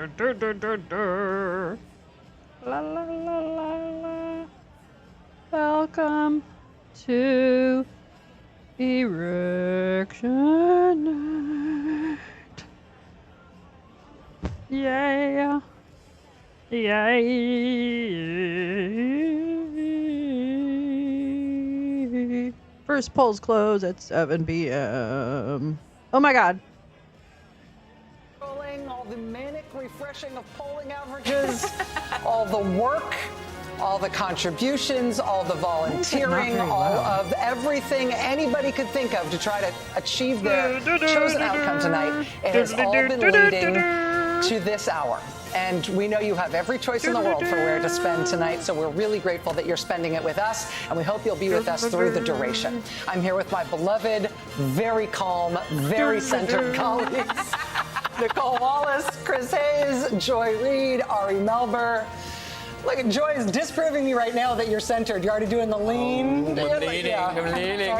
La la la la la. Welcome to Erection Night. Yeah. Yay. First polls close at 7 p.m. Oh my God. All the manic refreshing of polling averages, all the work, all the contributions, all the volunteering, all of everything anybody could think of to try to achieve their chosen outcome tonight. It has all been leading to this hour. And we know you have every choice in the world for where to spend tonight, so we're really grateful that you're spending it with us, and we hope you'll be with us through the duration. I'm here with my beloved, very calm, very centered colleagues. Nicole Wallace, Chris Hayes, Joy Reid, Ari Melber. Look at Joy is disproving me right now that you're centered. You're already doing the lean. I'm leaning.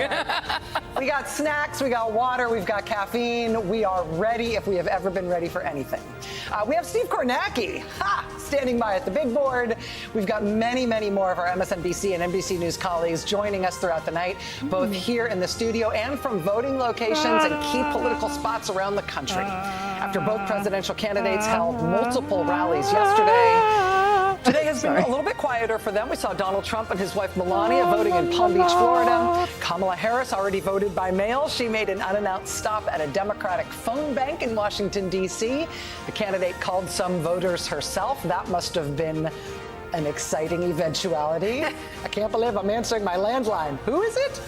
We got snacks, we got water, we've got caffeine. We are ready if we have ever been ready for anything. We have Steve Kornacki standing by at the big board. We've got many, many more of our MSNBC and NBC News colleagues joining us throughout the night, both here in the studio and from voting locations and key political spots around the country. After both presidential candidates held multiple rallies yesterday, today has been a little bit quieter for them. We saw Donald Trump and his wife Melania voting in Palm Beach, Florida. Kamala Harris already voted by mail. She made an unannounced stop at a Democratic phone bank in Washington, D.C. The candidate called some voters herself. That must have been an exciting eventuality. I can't believe I'm answering my landline. Who is it?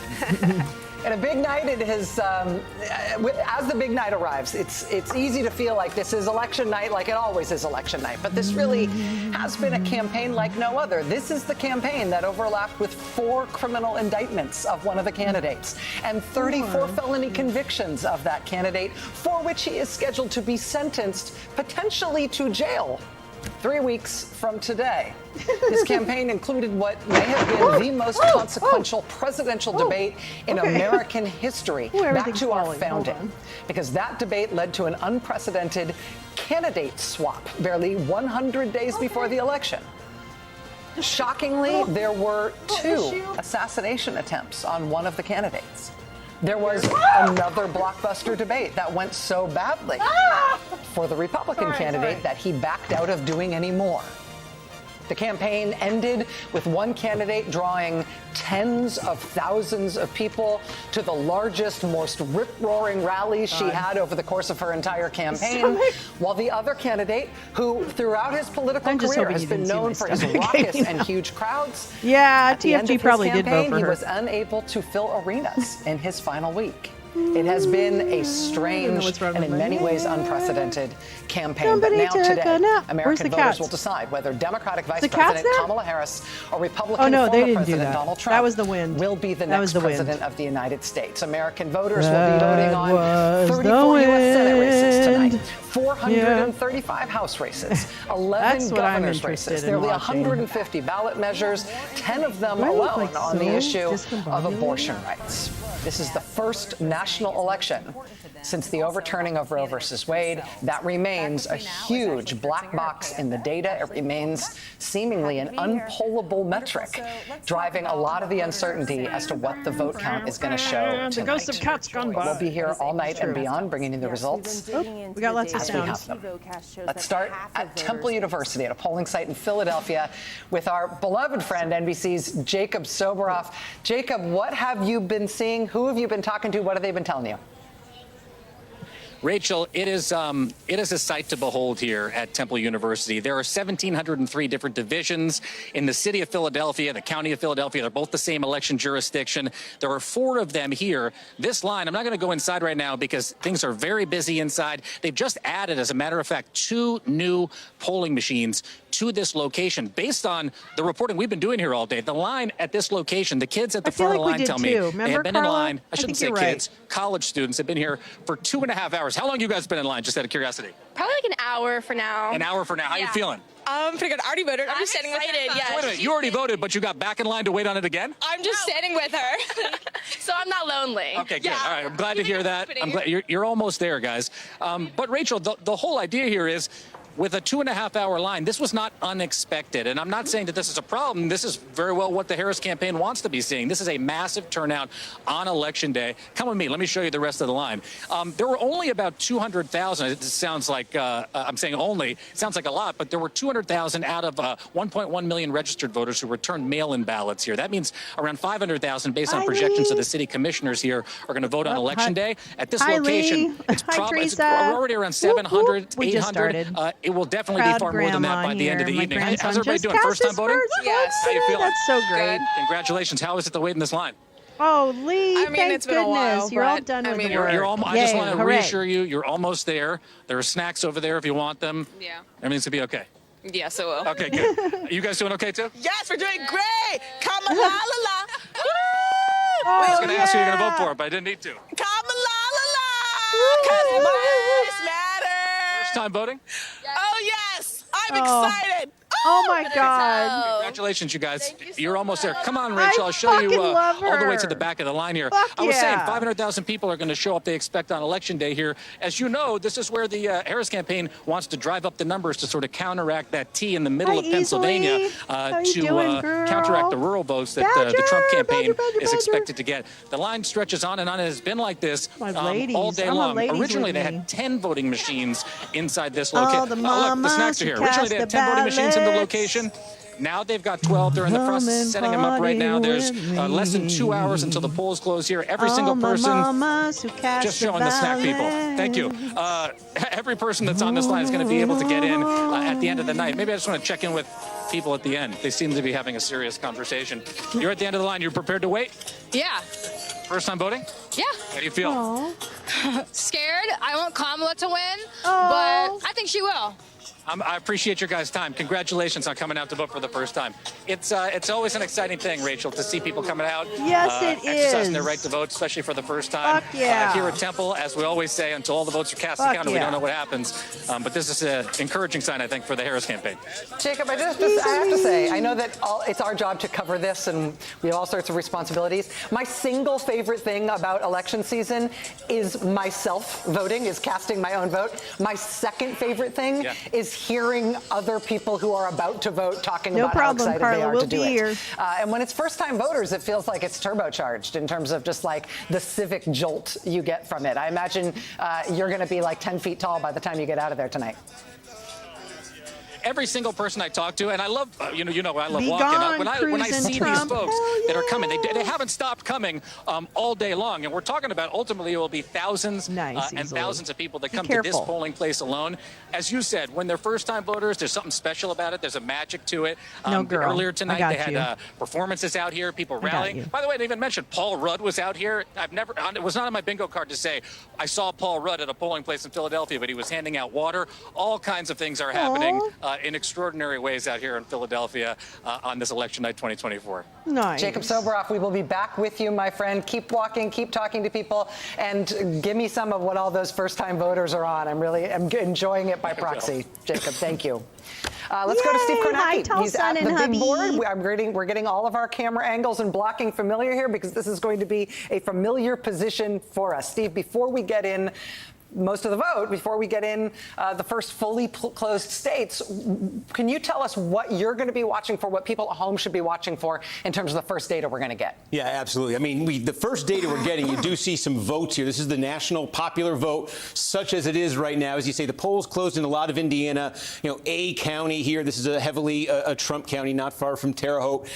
And a big night, it has, as the big night arrives, it's easy to feel like this is election night, like it always is election night. But this really has been a campaign like no other. This is the campaign that overlapped with 4 criminal indictments of one of the candidates and 34 felony convictions of that candidate, for which he is scheduled to be sentenced potentially to jail 3 weeks from today. This campaign included what may have been the most consequential presidential debate in American history, back to our founding, because that debate led to an unprecedented candidate swap barely 100 days before the election. Shockingly, there were 2 assassination attempts on one of the candidates. There was another blockbuster debate that went so badly for the Republican candidate that he backed out of doing any more. The campaign ended with one candidate drawing tens of thousands of people to the largest, most rip-roaring rallies she had over the course of her entire campaign, while the other candidate, who throughout his political career has been known for his raucous and huge crowds, yeah, TFG probably did vote for her. He was unable to fill arenas in his final week. It has been a strange and in many ways unprecedented campaign. But now today, American voters will decide whether Democratic Vice President Kamala Harris or Republican former President Donald Trump will be the next president of the United States. American voters will be voting on 34 U.S. Senate races tonight, 435 House races, 11 governor's races, nearly 150 ballot measures, 10 of them alone on the issue of abortion rights. This is the first national election since the overturning of Roe versus Wade. That remains a huge black box in the data. It remains seemingly an unpollable metric, driving a lot of the uncertainty as to what the vote count is going to show tonight. The ghost of Cat's gone by. We'll be here all night and beyond, bringing you the results. We got lots of sounds. Let's start at Temple University, at a polling site in Philadelphia, with our beloved friend, NBC's Jacob Soboroff. Jacob, what have you been seeing? Who have you been talking to? What have they been telling you? Rachel, it is a sight to behold here at Temple University. There are 1,703 different divisions in the city of Philadelphia, the county of Philadelphia. They're both the same election jurisdiction. There are 4 of them here. This line, I'm not going to go inside right now because things are very busy inside. They've just added, as a matter of fact, 2 new polling machines to this location. Based on the reporting we've been doing here all day, the line at this location, the kids at the front of the line tell me they have been in line. I shouldn't say kids, college students have been here for 2.5 hours. How long have you guys been in line, just out of curiosity? Probably like an hour for now. An hour for now. How you feeling? Pretty good. I already voted. I'm just standing with her. Yeah. Wait a minute, you already voted, but you got back in line to wait on it again? I'm just standing with her. So I'm not lonely. Okay, good. All right, I'm glad to hear that. I'm glad you're almost there, guys. But Rachel, the whole idea here is with a 2.5-hour line. This was not unexpected. And I'm not saying that this is a problem. This is very well what the Harris campaign wants to be seeing. This is a massive turnout on Election Day. Come with me. Let me show you the rest of the line. There were only about 200,000. It sounds like, I'm saying only, it sounds like a lot, but there were 200,000 out of 1.1 million registered voters who returned mail-in ballots here. That means around 500,000 based on projections of the city commissioners here are going to vote on Election Day. At this location, it's probably already around 700, 800. It will definitely be far more than that by the end of the evening. How's everybody doing? First time voting? Yes. How you feeling? That's so great. Congratulations. How is it to wait in this line? Oh, Lee, I mean, thank it's been a goodness. while, You're all but, done I with mean, the work. I just want to Hooray. reassure you, you're almost there. There are snacks over there if you want them. Yeah. Everything's going to be okay. Yes, it will. Okay, good. You guys doing okay, too? Yes, we're doing great. Come la la la. I was going to ask who you're going to vote for, but I didn't need to. Come la la la. Cause lives matter. First time voting? Oh yes, I'm excited. Oh my God. Congratulations, you guys. Thank you so You're almost there. much. Come on, Rachel. I'll show you fucking love all the way her. to the back of the line here. Fuck I was saying yeah. 500,000 people are going to show up, they expect, on Election Day here. As you know, this is where the Harris campaign wants to drive up the numbers to sort of counteract that T in the middle of Pennsylvania to counteract the rural votes that the Trump campaign is expected to get. The line stretches on and on. It has been like this all day long. Originally, they had 10 voting machines inside this location. Look, the snacks are here. Originally, they had 10 voting machines in the location. Now they've got 12. They're in the process of setting them up right now. There's less than 2 hours until the polls close here. Every single person, just showing the snack people. Thank you. Every person that's on this line is going to be able to get in at the end of the night. Maybe I just want to check in with people at the end. They seem to be having a serious conversation. You're at the end of the line. You're prepared to wait? Yeah. First time voting? Yeah. How do you feel? Scared. I want Kamala to win, but I think she will. I appreciate your guys' time. Congratulations on coming out to vote for the first time. It's always an exciting thing, Rachel, to see people coming out. Yes, it exercising is. their right to vote, especially for the first time. Fuck yeah. Here at Temple, as we always say, until all the votes are cast and counted, we don't know what happens. But this is an encouraging sign, I think, for the Harris campaign. Jacob, I have to say, I know that it's our job to cover this, and we have all sorts of responsibilities. My single favorite thing about election season is myself voting, is casting my own vote. My second favorite thing is hearing other people who are about to vote talking about how excited they are to do it. And when it's first-time voters, it feels like it's turbocharged in terms of just like the civic jolt you get from it. I imagine you're going to be like 10 feet tall by the time you get out of there tonight. Every single person I talk to, and I love, I love Be walking. gone, When I see Trump. these folks that are coming, they haven't stopped coming all day long. And we're talking about ultimately it will be thousands and thousands of people that come to this polling place alone. As you said, when they're first-time voters, there's something special about it. There's a magic to it. Earlier tonight, they had performances out here, people rallying. By the way, they even mentioned Paul Rudd was out here. It was not on my bingo card to say I saw Paul Rudd at a polling place in Philadelphia, but he was handing out water. All kinds of things are happening in extraordinary ways out here in Philadelphia on this election night 2024. Nice. Jacob Soboroff, we will be back with you, my friend. Keep walking, keep talking to people, and give me some of what all those first-time voters are on. I'm enjoying it by proxy. Jacob, thank you. Let's go to Steve Kornacki. He's at the big board. We're getting all of our camera angles and blocking familiar here because this is going to be a familiar position for us. Steve, before we get in most of the vote, before we get in the first fully closed states, can you tell us what you're going to be watching for, what people at home should be watching for in terms of the first data we're going to get? Yeah, absolutely. I mean, the first data we're getting, you do see some votes here. This is the national popular vote, such as it is right now. As you say, the polls closed in a lot of Indiana, A county here. This is a heavily a Trump county, not far from Terre Haute.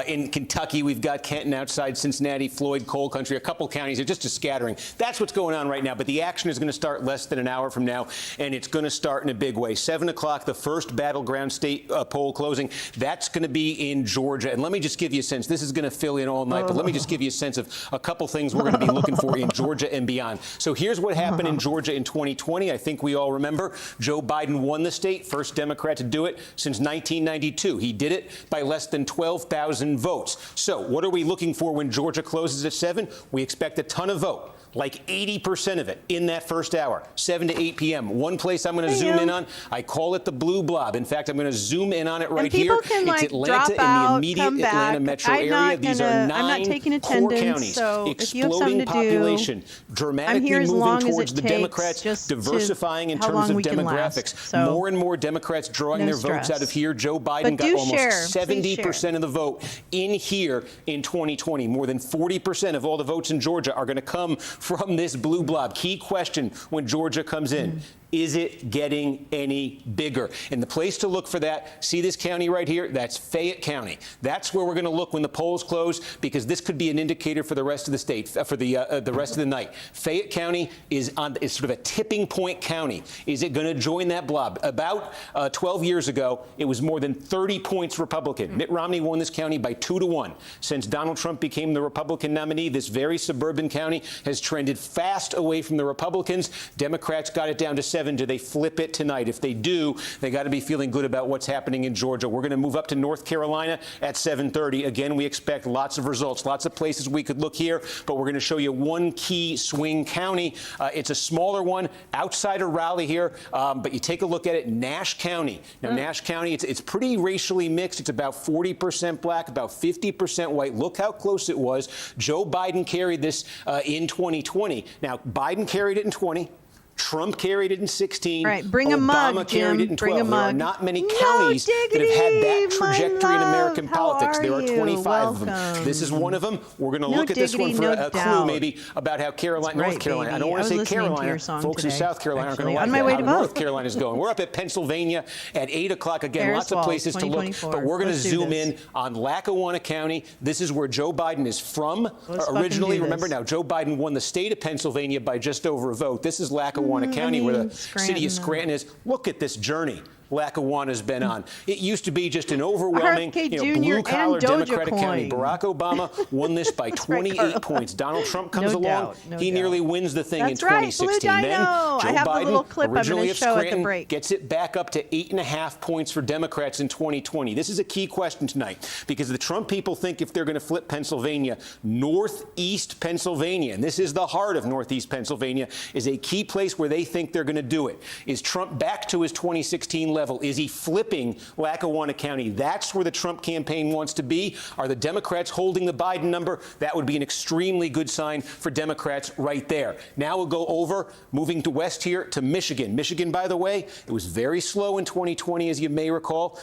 In Kentucky, we've got Kenton outside Cincinnati, Floyd, Coal Country, a couple counties. They're just a scattering. That's what's going on right now. But the action is going to start less than an hour from now, and it's going to start in a big way. 7 o'clock, the first battleground state poll closing. That's going to be in Georgia. And let me just give you a sense. This is going to fill in all night, but let me just give you a sense of a couple things we're going to be looking for in Georgia and beyond. So here's what happened in Georgia in 2020. I think we all remember Joe Biden won the state, first Democrat to do it since 1992. He did it by less than 12,000 votes. So what are we looking for when Georgia closes at 7? We expect a ton of vote. like 80% of it in that first hour, 7 to 8 p.m. One place I'm going to zoom in on, I call it the blue blob. In fact, I'm going to zoom in on it right here. It's Atlanta and the immediate Atlanta metro area. These are 9 core counties. So exploding population, dramatically moving towards the Democrats, diversifying in terms of demographics. More and more Democrats drawing their votes out of here. Joe Biden got almost 70% of the vote in here in 2020. More than 40% of all the votes in Georgia are going to come from this blue blob. Key question when Georgia comes in. Is it getting any bigger? And the place to look for that, see this county right here? That's Fayette County. That's where we're going to look when the polls close, because this could be an indicator for the rest of the state, for the rest of the night. Fayette County is sort of a tipping point county. Is it going to join that blob? About 12 years ago, it was more than 30 points Republican. Mitt Romney won this county by 2-1. Since Donald Trump became the Republican nominee, this very suburban county has trended fast away from the Republicans. Democrats got it down to 7. Do they flip it tonight? If they do, they got to be feeling good about what's happening in Georgia. We're going to move up to North Carolina at 7:30. Again, we expect lots of results, lots of places we could look here, but we're going to show you one key swing county. It's a smaller one outside of Raleigh here, but you take a look at it, Nash County. Now, Nash County, it's pretty racially mixed. It's about 40% black, about 50% white. Look how close it was. Joe Biden carried this in 2020. Now, Biden carried it in 20. Trump carried it in 16. Right, bring a Obama mug, carried Jim. it in 12. Bring a There are mug. not many counties that have had that trajectory in American politics. There are 25 of them. This is one of them. We're going to look at this one for a clue, maybe, about how North Carolina. I don't want to say Carolina. Folks in South Carolina aren't going to like that. How North Carolina's going. We're up at Pennsylvania at 8 o'clock. Again, lots of places to look, but we're going to zoom in on Lackawanna County. This is where Joe Biden is from originally. Remember now, Joe Biden won the state of Pennsylvania by just over a vote. This is Lackawanna County, where the city of Scranton is. Look at this journey Lackawanna's been on. It used to be just an overwhelming, blue-collar Democratic county. Barack Obama won this by 28 points. Donald Trump comes along. He nearly wins the thing in 2016. Then Joe Biden, originally of Scranton, gets it back up to 8.5 points for Democrats in 2020. This is a key question tonight, because the Trump people think if they're going to flip Pennsylvania, Northeast Pennsylvania, and this is the heart of Northeast Pennsylvania, is a key place where they think they're going to do it. Is Trump back to his 2016 level? Is he flipping Lackawanna County? That's where the Trump campaign wants to be. Are the Democrats holding the Biden number? That would be an extremely good sign for Democrats right there. Now we'll go over, moving to west here, to Michigan. Michigan, by the way, it was very slow in 2020, as you may recall.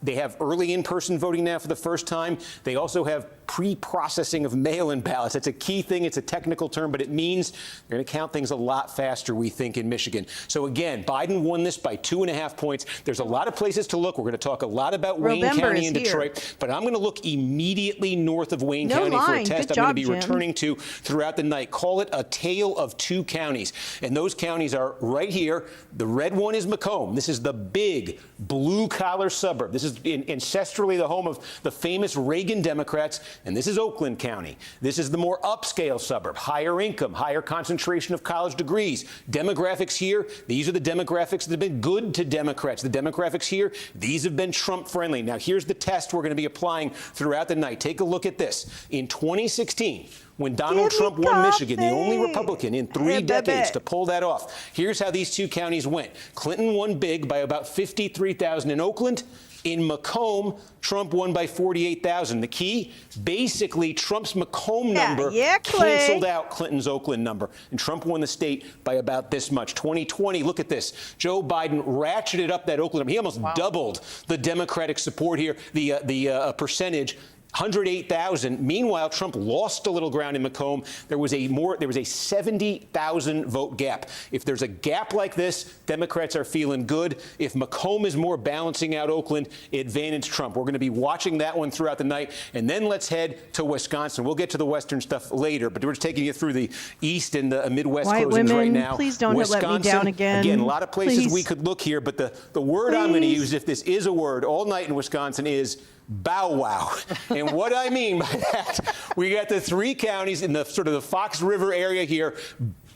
They have early in-person voting now for the first time. They also have pre-processing of mail-in ballots. That's a key thing. It's a technical term, but it means they're going to count things a lot faster, we think, in Michigan. So again, Biden won this by 2.5 points. There's a lot of places to look. We're going to talk a lot about Wayne County and Detroit, but I'm going to look immediately north of Wayne County for a test I'm going to be returning to throughout the night. Call it a tale of two counties. And those counties are right here. The red one is Macomb. This is the big blue-collar suburb. This is ancestrally the home of the famous Reagan Democrats. And this is Oakland County. This is the more upscale suburb, higher income, higher concentration of college degrees. Demographics here, these are the demographics that have been good to Democrats. The demographics here, these have been Trump-friendly. Now, here's the test we're going to be applying throughout the night. Take a look at this. In 2016, when Donald Trump won Michigan, the only Republican in 3 decades to pull that off, here's how these two counties went. Clinton won big by about 53,000 in Oakland. In Macomb, Trump won by 48,000. The key, basically, Trump's Macomb number canceled out Clinton's Oakland number, and Trump won the state by about this much. 2020, look at this. Joe Biden ratcheted up that Oakland number. He almost doubled the Democratic support here, the percentage. 108,000. Meanwhile, Trump lost a little ground in Macomb. There was a 70,000 vote gap. If there's a gap like this, Democrats are feeling good. If Macomb is more balancing out Oakland, advantage Trump. We're going to be watching that one throughout the night. And then let's head to Wisconsin. We'll get to the Western stuff later, but we're just taking you through the East and the Midwest closings right now. Please don't let me down again. Again, a lot of places we could look here, but the word I'm going to use, if this is a word, all night in Wisconsin is bow wow. And what I mean by that, we got the 3 counties in the sort of the Fox River area here.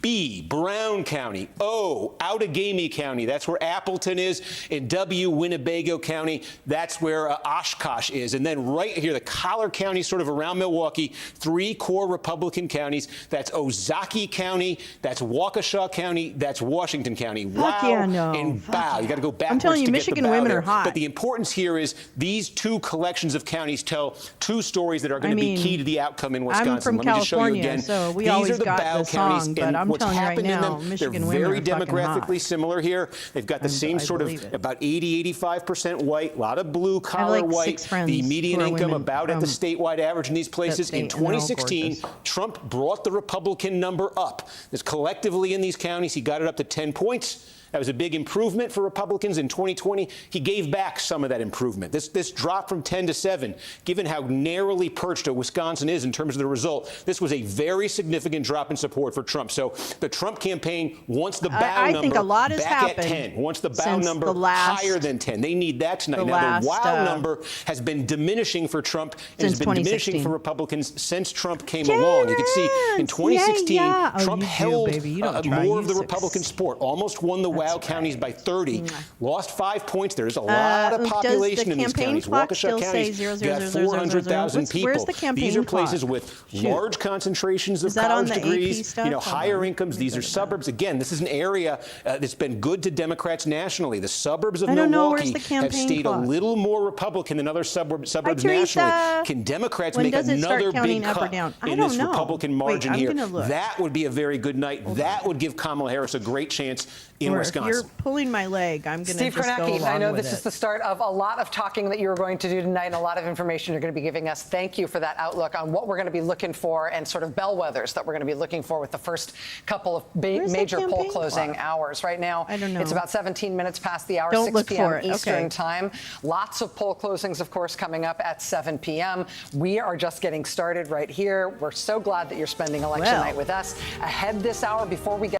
B, Brown County. O, Outagamie County. That's where Appleton is. And W, Winnebago County. That's where Oshkosh is. And then right here, the collar counties sort of around Milwaukee, 3 core Republican counties. That's Ozaukee County. That's Waukesha County. That's Washington County. Fuck wow. yeah, no. And bow. You got to go backwards I'm telling you, to Michigan get the bow women there. are hot. But the importance here is these 2 collections of counties tell 2 stories that are going to be key to the outcome in Wisconsin. I'm from Let me just show you California, again. so we These always are the got bow the counties, song, but and I'm what's telling you right happened in now, them, Michigan they're women very are fucking demographically hot. similar here. They've got the same sort of about 80-85% white, a lot of blue collar like white. 6 friends The median who are income women about at the from statewide average in these places. state, In and they're all 2016, gorgeous. Trump brought the Republican number up. This collectively in these counties, he got it up to 10 points. That was a big improvement for Republicans in 2020. He gave back some of that improvement. This drop from 10 to 7, given how narrowly perched Wisconsin is in terms of the result, this was a very significant drop in support for Trump. So the Trump campaign wants the bow number think a lot has back at happened 10, wants the bow since number the last- higher than 10. They need that tonight. the Now, the last, wow number has been diminishing for Trump and has since been diminishing 2016. for Republicans since Trump came along. You can see in 2016, Yeah. Oh, Trump you do, held baby. You don't try. more of the You Republican support, almost won the wow counties by 30, Mwah. lost 5 points. There's a lot of does the population in these campaign counties. clock Waukesha still County, say 0, you 0, got 0, 0, 400,000 people. Where's the campaign These are places clock? with Shoot. large concentrations of Is that on college the AP degrees, stuff? Hold higher on. incomes. These are suburbs. Again, this is an area that's been good to Democrats nationally. The suburbs of I don't know. Where's Milwaukee the have campaign stayed clock? a little more Republican than other suburbs Teresa. nationally. Can Democrats When make does it start another counting big up or cut down? I in don't this know. Republican Wait, margin I'm here? gonna look. That would be a very good night. That would give Kamala Harris a great chance in Or Wisconsin. If you're pulling my leg, I'm going to Steve just go Kornacki, along I know with this it. is the start of a lot of talking that you're going to do tonight and a lot of information you're going to be giving us. Thank you for that outlook on what we're going to be looking for and sort of bellwethers that we're going to be looking for with the first couple of Where's the major poll campaign closing clock? hours. Right now, I don't know. it's about 17 minutes past the hour, Don't 6 look p.m. for it. Eastern Okay. time. Lots of poll closings, of course, coming up at 7 p.m. We are just getting started right here. We're so glad that you're spending election night with us. Ahead this hour, before we get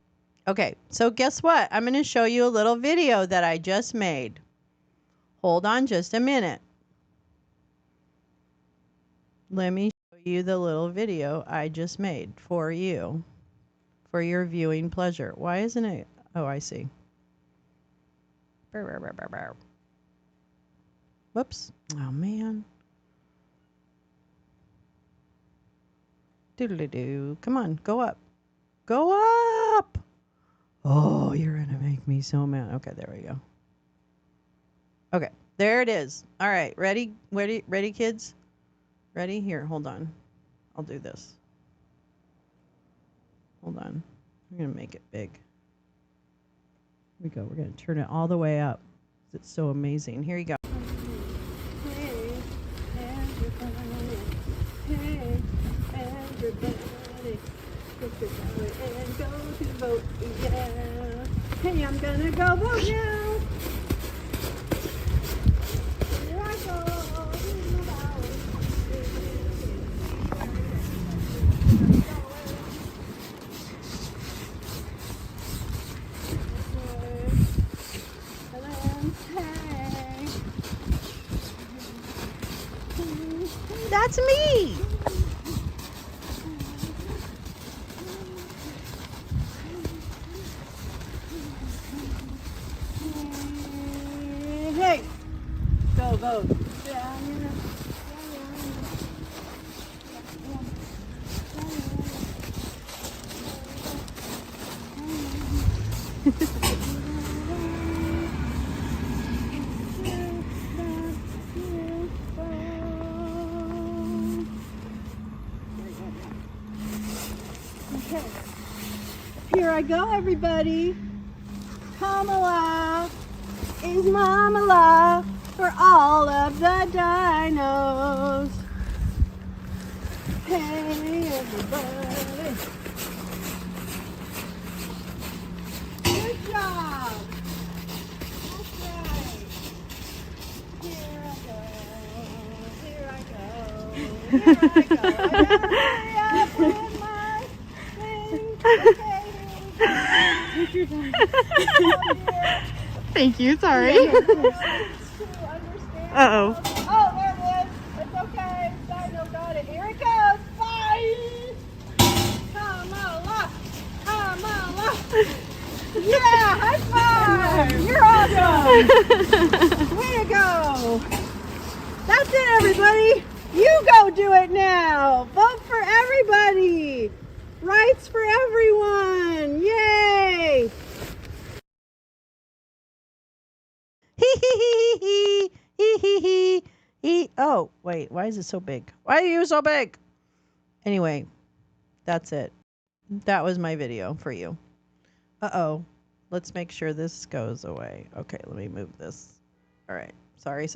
Okay, so guess what? I'm going to show you a little video that I just made. Hold on just a minute. Let me show you the little video I just made for you, for your viewing pleasure. Why isn't it? Oh, I see. Whoops. Oh, man. Doodle-doo. Come on, go up. Go up! Oh, you're going to make me so mad. Okay, there we go. Okay, there it is. All right, ready? Ready, kids? Ready? Here, hold on. I'll do this. Hold on. I'm going to make it big. Here we go. We're going to turn it all the way up. It's so amazing. Here you go. Hey, everybody. Hey, everybody. Get your ballot and go to vote, yeah. Hey, I'm gonna go vote now. Here I go. Here's my ballot. That's me. Hey, go vote. Okay. Here I go, everybody. Kamala is Mamala for all of the dinos. Hey, everybody. Good job. That's right. Here I go. Here I go. Here I go. I gotta hurry up with my thing. Okay, here we go. Thank you. Sorry. Uh-oh. Oh, there it is. It's okay. Dino got it. Here it goes. Bye. Kamala. Kamala. Yeah, high five! You're awesome! Way to go! That's it, everybody! You go do it now! Vote for everybody! Rights for everyone! Yay! Oh, wait, why is it so big? Why are you so big? Anyway, that's it. That was my video for you. Uh-oh. Let's make sure this goes away. Okay, let me move this. All right. Sorry,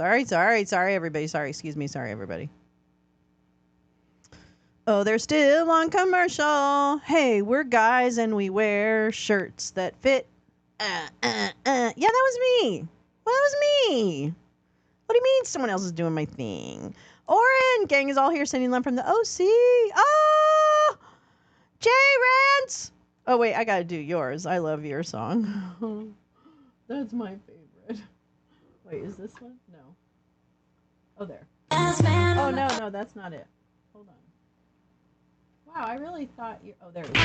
everybody. Excuse me. Sorry, everybody. Oh, they're still on commercial. Hey, we're guys and we wear shirts that fit. Yeah, that was me. Well, that was me. What do you mean someone else is doing my thing? Oren, gang is all here sending love from the OC. Oh, Jay Rance. Oh, wait, I got to do yours. I love your song. That's my favorite. Wait, is this one? No. Oh, there. Oh, no, that's not it. Hold on. Wow, I really thought you... Oh, there it is.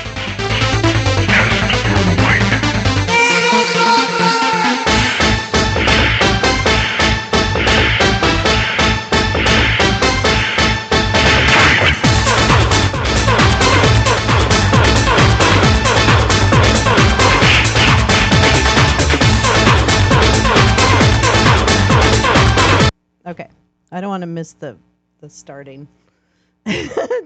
Okay, I don't want to miss the starting.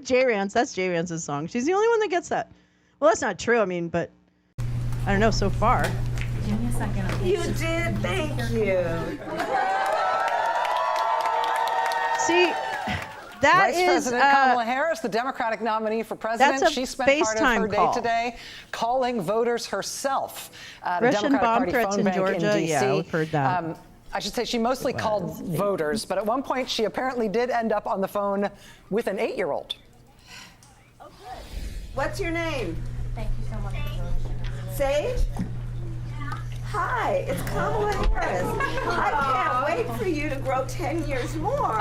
J Rance, that's J Rance's song. She's the only one that gets that. Well, that's not true. I mean, but I don't know so far. Give me a second. You did, thank you. See, that Vice is President Kamala Harris, the Democratic nominee for president. That's a She spent part of her FaceTime day call. today calling voters herself. The Russian Democratic bomb Party threats phone in bank Georgia. in D.C. Yeah, we've heard that. I should say she mostly called voters, but at one point she apparently did end up on the phone with an 8-year-old. Oh, good. What's your name? Thank you so much. Sage? Hi, it's Kamala Harris. I can't wait for you to grow 10 years more.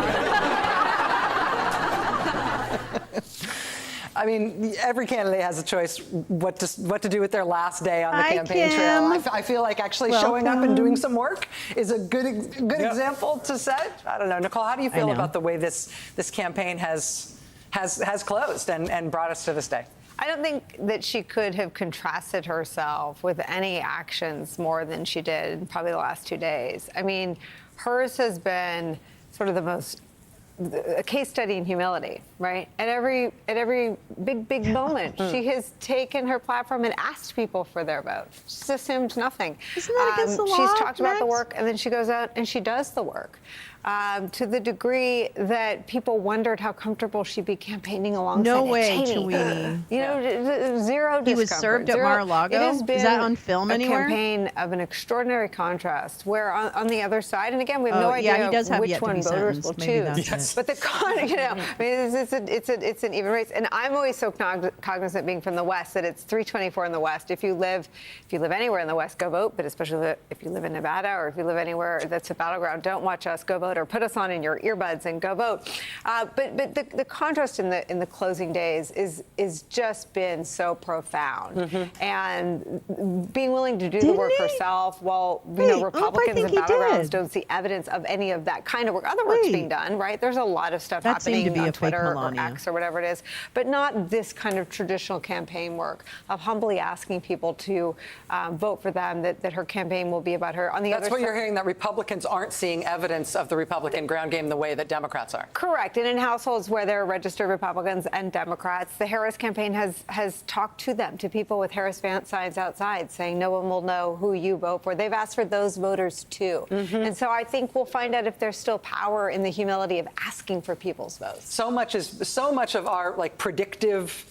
I mean, every candidate has a choice what to do with their last day on the Hi, campaign Kim. trail. I feel like actually showing up and doing some work is a good example to set. I don't know, Nicole, how do you feel about the way this campaign has closed and brought us to this day? I don't think that she could have contrasted herself with any actions more than she did in probably the last 2 days. I mean, hers has been sort of a case study in humility, right? At every big moment, she has taken her platform and asked people for their vote. She's assumed nothing. Isn't that against the law, She's talked about the Max? work, and then she goes out and she does the work. To the degree that people wondered how comfortable she'd be campaigning alongside No way, Cheney. Tweety. You know, zero discomfort. He was served at Mar-a-Lago? It has been Is that on film anywhere? A campaign of an extraordinary contrast, where on the other side, and again, we have no Yeah, idea he does have which yet to one be voters sentenced. will Maybe choose. that's it. But I mean, it's an even race, and I'm always so cognizant, being from the West, that it's 324 in the West. If you live anywhere in the West, go vote. But especially if you live in Nevada or if you live anywhere that's a battleground, don't watch us. Go vote, or put us on in your earbuds and go vote. But the contrast in the closing days is just been so profound, and being willing to do the work herself, while Republicans and battlegrounds don't see evidence of any of that kind of work. Other work's being done, right? There's a lot of stuff That seemed to happening be on a fake Twitter or Melania. X or whatever it is, but not this kind of traditional campaign work of humbly asking people to vote for them, that her campaign will be about her. On the That's other what side, you're hearing, that Republicans aren't seeing evidence of the Republican ground game the way that Democrats are. correct. And in households where there are registered Republicans and Democrats, the Harris campaign has talked to them, to people with Harris signs outside, saying no one will know who you vote for. They've asked for those voters too. And so I think we'll find out if there's still power in the humility of asking for people's votes. So much of our predictive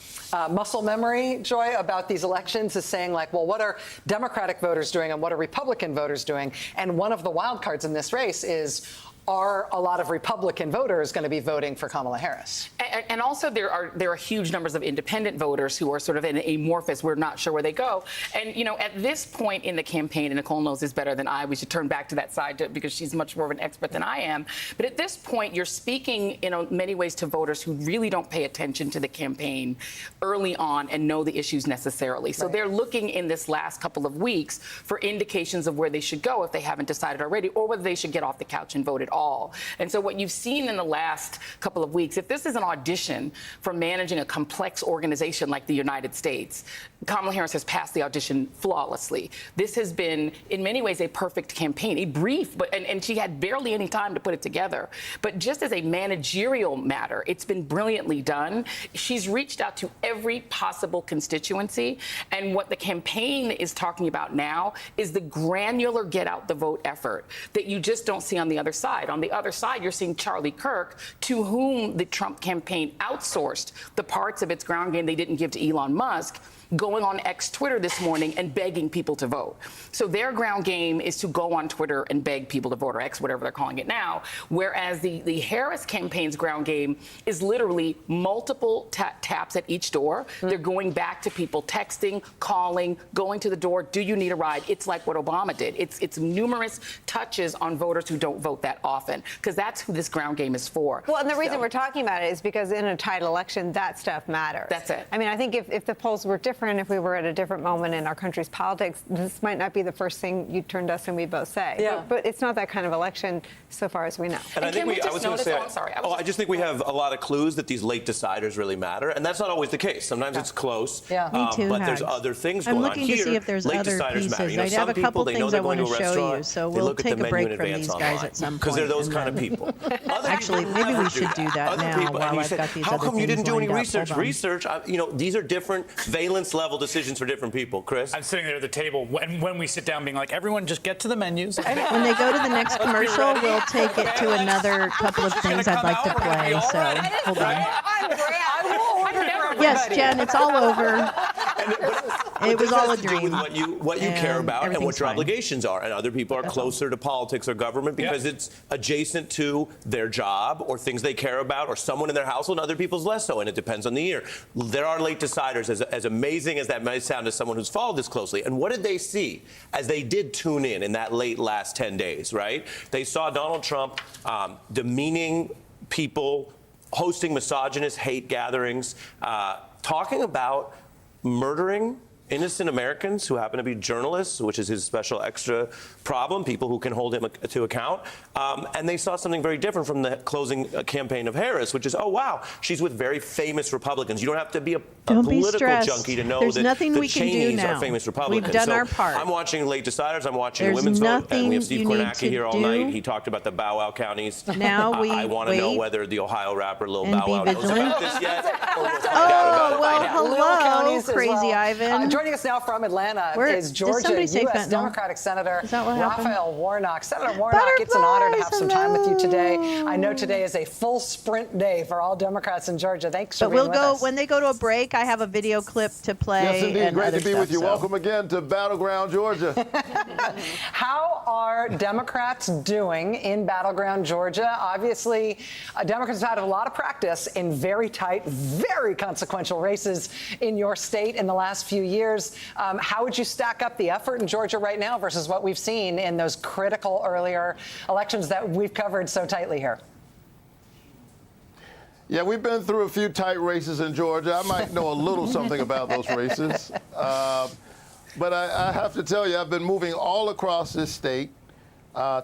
muscle memory, Joy, about these elections is saying well, what are Democratic voters doing and what are Republican voters doing? And one of the wild cards in this race is, are a lot of Republican voters going to be voting for Kamala Harris? And also there are huge numbers of independent voters who are sort of in amorphous. We're not sure where they go. And, you know, at this point in the campaign, and Nicole knows this better than I, we should turn back to that side because she's much more of an expert than I am. But at this point, you're speaking in many ways to voters who really don't pay attention to the campaign early on and know the issues necessarily. So they're looking in this last couple of weeks for indications of where they should go if they haven't decided already, or whether they should get off the couch and vote at all. And so what you've seen in the last couple of weeks, if this is an audition for managing a complex organization like the United States, Kamala Harris has passed the audition flawlessly. This has been, in many ways, a perfect campaign, a brief, and she had barely any time to put it together. But just as a managerial matter, it's been brilliantly done. She's reached out to every possible constituency, and what the campaign is talking about now is the granular get out the vote effort that you just don't see on the other side. On the other side, you're seeing Charlie Kirk, to whom the Trump campaign outsourced the parts of its ground game they didn't give to Elon Musk, going on X Twitter this morning and begging people to vote. So their ground game is to go on Twitter and beg people to vote, or X, whatever they're calling it now, whereas the Harris campaign's ground game is literally multiple taps at each door. They're going back to people, texting, calling, going to the door, do you need a ride? It's like what Obama did. It's numerous touches on voters who don't vote that often, because that's who this ground game is for. Well, and the reason we're talking about it is because in a tight election, that stuff matters. That's it. I mean, I think if the polls were different, if we were at a different moment in our country's politics, this might not be the first thing you turn to us and we both say. Yeah. But it's not that kind of election so far as we know. And I think I was going to say, I'm sorry. I just think we have a lot of clues that these late deciders really matter, and that's not always the case. Sometimes it's close. Yeah. Me too, but there's Hags. other things I'm going on looking here. to see if there's late other deciders pieces. matter. You know, I have some a couple people, they know things they're I going want to to a show restaurant, you, so they we'll look at take the a break menu in from advance these guys online. at some point. Because they're those and kind of then- people. Other Actually, people maybe we never should do that Other now people, while and you I've say, got these how other come you things didn't do any lined up? research? Hold on. Research, you know, these are different valence level decisions for different people. Chris? I'm sitting there at the table when we sit down being like, everyone just get to the menus. When they go to the next commercial, we'll take it to another couple of things I'd like to play. So hold on. Yes, Jen, it's all over. It was all a This has to do dream. with what you care And about and what everything's your fine. obligations are. And other people are closer to politics or government because it's adjacent to their job or things they care about or someone in their household, and other people's less so. And it depends on the year. There are late deciders, as amazing as that might sound to someone who's followed this closely. And what did they see as they did tune in that late last 10 days, right? They saw Donald Trump demeaning people, hosting misogynist hate gatherings, talking about murdering innocent Americans who happen to be journalists, which is his special extra problem, people who can hold him to account. And they saw something very different from the closing campaign of Harris, which is, oh, wow, she's with very famous Republicans. You don't have to be a political junkie to know There's that nothing the we can do Cheneys now. are famous Republicans. We've done So our part. I'm watching late deciders. I'm watching There's the women's vote. And we have nothing Steve you need Kornacki to here all do. night. He talked about the Bow Wow counties. Now we I want to know wait whether the Ohio rapper Lil and Bow be Wow knows vigilant. about this yet. Or we'll find out Oh, about well, it. Little hello, counties as crazy well. Ivan. Joining us now from Atlanta Where- is did Georgia somebody say U.S. fentanyl? Democratic Senator Is that what happened? Raphael Warnock. Senator Warnock, it's an honor to have some time with you today. I know today is a full sprint day for all Democrats in Georgia. Thanks for But being we'll with go us. when they go to a break. I have a video clip to play. Yes, indeed. And Great other to be stuff, with you. so. Welcome again to Battleground, Georgia. How are Democrats doing in battleground Georgia? Obviously, Democrats have had a lot of practice in very tight, very consequential races in your state in the last few years. How would you stack up the effort in Georgia right now versus what we've seen in those critical earlier elections that we've covered so tightly here? Yeah, we've been through a few tight races in Georgia. I might know a little something about those races. But I have to tell you, I've been moving all across this state.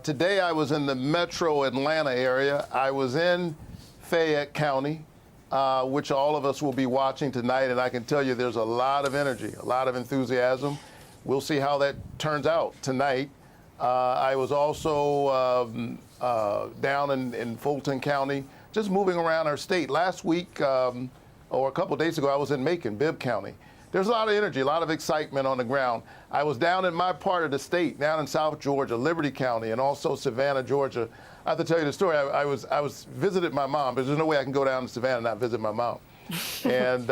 Today I was in the metro Atlanta area. I was in Fayette County, which all of us will be watching tonight. And I can tell you there's a lot of energy, a lot of enthusiasm. We'll see how that turns out tonight. I was also down in Fulton County, just moving around our state. Last week, or a couple days ago, I was in Macon, Bibb County. There's a lot of energy, a lot of excitement on the ground. I was down in my part of the state, down in South Georgia, Liberty County, and also Savannah, Georgia. I have to tell you the story. I was visited my mom, because there's no way I can go down to Savannah and not visit my mom. And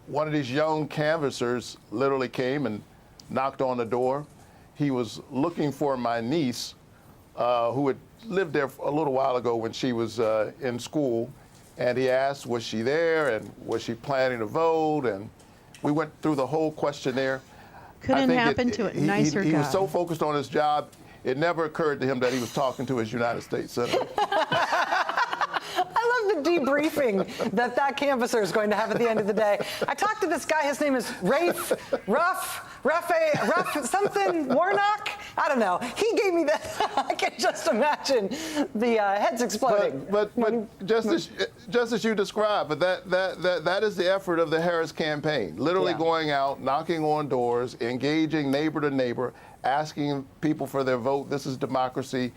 one of these young canvassers literally came and knocked on the door. He was looking for my niece, who had lived there a little while ago when she was in school. And he asked, was she there and was she planning to vote? And we went through the whole questionnaire. Couldn't happen to a nicer guy. He was so focused on his job, it never occurred to him that he was talking to his United States Senator. I love the debriefing that canvasser is going to have at the end of the day. I talked to this guy. His name is Ruff something Warnock. I don't know. He gave me that. I can just imagine the heads exploding. But just as you described, but that is the effort of the Harris campaign. Literally going out, knocking on doors, engaging neighbor to neighbor, asking people for their vote. This is democracy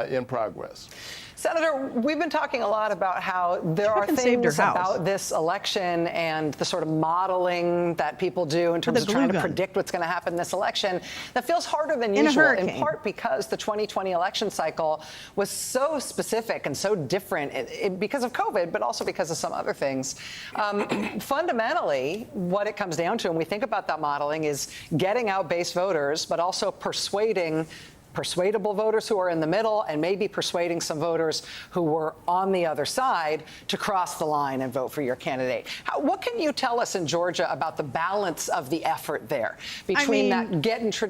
in progress. Senator, we've been talking a lot about how there are things about this election and the sort of modeling that people do in terms of trying to predict what's going to happen in this election that feels harder than usual, in part because the 2020 election cycle was so specific and so different because of COVID, but also because of some other things. Fundamentally, what it comes down to, when we think about that modeling, is getting out base voters, but also persuadable voters who are in the middle and maybe persuading some voters who were on the other side to cross the line and vote for your candidate. What can you tell us in Georgia about the balance of the effort there between that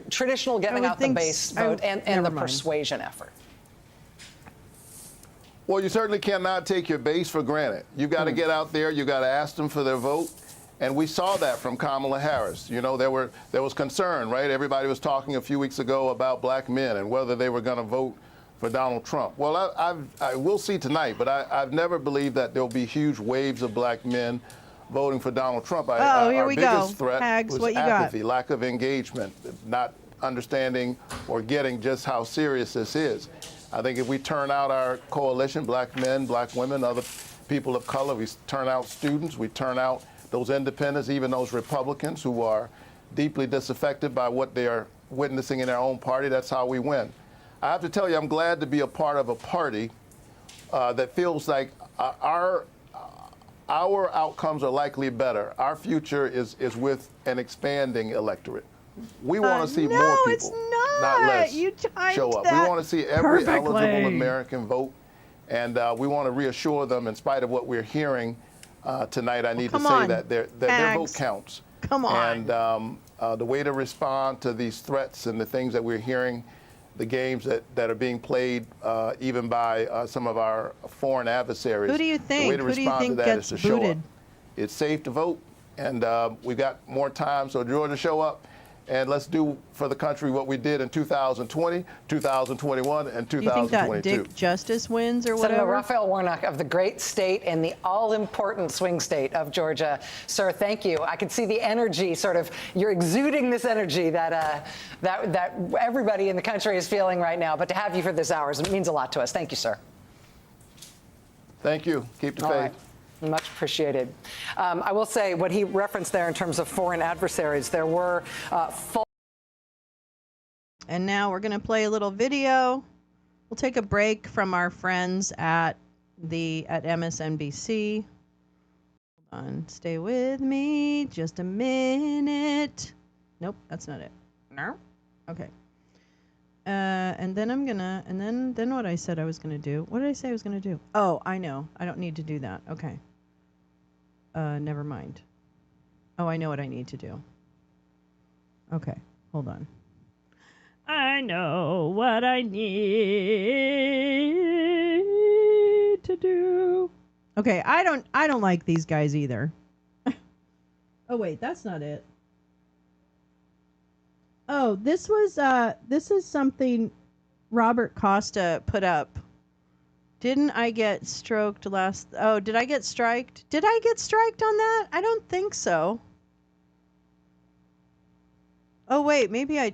traditional getting out the base vote and the persuasion effort? Well, you certainly cannot take your base for granted. You got to get out there. You got to ask them for their vote. And we saw that from Kamala Harris. You know, there was concern, right? Everybody was talking a few weeks ago about black men and whether they were going to vote for Donald Trump. Well, I will see tonight, but I've never believed that there'll be huge waves of black men voting for Donald Trump. Our biggest threat was apathy, lack of engagement, not understanding or getting just how serious this is. I think if we turn out our coalition, black men, black women, other people of color, we turn out students, we turn out those independents, even those Republicans who are deeply disaffected by what they are witnessing in their own party, that's how we win. I have to tell you, I'm glad to be a part of a party that feels like our outcomes are likely better. Our future is with an expanding electorate. We want to see more people, not less, show up. We want to see every eligible American vote, and we want to reassure them, in spite of what we're hearing tonight, I need to say that their vote counts. Come on. And the way to respond to these threats and the things that we're hearing, the games that are being played even by some of our foreign adversaries. Who do you think? The way to respond to that is to show up. Booted? It's safe to vote, and we've got more time, so Georgia, show up. And let's do for the country what we did in 2020, 2021, and 2022. You think that Dick Justice wins or whatever? Senator Raphael Warnock of the great state and the all-important swing state of Georgia. Sir, thank you. I can see the energy, you're exuding this energy that everybody in the country is feeling right now. But to have you for this hour, it means a lot to us. Thank you, sir. Thank you. Keep the faith. Right. Much appreciated. I will say what he referenced there in terms of foreign adversaries, there were And now we're going to play a little video. We'll take a break from our friends at MSNBC. Hold on. Stay with me just a minute. Nope, that's not it. No. Okay. And then and then what I said I was gonna do. What did I say I was gonna do? Oh, I know. I don't need to do that. Okay. Never mind. Oh, I know what I need to do. Okay, hold on. I know what I need to do. Okay, I don't like these guys either. Oh wait, that's not it. Oh, this is something Robert Costa put up. Didn't I get stroked last? Oh, did I get striked? Did I get striked on that? I don't think so. Oh wait, maybe I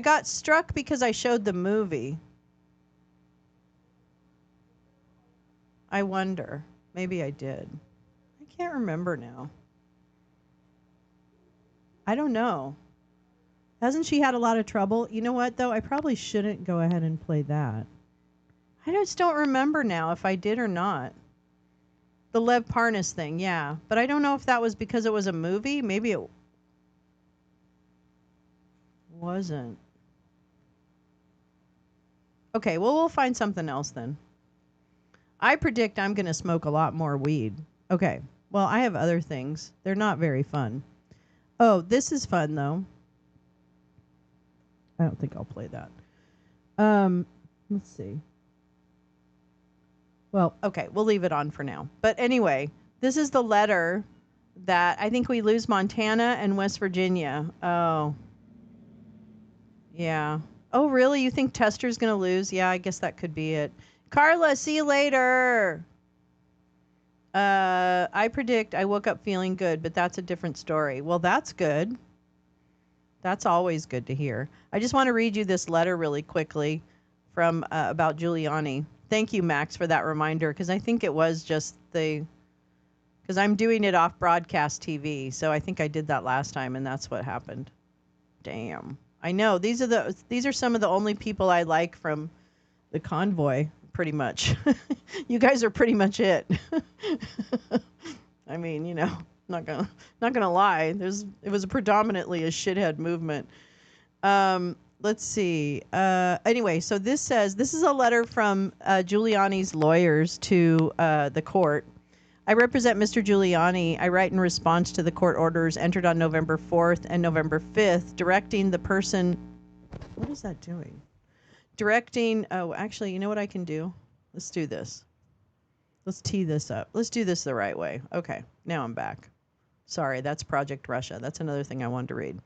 got struck because I showed the movie. I wonder. Maybe I did. I can't remember now. I don't know. Hasn't she had a lot of trouble? You know what, though? I probably shouldn't go ahead and play that. I just don't remember now if I did or not. The Lev Parnas thing, yeah. But I don't know if that was because it was a movie. Maybe it wasn't. Okay, well, we'll find something else then. I predict I'm going to smoke a lot more weed. Okay, well, I have other things. They're not very fun. Oh, this is fun, though. I don't think I'll play that. Let's see. Well, okay, we'll leave it on for now. But anyway, this is the letter that I think we lose Montana and West Virginia. Oh. Yeah. Oh, really? You think Tester's going to lose? Yeah, I guess that could be it. Carla, see you later. I predict I woke up feeling good, but that's a different story. Well, that's good. That's always good to hear. I just want to read you this letter really quickly from about Giuliani. Thank you, Max, for that reminder, because I think it was just because I'm doing it off broadcast TV, so I think I did that last time, and that's what happened. Damn. I know. These are some of the only people I like from the convoy, pretty much. You guys are pretty much it. I mean, you know, not gonna lie. It was predominantly a shithead movement. Let's see. Anyway, so this is a letter from Giuliani's lawyers to the court. I represent Mr. Giuliani. I write in response to the court orders entered on November 4th and November 5th, directing the person. What is that doing? Oh, actually, you know what I can do? Let's do this. Let's tee this up. Let's do this the right way. Okay, now I'm back. Sorry, that's Project Russia. That's another thing I wanted to read.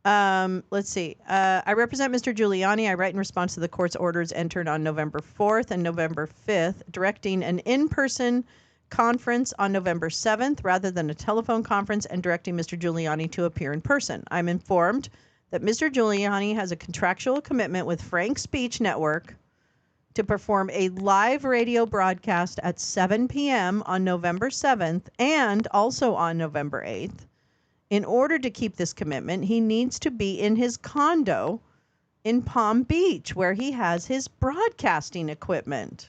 Let's see. I represent Mr. Giuliani. I write in response to the court's orders entered on November 4th and November 5th, directing an in-person conference on November 7th rather than a telephone conference, and directing Mr. Giuliani to appear in person. I'm informed that Mr. Giuliani has a contractual commitment with Frank Speech Network to perform a live radio broadcast at 7 p.m. on November 7th and also on November 8th. In order to keep this commitment, he needs to be in his condo in Palm Beach, where he has his broadcasting equipment.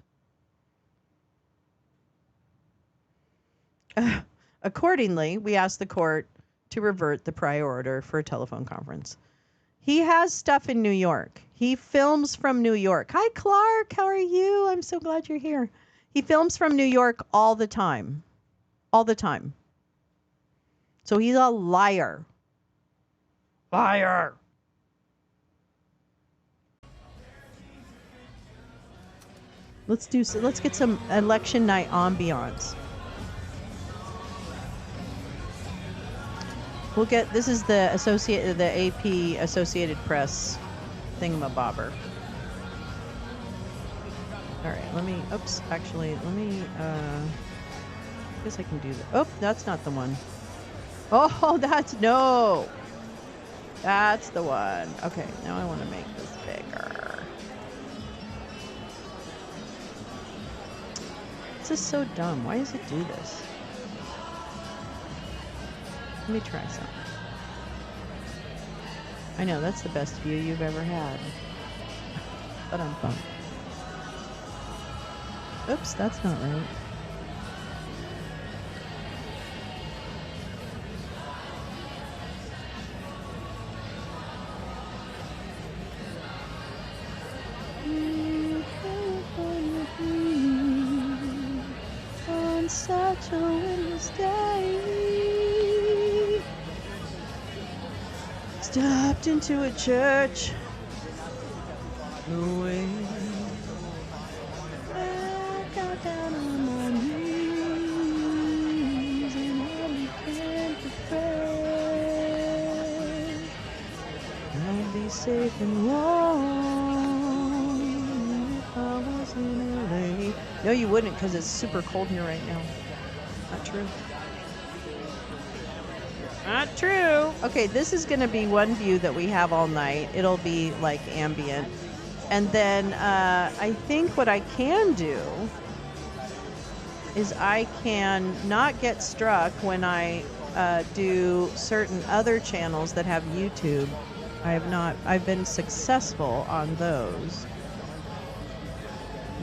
Accordingly, we asked the court to revert the prior order for a telephone conference. He has stuff in New York. He films from New York. Hi, Clark. How are you? I'm so glad you're here. He films from New York all the time. All the time. So he's a liar. Liar. Let's get some election night ambiance. This is the AP Associated Press thingamabobber. All right, I guess I can do that. Oh, that's not the one. Oh, that's the one. Okay, now I want to make this bigger. This is so dumb. Why does it do this? Let me try something. I know, that's the best view you've ever had. But I'm bummed. Oops, that's not right. On such a winter's day, stepped into a church. Away. I got down on my knees and I began to pray. I'd be safe and warm if I was in LA. No, you wouldn't, because it's super cold here right now. Not true. Not true. Okay, this is going to be one view that we have all night. It'll be like ambient. And then I think what I can do is I can not get struck when I do certain other channels that have YouTube. I've been successful on those.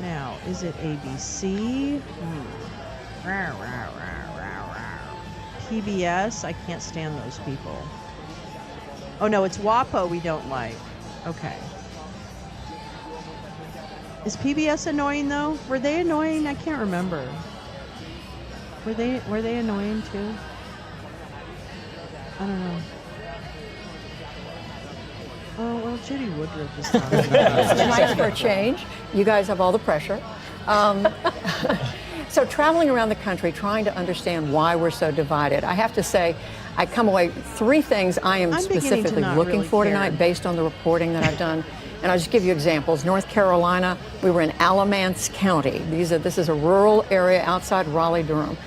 Now, is it ABC? PBS? I can't stand those people. Oh no, it's WAPO we don't like. Okay. Is PBS annoying though? Were they annoying? I can't remember. Were they annoying too? I don't know. Oh well, Judy Woodruff is talking about It's nice for a change. You guys have all the pressure. So traveling around the country, trying to understand why we're so divided. I have to say, I come away 3 things I am specifically looking for tonight based on the reporting that I've done. And I'll just give you examples. North Carolina, we were in Alamance County. This is a rural area outside Raleigh-Durham.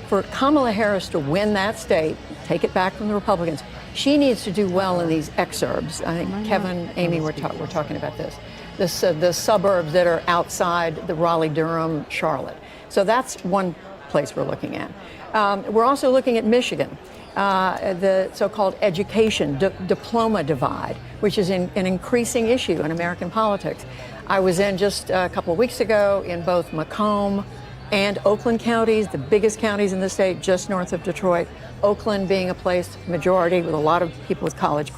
For Kamala Harris to win that state, take it back from the Republicans, she needs to do well in these exurbs. I think Kevin, Amy, we're talking about this. The suburbs that are outside the Raleigh-Durham, Charlotte. So that's one place we're looking at. We're also looking at Michigan, the so-called education diploma divide, which is an increasing issue in American politics. I was in just a couple of weeks ago in both Macomb and Oakland counties, the biggest counties in the state, just north of Detroit. Oakland being a place majority with a lot of people with college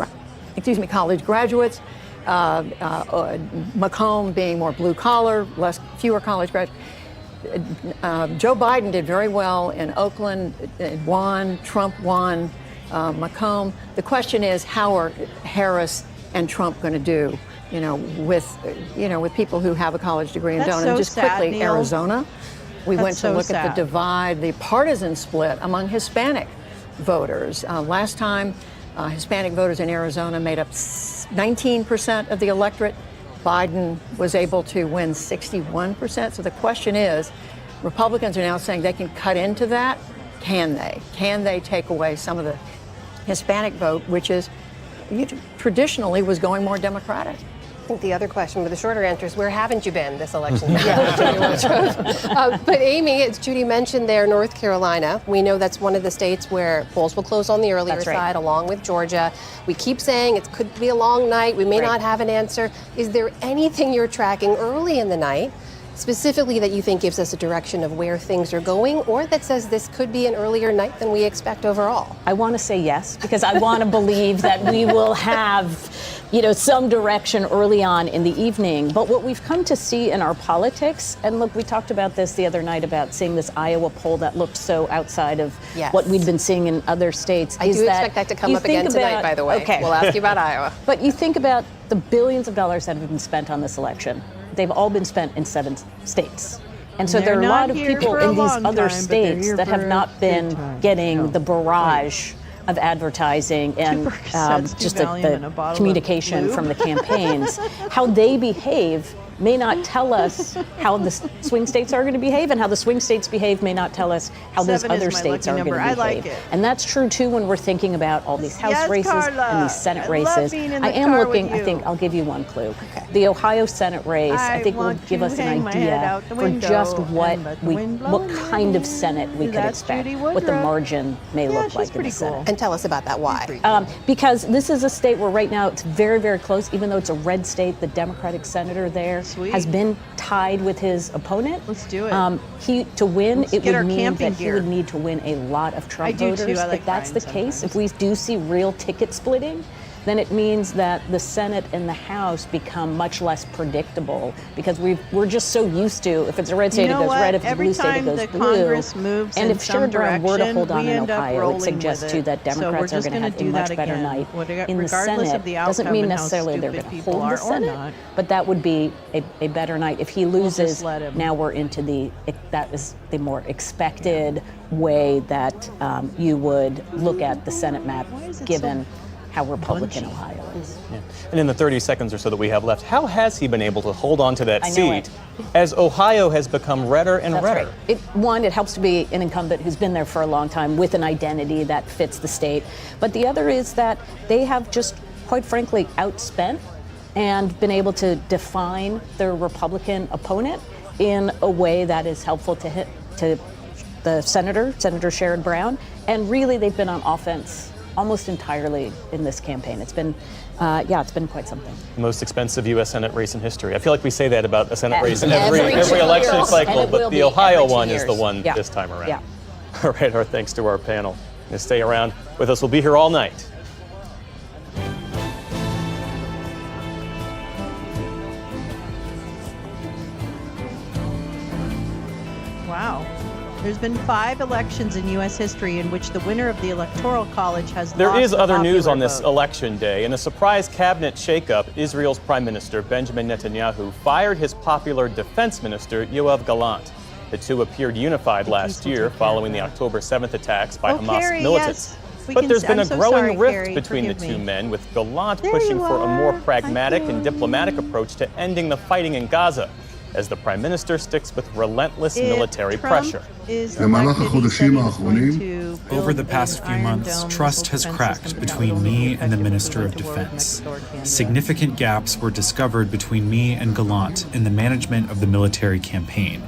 graduates. Macomb being more blue collar, fewer college graduates. Joe Biden did very well in Oakland, won, Trump won, Macomb. The question is, how are Harris and Trump going to do, with people who have a college degree and don't? And just quickly, Arizona, we went to look at the divide, the partisan split among Hispanic voters. Last time, Hispanic voters in Arizona made up 19% of the electorate. Biden was able to win 61%. So the question is, Republicans are now saying they can cut into that. Can they? Can they take away some of the Hispanic vote, which is traditionally was going more Democratic? I think the other question with the shorter answer is, where haven't you been this election? But Amy, as Judy mentioned there, North Carolina, we know that's one of the states where polls will close on the earlier side, along with Georgia. We keep saying it could be a long night. We may not have an answer. Is there anything you're tracking early in the night, specifically that you think gives us a direction of where things are going, or that says this could be an earlier night than we expect overall? I want to say yes, because I want to believe that we will have, some direction early on in the evening. But what we've come to see in our politics, and look, we talked about this the other night about seeing this Iowa poll that looked so outside of what we'd been seeing in other states. I do expect that to come up again tonight, by the way. Okay. We'll ask you about Iowa. But you think about the billions of dollars that have been spent on this election. They've all been spent in 7 states. And so there are a lot of people in these other states that have not been getting the barrage of advertising and just the communication from the campaigns. How they behave may not tell us how the swing states are going to behave, and how the swing states behave may not tell us how those other states are going to behave. I like it. And that's true too when we're thinking about all these House races and these Senate races. I am looking, I think I'll give you one clue. The Ohio Senate race, I think will give us an idea for just what kind of Senate we could expect, what the margin may look like in the Senate. And tell us about that. Why? Because this is a state where right now it's very, very close. Even though it's a red state, the Democratic senator there has been tied with his opponent. Let's do it. To win, it would mean that he would need to win a lot of Trump voters. If that's the case, if we do see real ticket splitting, then it means that the Senate and the House become much less predictable, because we're just so used to, if it's a red state, it goes red. If it's a blue state, it goes blue. Congress moves and if some Sherrod were to hold on we in end up Ohio, it rolling suggests with too that Democrats are going to have a much better night in the Senate. Doesn't mean necessarily they're going to hold the Senate, but that would be a better night. If he loses, now we're into that is the more expected way that you would look at the Senate map, given how Republican Ohio is. Yeah. And in the 30 seconds or so that we have left, how has he been able to hold on to that seat as Ohio has become redder and redder? Right. One, it helps to be an incumbent who's been there for a long time with an identity that fits the state. But the other is that they have just, quite frankly, outspent and been able to define their Republican opponent in a way that is helpful to the Senator Sherrod Brown. And really, they've been on offense almost entirely in this campaign. It's been, it's been quite something. Most expensive U.S. Senate race in history. I feel like we say that about a Senate race in every election cycle, but the Ohio one is the one this time around. Yeah. All right, our thanks to our panel. Stay around with us. We'll be here all night. Wow. There's been 5 elections in U.S. history in which the winner of the Electoral College has There lost is the other news popular on this vote. election day. In a surprise cabinet shakeup, Israel's Prime Minister Benjamin Netanyahu fired his popular defense minister Yoav Gallant. The two appeared unified last year following the October 7th attacks by Hamas Carrie, militants. yes. We But can there's s- been I'm a so growing sorry, rift Carrie. between the Forgive two me. men, with Gallant There pushing you for a more are. pragmatic Thank and you. diplomatic approach to ending the fighting in Gaza, as the Prime Minister sticks with relentless military pressure. Over the past few months, trust has cracked between me and the Minister of Defense. Significant gaps were discovered between me and Gallant in the management of the military campaign.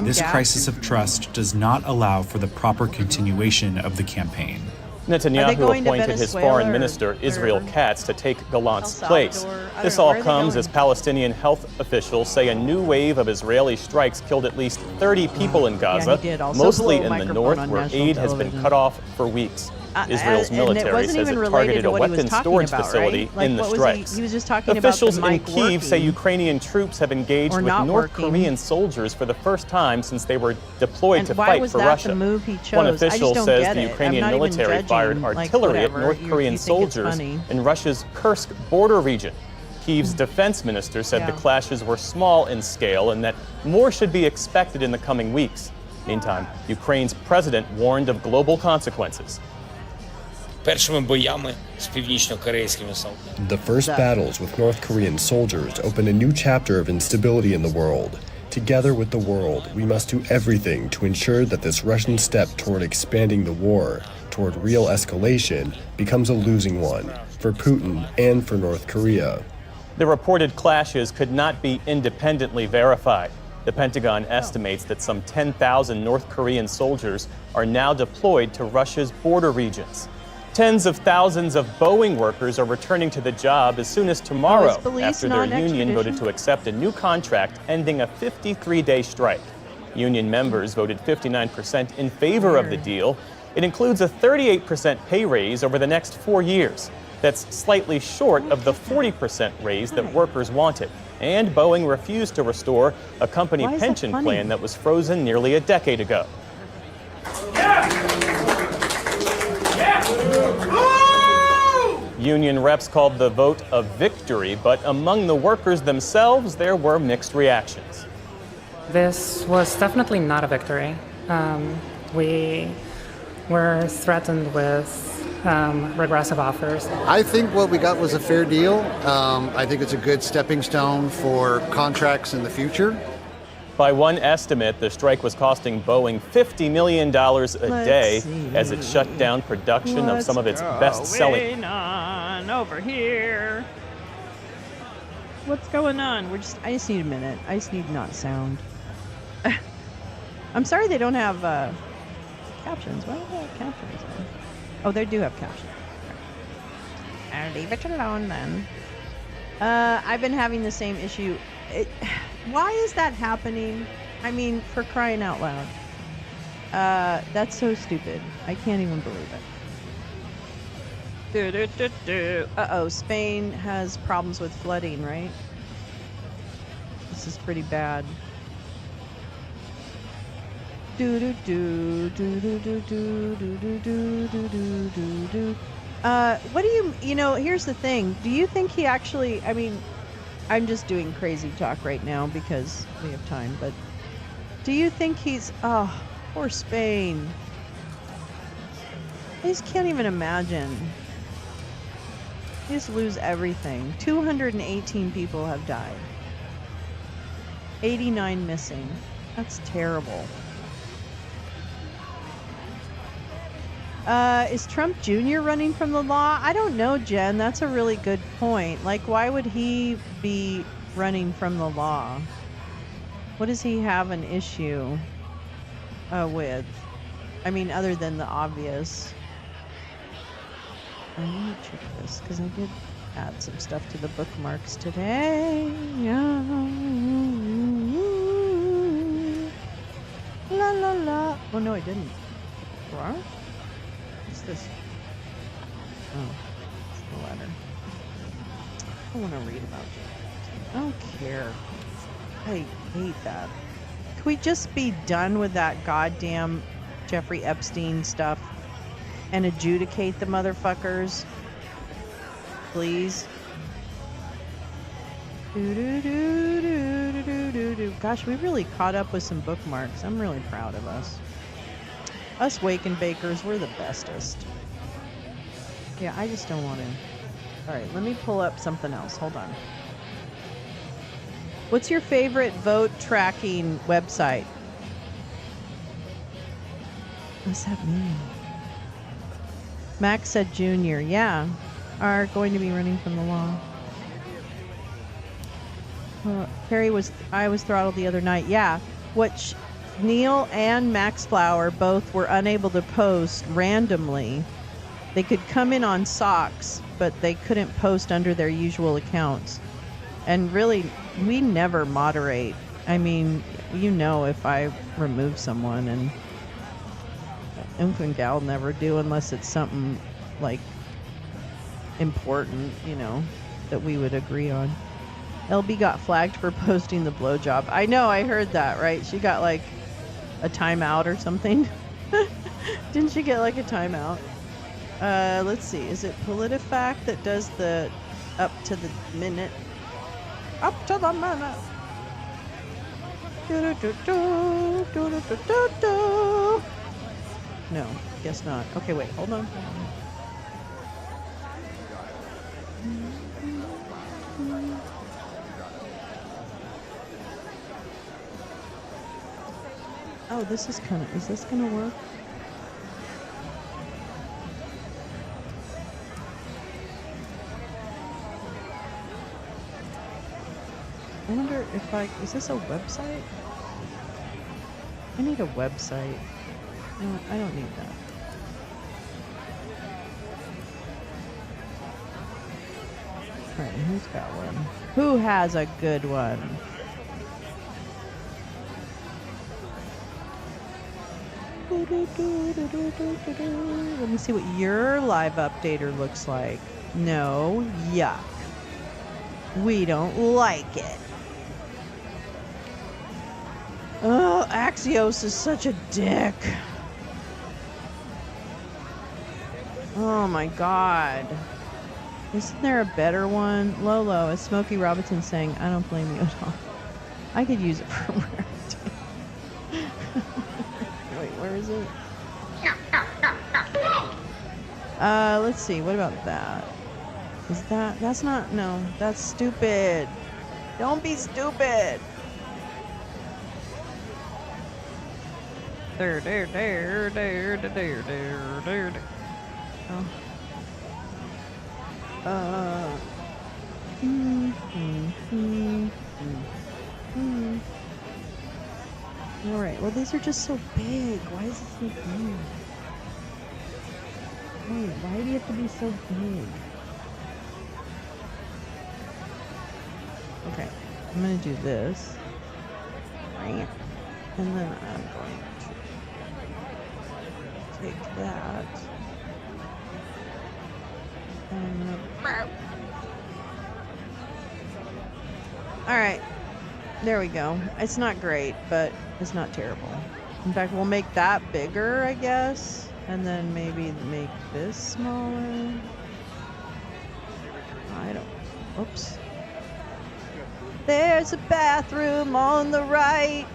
This crisis of trust does not allow for the proper continuation of the campaign. Netanyahu appointed his foreign minister, Israel Katz, to take Gallant's place. This all comes as Palestinian health officials say a new wave of Israeli strikes killed at least 30 people in Gaza, mostly in the north, where aid has been cut off for weeks. Israel's military says it targeted a weapons storage facility in the strikes. He was just talking Officials about the in mic Kyiv say working. Ukrainian troops have engaged Or with not North working. Korean soldiers for the first time since they were deployed And to why fight was for that Russia. the move he chose? One I just official don't says get the it. I'm Ukrainian not even military judging, fired like, artillery at whatever. North You Korean think it's soldiers funny. in Russia's Kursk border region. Kyiv's defense minister said the Yeah. clashes were small in scale and that more should be expected in the coming weeks. Meantime, Ukraine's president warned of global consequences. The first battles with North Korean soldiers open a new chapter of instability in the world. Together with the world, we must do everything to ensure that this Russian step toward expanding the war, toward real escalation, becomes a losing one for Putin and for North Korea. The reported clashes could not be independently verified. The Pentagon estimates that some 10,000 North Korean soldiers are now deployed to Russia's border regions. Tens of thousands of Boeing workers are returning to the job as soon as tomorrow after their union voted to accept a new contract ending a 53-day strike. Union members voted 59% in favor of the deal. It includes a 38% pay raise over the next 4 years. That's slightly short of the 40% raise that workers wanted. And Boeing refused to restore a company pension plan that was frozen nearly a decade ago. Union reps called the vote a victory, but among the workers themselves, there were mixed reactions. This was definitely not a victory. We were threatened with regressive offers. I think what we got was a fair deal. I think it's a good stepping stone for contracts in the future. By one estimate, the strike was costing Boeing $50 million a day as it shut down production of some of its best-selling. On over here. What's going on? I just need a minute. I just need not sound. I'm sorry they don't have captions. Why don't they have captions? Oh, they do have captions. I'll leave it alone then. I've been having the same issue. Why is that happening? I mean, for crying out loud. That's so stupid. I can't even believe it. Uh-oh, Spain has problems with flooding, right? This is pretty bad. What do you know, here's the thing. Do you think he actually, I mean, I'm just doing crazy talk right now because we have time, but do you think he's, oh, poor Spain. I just can't even imagine. You just lose everything. 218 people have died. 89 missing. That's terrible. Is Trump Jr. running from the law? I don't know, Jen. That's a really good point. Like, why would he be running from the law? What does he have an issue with? I mean, other than the obvious. I need to check this because I did add some stuff to the bookmarks today. Yeah. La la la. Oh no, I didn't. What? What's this? Oh, it's the letter. I want to read about it. I don't care. I hate that. Can we just be done with that goddamn Jeffrey Epstein stuff and adjudicate the motherfuckers? Please. Gosh, we really caught up with some bookmarks. I'm really proud of us. Us Wake and Bakers, we're the bestest. Yeah, I just don't want to. All right, let me pull up something else. Hold on. What's your favorite vote tracking website? What's that mean? Max said Junior. Yeah, are going to be running from the law. I was throttled the other night. Yeah, which Neil and Max Flower both were unable to post randomly. They could come in on socks, but they couldn't post under their usual accounts. And really, we never moderate. I mean, you know, if I remove someone, and Gal never do unless it's something like important, you know, that we would agree on. LB got flagged for posting the blowjob. I know, I heard that, right? She got like a timeout or something. Didn't she get like a timeout? Let's see. Is it PolitiFact that does the up to the minute? Up to the minute. No, guess not. Okay, wait. Hold on. Oh, this is kind of. Is this gonna work? I wonder if is this a website? I need a website. No, I don't need that. Alright, who's got one? Who has a good one? Let me see what your live updater looks like. No, yuck. We don't like it. Oh, Axios is such a dick. Oh my god. Isn't there a better one? Lolo, as Smokey Robinson saying, I don't blame you at all. I could use it for rarity. Wait, where is it? Let's see, what about that? Is that's not, no, that's stupid. Don't be stupid. There. Oh. All right. Well, these are just so big. Why is it so big? Wait, why do you have to be so big? Okay, I'm gonna do this. And then I'm going to take that. And I'm gonna... Alright. There we go. It's not great, but it's not terrible. In fact, we'll make that bigger, I guess. And then maybe make this smaller. I don't... Oops. There's a bathroom on the right.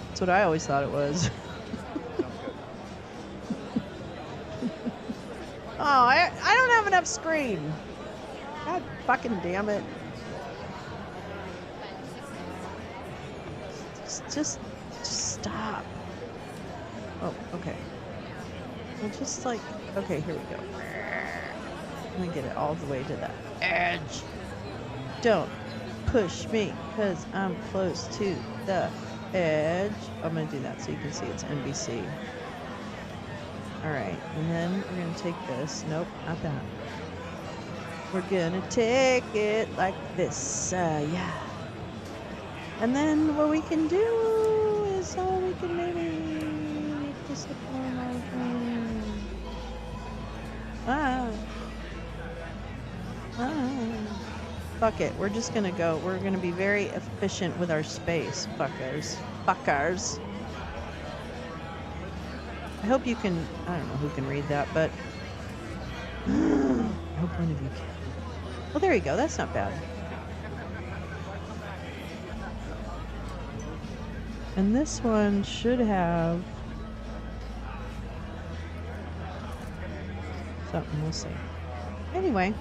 That's what I always thought it was. Oh, I don't have enough screen. God fucking damn it. Just stop. Oh, okay. Well, just like, okay, here we go. Let me get it all the way to the edge. Don't push me, because I'm close to the edge. I'm going to do that so you can see it's NBC. Alright, and then we're going to take this. Nope, not that. We're going to take it like this. Yeah. And then what we can do is, we can maybe discipline our friend. Fuck it. We're just going to go. We're going to be very efficient with our space, fuckers. Fuckers. I hope you can, I don't know who can read that, but I hope one of you can. Well, there you go. That's not bad. And this one should have something. We'll see. Anyway.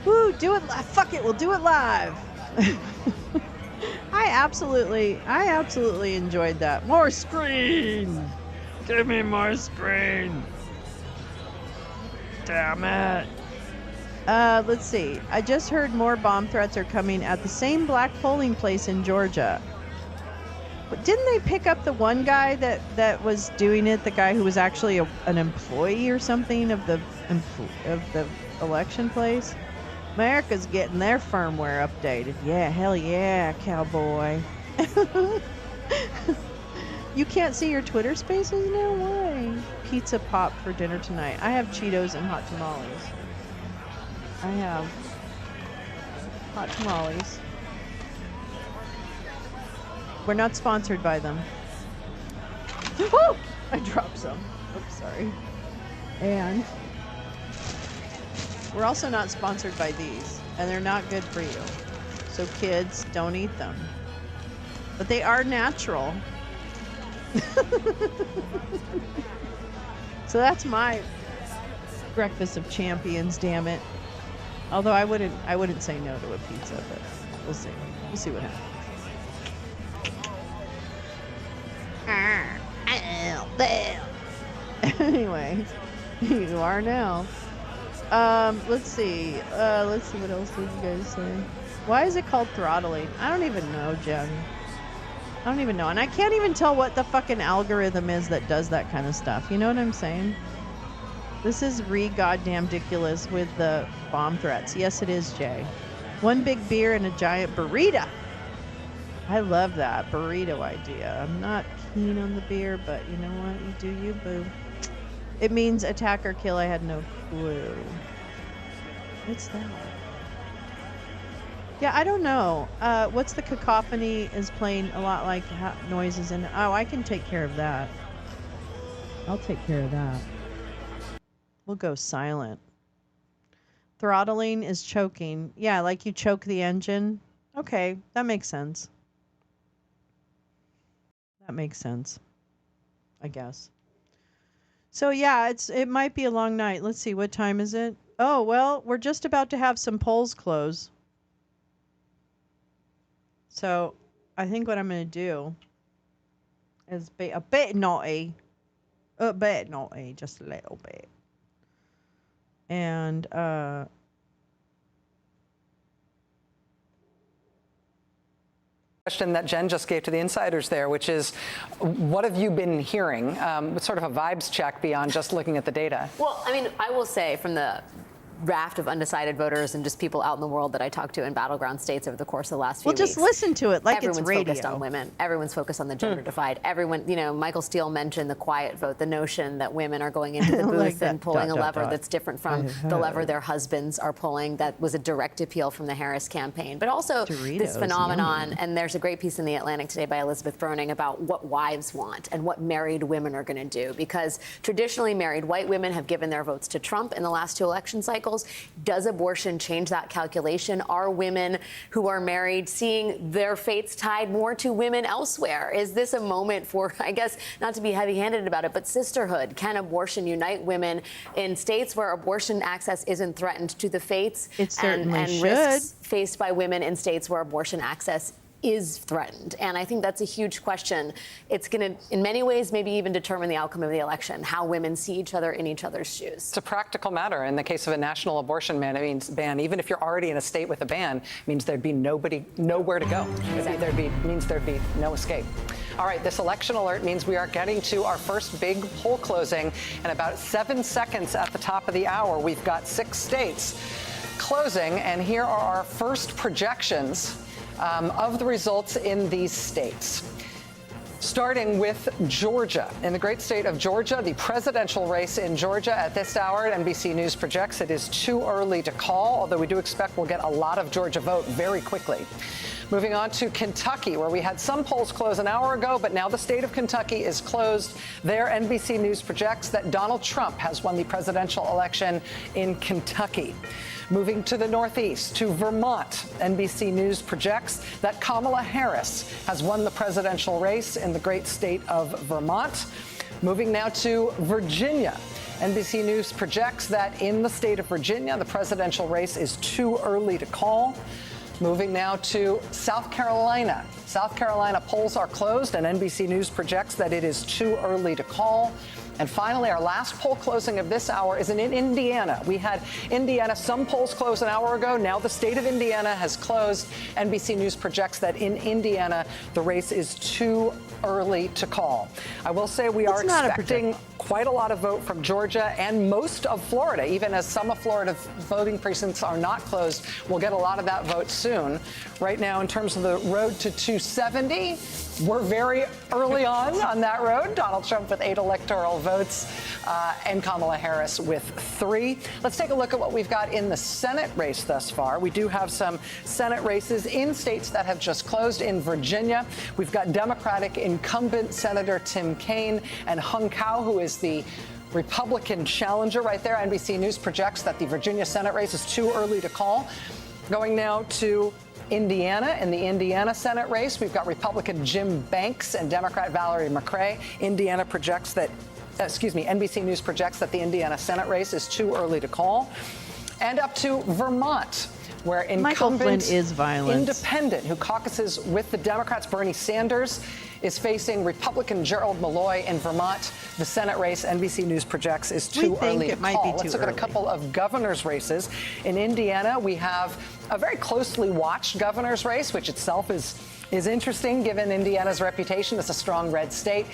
Woo, do it live. Fuck it. We'll do it live. I absolutely enjoyed that. More screen. Give me more screen. Damn it. Let's see. I just heard more bomb threats are coming at the same black polling place in Georgia. But didn't they pick up the one guy that was doing it? The guy who was actually an employee or something of the election place? America's getting their firmware updated. Yeah, hell yeah, cowboy. You can't see your Twitter spaces now? Why? Pizza pop for dinner tonight. I have Cheetos and hot tamales. I have hot tamales. We're not sponsored by them. Woo! I dropped some. Oops, sorry. And we're also not sponsored by these, and they're not good for you. So kids, don't eat them. But they are natural. So that's my breakfast of champions, damn it. Although I wouldn't say no to a pizza, but we'll see. We'll see what happens. Anyway, you are now. Let's see what else did you guys say. Why is it called throttling? I don't even know, Jen. I don't even know. And I can't even tell what the fucking algorithm is that does that kind of stuff. You know what I'm saying? This is goddamn ridiculous with the bomb threats. Yes, it is, Jay. One big beer and a giant burrito. I love that burrito idea. I'm not keen on the beer, but you know what? You do you, boo. It means attack or kill. I had no clue. What's that? Yeah, I don't know. What's the cacophony is playing a lot like noises in. Oh, I can take care of that. I'll take care of that. We'll go silent. Throttling is choking. Yeah, like you choke the engine. Okay, that makes sense. That makes sense. I guess. So yeah, it might be a long night. Let's see, what time is it? Oh, well, we're just about to have some polls close. So I think what I'm going to do is be a bit naughty. Just a little bit. And question that Jen just gave to the insiders there, which is, what have you been hearing? Sort of a vibes check beyond just looking at the data. Well, I mean, I will say from the raft of undecided voters and just people out in the world that I talked to in battleground states over the course of the last few weeks. Well, just listen to it like it's radio. Everyone's focused on women. Everyone's focused on the gender divide. Everyone, you know, Michael Steele mentioned the quiet vote, the notion that women are going into the booth like and pulling a lever that's different from the lever their husbands are pulling. That was a direct appeal from the Harris campaign. But also this phenomenon, and there's a great piece in The Atlantic today by Elizabeth Broning about what wives want and what married women are going to do. Because traditionally married white women have given their votes to Trump in the last 2 election cycles. Does abortion change that calculation? Are women who are married seeing their fates tied more to women elsewhere? Is this a moment for, I guess, not to be heavy-handed about it, but sisterhood? Can abortion unite women in states where abortion access isn't threatened to the fates and risks faced by women in states where abortion access is threatened? And I think that's a huge question. It's going to, in many ways, maybe even determine the outcome of the election, how women see each other in each other's shoes. It's a practical matter. In the case of a national abortion ban, even if you're already in a state with a ban, means there'd be nowhere to go. Means there'd be no escape. All right, this election alert means we are getting to our first big poll closing in about 7 seconds at the top of the hour. We've got 6 states closing, and here are our first projections of the results in these states. Starting with Georgia. In the great state of Georgia, the presidential race in Georgia at this hour, NBC News projects it is too early to call, although we do expect we'll get a lot of Georgia vote very quickly. Moving on to Kentucky, where we had some polls close an hour ago, but now the state of Kentucky is closed. There, NBC News projects that Donald Trump has won the presidential election in Kentucky. Moving to the Northeast, to Vermont, NBC News projects that Kamala Harris has won the presidential race in the great state of Vermont. Moving now to Virginia. NBC News projects that in the state of Virginia, the presidential race is too early to call. Moving now to South Carolina. South Carolina polls are closed, and NBC News projects that it is too early to call. And finally, our last poll closing of this hour is in Indiana. We had Indiana, some polls closed an hour ago. Now the state of Indiana has closed. NBC News projects that in Indiana, the race is too early to call. I will say we are expecting quite a lot of vote from Georgia and most of Florida, even as some of Florida's voting precincts are not closed. We'll get a lot of that vote soon. Right now, in terms of the road to 270, we're very early on that road. Donald Trump with 8 electoral votes and Kamala Harris with 3. Let's take a look at what we've got in the Senate race thus far. We do have some Senate races in states that have just closed. In Virginia, we've got Democratic incumbent Senator Tim Kaine and Hung Kao, who is the Republican challenger right there. NBC News projects that the Virginia Senate race is too early to call. Going now to Indiana. In the Indiana Senate race, we've got Republican Jim Banks and Democrat Valerie McRae. Indiana projects that, NBC News projects that the Indiana Senate race is too early to call. And up to Vermont, where incumbent independent who caucuses with the Democrats, Bernie Sanders, is facing Republican Gerald Malloy in Vermont. The Senate race, NBC News projects, is too early to call. Let's look at a couple of governor's races. In Indiana, we have a very closely watched governor's race, which itself is interesting given Indiana's reputation as a strong red state.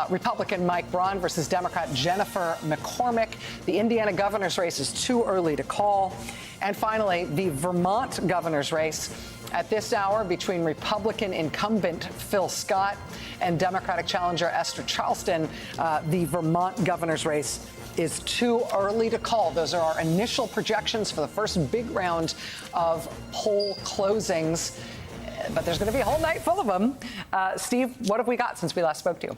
Republican Mike Braun versus Democrat Jennifer McCormick. The Indiana governor's race is too early to call. And finally, the Vermont governor's race at this hour between Republican incumbent Phil Scott and Democratic challenger Esther Charleston. The Vermont governor's race is too early to call. Those are our initial projections for the first big round of poll closings. But there's going to be a whole night full of them. Steve, what have we got since we last spoke to you?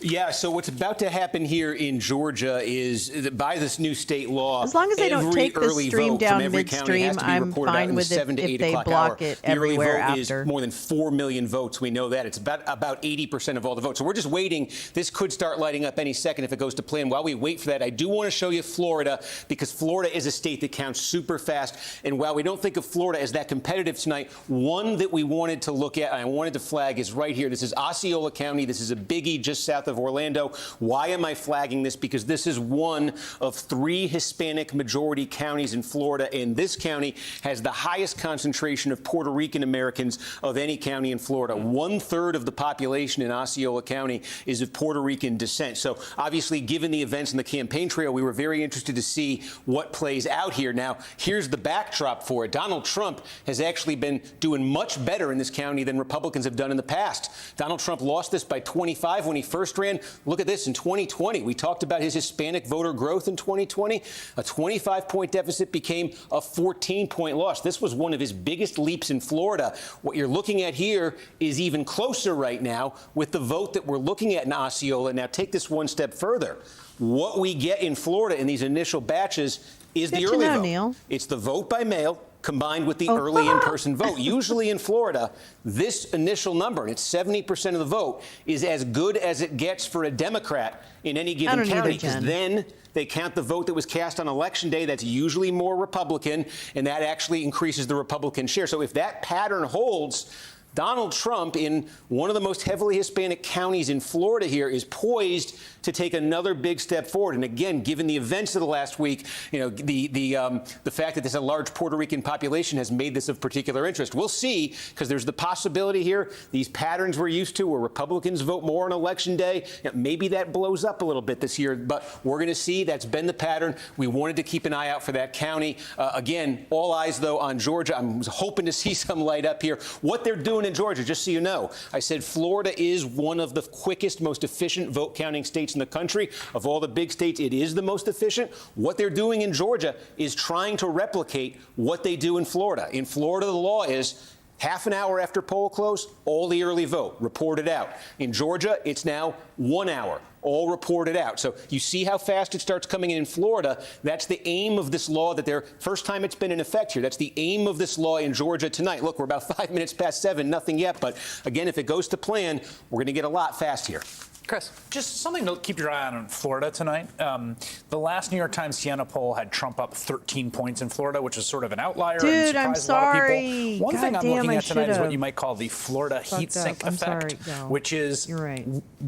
Yeah, so what's about to happen here in Georgia is that by this new state law, as long as they don't take the stream down midstream, I'm fine with it if they block it everywhere after. The early vote is more than 4 million votes. We know that. It's about 80% of all the votes. So we're just waiting. This could start lighting up any second if it goes to plan. While we wait for that, I do want to show you Florida, because Florida is a state that counts super fast. And while we don't think of Florida as that competitive tonight, one that we wanted to look at and I wanted to flag is right here. This is Osceola County. This is a biggie just south of Orlando. Why am I flagging this? Because this is one of 3 Hispanic majority counties in Florida, and this county has the highest concentration of Puerto Rican Americans of any county in Florida. 1/3 of the population in Osceola County is of Puerto Rican descent. So obviously, given the events in the campaign trail, we were very interested to see what plays out here. Now, here's the backdrop for it. Donald Trump has actually been doing much better in this county than Republicans have done in the past. Donald Trump lost this by 25 when he first ran. Look at this in 2020. We talked about his Hispanic voter growth in 2020. A 25-point deficit became a 14-point loss. This was one of his biggest leaps in Florida. What you're looking at here is even closer right now with the vote that we're looking at in Osceola. Now, take this one step further. What we get in Florida in these initial batches is the early vote. Neil. It's the vote by mail combined with the early in-person vote. Usually in Florida, this initial number, and it's 70% of the vote, is as good as it gets for a Democrat in any given county, because then they count the vote that was cast on Election Day. That's usually more Republican, and that actually increases the Republican share. So if that pattern holds, Donald Trump, in one of the most heavily Hispanic counties in Florida here, is poised to take another big step forward. And again, given the events of the last week, you know, the fact that there's a large Puerto Rican population has made this of particular interest. We'll see, because there's the possibility here, these patterns we're used to where Republicans vote more on Election Day, you know, maybe that blows up a little bit this year, but we're going to see. That's been the pattern. We wanted to keep an eye out for that county. Again, all eyes, though, on Georgia. I'm hoping to see some light up here. What they're doing in Georgia, just so you know. I said Florida is one of the quickest, most efficient vote counting states in the country. Of all the big states, it is the most efficient. What they're doing in Georgia is trying to replicate what they do in Florida. In Florida, the law is half an hour after poll close, all the early vote reported out. In Georgia, it's now 1 hour, all reported out. So you see how fast it starts coming in Florida. That's the aim of this law, that they're first time it's been in effect here. That's the aim of this law in Georgia tonight. Look, we're about 5 minutes past 7, nothing yet. But again, if it goes to plan, we're going to get a lot fast here. Chris. Just something to keep your eye on in Florida tonight. The last New York Times Siena poll had Trump up 13 points in Florida, which is sort of an outlier. Dude, and I'm surprised a lot of sorry. people. One thing I'm looking at tonight is what you might call the Florida heat sink effect, which is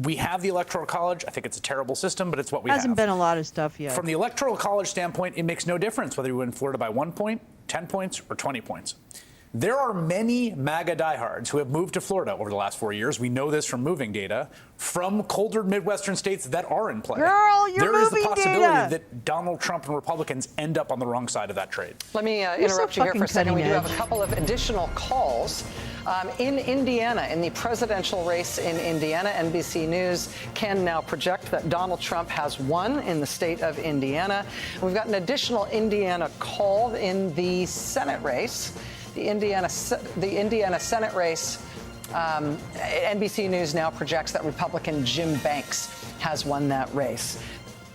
we have the Electoral College. I think it's a terrible system, but it's what we have. Hasn't been a lot of stuff yet. From the Electoral College standpoint, it makes no difference whether you win Florida by 1 point, 10 points, or 20 points. There are many MAGA diehards who have moved to Florida over the last 4 years. We know this from moving data from colder Midwestern states that are in play. Girl, you're there is the moving possibility data. that Donald Trump and Republicans end up on the wrong side of that trade. Let me interrupt you here for a second. We do have a couple of additional calls. In Indiana, in the presidential race in Indiana, NBC News can now project that Donald Trump has won in the state of Indiana. We've got an additional Indiana call in the Senate race. The Indiana Senate race, NBC News now projects that Republican Jim Banks has won that race.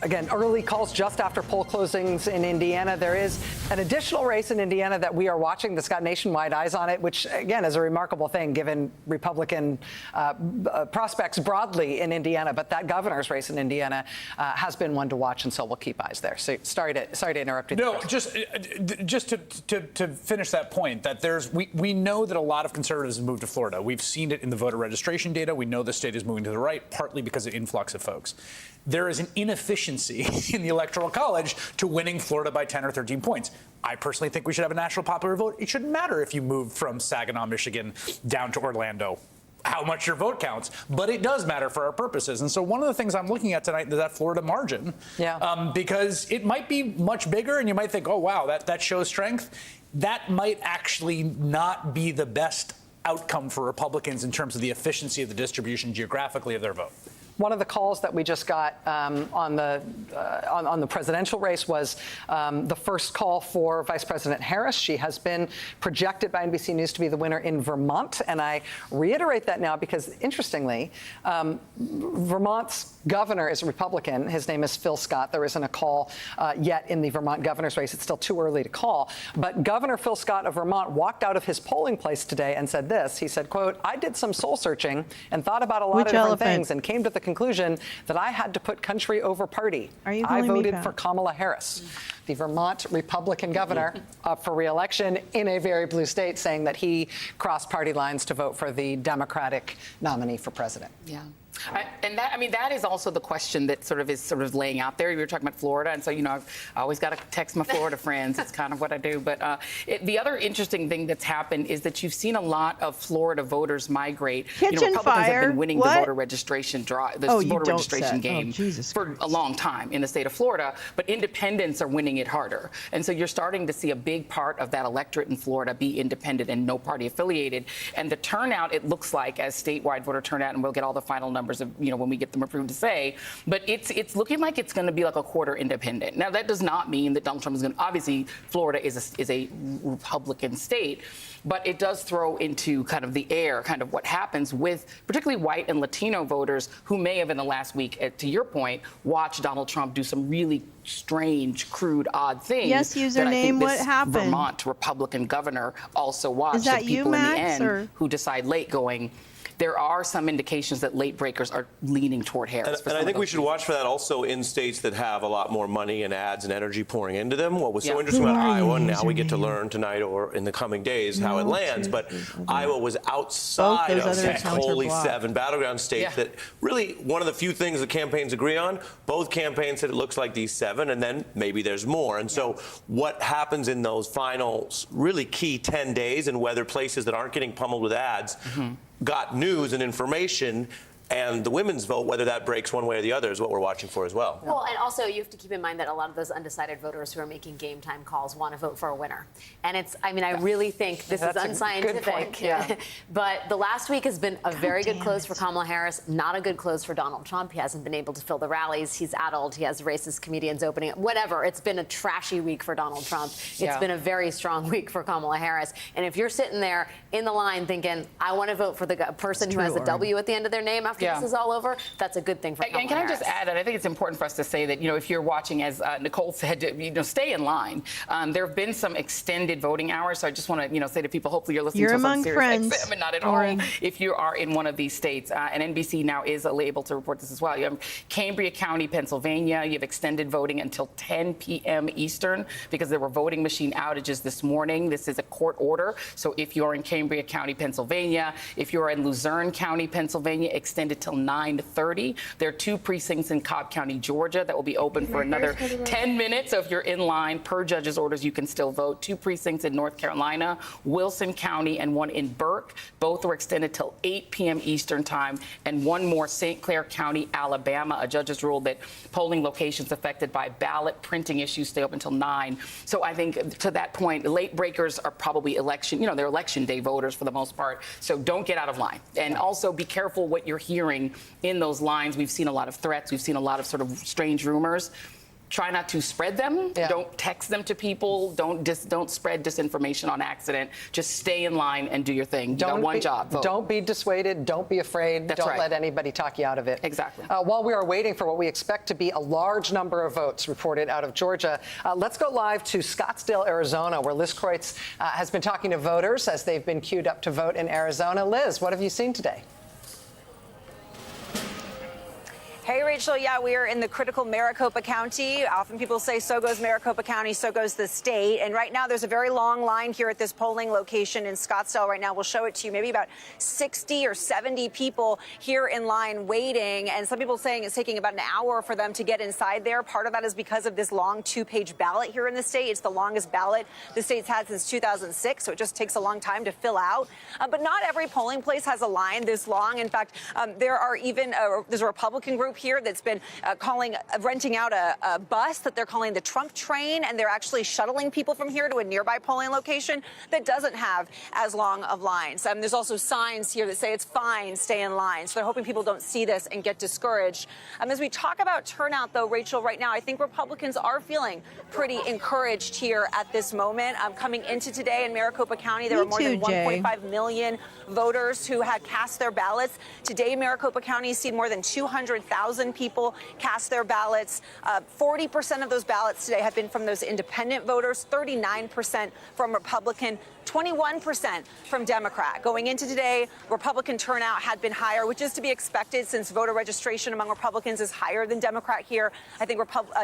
Again, early calls just after poll closings in Indiana. There is an additional race in Indiana that we are watching that's got nationwide eyes on it, which, again, is a remarkable thing given Republican prospects broadly in Indiana. But that governor's race in Indiana has been one to watch, and so we'll keep eyes there. So sorry to interrupt you. No, just to finish that point, that we know that a lot of conservatives have moved to Florida. We've seen it in the voter registration data. We know the state is moving to the right, partly because of influx of folks. There is an inefficiency in the Electoral College to winning Florida by 10 or 13 points. I personally think we should have a national popular vote. It shouldn't matter if you move from Saginaw, Michigan, down to Orlando, how much your vote counts, but it does matter for our purposes. And so one of the things I'm looking at tonight is that Florida margin, because it might be much bigger, and you might think, oh, wow, that shows strength. That might actually not be the best outcome for Republicans in terms of the efficiency of the distribution geographically of their vote. One of the calls that we just got on the presidential race was the first call for Vice President Harris. She has been projected by NBC News to be the winner in Vermont, and I reiterate that now because, interestingly, Vermont's governor is a Republican. His name is Phil Scott. There isn't a call yet in the Vermont governor's race. It's still too early to call. But Governor Phil Scott of Vermont walked out of his polling place today and said this. He said, quote, "I did some soul searching and thought about a lot of different things and came to the conclusion that I had to put country over party. I voted for Kamala Harris." The Vermont Republican governor up for re-election in a very blue state, saying that he crossed party lines to vote for the Democratic nominee for president. Yeah. And that is also the question that is laying out there. You were talking about Florida, and so I've always got to text my Florida friends. It's kind of what I do. But the other interesting thing that's happened is that you've seen a lot of Florida voters migrate. Republicans have been winning the voter registration game for a long time in the state of Florida, but independents are winning it harder. And so you're starting to see a big part of that electorate in Florida be independent and no party affiliated. And the turnout, it looks like, as statewide voter turnout, and we'll get all the final numbers of when we get them approved to say, but it's looking like it's going to be like a quarter independent. Now that does not mean that Donald Trump is going to. Obviously, Florida is a Republican state, but it does throw into kind of the air kind of what happens with particularly white and Latino voters who may have in the last week, to your point, watched Donald Trump do some really strange, crude, odd things. Yes, username, what happened? Vermont Republican governor also watched. Is that the people you, Max, in the end or? Who decide late going. There are some indications that late breakers are leaning toward Harris. And I think we should watch for that also in states that have a lot more money and ads and energy pouring into them. What was so interesting about Iowa, and now we get to learn tonight or in the coming days how it lands, but Iowa was outside of that holy 7 battleground states that really one of the few things the campaigns agree on. Both campaigns said it looks like these 7, and then maybe there's more. And so what happens in those final really key 10 days and whether places that aren't getting pummeled with ads got news and information and the women's vote, whether that breaks one way or the other, is what we're watching for as well. Well, and also you have to keep in mind that a lot of those undecided voters who are making game time calls want to vote for a winner. And it's, I mean, I really think this is unscientific. Good point. Yeah. But the last week has been a very good close for Kamala Harris, not a good close for Donald Trump. He hasn't been able to fill the rallies. He's addled. He has racist comedians opening up. Whatever. It's been a trashy week for Donald Trump. It's been a very strong week for Kamala Harris. And if you're sitting there in the line thinking, I want to vote for the person who has a W at the end of their name after this is all over, that's a good thing for Kamala And can I just Harris. add that I think it's important for us to say that, you know, if you're watching, as Nicole said, stay in line. There have been some extended voting hours, so I just want to, say to people, hopefully you're listening to us on Sirius XM and not at home if you are in one of these states. And NBC now is able to report this as well. You have Cambria County, Pennsylvania. You have extended voting until 10 p.m. Eastern because there were voting machine outages this morning. This is a court order. So if you're in Cambria County, Pennsylvania, if you're in Luzerne County, Pennsylvania, extended till 9:30. There are 2 precincts in Cobb County, Georgia, that will be open for another 10 minutes. So if you're in line per judge's orders, you can still vote. 2 precincts in North Carolina, Wilson County, and 1 in Burke. Both were extended till 8 p.m. Eastern time. And 1 more, St. Clair County, Alabama. A judge has ruled that polling locations affected by ballot printing issues stay open until 9. So I think to that point, late breakers are probably they're election day voters for the most part. So don't get out of line. And also be careful what you're hearing in those lines. We've seen a lot of threats. We've seen a lot of sort of strange rumors. Try not to spread them. Don't text them to people. Don't spread disinformation on accident. Just stay in line and do your thing. You got one job. Vote. Don't be dissuaded. Don't be afraid. Don't let anybody talk you out of it. Exactly. While we are waiting for what we expect to be a large number of votes reported out of Georgia, let's go live to Scottsdale, Arizona, where Liz Kreutz has been talking to voters as they've been queued up to vote in Arizona. Liz, what have you seen today? Hey, Rachel. Yeah, we are in the critical Maricopa County. Often people say so goes Maricopa County, so goes the state. And right now there's a very long line here at this polling location in Scottsdale right now. We'll show it to you. Maybe about 60 or 70 people here in line waiting. And some people saying it's taking about an hour for them to get inside there. Part of that is because of this long 2-page ballot here in the state. It's the longest ballot the state's had since 2006. So it just takes a long time to fill out. But not every polling place has a line this long. In fact, there are even there's a Republican group here that's been renting out a bus that they're calling the Trump train, and they're actually shuttling people from here to a nearby polling location that doesn't have as long of lines. There's also signs here that say it's fine, stay in line. So they're hoping people don't see this and get discouraged. As we talk about turnout, though, Rachel, right now, I think Republicans are feeling pretty encouraged here at this moment. Coming into today in Maricopa County, there were more than 1.5 million voters who had cast their ballots. Today, Maricopa County has seen more than 200,000 people cast their ballots. 40% of those ballots today have been from those independent voters, 39% from Republican, 21% from Democrat. Going into today, Republican turnout had been higher, which is to be expected since voter registration among Republicans is higher than Democrat here. I think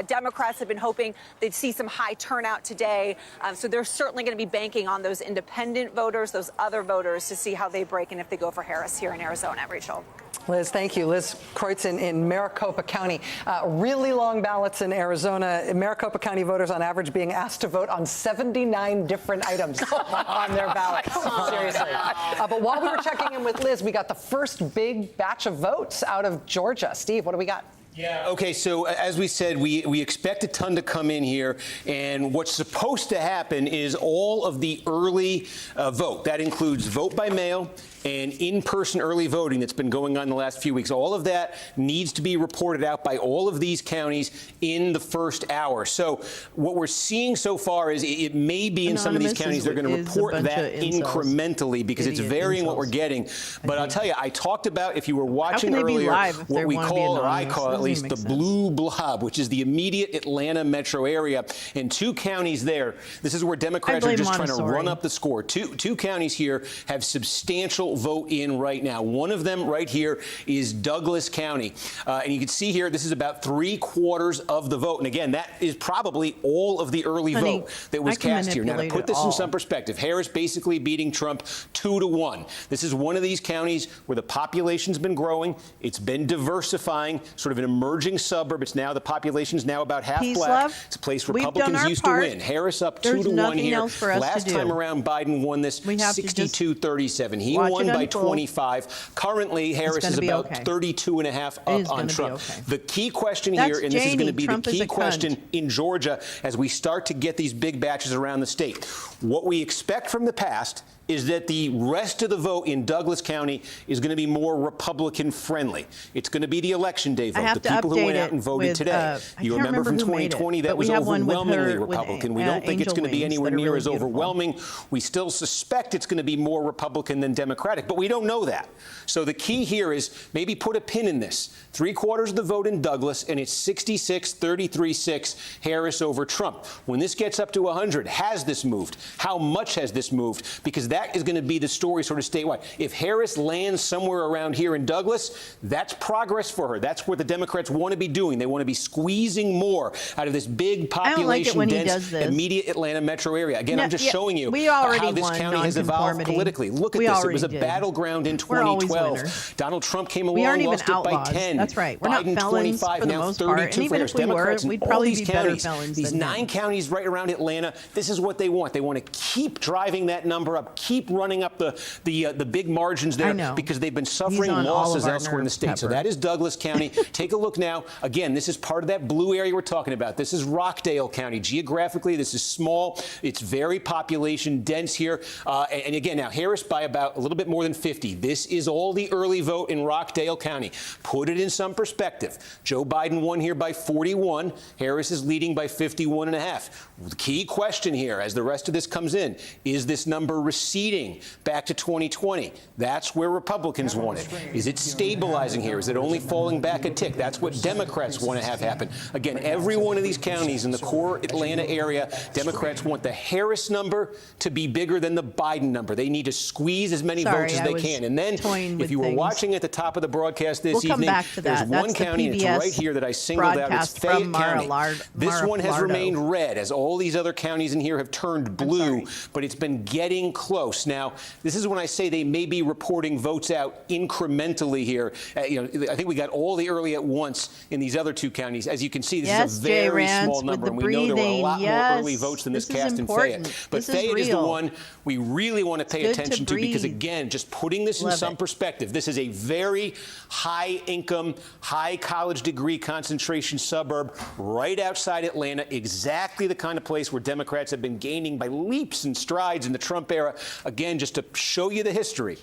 Democrats have been hoping they'd see some high turnout today. So they're certainly going to be banking on those independent voters, those other voters, to see how they break and if they go for Harris here in Arizona. Rachel. Liz, thank you. Liz Kreutz in Maricopa County. Really long ballots in Arizona. Maricopa County voters on average being asked to vote on 79 different items on their ballot. Seriously. But while we were checking in with Liz, we got the first big batch of votes out of Georgia. Steve, what do we got? Yeah, okay, so as we said, we expect a ton to come in here, and what's supposed to happen is all of the early vote. That includes vote by mail and in-person early voting that's been going on the last few weeks. All of that needs to be reported out by all of these counties in the first hour. So what we're seeing so far is it may be in some of these counties they're going to report that incrementally because it's varying what we're getting. But I'll tell you, I talked about, if you were watching earlier, what we call, or I call at least, the blue blob, which is the immediate Atlanta metro area. And 2 counties there, this is where Democrats are just trying to run up the score. Two counties here have substantial vote in right now. One of them right here is Douglas County. And you can see here, this is about 3/4 of the vote. And again, that is probably all of the early vote that was cast here. Now, to put this in some perspective, Harris basically beating Trump 2-1. This is one of these counties where the population's been growing. It's been diversifying, sort of an emerging suburb. It's now, the population's now about half black. It's a place Republicans used to win. Harris up 2-1 here. Last time around, Biden won this 62-37. He won won by unfold. 25. Currently, Harris is about 32.5 up on Trump. The key question here, and this is going to be the key question in Georgia as we start to get these big batches around the state. What we expect from the past is that the rest of the vote in Douglas County is going to be more Republican-friendly. It's going to be the election day vote, the people who went out and voted today. You remember from 2020 that was overwhelmingly Republican. We don't think it's going to be anywhere near as overwhelming. We still suspect it's going to be more Republican than Democratic, but we don't know that. So the key here is maybe put a pin in this. 3/4 of the vote in Douglas, and it's 66-33-6 Harris over Trump. When this gets up to 100, has this moved? How much has this moved? Because that is going to be the story sort of statewide. If Harris lands somewhere around here in Douglas, that's progress for her. That's what the Democrats want to be doing. They want to be squeezing more out of this big population-dense, immediate Atlanta metro area. Again, I'm just showing you how this county has evolved politically. Look at this. It was a battleground in 2012. Donald Trump came along, lost it by 10. That's right. We're not felons 25, for the now most 32 part. And even if we were, we'd probably be better felons These than 9 counties right around Atlanta, this is what they want. They want to keep driving that number up, keep running up the big margins there because they've been suffering losses elsewhere in the state. So that is Douglas County. Take a look now. Again, this is part of that blue area we're talking about. This is Rockdale County. Geographically, this is small. It's very population dense here. And again, now Harris by about a little bit more than 50. This is all the early vote in Rockdale County. Put it in some perspective. Joe Biden won here by 41. Harris is leading by 51.5. The key question here, as the rest of this comes in, is this number receding back to 2020? That's where Republicans want it. Is it stabilizing here? Is it only falling back a tick? That's what Democrats want to have happen. Again, every one of these counties in the core Atlanta area, Democrats want the Harris number to be bigger than the Biden number. They need to squeeze as many votes as they can. And then, if you were watching at the top of the broadcast this evening, there's one county, and it's right here that I singled out. It's Fayette County. This one has remained red, as all these other counties in here have turned blue, but it's been getting close. Now, this is when I say they may be reporting votes out incrementally here. I think we got all the early at once in these other 2 counties. As you can see, this is a very small number, and we know there were a lot more early votes than this cast in Fayette. But Fayette is the one we really want to pay attention to because, again, just putting this in some perspective, this is a very high-income, high-college degree concentration suburb right outside Atlanta, exactly the kind of place where Democrats have been gaining by leaps and strides in the Trump era. Again, just to show you the history.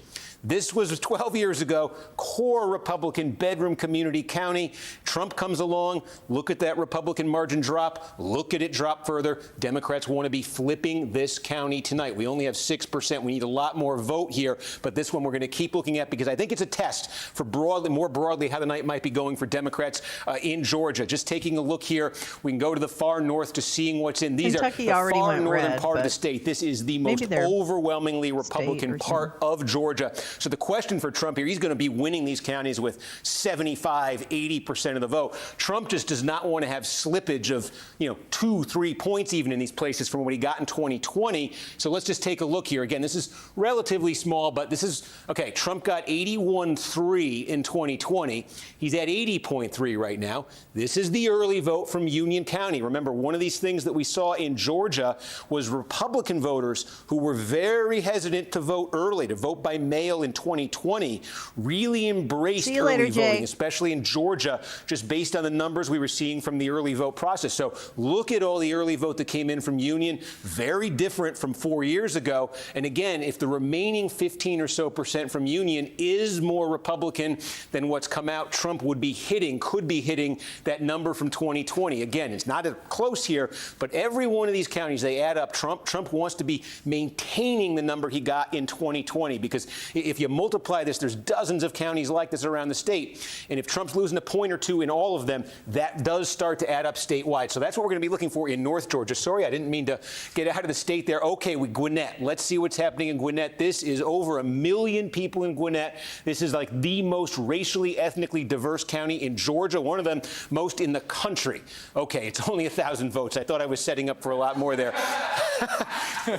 This was 12 years ago, core Republican bedroom community county. Trump comes along. Look at that Republican margin drop. Look at it drop further. Democrats want to be flipping this county tonight. We only have 6%. We need a lot more vote here. But this one we're going to keep looking at because I think it's a test for more broadly how the night might be going for Democrats in Georgia. Just taking a look here, we can go to the far north to seeing what's in. These Kentucky are the far northern red, part of the state. This is the most overwhelmingly Republican part of Georgia. So the question for Trump here, he's going to be winning these counties with 75, 80% of the vote. Trump just does not want to have slippage of, 2-3 points even in these places from what he got in 2020. So let's just take a look here. Again, this is relatively small, but this is, okay, Trump got 81.3 in 2020. He's at 80.3 right now. This is the early vote from Union County. Remember, one of these things that we saw in Georgia was Republican voters who were very hesitant to vote early, to vote by mail in 2020, really embraced early voting, especially in Georgia, just based on the numbers we were seeing from the early vote process. So look at all the early vote that came in from Union, very different from 4 years ago. And again, if the remaining 15 or so % from Union is more Republican than what's come out, Trump could be hitting that number from 2020. Again, it's not close here, but every one of these counties, they add up. Trump wants to be maintaining the number he got in 2020, because if you multiply this, there's dozens of counties like this around the state. And if Trump's losing a point or two in all of them, that does start to add up statewide. So that's what we're going to be looking for in North Georgia. Sorry, I didn't mean to get out of the state there. Okay, with Gwinnett. Let's see what's happening in Gwinnett. This is over 1 million people in Gwinnett. This is like the most racially, ethnically diverse county in Georgia, one of them most in the country. Okay, it's only 1,000 votes. I thought I was setting up for a lot more there.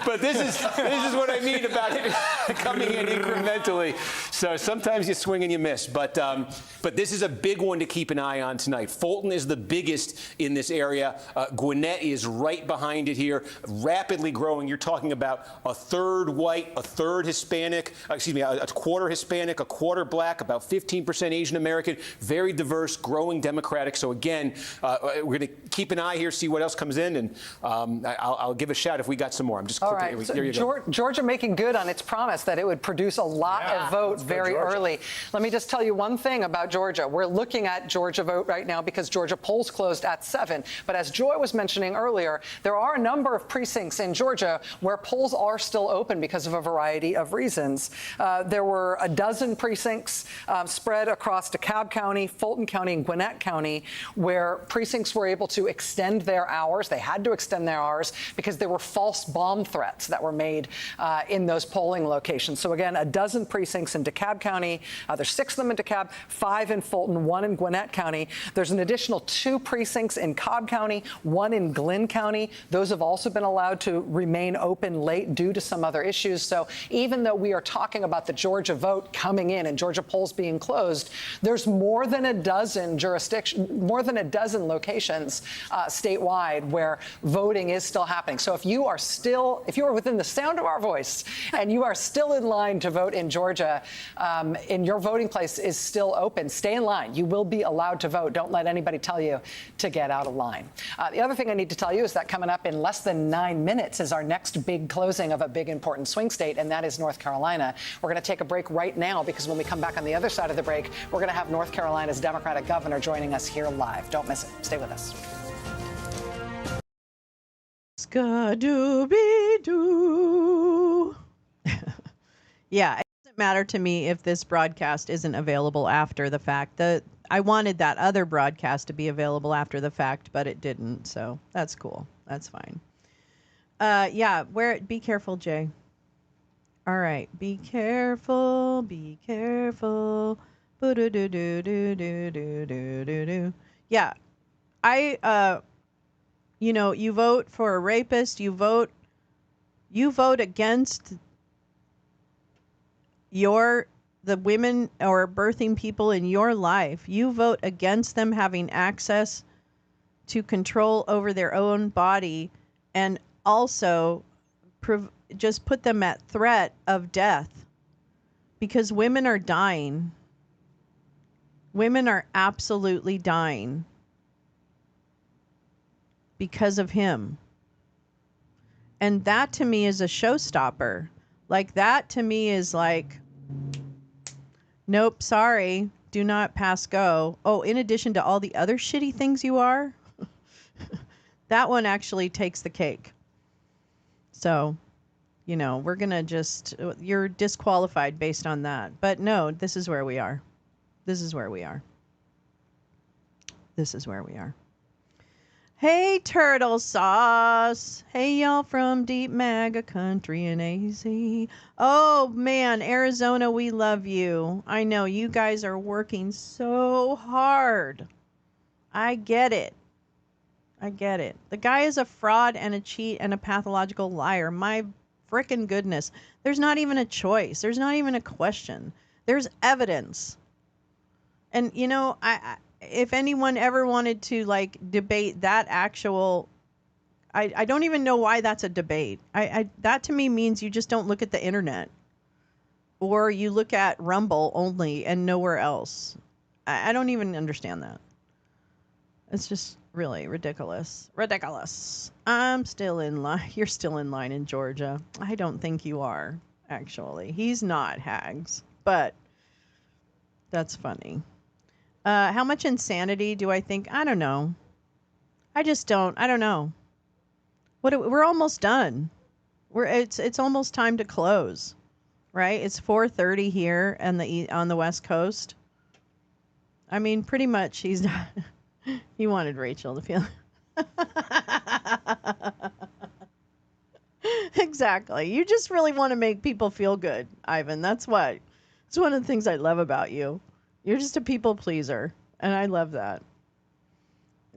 But this is what I mean about it coming in incrementally. mentally. So sometimes you swing and you miss. But this is a big one to keep an eye on tonight. Fulton is the biggest in this area. Gwinnett is right behind it here, rapidly growing. You're talking about a third white, a third Hispanic, a quarter Hispanic, a quarter black, about 15% Asian American, very diverse, growing Democratic. So again, we're going to keep an eye here, see what else comes in, and I'll give a shout if we got some more. I'm just all quickly, right. So here you go. Georgia making good on its promise that it would produce a lot of vote very early. Let me just tell you one thing about Georgia. We're looking at Georgia vote right now because Georgia polls closed at 7. But as Joy was mentioning earlier, there are a number of precincts in Georgia where polls are still open because of a variety of reasons. There were a dozen precincts spread across DeKalb County, Fulton County, and Gwinnett County where precincts were able to extend their hours. They had to extend their hours because there were false bomb threats that were made in those polling locations. So again, a dozen precincts in DeKalb County. There's 6 of them in DeKalb, 5 in Fulton, 1 in Gwinnett County. There's an additional 2 precincts in Cobb County, 1 in Glynn County. Those have also been allowed to remain open late due to some other issues. So even though we are talking about the Georgia vote coming in and Georgia polls being closed, there's more than a dozen locations statewide where voting is still happening. So if you are within the sound of our voice and you are still in line to vote in Georgia, and your voting place is still open, stay in line. You will be allowed to vote. Don't let anybody tell you to get out of line. The other thing I need to tell you is that coming up in less than 9 minutes is our next big closing of a big important swing state, and that is North Carolina. We're going to take a break right now because when we come back on the other side of the break, we're going to have North Carolina's Democratic governor joining us here live. Don't miss it. Stay with us. Ska-doo-be-doo. Yeah, it doesn't matter to me if this broadcast isn't available after the fact. I wanted that other broadcast to be available after the fact, but it didn't, so that's cool. That's fine. Yeah, be careful, Jay. All right, be careful, be careful. Boo-doo-doo-doo-doo-doo-doo-doo-doo. Yeah, you vote for a rapist, you vote against the women or birthing people in your life. You vote against them having access to control over their own body, and also just put them at threat of death because women are dying. Women are absolutely dying because of him. And that to me is a showstopper. Like, that to me is like, nope, sorry, do not pass go. Oh, in addition to all the other shitty things you are, that one actually takes the cake. So, we're going to you're disqualified based on that. But no, this is where we are. This is where we are. This is where we are. Hey, Turtle Sauce. Hey, y'all from Deep MAGA Country in AZ. Oh, man, Arizona, we love you. I know you guys are working so hard. I get it. I get it. The guy is a fraud and a cheat and a pathological liar. My frickin' goodness. There's not even a choice. There's not even a question. There's evidence. And, if anyone ever wanted to debate that actual, I don't even know why that's a debate. That to me means you just don't look at the internet, or you look at Rumble only and nowhere else. I don't even understand that. It's just really ridiculous. Ridiculous. I'm still in line. You're still in line in Georgia. I don't think you are, actually. He's not, Hags, but that's funny. How much insanity do I think? I don't know. I don't know. We're almost done. It's almost time to close, right? It's 4:30 here on the West Coast. I mean, pretty much he wanted Rachel to feel. Exactly. You just really want to make people feel good, Ivan. That's what. It's one of the things I love about you. You're just a people pleaser, and I love that.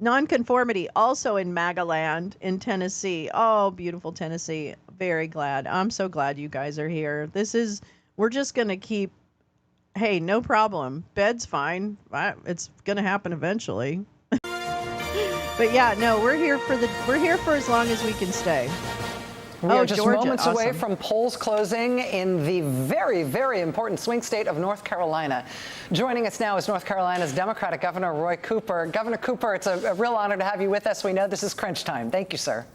Nonconformity, also in MAGA land in Tennessee. Oh, beautiful Tennessee. Very glad. I'm so glad you guys are here. This is we're just going to keep, hey, no problem. Bed's fine. It's going to happen eventually. But yeah, no, we're here for as long as we can stay. We are just Georgia. moments away Awesome. from polls closing in the very, very important swing state of North Carolina. Joining us now is North Carolina's Democratic Governor Roy Cooper. Governor Cooper, it's a real honor to have you with us. We know this is crunch time. Thank you, sir.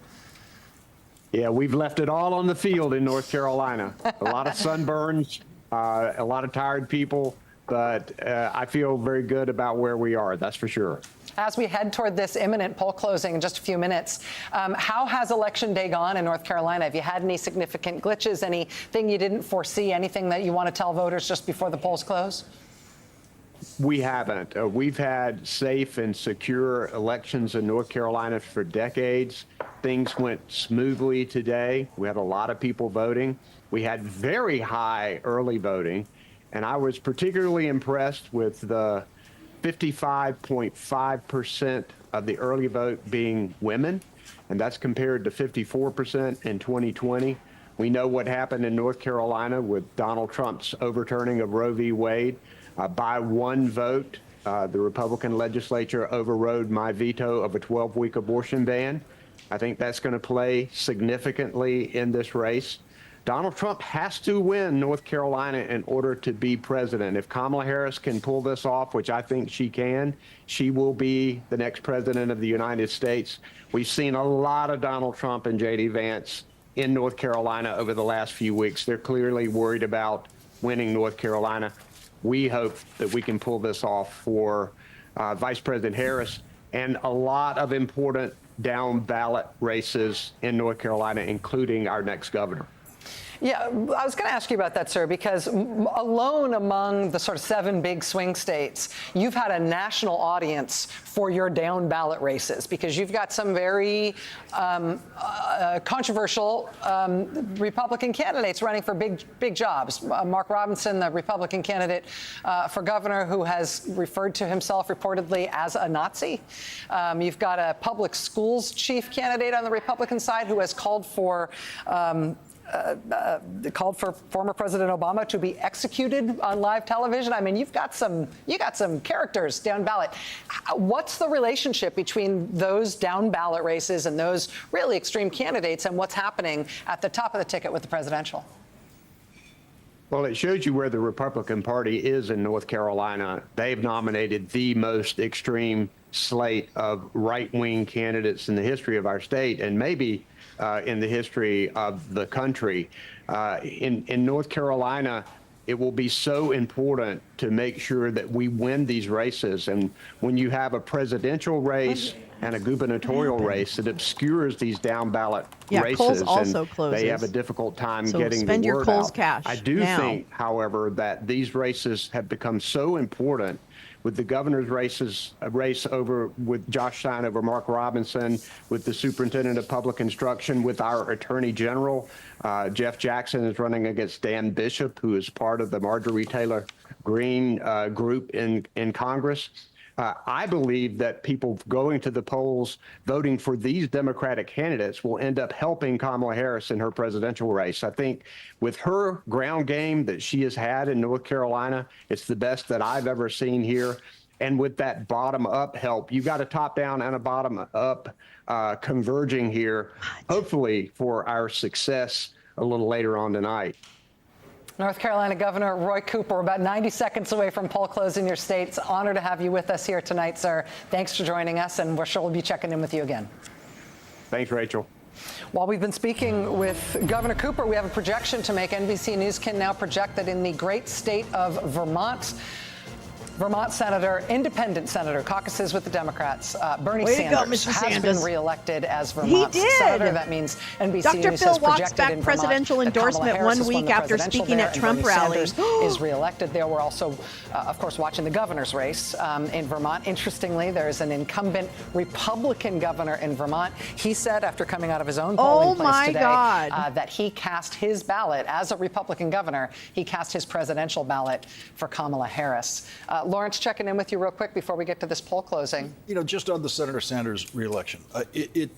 Yeah, we've left it all on the field in North Carolina. A lot of sunburns, a lot of tired people, but I feel very good about where we are, that's for sure. As we head toward this imminent poll closing in just a few minutes, how has Election Day gone in North Carolina? Have you had any significant glitches, anything you didn't foresee, anything that you want to tell voters just before the polls close? We haven't. We've had safe and secure elections in North Carolina for decades. Things went smoothly today. We had a lot of people voting. We had very high early voting, and I was particularly impressed with the 55.5% of the early vote being women, and that's compared to 54% in 2020. We know what happened in North Carolina with Donald Trump's overturning of Roe v. Wade. By one vote, the Republican legislature overrode my veto of a 12-week abortion ban. I think that's going to play significantly in this race. Donald Trump has to win North Carolina in order to be president. If Kamala Harris can pull this off, which I think she can, she will be the next president of the United States. We've seen a lot of Donald Trump and J.D. Vance in North Carolina over the last few weeks. They're clearly worried about winning North Carolina. We hope that we can pull this off for Vice President Harris and a lot of important down ballot races in North Carolina, including our next governor. Yeah, I was going to ask you about that, sir, because alone among the sort of 7 big swing states, you've had a national audience for your down ballot races because you've got some very controversial Republican candidates running for big jobs. Mark Robinson, the Republican candidate for governor, who has referred to himself reportedly as a Nazi. You've got a public schools chief candidate on the Republican side who has called for former President Obama to be executed on live television. I mean, you got some characters down ballot. What's the relationship between those down ballot races and those really extreme candidates and what's happening at the top of the ticket with the presidential? Well, it shows you where the Republican Party is in North Carolina. They've nominated the most extreme slate of right-wing candidates in the history of our state, and maybe in the history of the country. In North Carolina, it will be so important to make sure that we win these races. And when you have a presidential race and a gubernatorial race, it obscures these down ballot races. Kohl's also closes. They have a difficult time So getting spend the your word Kohl's out. cash I do now. think, however, that these races have become so important with the governor's race over with Josh Stein over Mark Robinson, with the superintendent of public instruction, with our attorney general. Jeff Jackson is running against Dan Bishop, who is part of the Marjorie Taylor Greene group in Congress. I believe that people going to the polls voting for these Democratic candidates will end up helping Kamala Harris in her presidential race. I think with her ground game that she has had in North Carolina, it's the best that I've ever seen here. And with that bottom-up help, you've got a top-down and a bottom-up converging here, hopefully for our success a little later on tonight. North Carolina Governor Roy Cooper, about 90 seconds away from poll close in your state. It's an honor to have you with us here tonight, sir. Thanks for joining us, and we're sure we'll be checking in with you again. Thanks, Rachel. While we've been speaking with Governor Cooper, we have a projection to make. NBC News can now project that in the great state of Vermont senator, independent senator, caucuses with the Democrats, Bernie Sanders has been reelected as Vermont senator. That means NBC Dr. News Phil has walks projected back in presidential Vermont that endorsement Kamala Harris 1 week has won the after presidential speaking there, at and Trump Bernie rally. Sanders is reelected there. We're also, of course, watching the governor's race in Vermont. Interestingly, there's an incumbent Republican governor in Vermont. He said after coming out of his own polling place today that he cast his ballot as a Republican governor. He cast his presidential ballot for Kamala Harris. Lawrence, checking in with you real quick before we get to this poll closing. You know, just on the Senator Sanders reelection, it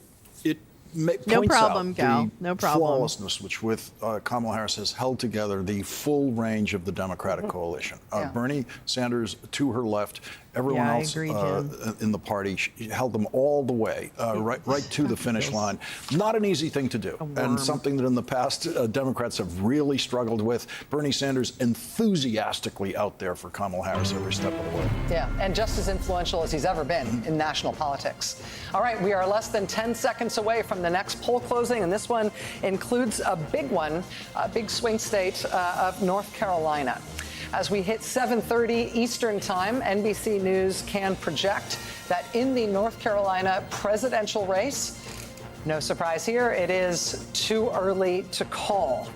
No points problem, out Gal. the No problem. flawlessness with Kamala Harris has held together the full range of the Democratic coalition. Bernie Sanders to her left, everyone Yeah, I else agree, Jim. in the party, she held them all the way, right to the finish line. Not an easy thing to do, and something that in the past Democrats have really struggled with. Bernie Sanders enthusiastically out there for Kamala Harris every step of the way. Yeah, and just as influential as he's ever been in national politics. All right, we are less than 10 seconds away from the next poll closing, and this one includes a big one, a big swing state of North Carolina. As we hit 7:30 Eastern Time, NBC News can project that in the North Carolina presidential race, no surprise here, it is too early to call.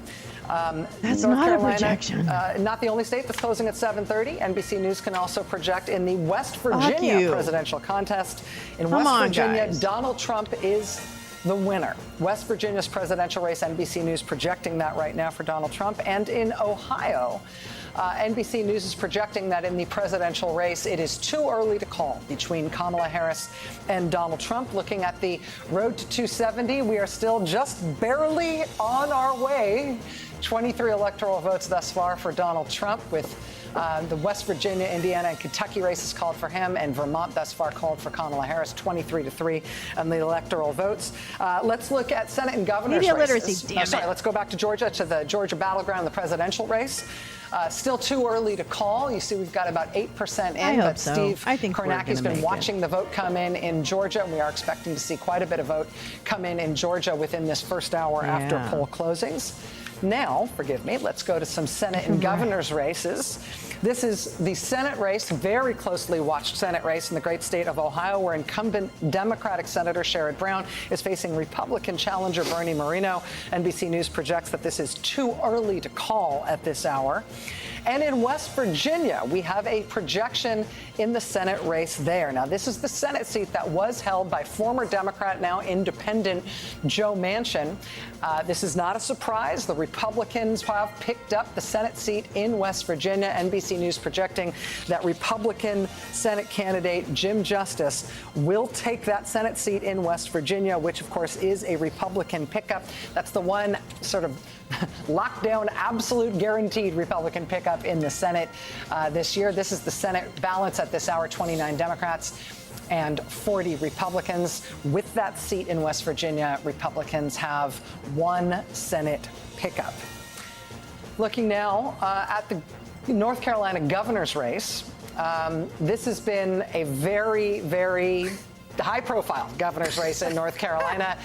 That's North not Carolina, a projection. Not the only state that's closing at 7:30. NBC News can also project in the West Virginia presidential contest. In West Virginia, guys. Donald Trump is the winner. West Virginia's presidential race, NBC News projecting that right now for Donald Trump. And in Ohio, NBC News is projecting that in the presidential race, it is too early to call between Kamala Harris and Donald Trump. Looking at the road to 270, we are still just barely on our way. 23 electoral votes thus far for Donald Trump, with the West Virginia, Indiana, and Kentucky races called for him, and Vermont thus far called for Kamala Harris, 23-3 on the electoral votes. Let's look at Senate and governor's Media races. literacy, damn Sorry, it. let's go back to Georgia, to the Georgia battleground, the presidential race. Still too early to call. You see, we've got about 8% in, I hope but so. Steve I think we're Kornacki's gonna been make watching the vote come in Georgia, and we are expecting to see quite a bit of vote come in Georgia within this first hour after Yeah. poll closings. Now, forgive me, let's go to some Senate and governor's races. This is the Senate race, very closely watched Senate race in the great state of Ohio, where incumbent Democratic Senator Sherrod Brown is facing Republican challenger Bernie Moreno. NBC News projects that this is too early to call at this hour. And in West Virginia, we have a projection in the Senate race there. Now, this is the Senate seat that was held by former Democrat, now independent Joe Manchin. This is not a surprise. The Republicans have picked up the Senate seat in West Virginia. NBC News projecting that Republican Senate candidate Jim Justice will take that Senate seat in West Virginia, which, of course, is a Republican pickup. That's the one sort of lockdown, absolute guaranteed Republican pickup in the Senate this year. This is the Senate balance at this hour, 29 Democrats and 40 Republicans. With that seat in West Virginia, Republicans have one Senate pickup. Looking now at the North Carolina governor's race, this has been a very, very high-profile governor's race in North Carolina,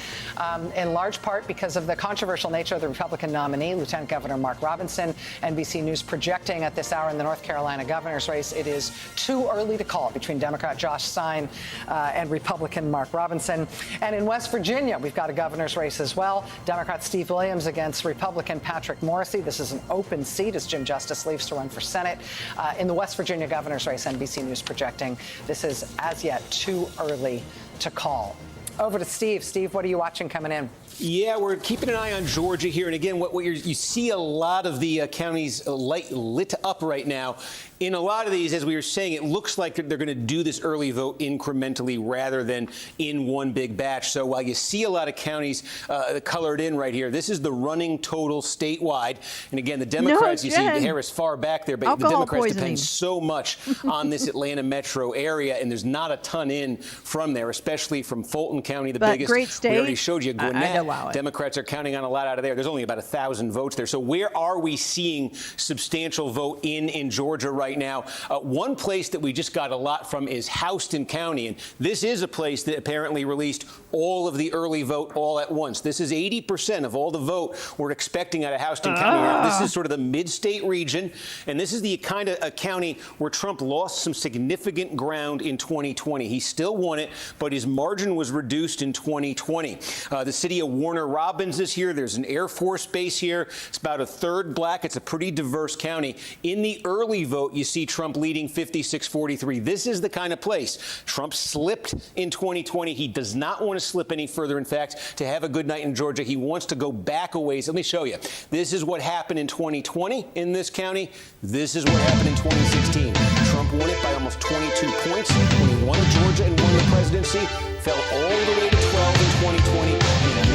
in large part because of the controversial nature of the Republican nominee, Lieutenant Governor Mark Robinson. NBC News projecting at this hour in the North Carolina governor's race, it is too early to call between Democrat Josh Stein and Republican Mark Robinson. And in West Virginia, we've got a governor's race as well. Democrat Steve Williams against Republican Patrick Morrisey. This is an open seat as Jim Justice leaves to run for Senate. In the West Virginia governor's race, NBC News projecting this is as yet too early to call. Over to Steve. Steve, what are you watching coming in? Yeah, we're keeping an eye on Georgia here. And again, you see a lot of the counties lit up right now. In a lot of these, as we were saying, it looks like they're going to do this early vote incrementally rather than in one big batch. So while you see a lot of counties colored in right here, this is the running total statewide. And again, the Democrats, you see Harris far back there, but the Democrats depend so much on this Atlanta metro area, and there's not a ton in from there, especially from Fulton County, the biggest. Great state. We already showed you Gwinnett. allow it. Democrats are counting on a lot out of there. There's only about 1,000 votes there. So where are we seeing substantial vote in Georgia right now? One place that we just got a lot from is Houston County. And this is a place that apparently released all of the early vote all at once. This is 80% of all the vote we're expecting out of Houston County. Now, this is sort of the mid-state region. And this is the kind of a county where Trump lost some significant ground in 2020. He still won it, but his margin was reduced in 2020. The city of Warner Robins is here. There's an Air Force base here. It's about a third black. It's a pretty diverse county. In the early vote, you see Trump leading 56-43. This is the kind of place. Trump slipped in 2020. He does not want to slip any further. In fact, to have a good night in Georgia, he wants to go back a ways. Let me show you. This is what happened in 2020 in this county. This is what happened in 2016. Trump won it by almost 22 points when he won Georgia and won the presidency. Fell all the way to 12 in 2020.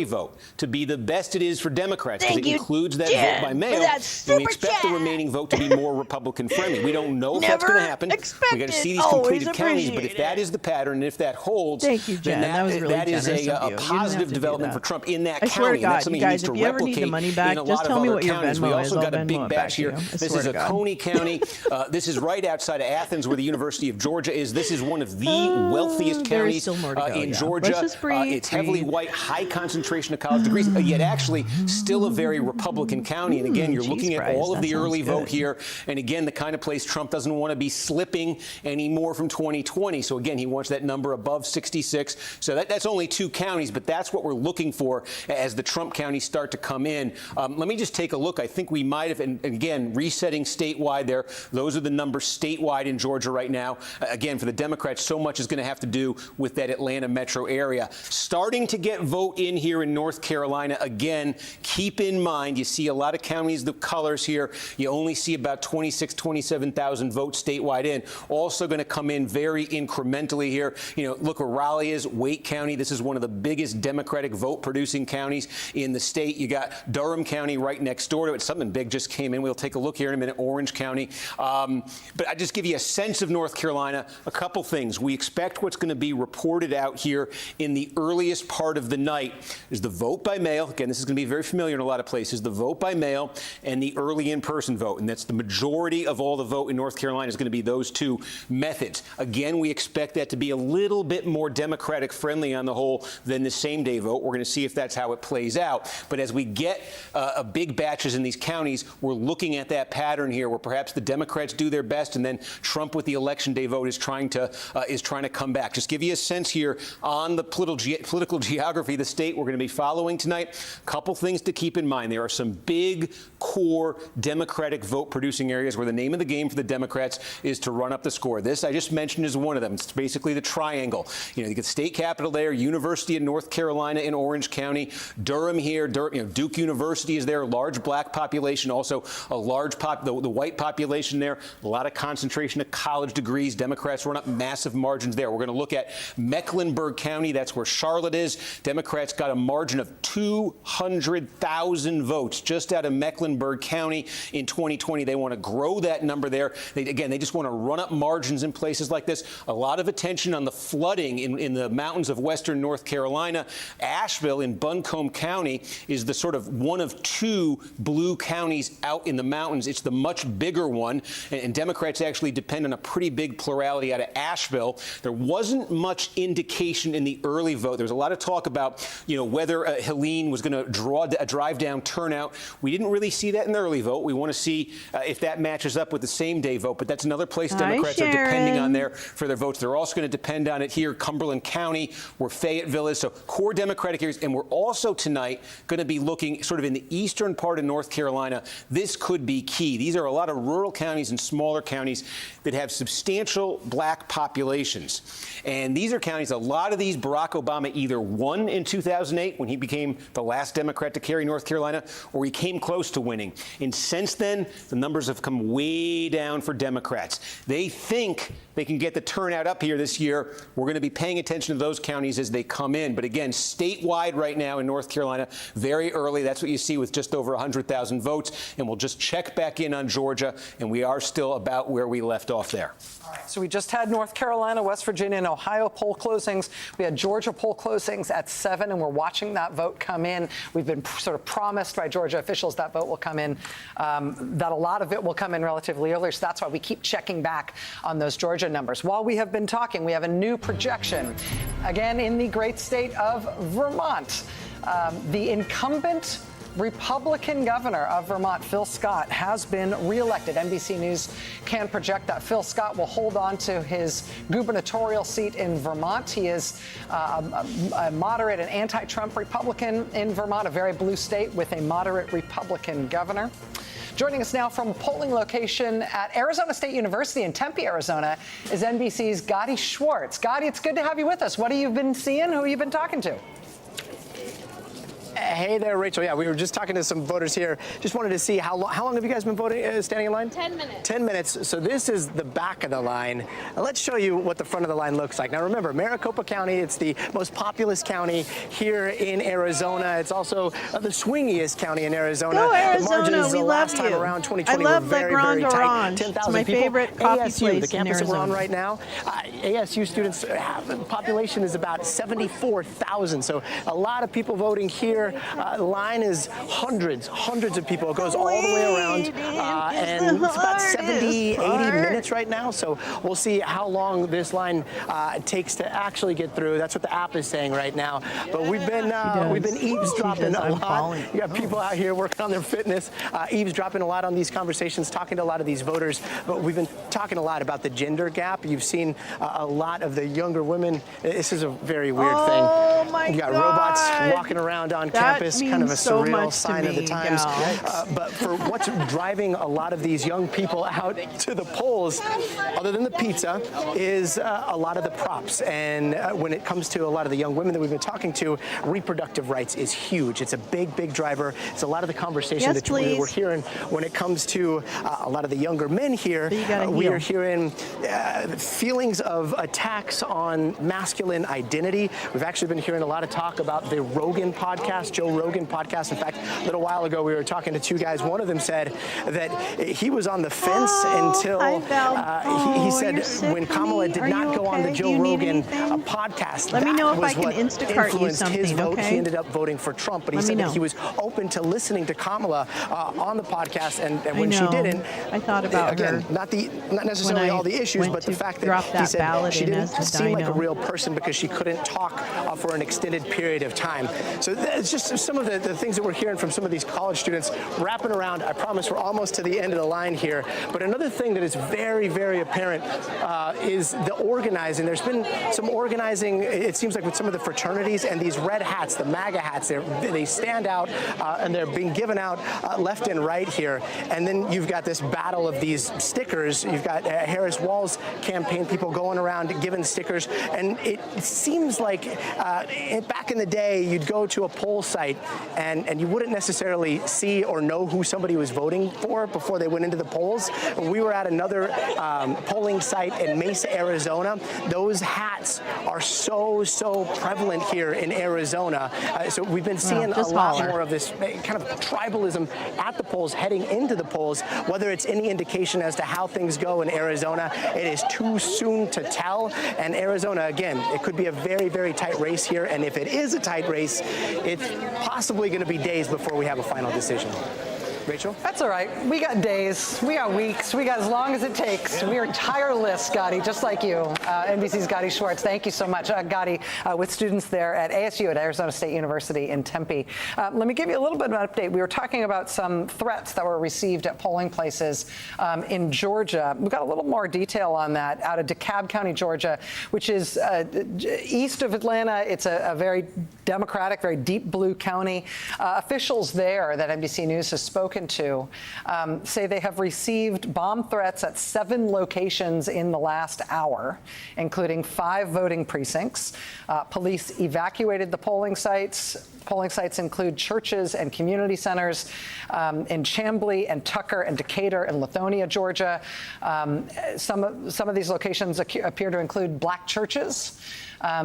vote to be the best it is for Democrats, because it includes that Jen, vote by mail. And we expect the remaining vote to be more Republican friendly. We don't know if that's going to happen. We got to see these completed counties, but if that is the pattern, and if that holds, Thank you, Jen. then that is a positive development for Trump in that county. And that's something he needs to replicate in a lot of other counties. We also got a big batch here. This is a Coney County. This is right outside of Athens, where the University of Georgia is. This is one of the wealthiest counties in Georgia. It's heavily white, high concentration of college degrees, yet actually still a very Republican county. And again, you're looking at all of the early vote here. And again, the kind of place Trump doesn't want to be slipping anymore from 2020. So again, he wants that number above 66. So that's only 2 counties, but that's what we're looking for as the Trump counties start to come in. Let me just take a look. I think we might have, and again, resetting statewide there. Those are the numbers statewide in Georgia right now. Again, for the Democrats, so much is going to have to do with that Atlanta metro area. Starting to get vote in here in North Carolina. Again, keep in mind, you see a lot of counties, the colors here. You only see about 27,000 votes statewide in. Also going to come in very incrementally here. You know, look where Raleigh is, Wake County. This is one of the biggest Democratic vote-producing counties in the state. You got Durham County right next door to it. Something big just came in. We'll take a look here in a minute. Orange County. But I just give you a sense of North Carolina. A couple things. We expect what's going to be reported out here in the earliest part of the night is the vote by mail. Again, this is going to be very familiar in a lot of places. The vote by mail and the early in-person vote. And that's the majority of all the vote in North Carolina is going to be those 2 methods. Again, we expect that to be a little bit more Democratic friendly on the whole than the same-day vote. We're going to see if that's how it plays out. But as we get big batches in these counties, we're looking at that pattern here where perhaps the Democrats do their best and then Trump with the election day vote is trying to come back. Just give you a sense here on the political geography of the state we're going to be following tonight. A couple things to keep in mind. There are some big core Democratic vote-producing areas where the name of the game for the Democrats is to run up the score. This I just mentioned is one of them. It's basically the triangle. You know, you get state capitol there, University of North Carolina in Orange County, Durham here, Duke University is there, large black population, also a large the white population there, a lot of concentration of college degrees. Democrats run up massive margins there. We're going to look at Mecklenburg County. That's where Charlotte is. Democrats got a margin of 200,000 votes just out of Mecklenburg County in 2020. They want to grow that number there. They just want to run up margins in places like this. A lot of attention on the flooding in the mountains of western North Carolina. Asheville in Buncombe County is the sort of one of 2 blue counties out in the mountains. It's the much bigger one, and Democrats actually depend on a pretty big plurality out of Asheville. There wasn't much indication in the early vote. There was a lot of talk about, you know, whether Helene was going to drive down turnout. We didn't really see that in the early vote. We want to see if that matches up with the same-day vote, but that's another place Democrats are depending on there for their votes. They're also going to depend on it here, Cumberland County, where Fayetteville is, so core Democratic areas. And we're also tonight going to be looking sort of in the eastern part of North Carolina. This could be key. These are a lot of rural counties and smaller counties that have substantial black populations. And these are counties, a lot of these Barack Obama either won in 2008 when he became the last Democrat to carry North Carolina, or he came close to winning. And since then, the numbers have come way down for Democrats. They think they can get the turnout up here this year. We're going to be paying attention to those counties as they come in. But again, statewide right now in North Carolina, very early. That's what you see with just over 100,000 votes. And we'll just check back in on Georgia, and we are still about where we left off there. All right, so we just had North Carolina, West Virginia, and Ohio poll closings. We had Georgia poll closings at 7, and we're watching that vote come in. We've been sort of promised by Georgia officials that vote will come in, that a lot of it will come in relatively early. So that's why we keep checking back on those Georgia numbers. While we have been talking, we have a new projection, again, in the great state of Vermont. The incumbent Republican governor of Vermont, Phil Scott, has been reelected. NBC News can project that Phil Scott will hold on to his gubernatorial seat in Vermont. He is a moderate and anti-Trump Republican in Vermont, a very blue state with a moderate Republican governor. Joining us now from a polling location at Arizona State University in Tempe, Arizona, is NBC's Gadi Schwartz. Gadi, it's good to have you with us. What have you been seeing? Who have you been talking to? Hey there, Rachel. Yeah, we were just talking to some voters here. Just wanted to see how long have you guys been voting, standing in line? 10 minutes. 10 minutes. So this is the back of the line. Let's show you what the front of the line looks like. Now remember, Maricopa County, it's the most populous county here in Arizona. It's also the swingiest county in Arizona. Go Arizona, the margins we the love last time you. around 2020 I love were very, La Grande very tight. Orange. 10,000 It's my people. favorite coffee ASU, place the campus in that we're on Arizona. right now, ASU students, the population is about 74,000. So a lot of people voting here. The line is hundreds of people. It goes all the way around, and it's about 70, 80 minutes right now. So we'll see how long this line takes to actually get through. That's what the app is saying right now. But we've been eavesdropping a lot. You got people out here working on their fitness, eavesdropping a lot on these conversations, talking to a lot of these voters. But we've been talking a lot about the gender gap. You've seen a lot of the younger women. This is a very weird thing. Oh my You got God. robots walking around on campus, kind of a so surreal much to sign of the me, times. gals. But for what's driving a lot of these young people out to the polls, other than the pizza, is a lot of the props. And when it comes to a lot of the young women that we've been talking to, reproductive rights is huge. It's a big driver. It's a lot of the conversation Yes, that we're please. hearing when it comes to a lot of the younger men here. We are hearing feelings of attacks on masculine identity. We've actually been hearing a lot of talk about the Rogan podcast, Joe Rogan podcast. In fact, a little while ago, we were talking to two guys. One of them said that he was on the fence until he said when Kamala did not go on the Joe Rogan podcast. Let me know if I was can what Instacart you influenced his something, vote. okay? He ended up voting for Trump, but he Let me said that know. he was open to listening to Kamala on the podcast, and I when she know. didn't, I thought about again, her not necessarily when I all the issues, went but the to fact that drop he that said ballot she in didn't as the seem like a dino. real person because she couldn't talk for an extended period of time. So it's just some of the things that we're hearing from some of these college students wrapping around. I promise we're almost to the end of the line here. But another thing that is very apparent is the organizing. There's been some organizing, it seems like, with some of the fraternities, and these red hats, the MAGA hats, they stand out, and they're being given out left and right here. And then you've got this battle of these stickers. You've got Harris Wall's campaign people going around giving stickers. And it seems like back in the day, you'd go to a poll site and you wouldn't necessarily see or know who somebody was voting for before they went into the polls. We were at another polling site in Mesa, Arizona. Those hats are so prevalent here in Arizona. So we've been seeing a lot more of this kind of tribalism at the polls, heading into the polls. Whether it's any indication as to how things go in Arizona, it is too soon to tell. And Arizona, again, it could be a very tight race here. And if it is a tight race, it's possibly going to be days before we have a final decision. Rachel? That's all right. We got days, we got weeks, we got as long as it takes. We are tireless, Gotti, just like you. NBC's Gotti Schwartz, thank you so much. Gotti, with students there at ASU, at Arizona State University in Tempe. Let me give you a little bit of an update. We were talking about some threats that were received at polling places in Georgia. We've got a little more detail on that out of DeKalb County, Georgia, which is east of Atlanta. It's a very Democratic, very deep blue county. Officials there that NBC News has spoken to say they have received bomb threats at 7 locations in the last hour, including 5 voting precincts. Police evacuated the polling sites. Polling sites include churches and community centers in Chamblee and Tucker and Decatur and Lithonia, Georgia. Some of these locations appear to include black churches.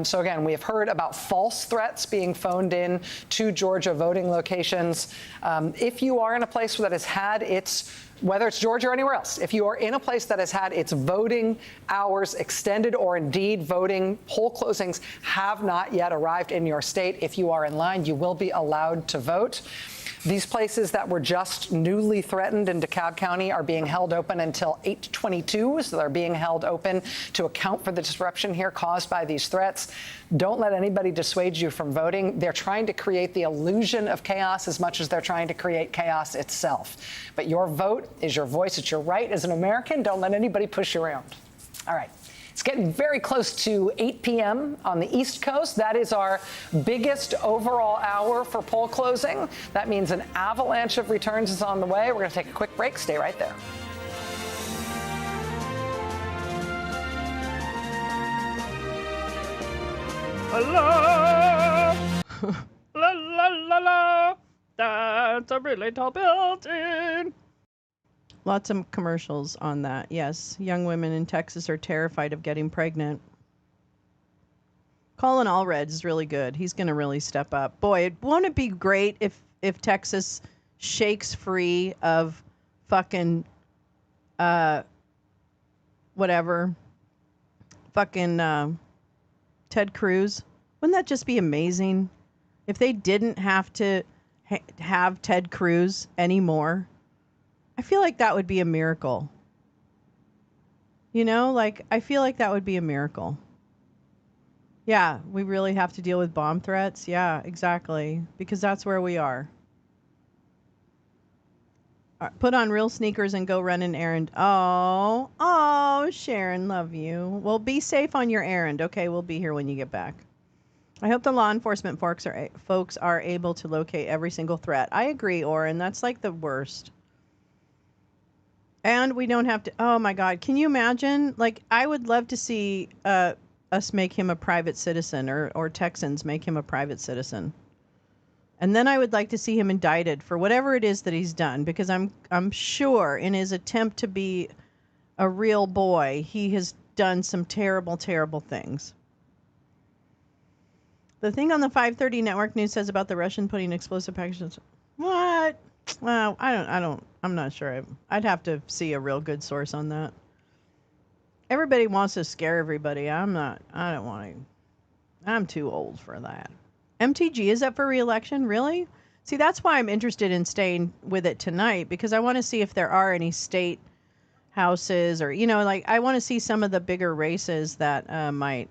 So again, we have heard about false threats being phoned in to Georgia voting locations. If you are in a place that has had whether it's Georgia or anywhere else, if you are in a place that has had its voting hours extended or indeed voting poll closings have not yet arrived in your state, if you are in line, you will be allowed to vote. These places that were just newly threatened in DeKalb County are being held open until 8/22, so they're being held open to account for the disruption here caused by these threats. Don't let anybody dissuade you from voting. They're trying to create the illusion of chaos as much as they're trying to create chaos itself. But your vote is your voice. It's your right as an American. Don't let anybody push you around. All right. It's getting very close to 8 p.m. on the East Coast. That is our biggest overall hour for poll closing. That means an avalanche of returns is on the way. We're going to take a quick break. Stay right there. La la la la. That's a really tall building. Lots of commercials on that. Yes, young women in Texas are terrified of getting pregnant. Colin Allred is really good. He's going to really step up. Boy, won't it be great if Texas shakes free of fucking whatever, fucking Ted Cruz? Wouldn't that just be amazing if they didn't have to have Ted Cruz anymore? I feel like that would be a miracle. You know, like, I feel like that would be a miracle. Yeah, we really have to deal with bomb threats. Yeah, exactly. Because that's where we are. Put on real sneakers and go run an errand. Oh, Sharon, love you. Well, be safe on your errand. Okay, we'll be here when you get back. I hope the law enforcement folks are able to locate every single threat. I agree, Oren. That's like the worst. And we don't have to. Oh my God, can you imagine? Like, I would love to see us make him a private citizen, or Texans make him a private citizen. And then I would like to see him indicted for whatever it is that he's done, because I'm sure in his attempt to be a real boy, he has done some terrible, terrible things. The thing on the 530 network news says about the Russian putting explosive packages. What? Well, I'm not sure. I'd have to see a real good source on that. Everybody wants to scare everybody. I don't want to. I'm too old for that. MTG is up for re-election? Really? See, that's why I'm interested in staying with it tonight, because I want to see if there are any state houses, or, you know, like, I want to see some of the bigger races that might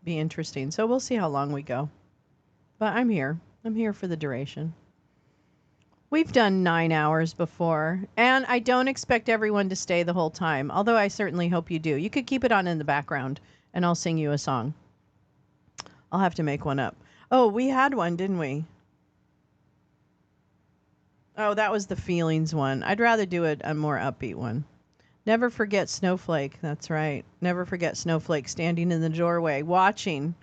be interesting. So we'll see how long we go. But I'm here. I'm here for the duration. We've done 9 hours before, and I don't expect everyone to stay the whole time, although I certainly hope you do. You could keep it on in the background, and I'll sing you a song. I'll have to make one up. Oh, we had one, didn't we? Oh, that was the feelings one. I'd rather do a more upbeat one. Never forget Snowflake. That's right. Never forget Snowflake standing in the doorway, watching.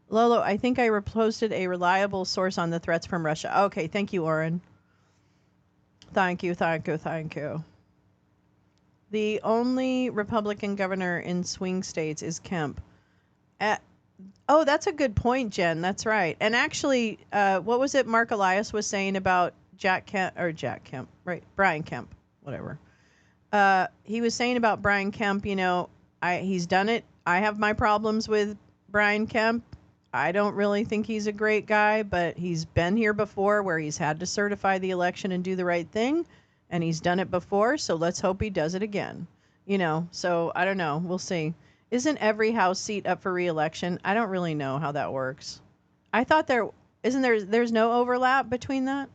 Lolo, I think I posted a reliable source on the threats from Russia. Okay, thank you, Oren. Thank you. The only Republican governor in swing states is Kemp. Oh, that's a good point, Jen. That's right. And actually, what was it Mark Elias was saying about Brian Kemp, whatever. He was saying about Brian Kemp, you know, he's done it. I have my problems with Brian Kemp. I don't really think he's a great guy, but he's been here before where he's had to certify the election and do the right thing, and he's done it before, so let's hope he does it again. You know, so I don't know. We'll see. Isn't every House seat up for re-election? I don't really know how that works. I thought there's no overlap between that?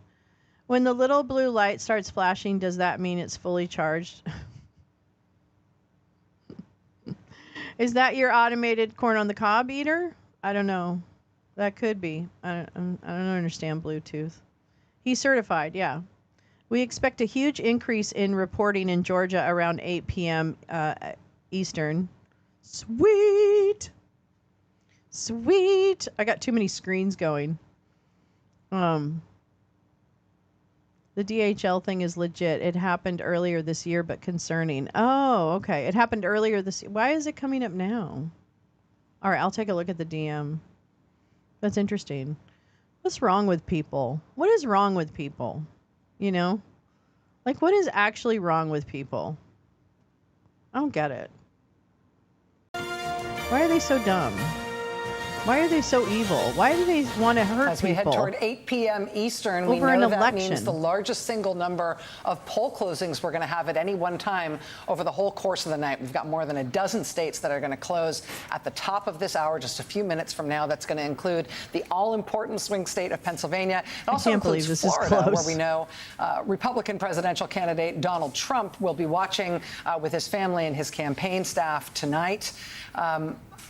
When the little blue light starts flashing, does that mean it's fully charged? Is that your automated corn on the cob eater? I don't know. That could be. I don't understand Bluetooth. He's certified, yeah. We expect a huge increase in reporting in Georgia around 8 p.m. Eastern. Sweet. I got too many screens going. The DHL thing is legit. It happened earlier this year, but concerning. Oh, okay. It happened earlier this year. Why is it coming up now? All right, I'll take a look at the DM. That's interesting. What's wrong with people? What is wrong with people? You know? Like, what is actually wrong with people? I don't get it. Why are they so dumb? Why are they so evil? Why do they want to hurt people? As we head toward 8 p.m. Eastern, we know that means the largest single number of poll closings we're going to have at any one time over the whole course of the night. We've got more than a dozen states that are going to close at the top of this hour, just a few minutes from now. That's going to include the all-important swing state of Pennsylvania. It also includes Florida, where we know Republican presidential candidate Donald Trump will be watching with his family and his campaign staff tonight.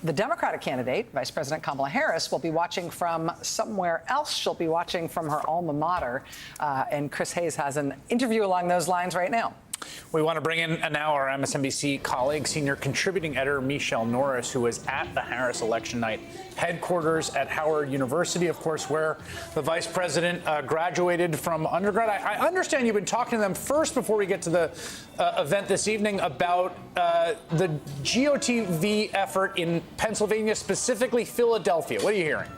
The Democratic candidate, Vice President Kamala Harris, will be watching from somewhere else. She'll be watching from her alma mater. And Chris Hayes has an interview along those lines right now. We want to bring in now our MSNBC colleague, senior contributing editor Michelle Norris, who was at the Harris election night headquarters at Howard University, of course, where the vice president graduated from undergrad. I understand you've been talking to them first before we get to the event this evening about the GOTV effort in Pennsylvania, specifically Philadelphia. What are you hearing?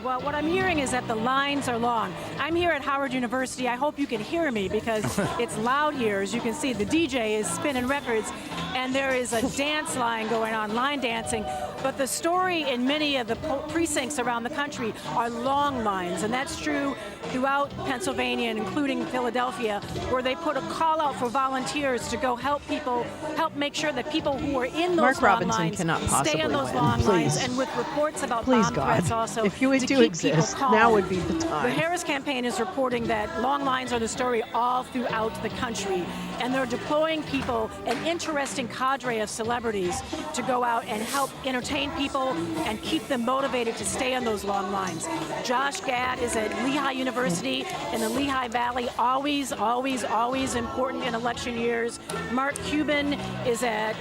Well, what I'm hearing is that the lines are long. I'm here at Howard University. I hope you can hear me because it's loud here. As you can see, the DJ is spinning records, and there is a dance line going on, line dancing. But the story in many of the precincts around the country are long lines, and that's true throughout Pennsylvania, and including Philadelphia, where they put a call out for volunteers to go help people, help make sure that people who are in those long lines stay on those long lines, and with reports about bomb threats also. If you would do exist, now would be the time. The Harris campaign is reporting that long lines are the story all throughout the country, and they're deploying people, an interesting cadre of celebrities, to go out and help entertain people and keep them motivated to stay on those long lines. Josh Gad is at Lehigh University in the Lehigh Valley, always, always, always important in election years. Mark Cuban is at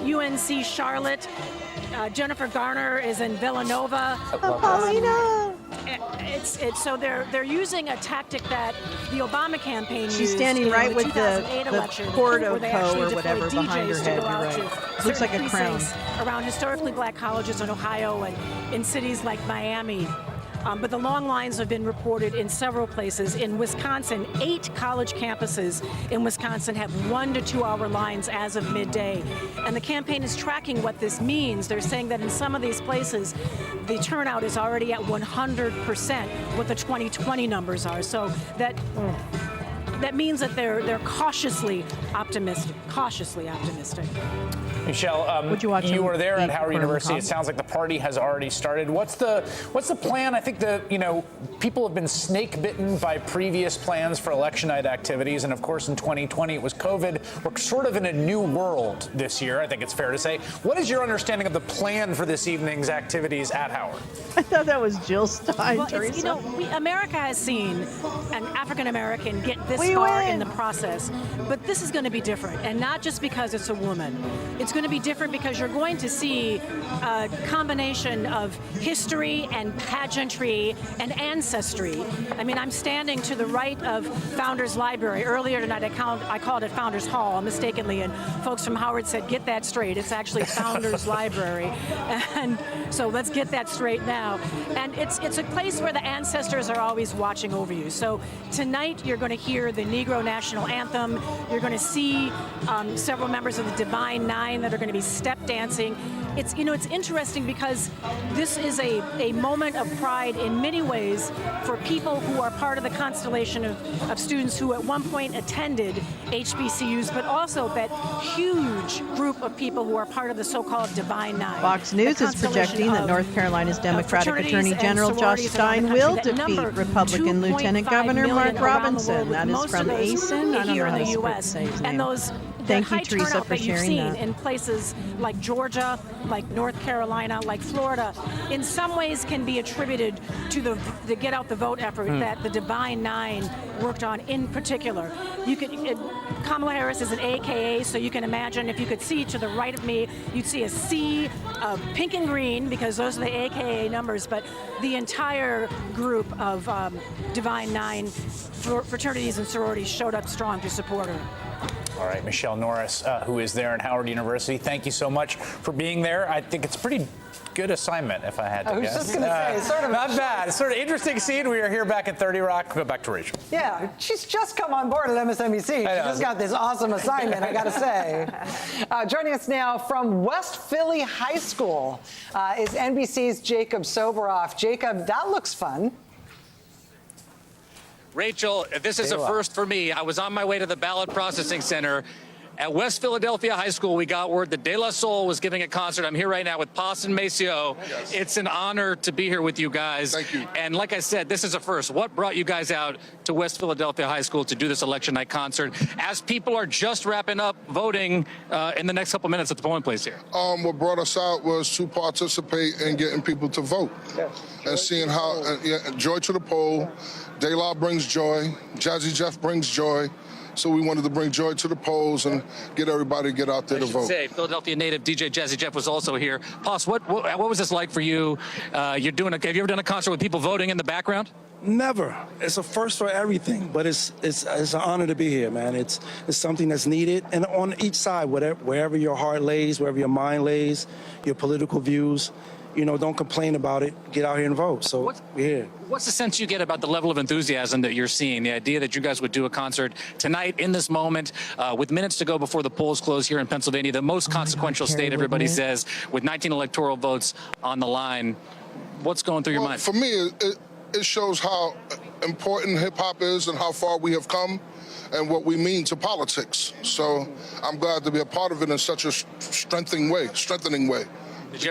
UNC Charlotte. Jennifer Garner is in Villanova. Paulina. So they're using a tactic that the Obama campaign used. She's standing in right with the cord where of they co actually or deployed whatever DJs behind her to head. go You're out right. to Looks like certain a crown. precincts around historically black colleges in Ohio and in cities like Miami. But the long lines have been reported in several places. In Wisconsin, 8 college campuses in Wisconsin have 1 to 2 hour lines as of midday. And the campaign is tracking what this means. They're saying that in some of these places, the turnout is already at 100% what the 2020 numbers are. So that means that they're cautiously optimistic. Michelle, you were there at Howard University. It sounds like the party has already started. What's the plan? I think people have been snake bitten by previous plans for election night activities, and of course in 2020 it was COVID. We're sort of in a new world this year, I think it's fair to say. What is your understanding of the plan for this evening's activities at Howard? I thought that was Jill Stein. Well, Teresa. America has seen an African American get this far in the process, but this is going to be different, and not just because it's a woman. It's going to be different because you're going to see a combination of history and pageantry and ancestry. I mean, I'm standing to the right of Founders Library. Earlier tonight, I called it Founders Hall mistakenly, and folks from Howard said, get that straight. It's actually Founders Library. And so let's get that straight now. And it's a place where the ancestors are always watching over you. So tonight, you're going to hear the Negro National Anthem. You're going to see several members of the Divine Nine that are going to be step dancing. It's interesting because this is a moment of pride in many ways for people who are part of the constellation of students who at one point attended HBCUs, but also that huge group of people who are part of the so-called Divine Nine. Fox News is projecting that North Carolina's Democratic Attorney General Josh Stein will defeat Republican Lieutenant Governor Mark Robinson. That is from ASIN. I don't know how to say his name. Thank you, Teresa, for sharing that. In places like Georgia, like North Carolina, like Florida, in some ways can be attributed to the Get Out the Vote effort that the Divine Nine worked on in particular. Kamala Harris is an AKA, so you can imagine if you could see to the right of me, you'd see a sea of pink and green because those are the AKA numbers, but the entire group of Divine Nine fraternities and sororities showed up strong to support her. All right, Michelle Norris, who is there at Howard University, thank you so much for being there. I think it's a pretty good assignment, if I had to guess. I was just going to say, sort of not bad. It's sort of interesting scene. We are here back at 30 Rock. Go back to Rachel. Yeah, she's just come on board at MSNBC. She just got this awesome assignment, I got to say. Joining us now from West Philly High School is NBC's Jacob Soboroff. Jacob, that looks fun. Rachel, this is a first for me. I was on my way to the Ballot Processing Center. At West Philadelphia High School, we got word that De La Soul was giving a concert. I'm here right now with Poston Maceo. Yes. It's an honor to be here with you guys. Thank you. And like I said, this is a first. What brought you guys out to West Philadelphia High School to do this election night concert as people are just wrapping up voting in the next couple minutes at the polling place here? What brought us out was to participate in getting people to vote and seeing how joy to the poll. De La brings joy. Jazzy Jeff brings joy. So we wanted to bring joy to the polls and get everybody to get out there to vote. Say, Philadelphia native DJ Jazzy Jeff was also here. Poss, what was this like for you? Have you ever done a concert with people voting in the background? Never. It's a first for everything, but it's an honor to be here, man. It's something that's needed, and on each side, wherever your heart lays, wherever your mind lays, your political views, don't complain about it. Get out here and vote. So we're here. What's the sense you get about the level of enthusiasm that you're seeing? The idea that you guys would do a concert tonight in this moment, with minutes to go before the polls close here in Pennsylvania, the most consequential state, everybody says, with 19 electoral votes on the line. What's going through your mind? For me, it shows how important hip-hop is and how far we have come and what we mean to politics. So I'm glad to be a part of it in such a strengthening way. Did you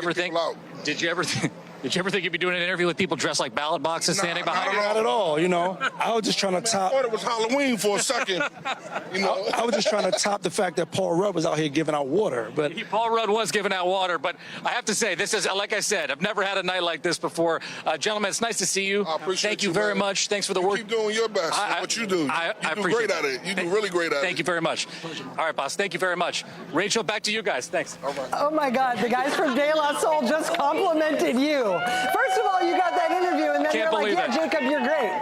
ever think you'd be doing an interview with people dressed like ballot boxes standing behind you? Not at all, I was just trying to top. I thought it was Halloween for a second. I was just trying to top the fact that Paul Rudd was out here giving out water. But Paul Rudd was giving out water, but I have to say, this is, like I said, I've never had a night like this before. Gentlemen, it's nice to see you. I appreciate Thank you very much. Thanks for the work. Keep doing your best. What you do. I do great at it. You do really great at it. Thank you very much. All right, boss. Thank you very much. Rachel, back to you guys. Thanks. Oh my God, the guys from De La Soul just complimented you. First of all, you got that interview, and then Can't they're like, believe yeah, it. Jacob, you're great.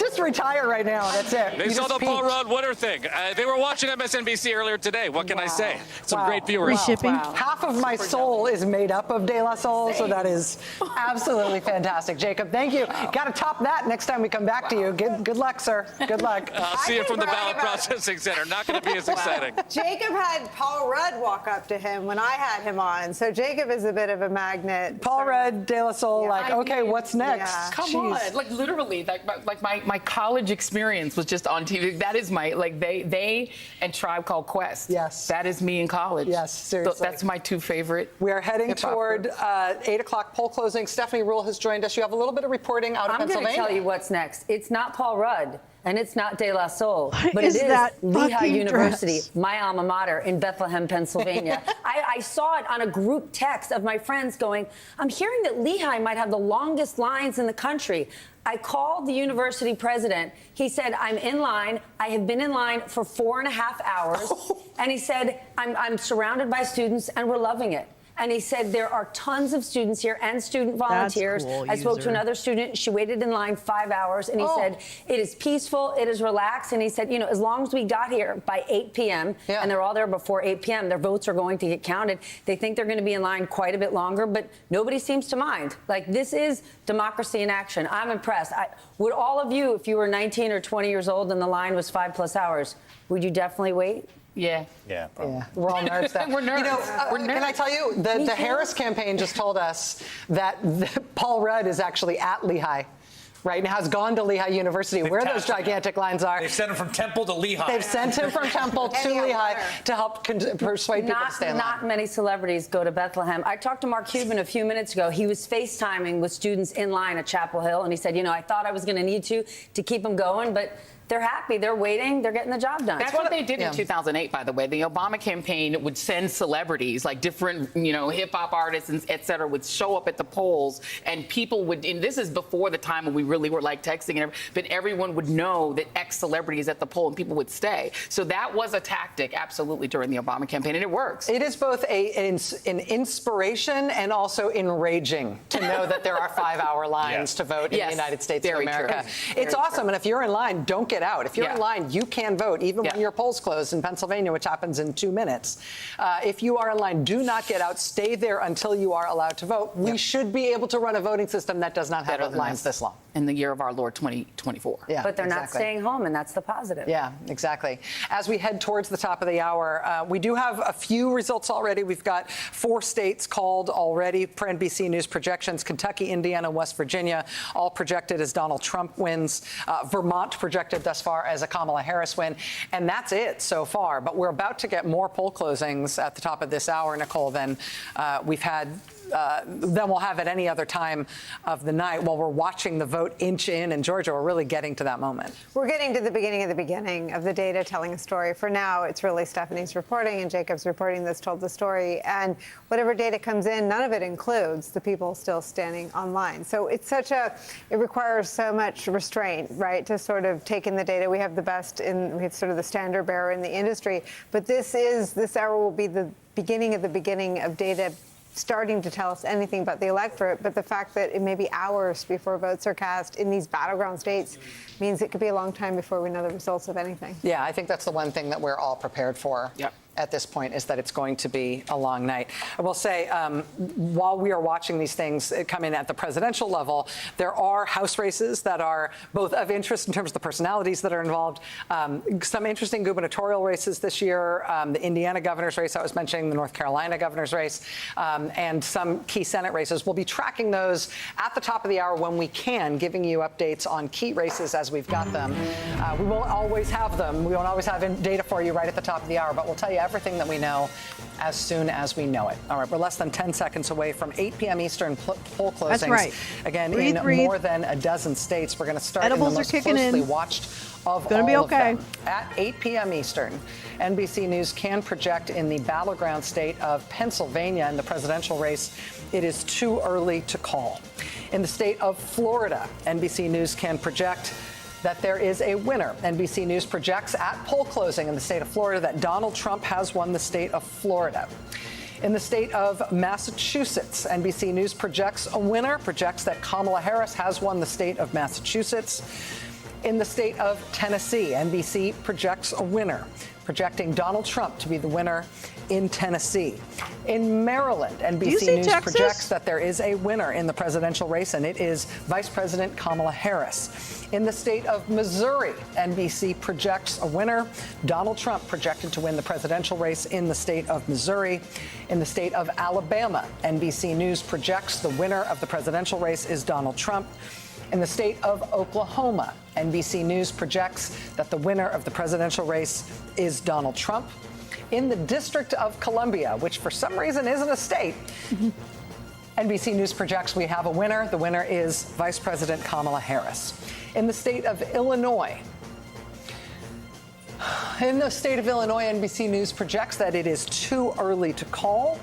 Just retire right now. That's it. They saw the Paul Rudd winner thing. They were watching MSNBC earlier today. What can I say? Some great viewers. Half of my soul is made up of De La Soul, so that is absolutely fantastic. Jacob, thank you. Got to top that next time we come back to you. Good luck, sir. Good luck. I'll see you from the Ballot Processing Center. Not going to be as exciting. Jacob had Paul Rudd walk up to him when I had him on, so Jacob is a bit of a magnet. Paul Rudd, De La Soul, okay, what's next? Yeah. Come on, like literally, like my college experience was just on TV. That is my they and Tribe Called Quest. Yes, that is me in college. Yes, seriously, that's my two favorite. We are heading toward 8 o'clock poll closing. Stephanie Rule has joined us. You have a little bit of reporting out of Pennsylvania. I'm going to tell you what's next. It's not Paul Rudd. And it's not De La Soul, but is it is that Lehigh fucking University, dress? my alma mater in Bethlehem, Pennsylvania. I saw it on a group text of my friends going, I'm hearing that Lehigh might have the longest lines in the country. I called the university president. He said, I'm in line. I have been in line for 4.5 hours. And he said, I'm surrounded by students and we're loving it. And he said, there are tons of students here and student volunteers. That's cool, I spoke to another student. She waited in line 5 hours. And he said, it is peaceful. It is relaxed. And he said, as long as we got here by 8 p.m., and they're all there before 8 p.m., their votes are going to get counted. They think they're going to be in line quite a bit longer, but nobody seems to mind. Like, this is democracy in action. I'm impressed. Would all of you, if you were 19 or 20 years old and the line was 5+ hours, would you definitely wait? Yeah. Yeah, probably. Yeah, we're all nerds. We're nerds. Can I tell you, the Harris campaign just told us that Paul Rudd is actually at Lehigh right now, has gone to Lehigh University, where those gigantic lines are. They've sent him from Temple to Lehigh. They've sent him from Temple to Lehigh to help persuade people to stay in line. Not many celebrities go to Bethlehem. I talked to Mark Cuban a few minutes ago. He was FaceTiming with students in line at Chapel Hill, and he said, I thought I was going to need to keep them going, but they're happy. They're waiting. They're getting the job done. That's what they did in 2008, by the way. The Obama campaign would send celebrities, like different, hip hop artists, and et cetera, would show up at the polls, and people would. And this is before the time when we really were like texting and everything, but everyone would know that X celebrity is at the poll, and people would stay. So that was a tactic, absolutely, during the Obama campaign, and it works. It is both an inspiration and also enraging to know that there are 5-hour lines to vote in the United States of America. It's awesome, and if you're in line, don't get out. If you're in line, you can vote, even when your polls close in Pennsylvania, which happens in 2 minutes. If you are in line, do not get out. Stay there until you are allowed to vote. We should be able to run a voting system that does not have lines this long. In the year of our Lord 2024. Yeah, but they're not staying home, and that's the positive. Yeah, exactly. As we head towards the top of the hour, we do have a few results already. We've got 4 states called already for NBC News projections: Kentucky, Indiana, West Virginia, all projected as Donald Trump wins. Vermont projected thus far as a Kamala Harris win. And that's it so far. But we're about to get more poll closings at the top of this hour, Nicole, than we've had than we'll have at any other time of the night. While we're watching the vote inch in Georgia, we're really getting to that moment. We're getting to the beginning of the data telling a story. For now, it's really Stephanie's reporting and Jacob's reporting that's told the story. And whatever data comes in, none of it includes the people still standing online. So it requires so much restraint, right, to sort of take in the data. We have we have sort of the standard bearer in the industry. But this hour will be the beginning of data starting to tell us anything about the electorate, but the fact that it may be hours before votes are cast in these battleground states means it could be a long time before we know the results of anything. Yeah, I think that's the one thing that we're all prepared for. Yep. At this point is that it's going to be a long night. I will say, while we are watching these things come in at the presidential level, there are House races that are both of interest in terms of the personalities that are involved. Some interesting gubernatorial races this year, the Indiana governor's race I was mentioning, the North Carolina governor's race, and some key Senate races. We'll be tracking those at the top of the hour when we can, giving you updates on key races as we've got them. We won't always have them. We won't always have data for you right at the top of the hour, but we'll tell you everything that we know as soon as we know it. All right, we're less than 10 seconds away from 8 p.m. Eastern poll closings. That's right. Again, breathe. More than a dozen states. We're going to start Edibles in the most closely watched of Gonna all be okay. of them. At 8 p.m. Eastern, NBC News can project in the battleground state of Pennsylvania in the presidential race, it is too early to call. In the state of Florida, NBC News can project that there is a winner. NBC News projects at poll closing in the state of Florida that Donald Trump has won the state of Florida. In the state of Massachusetts, NBC News projects a winner, projects that Kamala Harris has won the state of Massachusetts. In the state of Tennessee, NBC projects a winner, projecting Donald Trump to be the winner in Tennessee. In Maryland, NBC News projects that there is a winner in the presidential race, and it is Vice President Kamala Harris. In the state of Missouri, NBC projects a winner, Donald Trump projected to win the presidential race in the state of Missouri. In the state of Alabama, NBC News projects the winner of the presidential race is Donald Trump. In the state of Oklahoma, NBC News projects that the winner of the presidential race is Donald Trump. In the District of Columbia, which for some reason isn't a state, NBC News projects we have a winner. The winner is Vice President Kamala Harris. In the state of Illinois, NBC News projects that it is too early to call.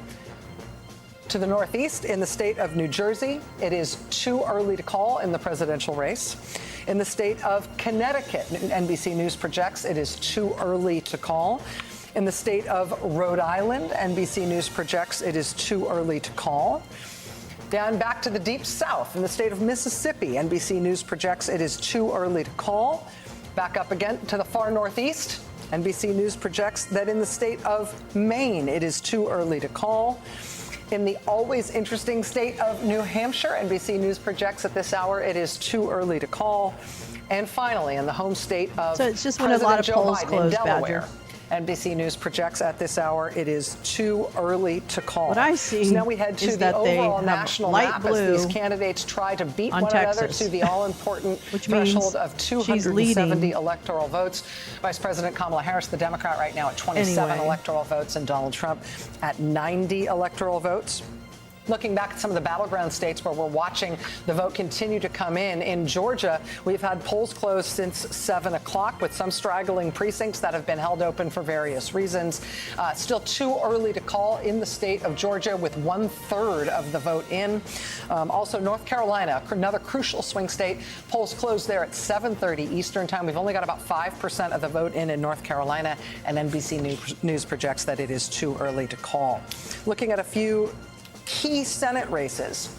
To the northeast, in the state of New Jersey, it is too early to call in the presidential race. In the state of Connecticut, NBC News projects it is too early to call. In the state of Rhode Island, NBC News projects it is too early to call. Down back to the deep south, in the state of Mississippi, NBC News projects it is too early to call. Back up again to the far northeast, NBC News projects that in the state of Maine, it is too early to call. In the always interesting state of New Hampshire, NBC News projects at this hour it is too early to call. And finally, in the home state of So it's just when a lot of polls close, Badger. NBC News projects at this hour it is too early to call. What I see so now we head to is the that they overall have national light map blue as these candidates try to beat on one Texas, another to the all-important which means threshold of she's 270 leading. electoral votes. Vice President Kamala Harris, the Democrat, right now at 27 Anyway. electoral votes, and Donald Trump at 90 electoral votes. Looking back at some of the battleground states where we're watching the vote continue to come in Georgia, we've had polls closed since 7 o'clock with some straggling precincts that have been held open for various reasons. Still too early to call in the state of Georgia with 1/3 of the vote in. Also, North Carolina, another crucial swing state. Polls closed there at 7:30 Eastern time. We've only got about 5% of the vote in North Carolina, and NBC News projects that it is too early to call. Looking at a few key Senate races.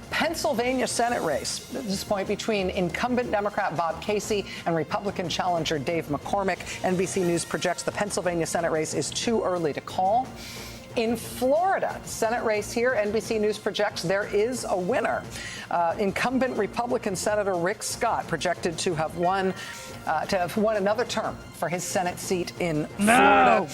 Pennsylvania Senate race, at this point between incumbent Democrat Bob Casey and Republican challenger Dave McCormick. NBC News projects the Pennsylvania Senate race is too early to call. In Florida, Senate race here, NBC News projects there is a winner. Incumbent Republican Senator Rick Scott projected to have won another term for his Senate seat in Florida.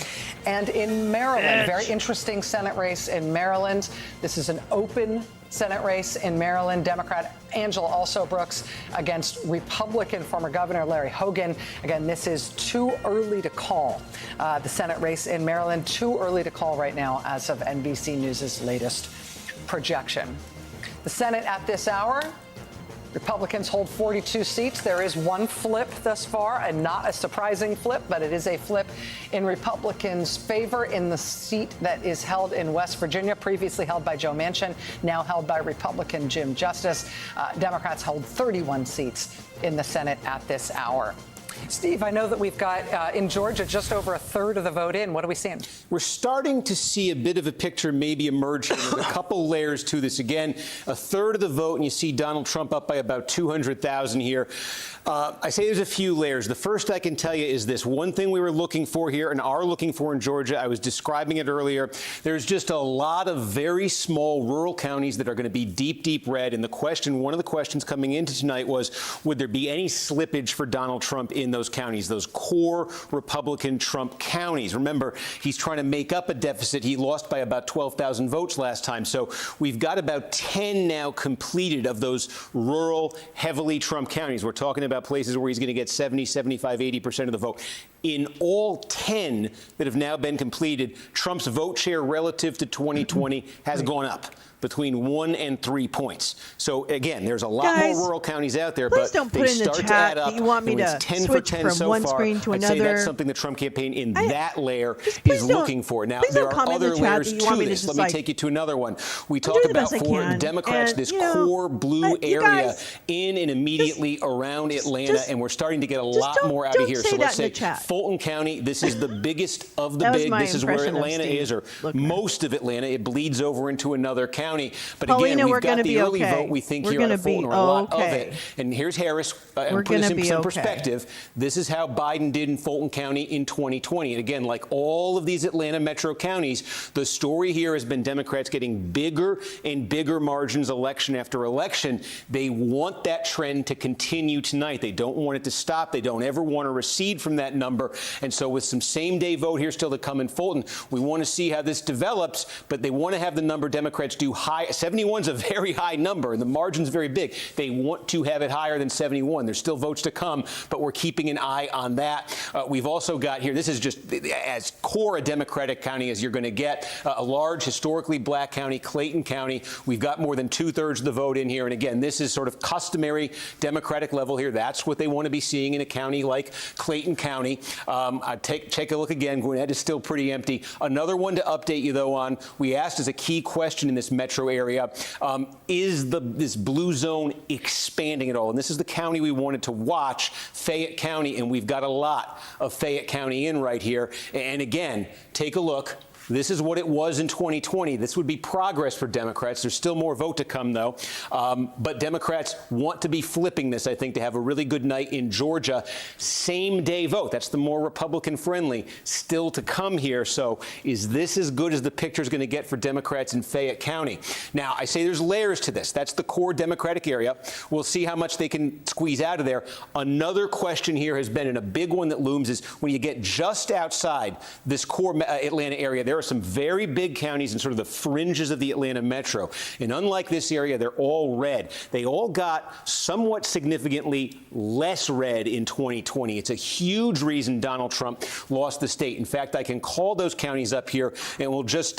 And in Maryland, very interesting Senate race in Maryland. This is an open Senate race in Maryland. Democrat Angela Alsobrooks against Republican former Governor Larry Hogan. Again, this is too early to call. The Senate race in Maryland, too early to call right now as of NBC News' latest projection. The Senate at this hour, Republicans hold 42 seats. There is one flip thus far, and not a surprising flip, but it is a flip in Republicans' favor in the seat that is held in West Virginia, previously held by Joe Manchin, now held by Republican Jim Justice. Democrats hold 31 seats in the Senate at this hour. Steve, I know that we've got in Georgia just over a third of the vote in. What are we seeing? We're starting to see a bit of a picture maybe emerge here. There's a couple layers to this. Again, a third of the vote, and you see Donald Trump up by about 200,000 here. I say there's a few layers. The first I can tell you is this. One thing we were looking for here and are looking for in Georgia, I was describing it earlier, there's just a lot of very small rural counties that are going to be deep, deep red. And the question, one of the questions coming into tonight was, would there be any slippage for Donald Trump in those counties, those core Republican Trump counties? Remember, he's trying to make up a deficit. He lost by about 12,000 votes last time. So we've got about 10 now completed of those rural, heavily Trump counties. We're talking about places where he's going to get 70, 75, 80% of the vote. In all 10 that have now been completed, Trump's vote share relative to 2020 has gone up between 1 and 3 points. So again, there's a lot more rural counties out there, but don't they put in the start to chat add up. that you want me to 10 for switch 10 from so one far. screen to I'd say another. that's something the Trump campaign in that layer please is don't- looking for. Now, please there don't are comment in other the chat layers that you want to me to this. just, Let me like, take you to another one. We I'll talk do the about best I for can. Democrats, And, this you know, core blue you area guys, in and immediately around Atlanta, and we're starting to get a lot more out of don't here. say So let's that in say the chat. Fulton County, this is the biggest of the That was big. my This is where impression of Atlanta Steve is, or most of Atlanta. It bleeds over into another county. But Paulina, again, we're we've got gonna the be early okay. vote, we think, We're here out gonna of Fulton, be or a lot of okay. it. And here's Harris. We're I'm putting this gonna in be some okay. perspective. This is how Biden did in Fulton County in 2020. And again, like all of these Atlanta metro counties, the story here has been Democrats getting bigger and bigger margins election after election. They want that trend to continue tonight. They don't want it to stop. They don't ever want to recede from that number. And so with some same-day vote here still to come in Fulton, we want to see how this develops, but they want to have the number Democrats do high. 71 is a very high number, and the margin's very big. They want to have it higher than 71. There's still votes to come, but we're keeping an eye on that. We've also got here, this is just as core a Democratic county as you're going to get, a large historically black county, Clayton County. We've got more than 2/3 of the vote in here. And again, this is sort of customary Democratic level here. That's what they want to be seeing in a county like Clayton County. Take a look again. Gwinnett is still pretty empty. Another one to update you, though, on, we asked as a key question in this metro area, is this blue zone expanding at all? And this is the county we wanted to watch, Fayette County, and we've got a lot of Fayette County in right here. And again, take a look. This is what it was in 2020. This would be progress for Democrats. There's still more vote to come, though. But Democrats want to be flipping this, I think, to have a really good night in Georgia. Same-day vote. That's the more Republican-friendly. Still to come here. So is this as good as the picture is going to get for Democrats in Fayette County? Now, I say there's layers to this. That's the core Democratic area. We'll see how much they can squeeze out of there. Another question here has been, and a big one that looms, is when you get just outside this core Atlanta area, there are some very big counties in sort of the fringes of the Atlanta metro. And unlike this area, they're all red. They all got somewhat significantly less red in 2020. It's a huge reason Donald Trump lost the state. In fact, I can call those counties up here, and we'll just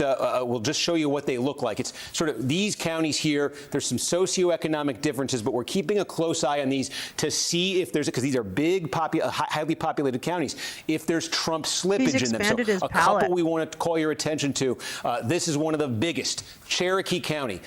show you what they look like. It's sort of these counties here. There's some socioeconomic differences, but we're keeping a close eye on these to see if there's, because these are big, highly populated counties, if there's Trump slippage in them. So a couple we want to call your attention to. This is one of the biggest, Cherokee County.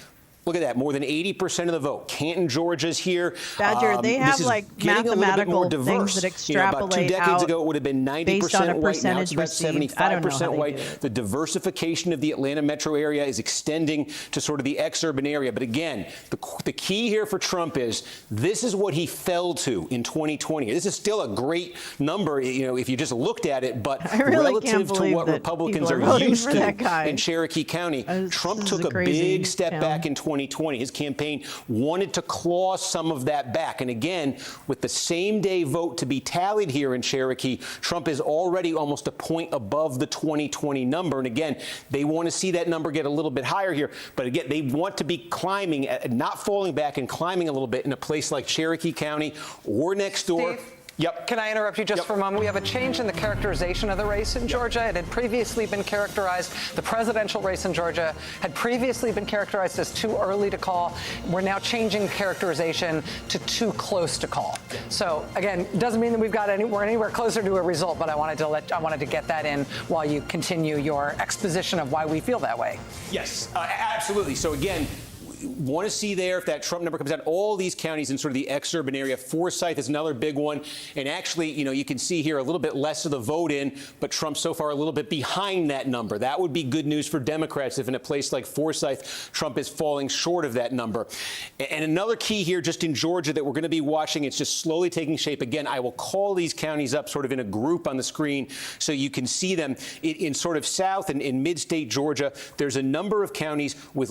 Look at that, more than 80% of the vote. Canton, Georgia's here. Badger, they have like mathematical things that extrapolate about 2 decades ago, it would have been 90% white. Now it's about received. 75% white. The diversification of the Atlanta metro area is extending to sort of the exurban area. But again, the key here for Trump is this is what he fell to in 2020. This is still a great number, if you just looked at it, but relative to what Republicans are used to in Cherokee County, Trump took a big step back in 2020. His campaign wanted to claw some of that back. And again, with the same-day vote to be tallied here in Cherokee, Trump is already almost a point above the 2020 number. And again, they want to see that number get a little bit higher here. But again, they want to be climbing, not falling back and climbing a little bit in a place like Cherokee County or next door. Yep. Can I interrupt you just for a moment? We have a change in the characterization of the race in Georgia. It had previously been characterized, the presidential race in Georgia had previously been characterized as too early to call. We're now changing characterization to too close to call. So again, it doesn't mean that we're anywhere closer to a result, but I wanted to get that in while you continue your exposition of why we feel that way. Yes, absolutely. So again, want to see there if that Trump number comes out. All these counties in sort of the exurban area. Forsyth is another big one. And actually, you can see here a little bit less of the vote in, but Trump so far a little bit behind that number. That would be good news for Democrats if in a place like Forsyth, Trump is falling short of that number. And another key here just in Georgia that we're going to be watching, it's just slowly taking shape. Again, I will call these counties up sort of in a group on the screen so you can see them. In sort of south and in mid-state Georgia, there's a number of counties with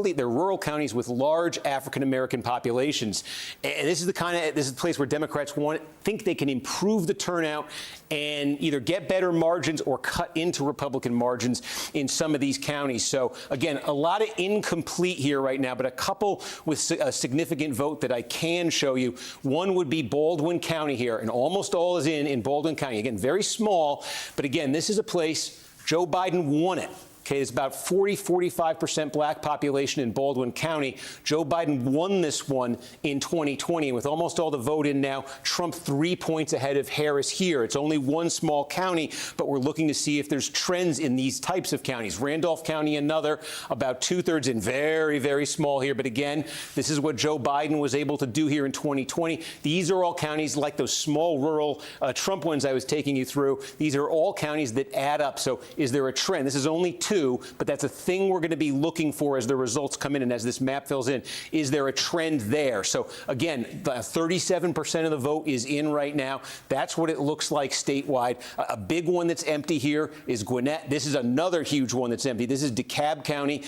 they're rural counties with large African-American populations. And this is the place where Democrats think they can improve the turnout and either get better margins or cut into Republican margins in some of these counties. So again, a lot of incomplete here right now, but a couple with a significant vote that I can show you. One would be Baldwin County here, and almost all is in Baldwin County. Again, very small, but again, this is a place Joe Biden won it. Okay, it's about 45% black population in Baldwin County. Joe Biden won this one in 2020. And with almost all the vote in now, Trump 3 points ahead of Harris here. It's only one small county, but we're looking to see if there's trends in these types of counties. Randolph County, another, about 2/3 in very, very small here. But again, this is what Joe Biden was able to do here in 2020. These are all counties like those small rural Trump ones I was taking you through. These are all counties that add up. So is there a trend? This is only 2. But that's a thing we're going to be looking for as the results come in and as this map fills in. Is there a trend there? So again, 37% of the vote is in right now. That's what it looks like statewide. A big one that's empty here is Gwinnett. This is another huge one that's empty. This is DeKalb County,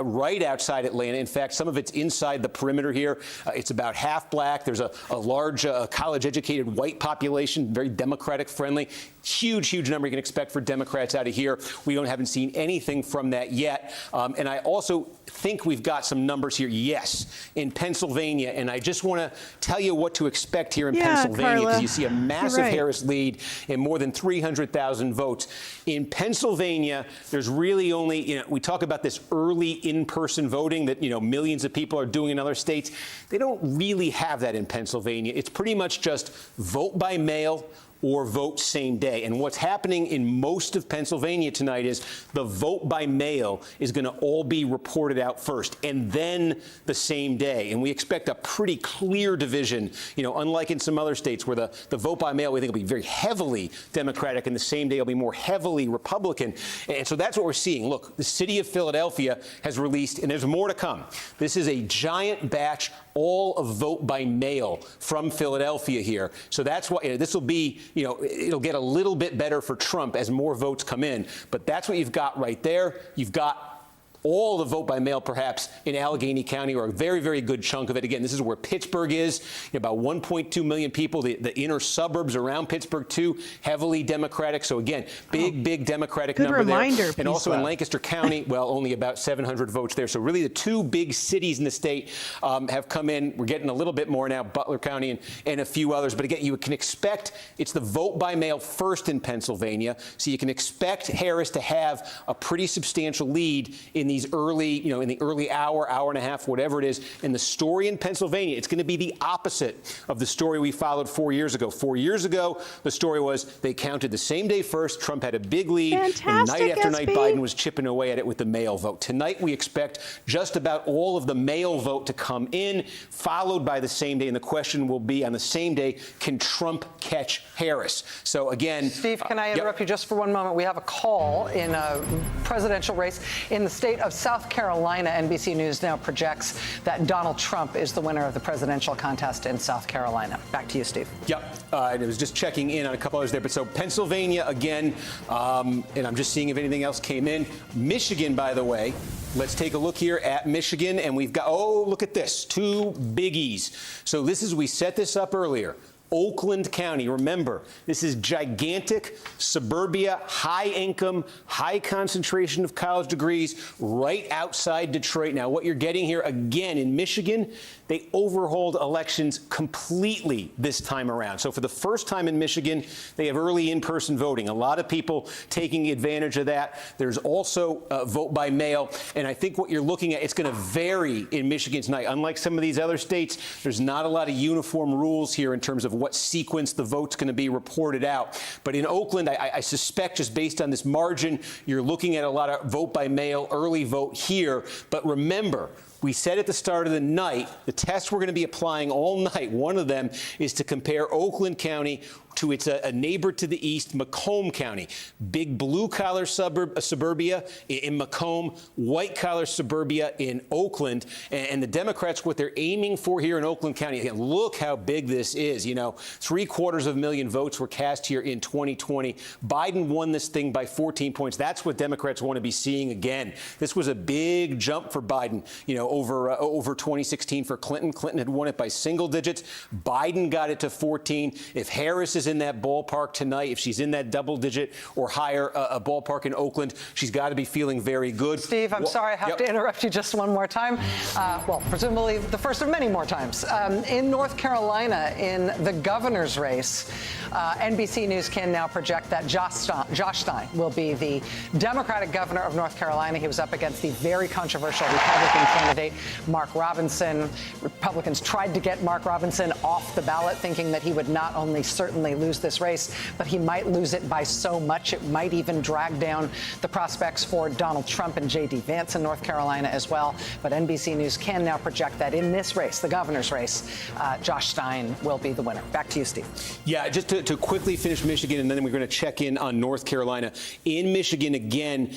right outside Atlanta. In fact, some of it's inside the perimeter here. It's about half black. There's a large college-educated white population, very Democratic friendly. Huge number you can expect for Democrats out of here. We haven't seen anything from that yet. And I also think we've got some numbers here, yes, in Pennsylvania. And I just want to tell you what to expect here in Pennsylvania, because you see a massive Harris lead in more than 300,000 votes. In Pennsylvania, there's really only, we talk about this early in-person voting that, millions of people are doing in other states. They don't really have that in Pennsylvania. It's pretty much just vote by mail or vote same day. And what's happening in most of Pennsylvania tonight is the vote by mail is going to all be reported out first and then the same day. And we expect a pretty clear division, unlike in some other states where the vote by mail we think will be very heavily Democratic and the same day will be more heavily Republican. And so that's what we're seeing. Look, the city of Philadelphia has released, and there's more to come. This is a giant batch, all of vote by mail from Philadelphia here. So that's why this will be, it'll get a little bit better for Trump as more votes come in. But that's what you've got right there. You've got all the vote by mail, perhaps, in Allegheny County, or a very, very good chunk of it. Again, this is where Pittsburgh is. About 1.2 million people. The inner suburbs around Pittsburgh, too, heavily Democratic. So, again, big Democratic number there. And also in Lancaster County, well, only about 700 votes there. So, really, the two big cities in the state have come in. We're getting a little bit more now, Butler County and a few others. But, again, you can expect it's the vote by mail first in Pennsylvania. So, you can expect Harris to have a pretty substantial lead in these early, in the early hour and a half, whatever it is. And the story in Pennsylvania, it's going to be the opposite of the story we followed 4 years ago. 4 years ago, the story was they counted the same day first. Trump had a big lead. And night after night, Biden was chipping away at it with the mail vote. Tonight, we expect just about all of the mail vote to come in, followed by the same day. And the question will be on the same day, can Trump catch Harris? So again, Steve, can I interrupt you just for one moment? We have a call in a presidential race in the state of South Carolina. NBC News now projects that Donald Trump is the winner of the presidential contest in South Carolina. Back to you, Steve. Yep. And it was just checking in on a couple others there. But so Pennsylvania again, and I'm just seeing if anything else came in. Michigan, by the way, let's take a look here at Michigan. And we've got, look at this, two biggies. So this is, we set this up earlier. Oakland County. Remember, this is gigantic suburbia, high income, high concentration of college degrees right outside Detroit. Now, what you're getting here again in Michigan, they overhauled elections completely this time around. So for the first time in Michigan, they have early in-person voting. A lot of people taking advantage of that. There's also vote by mail. And I think what you're looking at, it's going to vary in Michigan tonight. Unlike some of these other states, there's not a lot of uniform rules here in terms of what sequence the vote's going to be reported out. But in Oakland, I suspect just based on this margin, you're looking at a lot of vote by mail, early vote here. But remember, we said at the start of the night, the test we're going to be applying all night, one of them is to compare Oakland County to its a neighbor to the east, Macomb County. Big blue-collar suburbia in Macomb, white-collar suburbia in Oakland. And the Democrats, what they're aiming for here in Oakland County, again, look how big this is. You know, 750,000 votes were cast here in 2020. Biden won this thing by 14 points. That's what Democrats want to be seeing again. This was a big jump for Biden, you know, over 2016 for Clinton. Clinton had won it by single digits. Biden got it to 14. If Harris is in that ballpark tonight, if she's in that double digit or higher a ballpark in Oakland, she's got to be feeling very good. Steve, I'm sorry I have to interrupt you just one more time. Well, presumably the first of many more times. In North Carolina, in the governor's race, NBC News can now project that Josh Stein will be the Democratic governor of North Carolina. He was up against the very controversial Republican candidate, Mark Robinson. Republicans tried to get Mark Robinson off the ballot, thinking that he would not only certainly lose this race, but he might lose it by so much it might even drag down the prospects for Donald Trump and J.D. Vance in North Carolina as well. But NBC News can now project that in this race, the governor's race, Josh Stein will be the winner. Back to you, Steve. Yeah, just to quickly finish Michigan, and then we're going to check in on North Carolina. In Michigan, again,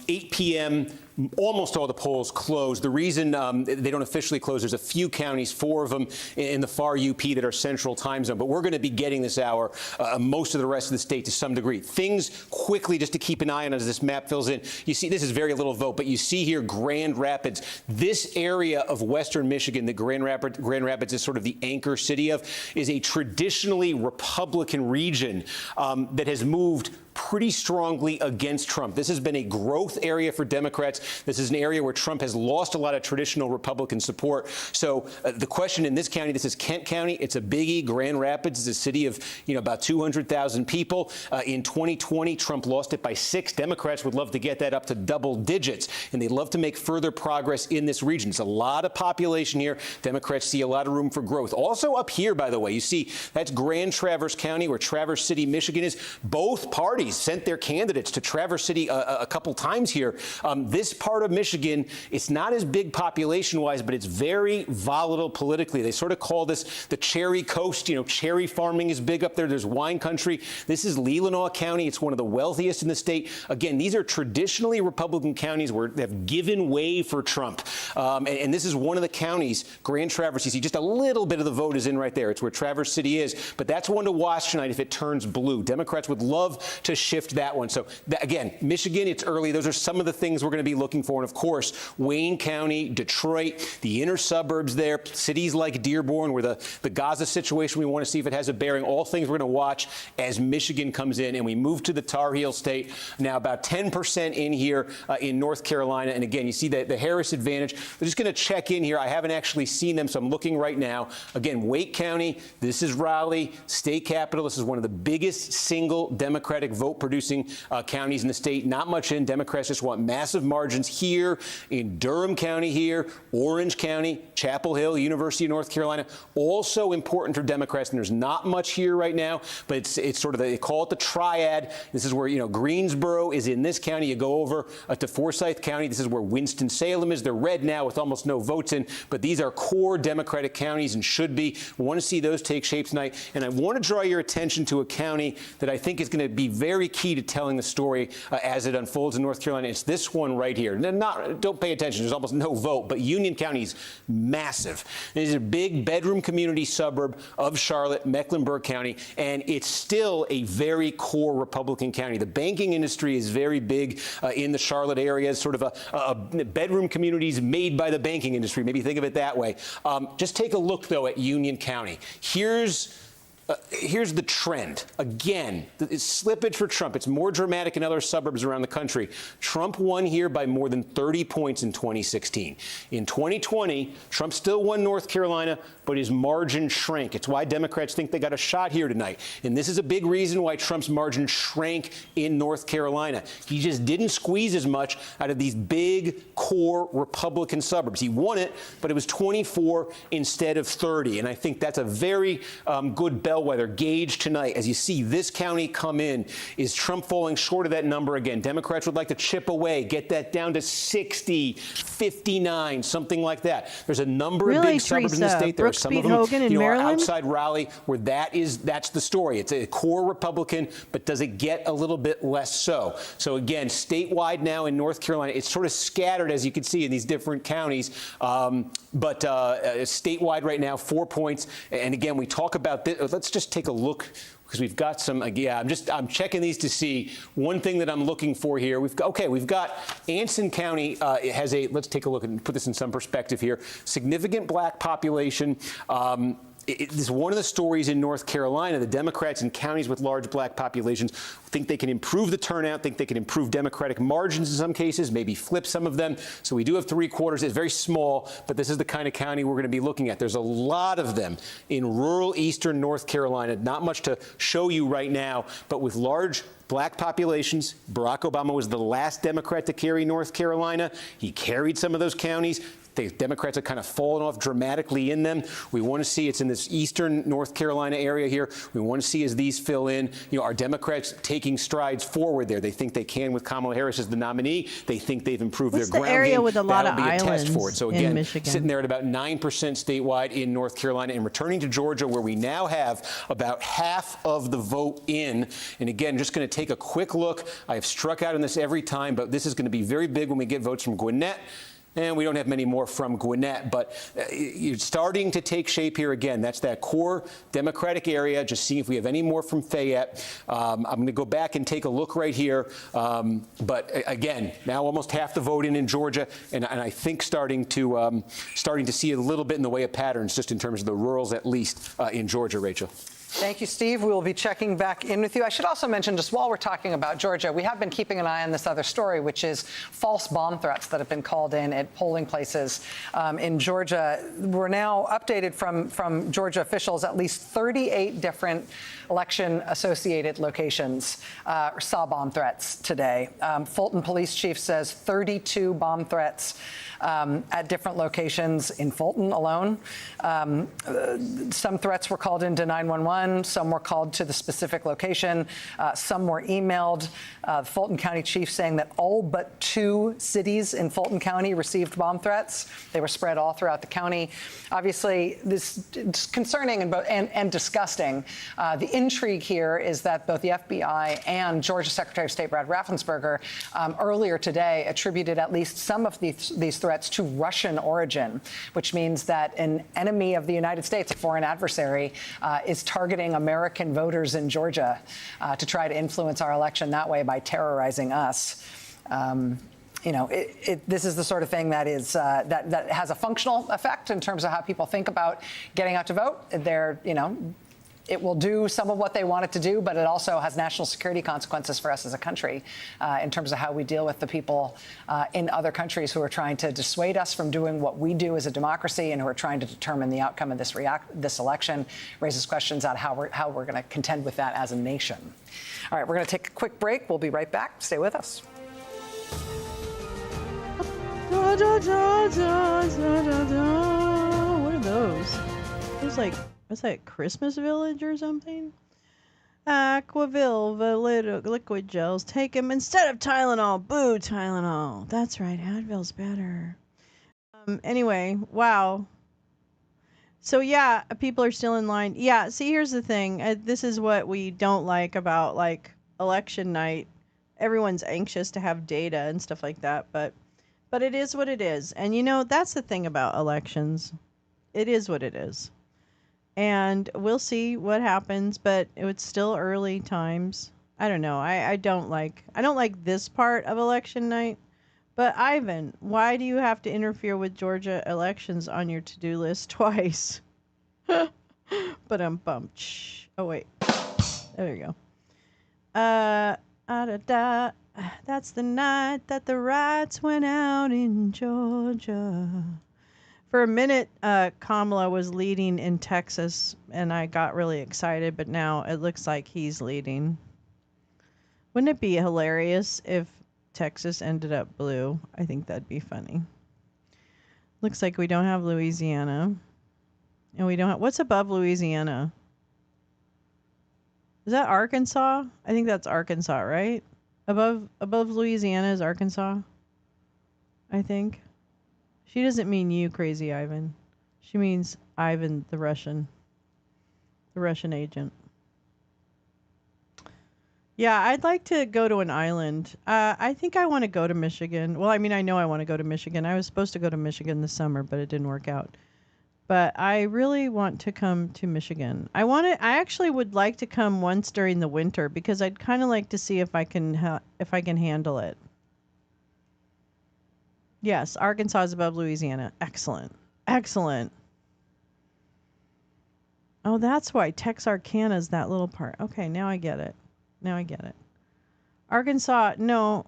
8 p.m., almost all the polls closed. The reason they don't officially close, there's a few counties, 4 of them in the far UP that are central time zone. But we're going to be getting this hour most of the rest of the state to some degree. Things quickly, just to keep an eye on as this map fills in. You see, this is very little vote, but you see here Grand Rapids. This area of western Michigan that Grand Rapids is sort of the anchor city of, is a traditionally Republican region that has moved pretty strongly against Trump. This has been a growth area for Democrats. This is an area where Trump has lost a lot of traditional Republican support. So the question in this county, this is Kent County. It's a biggie. Grand Rapids is a city of, you know, about 200,000 people. In 2020, Trump lost it by 6. Democrats would love to get that up to double digits, and they'd love to make further progress in this region. It's a lot of population here. Democrats see a lot of room for growth. Also up here, by the way, you see that's Grand Traverse County, where Traverse City, Michigan is. Both parties sent their candidates to Traverse City a couple times here. This part of Michigan, it's not as big population-wise, but it's very volatile politically. They sort of call this the cherry coast. You know, cherry farming is big up there. There's wine country. This is Leelanau County. It's one of the wealthiest in the state. Again, these are traditionally Republican counties where they have given way for Trump. And this is one of the counties, Grand Traverse. You see just a little bit of the vote is in right there. It's where Traverse City is. But that's one to watch tonight if it turns blue. Democrats would love to shift that one. So, again, Michigan, it's early. Those are some of the things we're going to be looking for. And, of course, Wayne County, Detroit, the inner suburbs there, cities like Dearborn, where the Gaza situation, we want to see if it has a bearing. All things we're going to watch as Michigan comes in. And we move to the Tar Heel State. Now, about 10% in here in North Carolina. And, again, you see the Harris advantage. We're just going to check in here. I haven't actually seen them, so I'm looking right now. Again, Wake County, this is Raleigh, state capital. This is one of the biggest single Democratic vote-producing counties in the state. Not much in. Democrats just want massive margins here in Durham County here, Orange County, Chapel Hill, University of North Carolina. Also important for Democrats, and there's not much here right now, but it's sort of, they call it the triad. This is where, you know, Greensboro is in this county. You go over to Forsyth County. This is where Winston-Salem is. They're red now with almost no votes in, but these are core Democratic counties and should be. We want to see those take shape tonight. And I want to draw your attention to a county that I think is going to be very key to telling the story as it unfolds in North Carolina. It's this one right here. Don't pay attention. There's almost no vote, but Union County is massive. It is a big bedroom community suburb of Charlotte, Mecklenburg County, and it's still a very core Republican county. The banking industry is very big in the Charlotte area. It's sort of a bedroom communities made by the banking industry. Maybe think of it that way. Just take a look, though, at Union County. Here's here's the trend. Again, it's slippage for Trump. It's more dramatic in other suburbs around the country. Trump won here by more than 30 points in 2016. In 2020, Trump still won North Carolina, but his margin shrank. It's why Democrats think they got a shot here tonight. And this is a big reason why Trump's margin shrank in North Carolina. He just didn't squeeze as much out of these big core Republican suburbs. He won it, but it was 24 instead of 30. And I think that's a very good bellwether gauge tonight. As you see this county come in, is Trump falling short of that number again? Democrats would like to chip away, get that down to 60, 59, something like that. There's a number of big suburbs in the state. There are some of them, Hogan in Maryland? outside Raleigh, where that's the story. It's a core Republican, but does it get a little bit less so? So again, statewide now in North Carolina, it's sort of scattered, as you can see, in these different counties. But statewide right now, 4 points. And again, we talk about this. Let's just take a look, because we've got some. Yeah, I'm checking these to see one thing that I'm looking for here. We've got Anson County has a. Let's take a look and put this in some perspective here. Significant black population. This is one of the stories in North Carolina. The Democrats in counties with large black populations think they can improve the turnout, think they can improve Democratic margins in some cases, maybe flip some of them. So we do have 3/4. It's very small, but this is the kind of county we're going to be looking at. There's a lot of them in rural eastern North Carolina. Not much to show you right now, but with large black populations. Barack Obama was the last Democrat to carry North Carolina. He carried some of those counties. The Democrats have kind of fallen off dramatically in them. We want to see it's in this eastern North Carolina area here. We want to see as these fill in, are Democrats taking strides forward there? They think they can with Kamala Harris as the nominee. They think they've improved their ground game. Area with a lot of That'll be a islands test for it. So in again, Michigan. sitting there at about 9% statewide in North Carolina, and returning to Georgia, where we now have about half of the vote in. And again, just going to take a quick look. I have struck out on this every time, but this is going to be very big when we get votes from Gwinnett. And we don't have many more from Gwinnett, but you're starting to take shape here again. That's that core Democratic area. Just see if we have any more from Fayette. I'm going to go back and take a look right here. But again, now almost half the vote in Georgia, and I think starting to see a little bit in the way of patterns, just in terms of the rurals, at least in Georgia, Rachel. Thank you, Steve. We will be checking back in with you. I should also mention, just while we're talking about Georgia, we have been keeping an eye on this other story, which is false bomb threats that have been called in at polling places in Georgia. We're now updated from Georgia officials. At least 38 different election-associated locations saw bomb threats today. Fulton Police Chief says 32 bomb threats at different locations in Fulton alone. Some threats were called into 911. Some were called to the specific location. Some were emailed. The Fulton County Chief saying that all but 2 cities in Fulton County received bomb threats. They were spread all throughout the county. Obviously, this is concerning and disgusting. The intrigue here is that both the FBI and Georgia Secretary of State Brad Raffensperger earlier today attributed at least some of these threats to Russian origin, which means that an enemy of the United States, a foreign adversary, is targeting American voters in Georgia to try to influence our election that way by terrorizing us. This is the sort of thing that is that has a functional effect in terms of how people think about getting out to vote. It will do some of what they want it to do, but it also has national security consequences for us as a country in terms of how we deal with the people in other countries who are trying to dissuade us from doing what we do as a democracy and who are trying to determine the outcome of this election. Raises questions on how we're going to contend with that as a nation. All right, we're going to take a quick break. We'll be right back. Stay with us. What are those? There's like, what's that, Christmas Village or something? Aquaville liquid gels. Take them instead of Tylenol. Boo, Tylenol. That's right. Advil's better. Anyway, wow. So yeah, people are still in line. Yeah, see, here's the thing. This is what we don't like about election night. Everyone's anxious to have data and stuff like that, but it is what it is. And that's the thing about elections. It is what it is. And we'll see what happens, but it's still early times. I don't know. I don't like this part of election night. But Ivan, why do you have to interfere with Georgia elections on your to-do list twice? But oh wait, there you go. That's the night that the riots went out in Georgia. For a minute, Kamala was leading in Texas, and I got really excited, but now it looks like he's leading. Wouldn't it be hilarious if Texas ended up blue? I think that'd be funny. Looks like we don't have Louisiana. And we don't have... What's above Louisiana? Is that Arkansas? I think that's Arkansas, right? Above Louisiana is Arkansas, I think. She doesn't mean you, Crazy Ivan. She means Ivan, the Russian agent. Yeah, I'd like to go to an island. I think I want to go to Michigan. Well, I mean, I know I want to go to Michigan. I was supposed to go to Michigan this summer, but it didn't work out. But I really want to come to Michigan. I actually would like to come once during the winter because I'd kind of like to see if I can handle it. Yes, Arkansas is above Louisiana. Excellent. Excellent. Oh, that's why Texarkana is that little part. Okay, now I get it. Arkansas, no.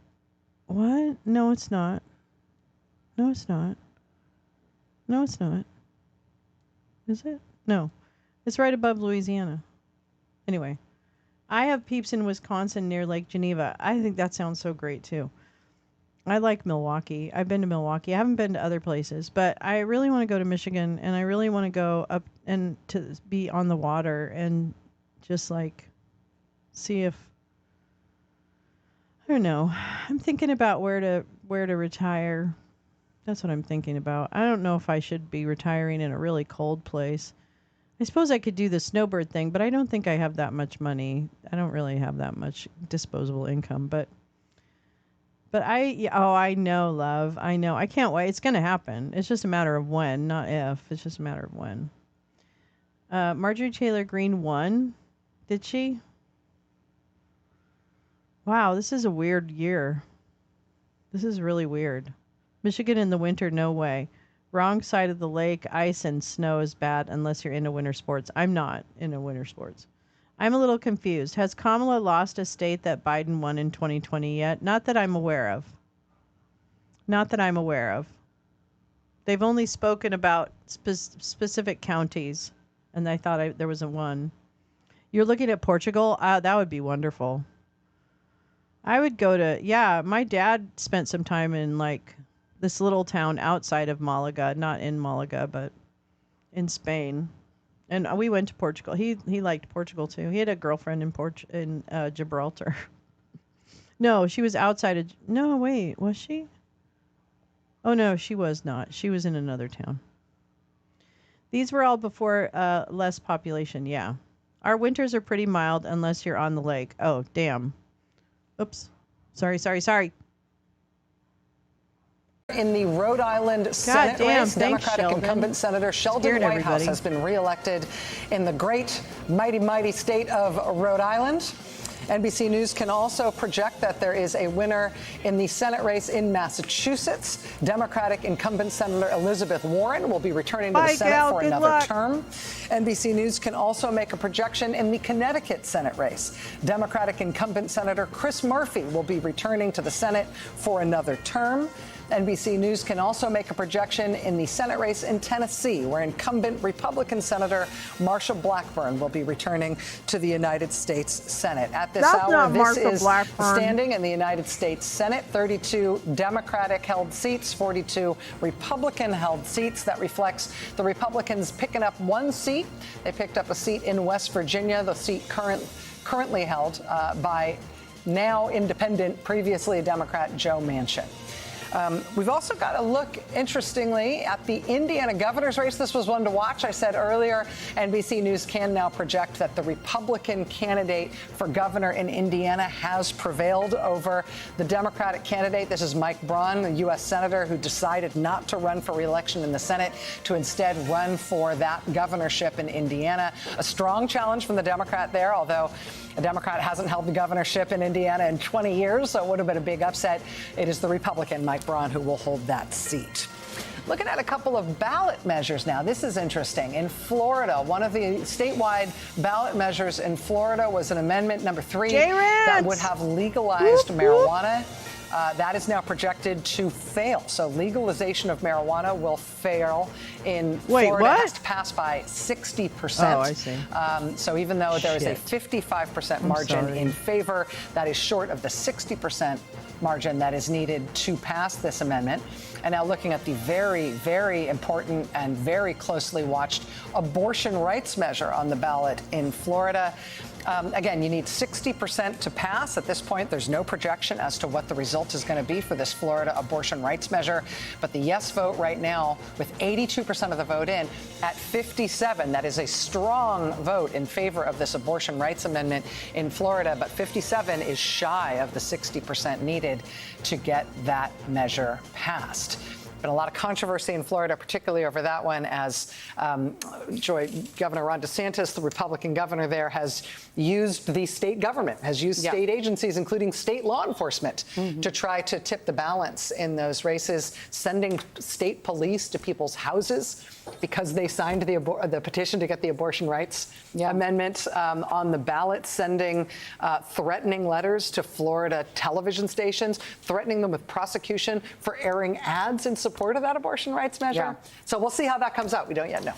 What? No, it's not. No, it's not. Is it? No. It's right above Louisiana. Anyway, I have peeps in Wisconsin near Lake Geneva. I think that sounds so great, too. I like Milwaukee. I've been to Milwaukee. I haven't been to other places, but I really want to go to Michigan, and I really want to go up and to be on the water and just like see if, I don't know. I'm thinking about where to retire. That's what I'm thinking about. I don't know if I should be retiring in a really cold place. I suppose I could do the snowbird thing, but I don't think I have that much money. I don't really have that much disposable income, but I know, love. I know. I can't wait. It's going to happen. It's just a matter of when, not if. It's just a matter of when. Marjorie Taylor Greene won. Did she? Wow, this is a weird year. This is really weird. Michigan in the winter, no way. Wrong side of the lake, ice and snow is bad unless you're into winter sports. I'm not into winter sports. I'm a little confused. Has Kamala lost a state that Biden won in 2020 yet? Not that I'm aware of. They've only spoken about specific counties, and I thought there was one. You're looking at Portugal? That would be wonderful. I would go to, my dad spent some time in like this little town outside of Malaga, not in Malaga, but in Spain. And we went to Portugal. He liked Portugal too. He had a girlfriend in Gibraltar. No, she was outside of. No, wait, was she? Oh no, she was not. She was in another town. These were all before less population. Yeah, our winters are pretty mild unless you're on the lake. Oh damn. Oops. Sorry. In the Rhode Island Senate race, Democratic incumbent Senator Sheldon Whitehouse has been reelected in the great, mighty state of Rhode Island. NBC News can also project that there is a winner in the Senate race in Massachusetts. Democratic incumbent Senator Elizabeth Warren will be returning to the Senate for another term. NBC News can also make a projection in the Connecticut Senate race. Democratic incumbent Senator Chris Murphy will be returning to the Senate for another term. NBC News can also make a projection in the Senate race in Tennessee, where incumbent Republican Senator Marsha Blackburn will be returning to the United States Senate. At this hour, this is standing in the United States Senate, 32 Democratic-held seats, 42 Republican-held seats. That reflects the Republicans picking up one seat. They picked up a seat in West Virginia, the seat currently held by now independent, previously a Democrat, Joe Manchin. We've also got a look, interestingly, at the Indiana governor's race. This was one to watch. I said earlier, NBC News can now project that the Republican candidate for governor in Indiana has prevailed over the Democratic candidate. This is Mike Braun, the U.S. senator who decided not to run for re-election in the Senate, to instead run for that governorship in Indiana. A strong challenge from the Democrat there, although a Democrat hasn't held the governorship in Indiana in 20 years, so it would have been a big upset. It is the Republican, Mike Braun, who will hold that seat. Looking at a couple of ballot measures now. This is interesting. In Florida, one of the statewide ballot measures in Florida was an amendment number 3 that would have legalized marijuana. That is now projected to fail. So legalization of marijuana will fail in Florida. It has to pass by 60%. Oh, I see. So even though there is a 55% margin in favor, that is short of the 60% margin that is needed to pass this amendment. And now looking at the very, very important and very closely watched abortion rights measure on the ballot in Florida. Again, you need 60% to pass. At this point, there's no projection as to what the result is going to be for this Florida abortion rights measure. But the yes vote right now, with 82% of the vote in, at 57, that is a strong vote in favor of this abortion rights amendment in Florida. But 57 is shy of the 60% needed to get that measure passed. Been a lot of controversy in Florida, particularly over that one, as Governor Ron DeSantis, the Republican governor there, has used the state government, has used state agencies, including state law enforcement, to try to tip the balance in those races, sending state police to people's houses because they signed the petition to get the abortion rights amendment on the ballot, sending threatening letters to Florida television stations, threatening them with prosecution for airing ads in support of that abortion rights measure. So we'll see how that comes out. We don't yet know.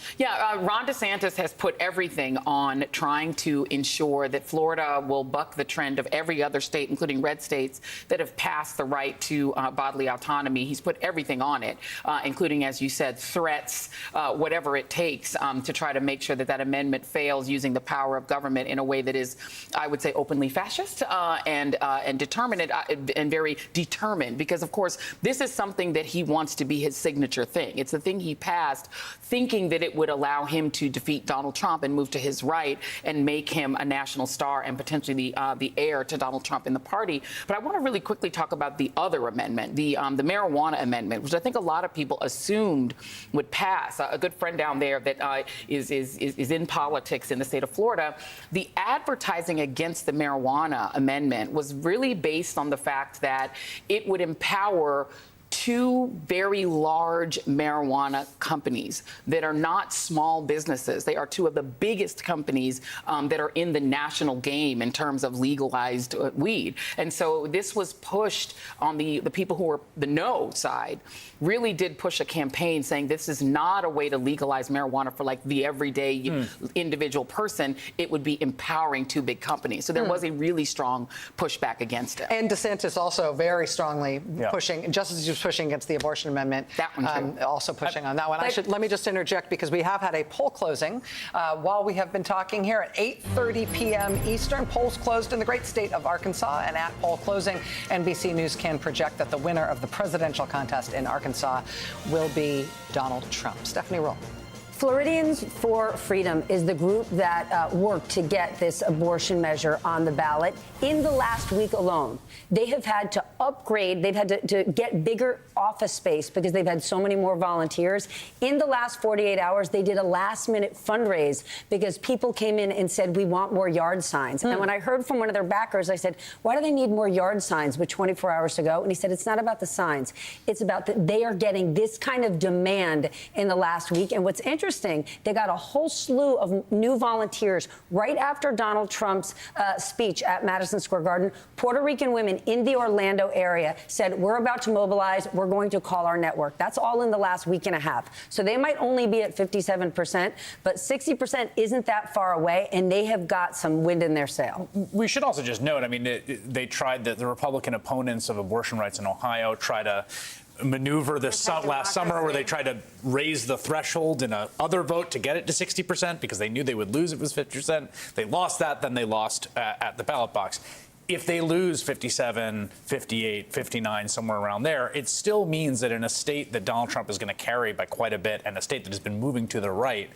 Ron DeSantis has put everything on trying to ensure that Florida will buck the trend of every other state, including red states, that have passed the right to bodily autonomy. He's put everything on it, including, as you said, threats, whatever it takes to try to make sure that that amendment fails, using the power of government in a way that is, I would say, openly fascist and determined and very determined. Because, of course, this is something that he wants to be his signature thing. It's the thing he passed, thinking that it would allow him to defeat Donald Trump and move to his right and make him a national star and potentially the heir to Donald Trump in the party. But I want to really quickly talk about the other amendment, the marijuana amendment, which I think a lot of people assumed would pass. A good friend down there that is in politics in the state of Florida. The advertising against the marijuana amendment was really based on the fact that it would empower two very large marijuana companies that are not small businesses. They are two of the biggest companies that are in the national game in terms of legalized weed. And so this was pushed on the people who were the no side, really did push a campaign saying this is not a way to legalize marijuana for like the everyday individual person. It would be empowering two big companies. So there was a really strong pushback against it. And DeSantis also very strongly pushing, just as he was pushing against the abortion amendment, that one too. Also pushing on that one. Let me just interject, because we have had a poll closing while we have been talking here at 8:30 p.m. Eastern. Polls closed in the great state of Arkansas, and at poll closing, NBC News can project that the winner of the presidential contest in Arkansas will be Donald Trump. Stephanie Roll. Floridians for Freedom is the group that worked to get this abortion measure on the ballot. In the last week alone, they have had to upgrade. They've had to get bigger office space because they've had so many more volunteers. In the last 48 hours, they did a last-minute fundraise because people came in and said, we want more yard signs. And when I heard from one of their backers, I said, why do they need more yard signs with 24 hours to go? And he said, it's not about the signs. It's about that they are getting this kind of demand in the last week. And what's interesting, they got a whole slew of new volunteers right after Donald Trump's speech at Madison Square Garden. Puerto Rican women in the Orlando area said, we're about to mobilize. We're going to call our network. That's all in the last week and a half. So they might only be at 57%, but 60% isn't that far away, and they have got some wind in their sail. We should also just note, I mean, they tried, the Republican opponents of abortion rights in Ohio try to maneuver this last summer where they tried to raise the threshold in another vote to get it to 60% because they knew they would lose if it was 50%. They lost that, then they lost at the ballot box. If they lose 57, 58, 59, somewhere around there, it still means that in a state that Donald Trump is going to carry by quite a bit and a state that has been moving to the right,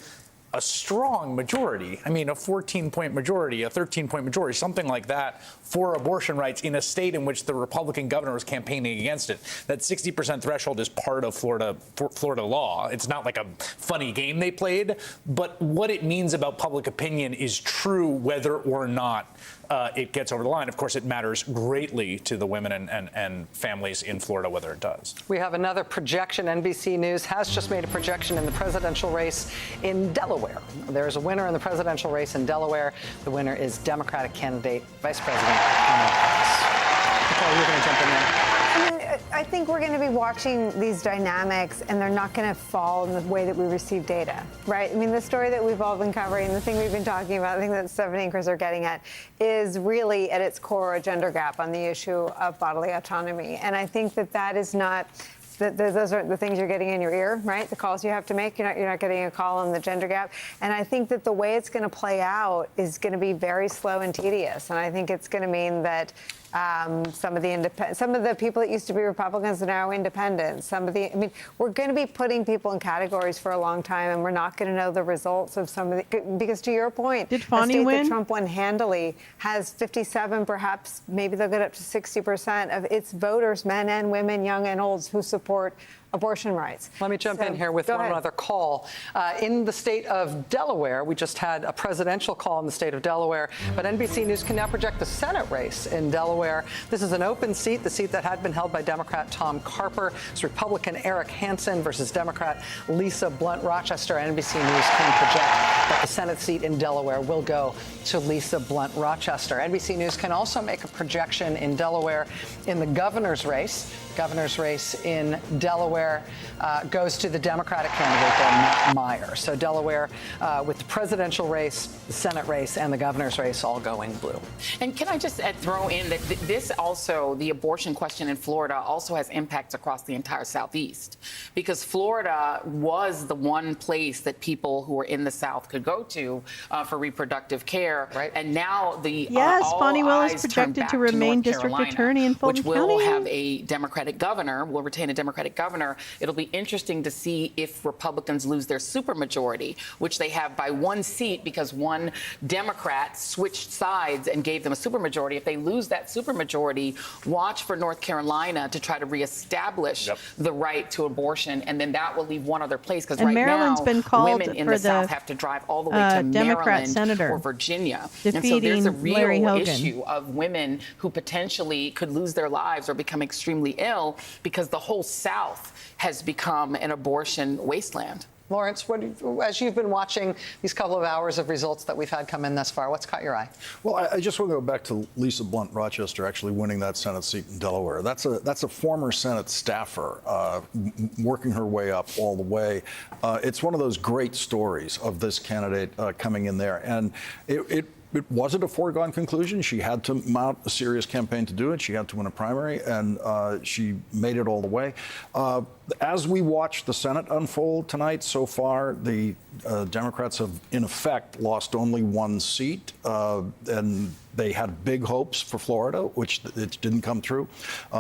a strong majority, I mean, a 14-point majority, a 13-point majority, something like that for abortion rights in a state in which the Republican governor was campaigning against it. That 60% threshold is part of Florida law. It's not like a funny game they played, but what it means about public opinion is true whether or not it gets over the line. Of course, it matters greatly to the women and families in Florida whether it does. We have another projection. NBC News has just made a projection in the presidential race in Delaware. There's a winner in the presidential race in Delaware. The winner is Democratic candidate, Vice President Kamala Harris. Nicole, you're going to jump in there. I think we're going to be watching these dynamics, and they're not going to fall in the way that we receive data, right? I mean, the story that we've all been covering, the thing we've been talking about, I think that Stephanie and Chris are getting at, is really at its core a gender gap on the issue of bodily autonomy. And I think that is not... Those are the things you're getting in your ear, right? The calls you have to make. You're not getting a call on the gender gap. And I think that the way it's going to play out is going to be very slow and tedious. And I think it's going to mean that some of the people that used to be Republicans are now independents. We're going to be putting people in categories for a long time, and we're not going to know the results of some of the, because to your point, did Fani win? That Trump won handily has 57, perhaps maybe they'll get up to 60% of its voters, men and women, young and old, who support abortion rights. Let me jump in here with one other call. In the state of Delaware, we just had a presidential call in the state of Delaware, but NBC News can now project the Senate race in Delaware. This is an open seat, the seat that had been held by Democrat Tom Carper. It's Republican Eric Hansen versus Democrat Lisa Blunt Rochester. NBC News can project that the Senate seat in Delaware will go to Lisa Blunt Rochester. NBC News can also make a projection in Delaware in the governor's race. Governor's race in Delaware goes to the Democratic candidate, Matt Meyer. So Delaware, with the presidential race, the Senate race, and the governor's race all going blue. And can I just throw in that this also, the abortion question in Florida also has impacts across the entire Southeast, because Florida was the one place that people who were in the South could go to for reproductive care. Right. And now the Fani Willis is projected to remain district attorney in Fulton County, which County. will have a Democratic governor, will retain a Democratic governor. It'll be interesting to see if Republicans lose their supermajority, which they have by one seat because one Democrat switched sides and gave them a supermajority. If they lose that supermajority, watch for North Carolina to try to reestablish the right to abortion, and then that will leave one other place, because right Maryland's now been called women in for the South have to drive all the way to Democrat Maryland senator or Virginia. defeating and so there's a real Larry Hogan. issue of women who potentially could lose their lives or become extremely ill because the whole South has become an abortion wasteland. Lawrence, as you've been watching these couple of hours of results that we've had come in thus far, what's caught your eye? Well, I just want to go back to Lisa Blunt Rochester actually winning that Senate seat in Delaware. That's a former Senate staffer working her way up all the way. It's one of those great stories of this candidate coming in there, and it wasn't a foregone conclusion. She had to mount a serious campaign to do it. She had to win a primary, and she made it all the way. As we watch the Senate unfold tonight, so far, the Democrats have, in effect, lost only one seat, and they had big hopes for Florida, which it didn't come through.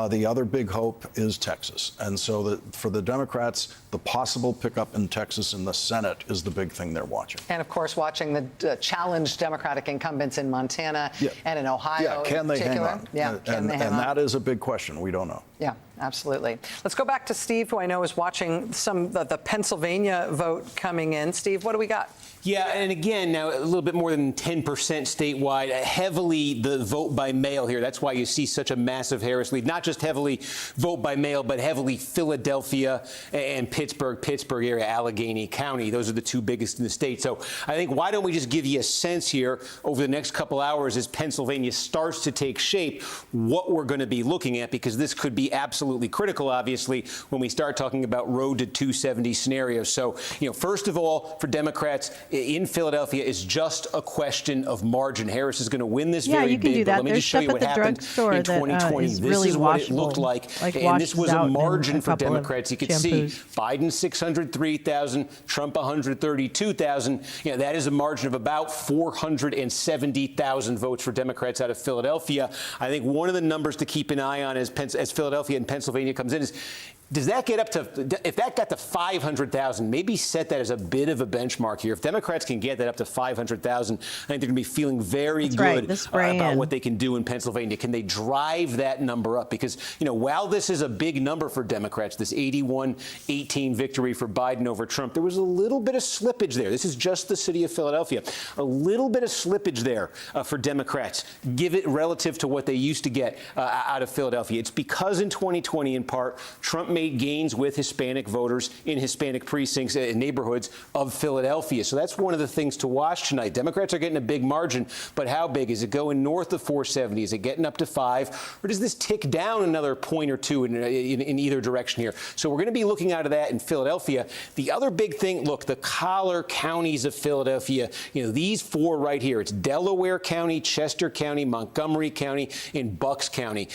The other big hope is Texas. And so for the Democrats, the possible pickup in Texas in the Senate is the big thing they're watching. And, of course, watching the challenged Democratic incumbents in Montana and in Ohio. Yeah, can they hang on? Yeah, and that is a big question. We don't know. Yeah, absolutely. Let's go back to Steve, who I know is watching some of the Pennsylvania vote coming in. Steve, what do we got? Yeah, and again, now a little bit more than 10% statewide, heavily the vote by mail here. That's why you see such a massive Harris lead. Not just heavily vote by mail, but heavily Philadelphia and Pittsburgh area, Allegheny County. Those are the two biggest in the state. So I think, why don't we just give you a sense here over the next couple hours as Pennsylvania starts to take shape, what we're going to be looking at, because this could be absolutely critical, obviously, when we start talking about road to 270 scenarios. So, first of all, for Democrats in Philadelphia, is just a question of margin. Harris is going to win this very big. But let me just show you what happened in 2020. This is what it looked like. And this was a margin for Democrats. You could see Biden 603,000, Trump 132,000. That is a margin of about 470,000 votes for Democrats out of Philadelphia. I think one of the numbers to keep an eye on as Philadelphia and Pennsylvania comes in is, does that get up to, if that got to 500,000, maybe set that as a bit of a benchmark here. If Democrats can get that up to 500,000, I think they're going to be feeling very good about what they can do in Pennsylvania. Can they drive that number up? Because, while this is a big number for Democrats, this 81-18 victory for Biden over Trump, there was a little bit of slippage there. This is just the city of Philadelphia. A little bit of slippage there for Democrats, give it relative to what they used to get out of Philadelphia. It's because in 2020, in part, Trump made gains with Hispanic voters in Hispanic precincts and neighborhoods of Philadelphia. So that's one of the things to watch tonight. Democrats are getting a big margin, but how big? Is it going north of 470? Is it getting up to 5? Or does this tick down another point or two in either direction here? So we're going to be looking out of that in Philadelphia. The other big thing, look, the collar counties of Philadelphia, these four right here. It's Delaware County, Chester County, Montgomery County, and Bucks County.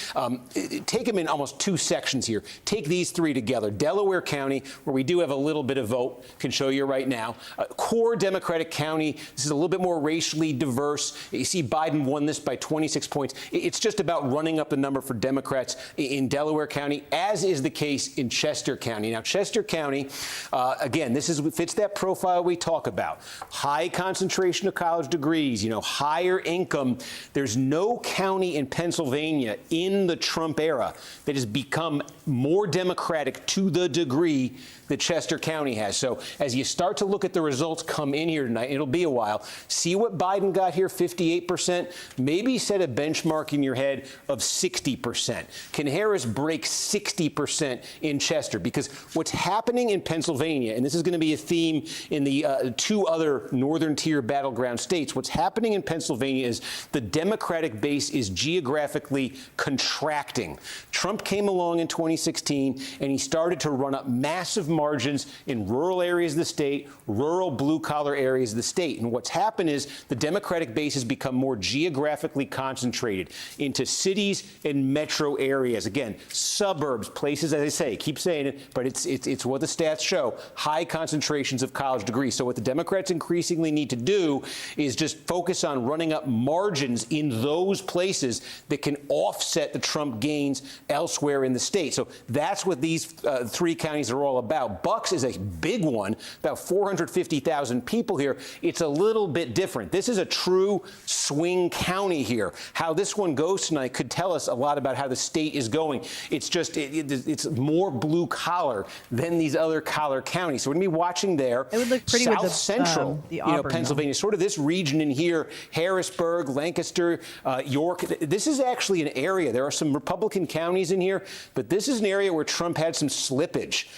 Take them in almost two sections here. Take these three together. Delaware County, where we do have a little bit of vote, can show you right now. Core Democratic County, this is a little bit more racially diverse. You see Biden won this by 26 points. It's just about running up the number for Democrats in Delaware County, as is the case in Chester County. Now, Chester County, again, this fits that profile we talk about. High concentration of college degrees, higher income. There's no county in Pennsylvania in the Trump era that has become more Democratic to the degree that Chester County has. So as you start to look at the results come in here tonight, it'll be a while, see what Biden got here, 58%, maybe set a benchmark in your head of 60%. Can Harris break 60% in Chester? Because what's happening in Pennsylvania, and this is going to be a theme in the two other northern tier battleground states, what's happening in Pennsylvania is the Democratic base is geographically contracting. Trump came along in 2016 and he started to run up massive margins in rural areas of the state, rural blue-collar areas of the state. And what's happened is the Democratic base has become more geographically concentrated into cities and metro areas. Again, suburbs, places, as I say, keep saying it, but it's what the stats show, high concentrations of college degrees. So what the Democrats increasingly need to do is just focus on running up margins in those places that can offset the Trump gains elsewhere in the state. So that's what these three counties are all about. Bucks is a big one, about 450,000 people here. It's a little bit different. This is a true swing county here. How this one goes tonight could tell us a lot about how the state is going. It's just, it's more blue collar than these other collar counties. So we're going to be watching there. It would look pretty South with the, Central, Auburn, Pennsylvania, sort of this region in here, Harrisburg, Lancaster, York. This is actually an area. There are some Republican counties in here, but this is an area where Trump had some slippage.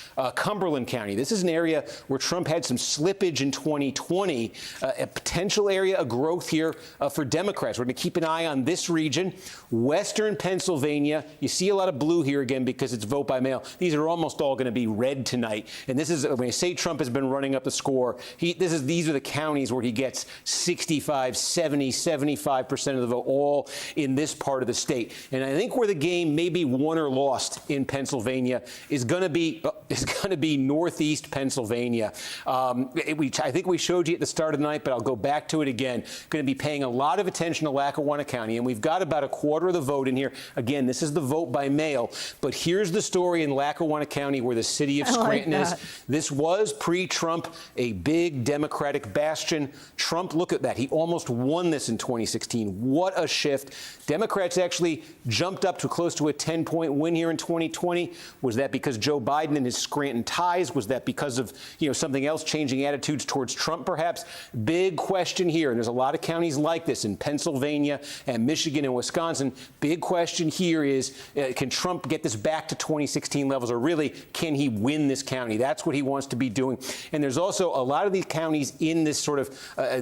Cumberland County. This is an area where Trump had some slippage in 2020, a potential area of growth here for Democrats. We're going to keep an eye on this region. Western Pennsylvania, you see a lot of blue here again because it's vote by mail. These are almost all going to be red tonight. And this is, when I say Trump has been running up the score, these are the counties where he gets 65, 70, 75% of the vote, all in this part of the state. And I think where the game may be won or lost in Pennsylvania is going to be northeast Pennsylvania. I think we showed you at the start of the night, but I'll go back to it again. Going to be paying a lot of attention to Lackawanna County, and we've got about a quarter of the vote in here. Again, this is the vote by mail, but here's the story in Lackawanna County where the city of Scranton is. This was pre-Trump a big Democratic bastion. Trump, look at that. He almost won this in 2016. What a shift. Democrats actually jumped up to close to a 10-point win here in 2020. Was that because Joe Biden and his Scranton ties? Was that because of something else, changing attitudes towards Trump, perhaps? Big question here, and there's a lot of counties like this in Pennsylvania and Michigan and Wisconsin. Big question here is, can Trump get this back to 2016 levels, or really, can he win this county? That's what he wants to be doing. And there's also a lot of these counties in this sort of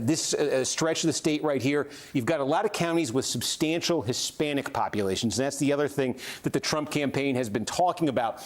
this stretch of the state right here. You've got a lot of counties with substantial Hispanic populations, and that's the other thing that the Trump campaign has been talking about.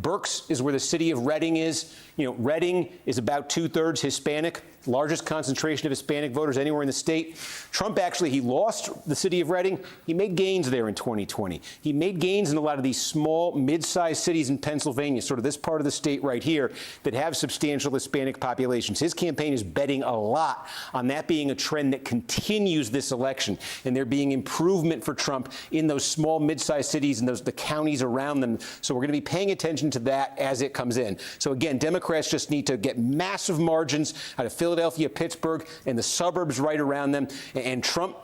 Berks is where the city of Reading is. Reading is about 2/3 Hispanic, largest concentration of Hispanic voters anywhere in the state. Trump actually, he lost the city of Reading. He made gains there in 2020. He made gains in a lot of these small, mid-sized cities in Pennsylvania, sort of this part of the state right here, that have substantial Hispanic populations. His campaign is betting a lot on that being a trend that continues this election, and there being improvement for Trump in those small, mid-sized cities and the counties around them. So we're going to be paying attention to that as it comes in. So again, Democrats just need to get massive margins out of Philadelphia, Pittsburgh, and the suburbs right around them. And Trump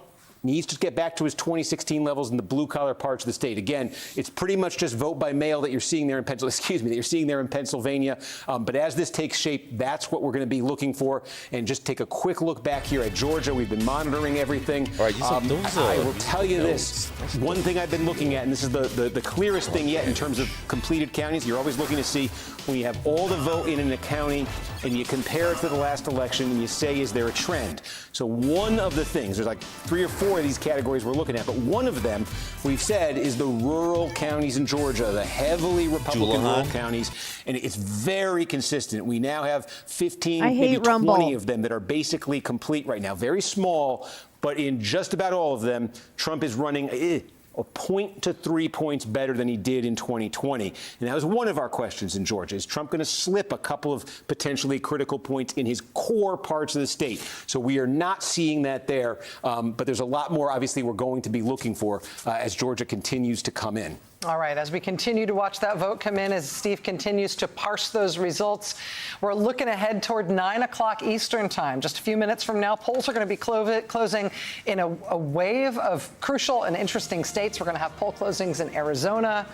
needs to get back to his 2016 levels in the blue-collar parts of the state. Again, it's pretty much just vote by mail that you're seeing there in Pennsylvania. But as this takes shape, that's what we're going to be looking for. And just take a quick look back here at Georgia. We've been monitoring everything. All right, I will tell you this. One thing I've been looking at, and this is the clearest thing yet in terms of completed counties, you're always looking to see when you have all the vote in a county and you compare it to the last election and you say, is there a trend? So one of the things, there's like 3 or 4 of these categories we're looking at, but one of them we've said is the rural counties in Georgia, the heavily Republican rural counties, and it's very consistent. We now have 15, maybe 20 of them that are basically complete right now. Very small, but in just about all of them, Trump is running a point to 3 points better than he did in 2020. And that was one of our questions in Georgia. Is Trump going to slip a couple of potentially critical points in his core parts of the state? So we are not seeing that there. But there's a lot more, obviously, we're going to be looking for as Georgia continues to come in. All right, as we continue to watch that vote come in, as Steve continues to parse those results, we're looking ahead toward 9 o'clock Eastern time. Just a few minutes from now, polls are going to be closing in a wave of crucial and interesting states. We're going to have poll closings in Arizona,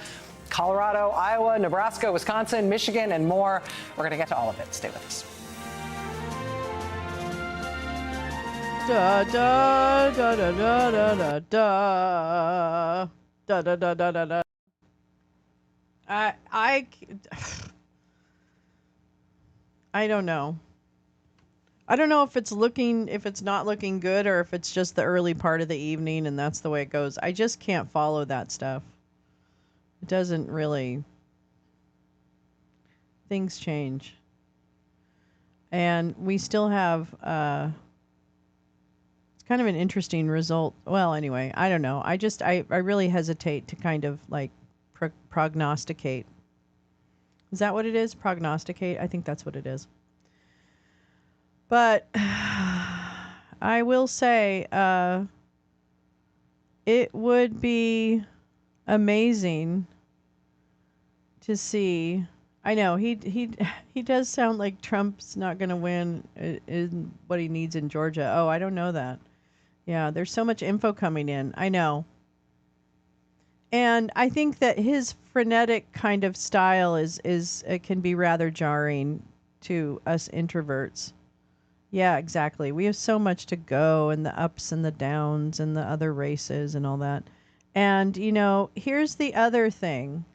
Colorado, Iowa, Nebraska, Wisconsin, Michigan, and more. We're going to get to all of it. Stay with us. Da da da da da da da da da da da da da. I don't know. I don't know if it's not looking good, or if it's just the early part of the evening and that's the way it goes. I just can't follow that stuff. It doesn't really. Things change. And we still have it's kind of an interesting result. Well, anyway, I don't know. I really hesitate to kind of like prognosticate. Is that what it is? Prognosticate? I think that's what it is. But I will say it would be amazing to see. I know he does sound like Trump's not going to win in what he needs in Georgia. Oh, I don't know that. Yeah, there's so much info coming in. I know. And I think that his frenetic kind of style is it can be rather jarring to us introverts. Yeah, exactly. We have so much to go, and the ups and the downs and the other races and all that. And, you know, here's the other thing.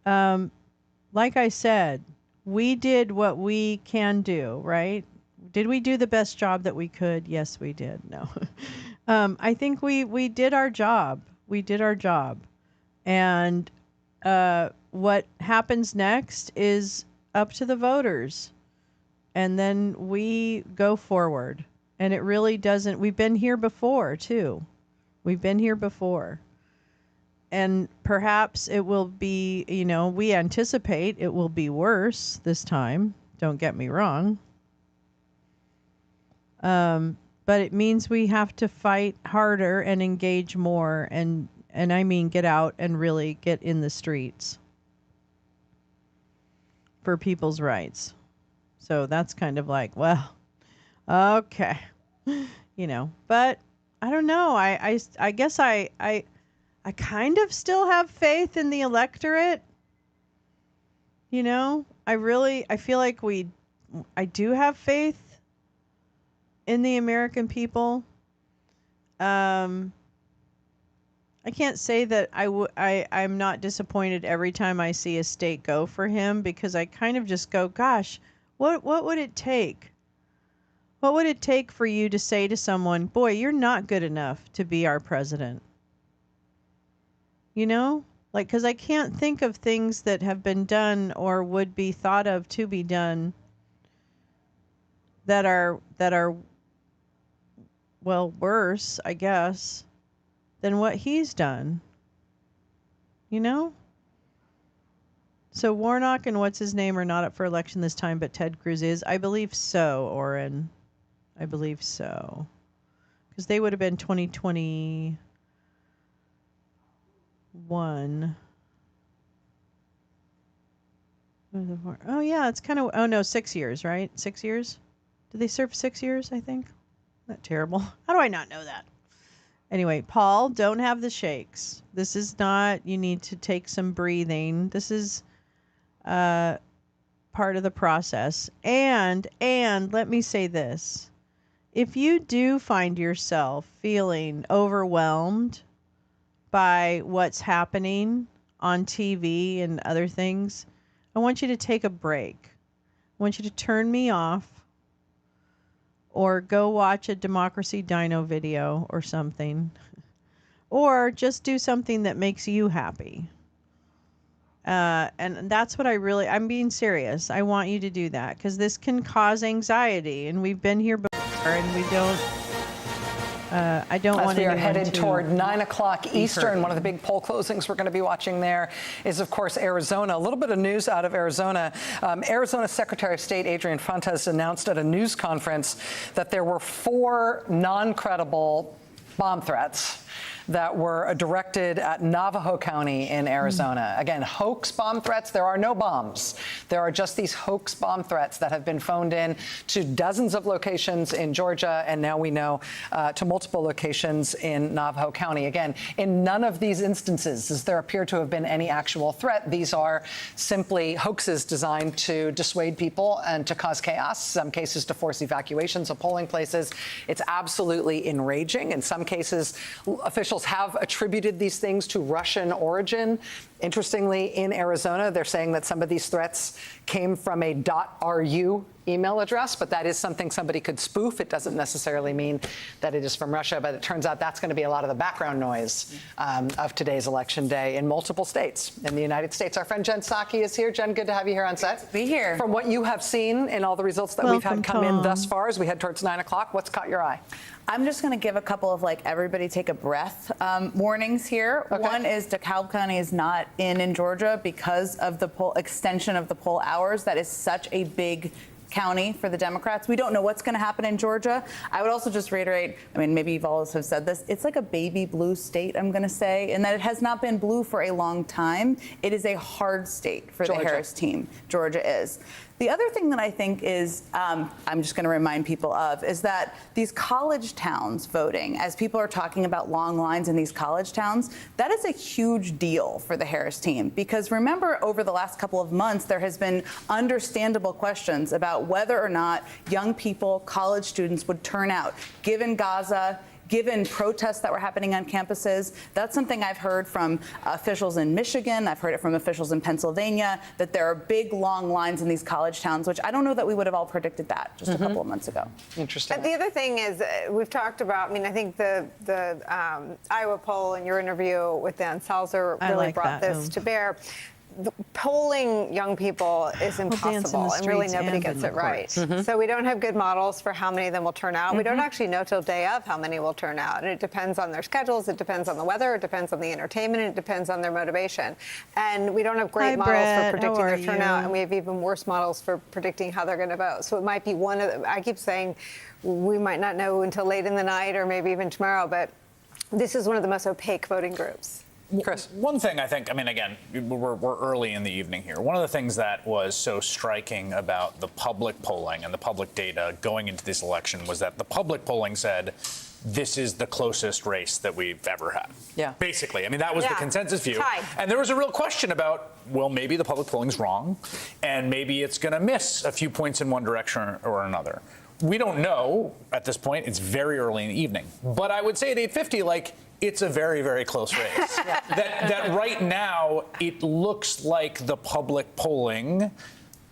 Like I said, we did what we can do, right? Did we do the best job that we could? Yes, we did. No. I think we did our job. We did our job. And what happens next is up to the voters. And then we go forward. And it really doesn't. We've been here before, too. We've been here before. And perhaps it will be, you know, we anticipate it will be worse this time. Don't get me wrong. But it means we have to fight harder and engage more, and I mean get out and really get in the streets for people's rights. So that's kind of like, well, okay, you know. But I don't know. I guess I kind of still have faith in the electorate. You know, I feel like I do have faith in the American people. I can't say that I'm not disappointed every time I see a state go for him, because I kind of just go, gosh, what would it take? What would it take for you to say to someone, boy, you're not good enough to be our president? You know? Like, because I can't think of things that have been done or would be thought of to be done that are well, worse, I guess, than what he's done. You know? So Warnock and what's his name are not up for election this time, but Ted Cruz is. I believe so, Oren. I believe so. Because they would have been 2021. Oh, yeah, it's kind of, 6 years, right? 6 years? Do they serve 6 years, I think? Not terrible. How do I not know that? Anyway, Paul, don't have the shakes. This is not, you need to take some breathing. This is part of the process. And let me say this. If you do find yourself feeling overwhelmed by what's happening on TV and other things, I want you to take a break. I want you to turn me off or go watch a Democracy Dino video or something, or just do something that makes you happy. And that's what I'm being serious. I want you to do that because this can cause anxiety, and we've been here before, and we don't. I don't want to. As we are anyone headed to toward 9 o'clock be Eastern, hurt. one of the big poll closings we're going to be watching there is, of course, Arizona. A little bit of news out of Arizona. Arizona Secretary of State Adrian Fontes announced at a news conference that there were 4 non-credible bomb threats that were directed at Navajo County in Arizona. Again, hoax bomb threats. There are no bombs. There are just these hoax bomb threats that have been phoned in to dozens of locations in Georgia, and now we know to multiple locations in Navajo County. Again, in none of these instances does there appear to have been any actual threat. These are simply hoaxes designed to dissuade people and to cause chaos, some cases to force evacuations of polling places. It's absolutely enraging. In some cases, officials have attributed these things to Russian origin. Interestingly, in Arizona, they're saying that some of these threats came from a .ru email address, but that is something somebody could spoof. It doesn't necessarily mean that it is from Russia, but it turns out that's going to be a lot of the background noise of today's election day in multiple states in the United States. Our friend Jen Psaki is here. Jen, good to have you here on set. Be here. From what you have seen in all the results that we've had come in thus far as we head towards 9 o'clock, what's caught your eye? I'm just going to give a couple of everybody take a breath warnings here. Okay. One is DeKalb County is not in Georgia because of the extension of the poll hours. That is such a big county for the Democrats. We don't know what's going to happen in Georgia. I would also just reiterate, maybe you've all have said this, it's like a baby blue state, I'm going to say, in that it has not been blue for a long time. It is a hard state for Georgia. The Harris team. Georgia is. The other thing that I think is, I'm just going to remind people of, is that these college towns voting, as people are talking about long lines in these college towns, that is a huge deal for the Harris team. Because remember, over the last couple of months, there has been understandable questions about whether or not young people, college students, would turn out, given Gaza, given protests that were happening on campuses. That's something I've heard from officials in Michigan. I've heard it from officials in Pennsylvania, that there are big, long lines in these college towns, which I don't know that we would have all predicted that just a couple of months ago. Interesting. But the other thing is, we've talked about, I think the Iowa poll and your interview with Dan Salzer really brought this to bear. Polling young people is impossible, and really nobody gets it right. So we don't have good models for how many of them will turn out. We don't actually know till day of how many will turn out, and it depends on their schedules, it depends on the weather, it depends on the entertainment, it depends on their motivation. And we don't have great models for predicting their turnout, and we have even worse models for predicting how they're going to vote. So it might be one of I keep saying we might not know until late in the night or maybe even tomorrow, but this is one of the most opaque voting groups. Chris. One thing I think, again, we're early in the evening here. One of the things that was so striking about the public polling and the public data going into this election was that the public polling said this is the closest race that we've ever had. Yeah. Basically. That was the consensus view. And there was a real question about, well, maybe the public polling's wrong, and maybe it's going to miss a few points in one direction or another. We don't know at this point. It's very early in the evening. But I would say at 8:50, it's a very, very close race. that right now, it looks like the public polling,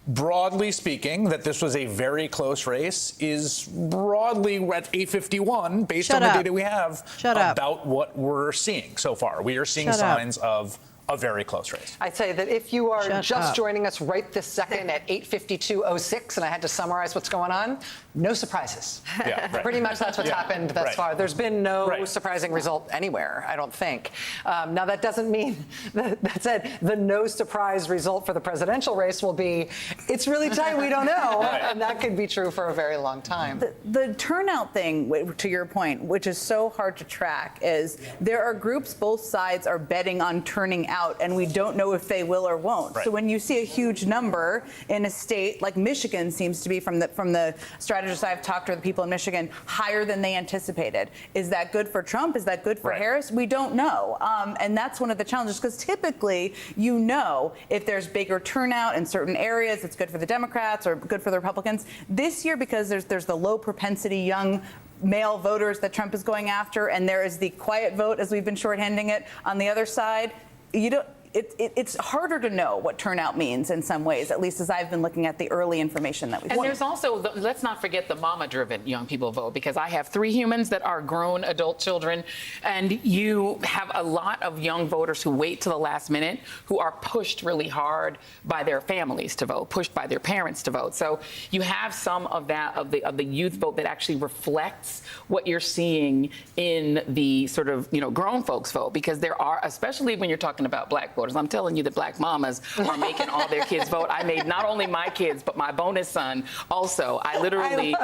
broadly speaking, that this was a very close race, is broadly at 8:51, based on the data we have, about what we're seeing so far. We are seeing signs of a very close race. I'd say that if you are just joining us right this second at 8:52:06, and I had to summarize what's going on, no surprises. Yeah, right. Pretty much that's what's happened thus far. There's been no surprising result anywhere, I don't think. Now, that doesn't mean that said, the no surprise result for the presidential race will be, it's really tight, we don't know. And that could be true for a very long time. The turnout thing, to your point, which is so hard to track, is there are groups, both sides are betting on turning out out, and we don't know if they will or won't. Right. So when you see a huge number in a state like Michigan, seems to be from the strategists I've talked to, the people in Michigan, higher than they anticipated. Is that good for Trump? Is that good for Harris? We don't know. And that's one of the challenges, because typically, you know, if there's bigger turnout in certain areas, it's good for the Democrats or good for the Republicans. This year, because there's the low propensity young male voters that Trump is going after, and there is the quiet vote, as we've been shorthanding it, on the other side, you don't. It's harder to know what turnout means in some ways, at least as I've been looking at the early information that we've And seen. there's also, let's not forget the mama-driven young people vote, because I have 3 humans that are grown adult children, and you have a lot of young voters who wait to the last minute, who are pushed really hard by their families to vote, pushed by their parents to vote. So you have some of that, of the youth vote that actually reflects what you're seeing in the sort of, you know, grown folks vote, because there are, especially when you're talking about black voters, I'm telling you that black mamas are making all their kids vote. I made not only my kids, but my bonus son also. I literally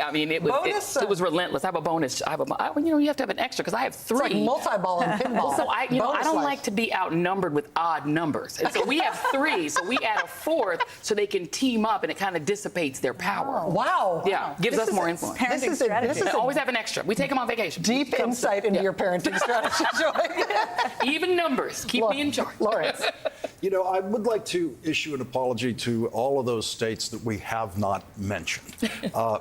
I mean, it was relentless. I have a bonus. You know, you have to have an extra, because I have 3. It's like multi-ball and pinball. So I don't like to be outnumbered with odd numbers. And so we have 3, so we add a 4th so they can team up, and it kind of dissipates their power. Oh, wow. Yeah, gives us more influence. This is Always have an extra. We take them on vacation. Deep insight into your parenting strategy, Joy. Even numbers. Keep me in charge. Lawrence. You know, I would like to issue an apology to all of those states that we have not mentioned.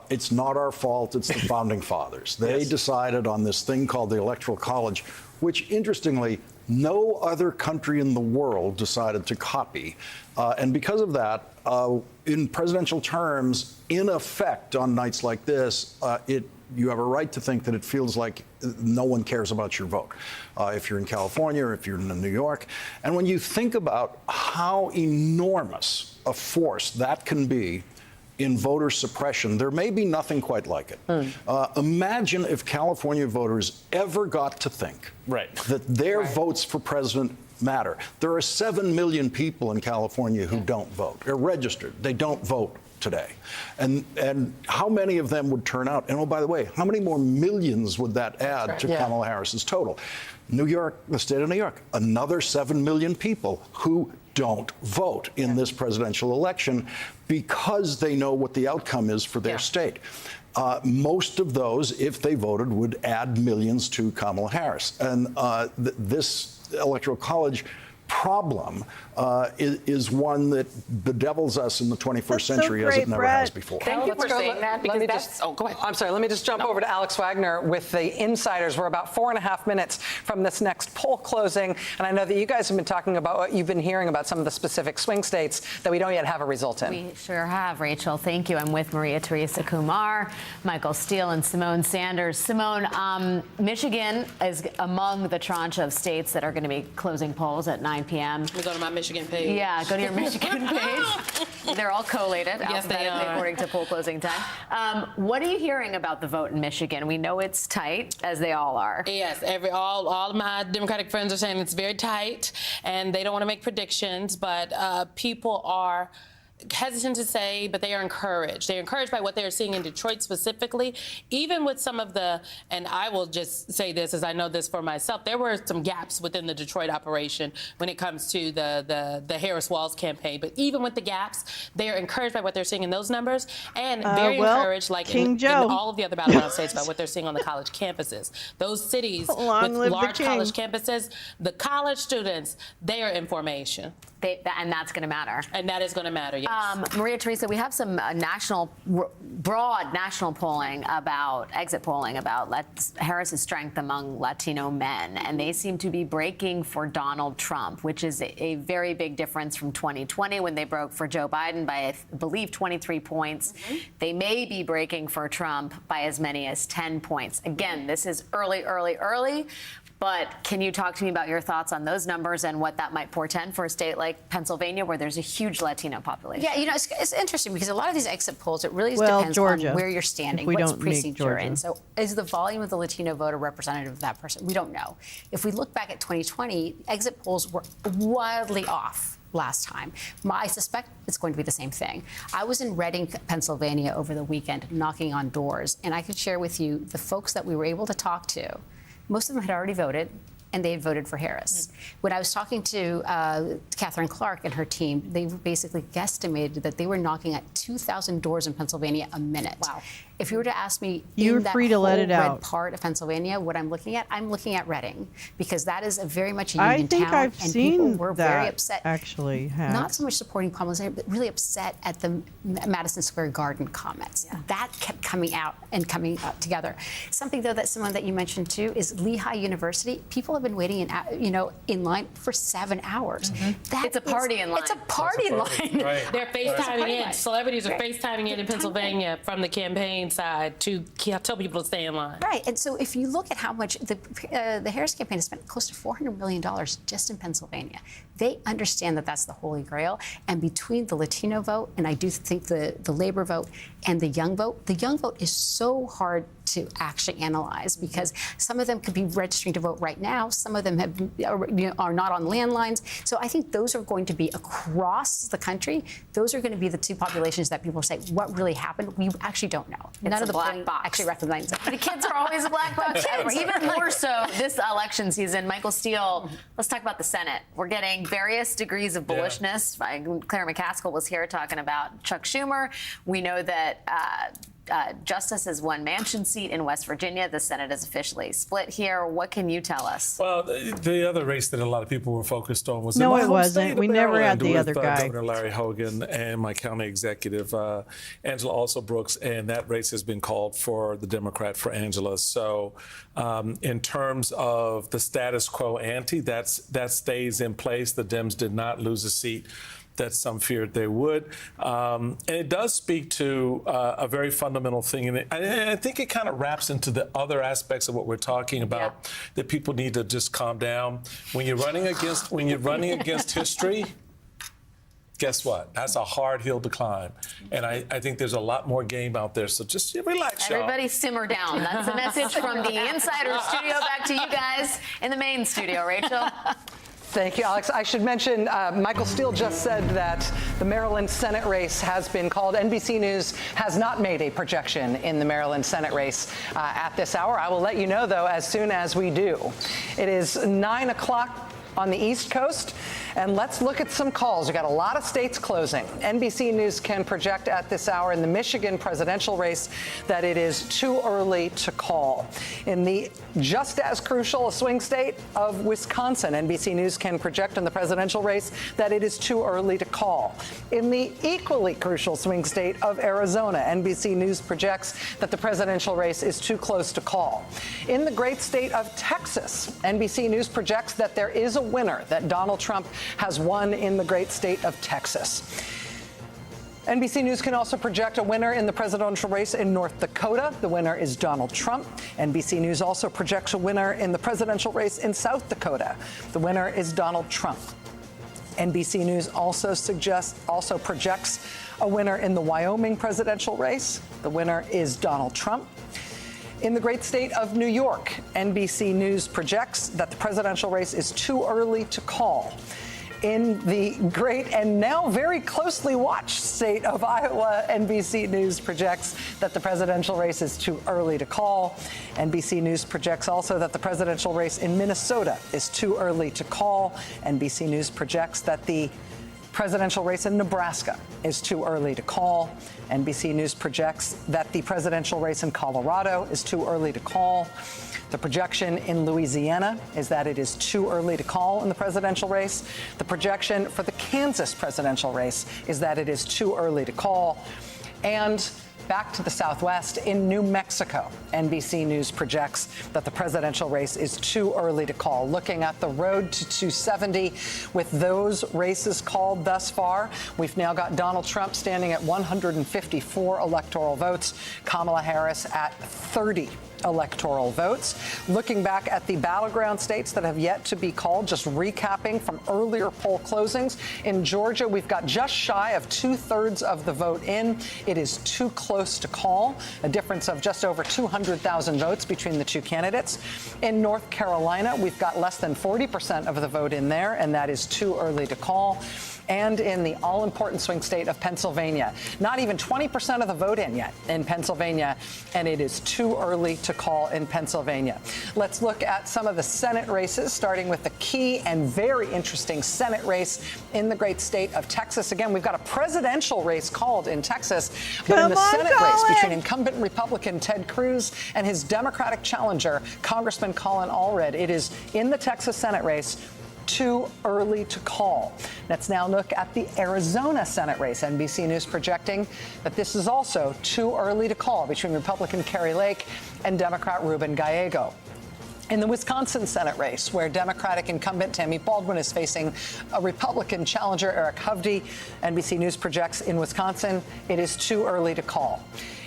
It's not our fault. It's the founding fathers. They decided on this thing called the Electoral College, which, interestingly, no other country in the world decided to copy. And because of that, in presidential terms, in effect, on nights like this, you have a right to think that it feels like no one cares about your vote. If you're in California or if you're in New York. And when you think about how enormous a force that can be in voter suppression, there may be nothing quite like it. Imagine if California voters ever got to think that their votes for president matter. There are 7 million people in California who don't vote. They're registered. They don't vote today. And how many of them would turn out? And oh, by the way, how many more millions would that add to Kamala Harris's total? New York, the state of New York, another 7 million people who don't vote in this presidential election because they know what the outcome is for their state. Most of those, if they voted, would add millions to Kamala Harris. And this Electoral College problem is one that bedevils us in the 21st century as it never has before. Thank you for saying that, because go ahead. I'm sorry, let me just jump over to Alex Wagner with the insiders. We're about 4.5 minutes from this next poll closing, and I know that you guys have been talking about what you've been hearing about some of the specific swing states that we don't yet have a result in. We sure have, Rachel. Thank you. I'm with Maria Teresa Kumar, Michael Steele, and Simone Sanders. Simone, Michigan is among the tranche of states that are going to be closing polls at 9 p.m. We go to my Michigan page. Yeah, go to your Michigan page. They're all collated, yes, they are, according to poll closing time. What are you hearing about the vote in Michigan? We know it's tight, as they all are. Yes, all of my Democratic friends are saying it's very tight, and they don't want to make predictions, but people are hesitant to say, but they are encouraged. They're encouraged by what they're seeing in Detroit specifically, even with some of the, and I will just say this as I know this for myself, there were some gaps within the Detroit operation when it comes to the Harris-Walz campaign. But even with the gaps, they are encouraged by what they're seeing in those numbers, and very encouraged, like in all of the other battleground states, by what they're seeing on the college campuses. Those cities with large college campuses, the college students, they are in formation. And that's going to matter. And that is going to matter, yes. Maria Teresa, we have some broad national polling exit polling about Harris's strength among Latino men, and they seem to be breaking for Donald Trump, which is a very big difference from 2020 when they broke for Joe Biden by, I believe, 23 points. They may be breaking for Trump by as many as 10 points. Again, this is early. But can you talk to me about your thoughts on those numbers and what that might portend for a state like Pennsylvania, where there's a huge Latino population? Yeah, you know, it's interesting because a lot of these exit polls, it really depends on where you're standing, what precinct you're in. So is the volume of the Latino voter representative of that person? We don't know. If we look back at 2020, exit polls were wildly off last time. I suspect it's going to be the same thing. I was in Reading, Pennsylvania over the weekend knocking on doors, and I could share with you the folks that we were able to talk to. Most of them had already voted, and they had voted for Harris. When I was talking to Catherine Clark and her team, they basically guesstimated that they were knocking at 2,000 doors in Pennsylvania a minute. Wow. If you were to ask me You're in that free to whole let it red out. part of Pennsylvania, what I'm looking at Reading, because that is very much a union I think town, I've and seen people were that very upset. actually. Not so much supporting Kamala Harris, but really upset at the Madison Square Garden comments. That kept coming out and coming together. Something though that someone that you mentioned too is Lehigh University. People have been waiting in line for 7 hours. It's a party in line. It's a party in line. Right. They're FaceTiming in. Celebrities are FaceTiming in Pennsylvania from the campaign side to tell people to stay in line. Right, and so if you look at how much the Harris campaign has spent close to $400 million just in Pennsylvania, they understand that that's the holy grail. And between the Latino vote, and I do think the labor vote, and the young vote is so hard to actually analyze because some of them could be registering to vote right now. Some of them are not on landlines. So I think those are going to be across the country. Those are going to be the two populations that people say, what really happened? We actually don't know. None of the black box actually recognizes it. The kids are always a black box. Even more so this election season. Michael Steele, let's talk about the Senate. We're getting various degrees of bullishness. Claire McCaskill was here talking about Chuck Schumer. We know that Justice has won Manchin seat in West Virginia. The Senate is officially split here. What can you tell us? Well, the other race that a lot of people were focused on was No, in my it home wasn't. state of We never had Maryland the with, other guy. Governor Larry Hogan and my county executive, Angela Also Brooks, and that race has been called for the Democrat for Angela. So in terms of the status quo ante, that stays in place. The Dems did not lose a seat that some feared they would. And it does speak to a very fundamental thing. And I think it kind of wraps into the other aspects of what we're talking about, that people need to just calm down. When you're running against history, guess what? That's a hard hill to climb. And I think there's a lot more game out there. So just relax, y'all. Everybody simmer down. That's the message from the Insider Studio. Back to you guys in the main studio. Rachel? Thank you, Alex. I should mention Michael Steele just said that the Maryland Senate race has been called. NBC News has not made a projection in the Maryland Senate race at this hour. I will let you know, though, as soon as we do. It is 9 o'clock on the East Coast. And let's look at some calls. We've got a lot of states closing. NBC News can project at this hour in the Michigan presidential race that it is too early to call. In the just as crucial a swing state of Wisconsin, NBC News can project in the presidential race that it is too early to call. In the equally crucial swing state of Arizona, NBC News projects that the presidential race is too close to call. In the great state of Texas, NBC News projects that there is a winner, that Donald Trump has won in the great state of Texas. NBC News can also project a winner in the presidential race in North Dakota. The winner is Donald Trump. NBC News also projects a winner in the presidential race in South Dakota. The winner is Donald Trump. NBC News also projects a winner in the Wyoming presidential race. The winner is Donald Trump. In the great state of New York, NBC News projects that the presidential race is too early to call. In the great and now very closely watched state of Iowa, NBC News projects that the presidential race is too early to call. NBC News projects also that the presidential race in Minnesota is too early to call. NBC News projects that the presidential race in Nebraska is too early to call. NBC News projects that the presidential race in Colorado is too early to call. The projection in Louisiana is that it is too early to call in the presidential race. The projection for the Kansas presidential race is that it is too early to call. And back to the Southwest, in New Mexico, NBC News projects that the presidential race is too early to call. Looking at the road to 270 with those races called thus far, we've now got Donald Trump standing at 154 electoral votes, Kamala Harris at 30 electoral votes. Looking back at the battleground states that have yet to be called, just recapping from earlier poll closings. In Georgia, we've got just shy of 2/3 of the vote in. It is too close to call, a difference of just over 200,000 votes between the two candidates. In North Carolina, we've got less than 40% of the vote in there, and that is too early to call. And in the all-important swing state of Pennsylvania, not even 20% of the vote in yet in Pennsylvania, and it is too early to call in Pennsylvania. Let's look at some of the Senate races, starting with the key and very interesting Senate race in the great state of Texas. Again, we've got a presidential race called in Texas, but in the Senate race between incumbent Republican Ted Cruz and his Democratic challenger, Congressman Colin Allred, it is in the Texas Senate race. Too early to call. Let's now look at the Arizona Senate race. NBC News projecting that this is also too early to call between Republican Kari Lake and Democrat Ruben Gallego. In the Wisconsin Senate race, where Democratic incumbent Tammy Baldwin is facing a Republican challenger, Eric Hovde, NBC News projects in Wisconsin, it is too early to call.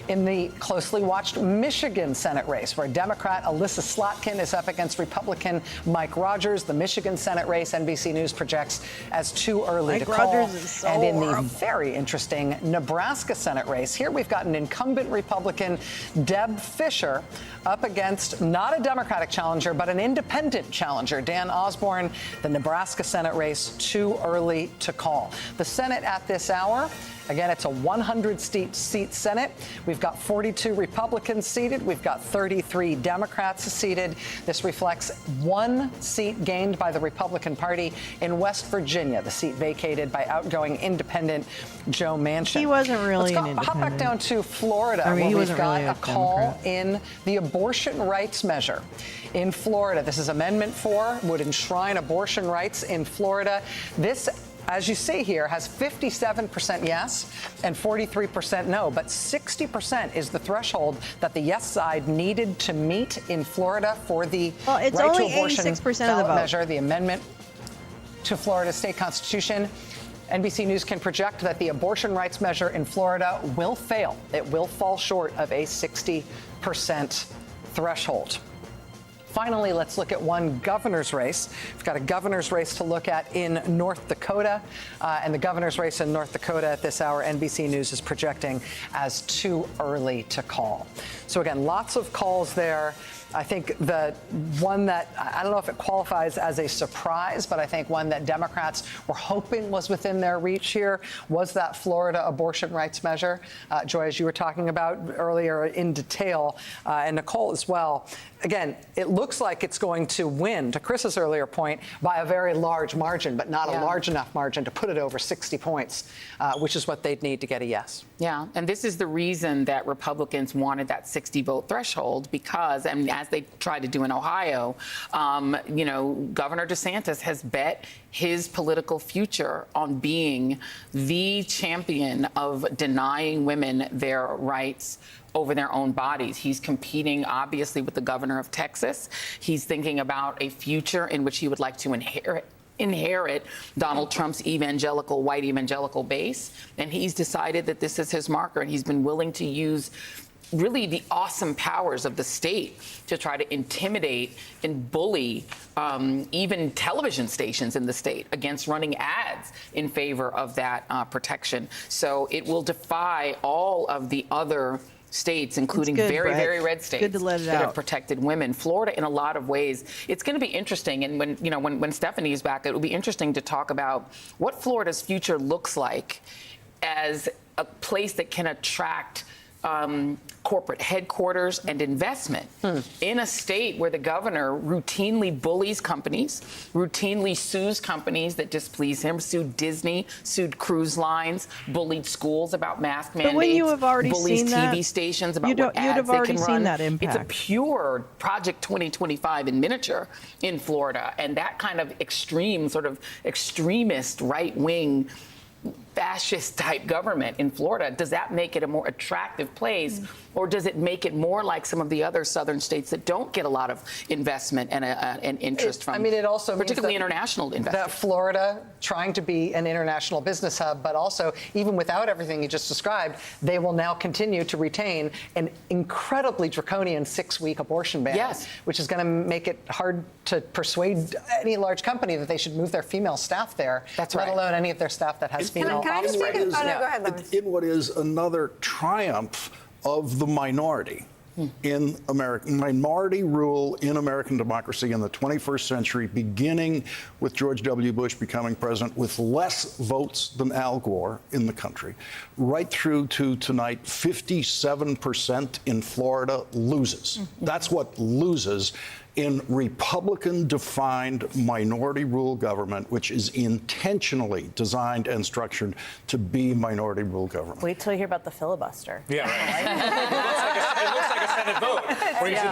In the closely watched Michigan Senate race, where Democrat Alyssa Slotkin is up against Republican Mike Rogers, the Michigan Senate race, NBC News projects as too early to call. Rogers is so and in horrible. the very interesting Nebraska Senate race, here we've got an incumbent Republican, Deb Fischer, up against not a Democratic challenger, but an independent challenger, Dan Osborne. The Nebraska Senate race, too early to call. The Senate at this hour, again, it's a 100-seat Senate. We've got 42 Republicans seated. We've got 33 Democrats seated. This reflects 1 seat gained by the Republican Party in West Virginia, the seat vacated by outgoing independent Joe Manchin. He wasn't really an independent. Hop back down to Florida, I mean, he where we've wasn't got really a a call Democrat. in the abortion rights measure in Florida. This is Amendment 4, would enshrine abortion rights in Florida. This, as you see here, has 57% yes and 43% no, but 60% is the threshold that the yes side needed to meet in Florida for the it's right only to abortion 86% of the ballot vote. measure, the amendment to Florida state constitution. NBC News can project that the abortion rights measure in Florida will fail. It will fall short of a 60% threshold. Finally, let's look at one governor's race. We've got a governor's race to look at in North Dakota. And the governor's race in North Dakota at this hour, NBC News is projecting as too early to call. So again, lots of calls there. I think the one that, I don't know if it qualifies as a surprise, but I think one that Democrats were hoping was within their reach here was that Florida abortion rights measure. Joy, as you were talking about earlier in detail, and Nicole as well. Again, it looks like it's going to win, to Chris's earlier point, by a very large margin, but not a large enough margin to put it over 60 points, which is what they'd need to get a yes. Yeah, and this is the reason that Republicans wanted that 60-vote threshold, because, and as they tried to do in Ohio, you know, Governor DeSantis has bet his political future on being the champion of denying women their rights over their own bodies. He's competing, obviously, with the governor of Texas. He's thinking about a future in which he would like to inherit Donald Trump's white evangelical base. And he's decided that this is his marker, and he's been willing to use really the awesome powers of the state to try to intimidate and bully even television stations in the state against running ads in favor of that protection. So it will defy all of the other states, including very red states that have protected women. Florida, in a lot of ways, it's going to be interesting. And when Stephanie is back, it will be interesting to talk about what Florida's future looks like as a place that can attract corporate headquarters and investment in a state where the governor routinely bullies companies, routinely sues companies that displease him, sued Disney, sued cruise lines, bullied schools about mask mandates, But when you have already bullies seen TV that, stations about you'd what ads have they already can seen run. that impact. It's a pure Project 2025 in miniature in Florida, and that kind of extreme, sort of extremist right-wing fascist type government in Florida, does that make it a more attractive place, or does it make it more like some of the other southern states that don't get a lot of investment and interest from, it also particularly means international investors? That Florida, trying to be an international business hub, but also, even without everything you just described, they will now continue to retain an incredibly draconian 6-week abortion ban, which is going to make it hard to persuade any large company that they should move their female staff there, let alone any of their staff that has female Can I just make offspring. go ahead, Lawrence. In what is another triumph of the minority. in American minority rule in American democracy in the 21st century, beginning with George W. Bush becoming president with less votes than Al Gore in the country, right through to tonight, 57% in Florida loses. That's what loses in Republican-defined minority rule government, which is intentionally designed and structured to be minority rule government. Wait till you hear about the filibuster. Yeah, right. It looks like a Senate vote where you see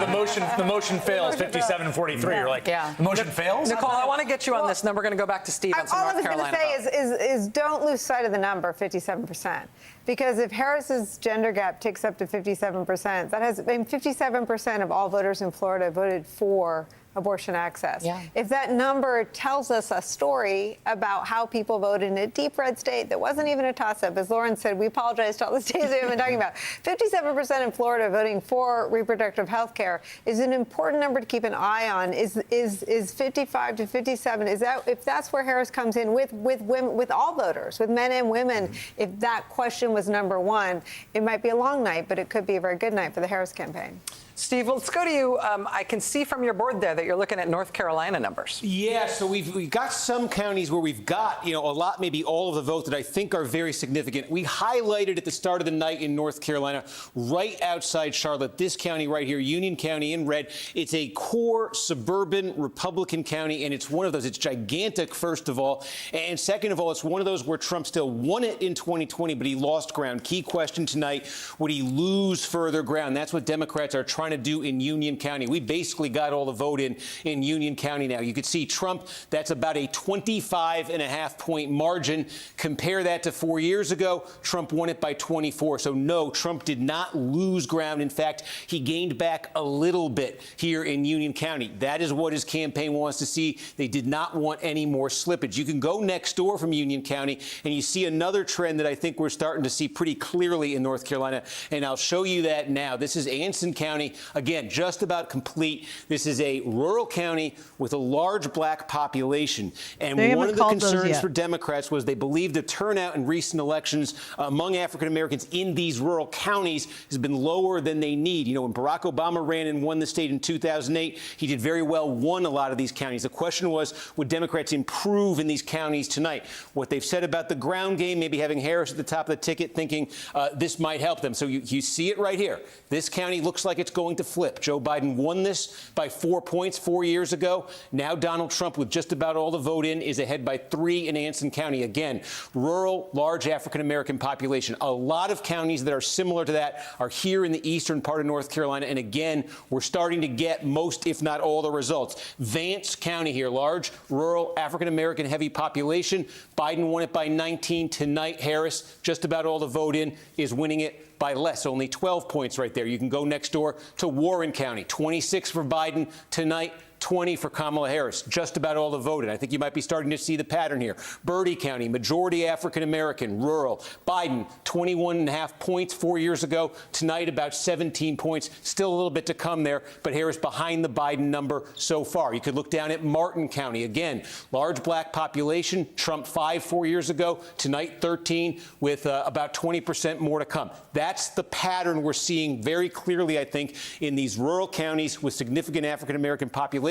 the motion fails 57-43. You're like, the motion fails? Nicole, I want to get you on this. Then we're going to go back to Steve on some all I North was going to Carolina say is don't lose sight of the number, 57%. Because if Harris's gender gap ticks up to 57%, that has 57% of all voters in Florida voted for abortion access. Yeah. If that number tells us a story about how people voted in a deep red state that wasn't even a toss-up, as Lauren said, we apologize to all the states we have been talking about. 57% in Florida voting for reproductive health care is an important number to keep an eye on. Is 55 to 57? Is that if that's where Harris comes in with women, with all voters, with men and women? If that question was number one, it might be a long night, but it could be a very good night for the Harris campaign. Steve, let's go to you. I can see from your board there that you're looking at North Carolina numbers. Yeah, so we've got some counties where we've got, a lot, maybe all of the votes that I think are very significant. We highlighted at the start of the night in North Carolina, right outside Charlotte, this county right here, Union County in red. It's a core suburban Republican county, and it's one of those. It's gigantic, first of all. And second of all, it's one of those where Trump still won it in 2020, but he lost ground. Key question tonight, would he lose further ground? That's what Democrats are trying to do in Union County. We basically got all the vote in Union County now. You could see Trump, that's about a 25.5-point margin. Compare that to 4 years ago, Trump won it by 24. So no, Trump did not lose ground. In fact, he gained back a little bit here in Union County. That is what his campaign wants to see. They did not want any more slippage. You can go next door from Union County and you see another trend that I think we're starting to see pretty clearly in North Carolina, and I'll show you that now. This is Anson County. Again, just about complete. This is a rural county with a large black population. And one of the concerns for Democrats was they believed the turnout in recent elections among African Americans in these rural counties has been lower than they need. When Barack Obama ran and won the state in 2008, he did very well, won a lot of these counties. The question was, would Democrats improve in these counties tonight? What they've said about the ground game, maybe having Harris at the top of the ticket, thinking this might help them. So you see it right here. This county looks like it's going to flip. Joe Biden won this by 4 points 4 years ago. Now Donald Trump, with just about all the vote in, is ahead by 3 in Anson County. Again, rural, large African-American population. A lot of counties that are similar to that are here in the eastern part of North Carolina. And again, we're starting to get most, if not all, the results. Vance County here, large, rural, African-American heavy population. Biden won it by 19 tonight. Harris, just about all the vote in, is winning it by less, only 12 points right there. You can go next door to Warren County, 26 for Biden tonight. 20 for Kamala Harris, just about all the voted. I think you might be starting to see the pattern here. Bertie County, majority African-American, rural. Biden, 21.5 points 4 years ago. Tonight, about 17 points. Still a little bit to come there, but Harris behind the Biden number so far. You could look down at Martin County. Again, large black population. Trump 5 4 years ago. Tonight, 13, with about 20% more to come. That's the pattern we're seeing very clearly, I think, in these rural counties with significant African-American populations,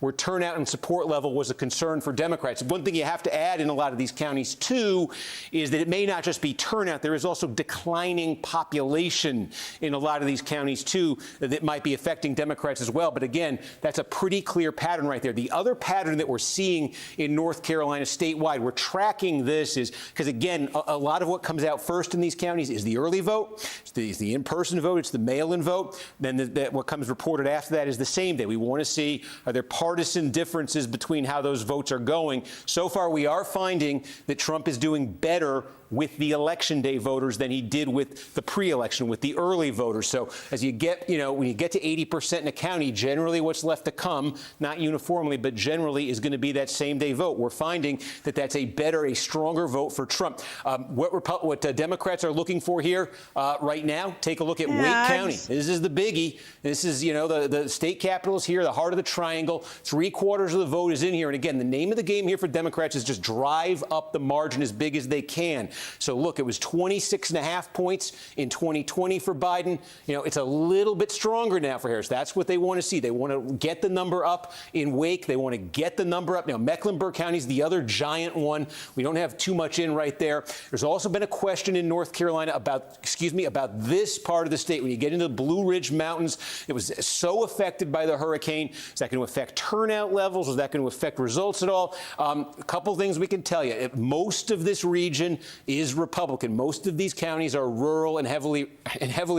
where turnout and support level was a concern for Democrats. One thing you have to add in a lot of these counties, too, is that it may not just be turnout. There is also declining population in a lot of these counties, too, that might be affecting Democrats as well. But again, that's a pretty clear pattern right there. The other pattern that we're seeing in North Carolina statewide, we're tracking this, is because, again, a lot of what comes out first in these counties is the early vote, it's the in-person vote, it's the mail-in vote. Then what comes reported after that is the same day. We want to see, are there partisan differences between how those votes are going? So far, we are finding that Trump is doing better with the election day voters than he did with the pre-election, with the early voters. So as you get, when you get to 80% in a county, generally what's left to come, not uniformly, but generally is going to be that same day vote. We're finding that that's a stronger vote for Trump. What Democrats are looking for here right now, take a look at Wake County. This is the biggie. This is, the state capital is here, the heart of the triangle. 3/4 of the vote is in here. And again, the name of the game here for Democrats is just drive up the margin as big as they can. So look, it was 26.5 points in 2020 for Biden. You know, it's a little bit stronger now for Harris. That's what they want to see. They want to get the number up in Wake. They want to get the number up. Now, Mecklenburg County is the other giant one. We don't have too much in right there. There's also been a question in North Carolina about this part of the state. When you get into the Blue Ridge Mountains, it was so affected by the hurricane. Is that going to affect turnout levels? Is that going to affect results at all? A couple things we can tell you. Most of this region is Republican. Most of these counties are rural and heavily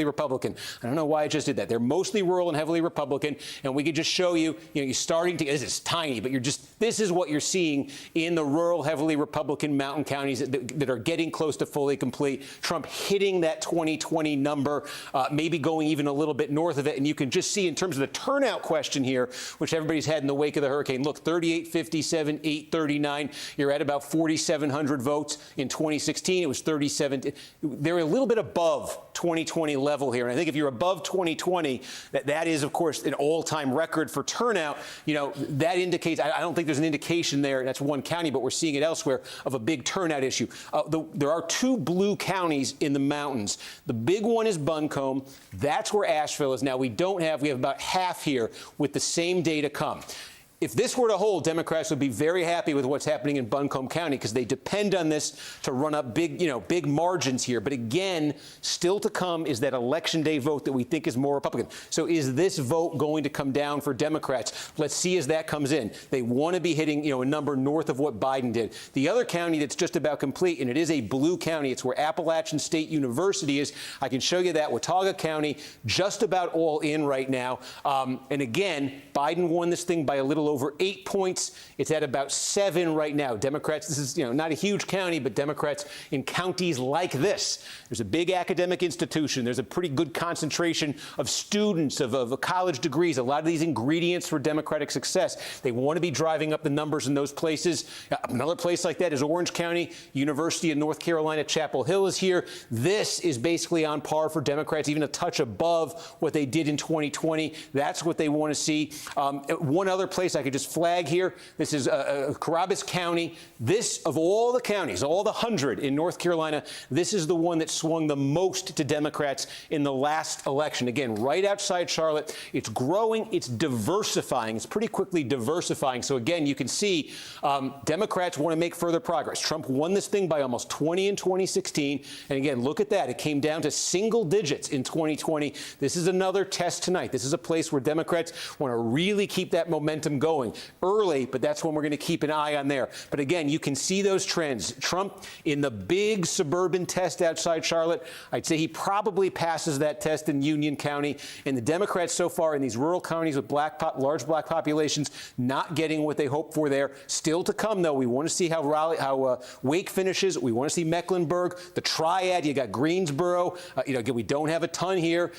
Republican. I don't know why I just did that. They're mostly rural and heavily Republican, and we could just show you, you're starting to, this is tiny, but this is what you're seeing in the rural, heavily Republican mountain counties that are getting close to fully complete. Trump hitting that 2020 number, maybe going even a little bit north of it, and you can just see in terms of the turnout question here, which everybody's had in the wake of the hurricane. Look, 3857, 839. You're at about 4,700 votes. In 2016, it was 37. They're a little bit above 2020 level here. And I think if you're above 2020, that is, of course, an all-time record for turnout. You know, that indicates, I don't think there's an indication there, that's one county, but we're seeing it elsewhere, of a big turnout issue. There are two blue counties in the mountains. The big one is Buncombe. That's where Asheville is. Now, we have about half here with the same day to come. If this were to hold, Democrats would be very happy with what's happening in Buncombe County because they depend on this to run up big margins here. But again, still to come is that election day vote that we think is more Republican. So is this vote going to come down for Democrats? Let's see as that comes in. They want to be hitting, a number north of what Biden did. The other county that's just about complete, and it is a blue county, it's where Appalachian State University is. I can show you that. Watauga County, just about all in right now. And again, Biden won this thing by a little over 8 points. It's at about 7 right now. Democrats, this is not a huge county, but Democrats in counties like this, there's a big academic institution. There's a pretty good concentration of students, of college degrees, a lot of these ingredients for Democratic success. They want to be driving up the numbers in those places. Another place like that is Orange County. University of North Carolina, Chapel Hill is here. This is basically on par for Democrats, even a touch above what they did in 2020. That's what they want to see. One other place I could just flag here, this is Carrabas County. This, of all the counties, all the 100 in North Carolina, this is the one that swung the most to Democrats in the last election. Again, right outside Charlotte. It's growing. It's diversifying. It's pretty quickly diversifying. So again, you can see Democrats want to make further progress. Trump won this thing by almost 20 in 2016. And again, look at that. It came down to single digits in 2020. This is another test tonight. This is a place where Democrats want to really keep that momentum going early, but that's when we're going to keep an eye on there. But again, you can see those trends. Trump in the big suburban test outside Charlotte, I'd say he probably passes that test in Union County. And the Democrats so far in these rural counties with large black populations not getting what they hope for there. Still to come, though. We want to see how Wake finishes. We want to see Mecklenburg, the triad. You got Greensboro. Again, we don't have a ton here.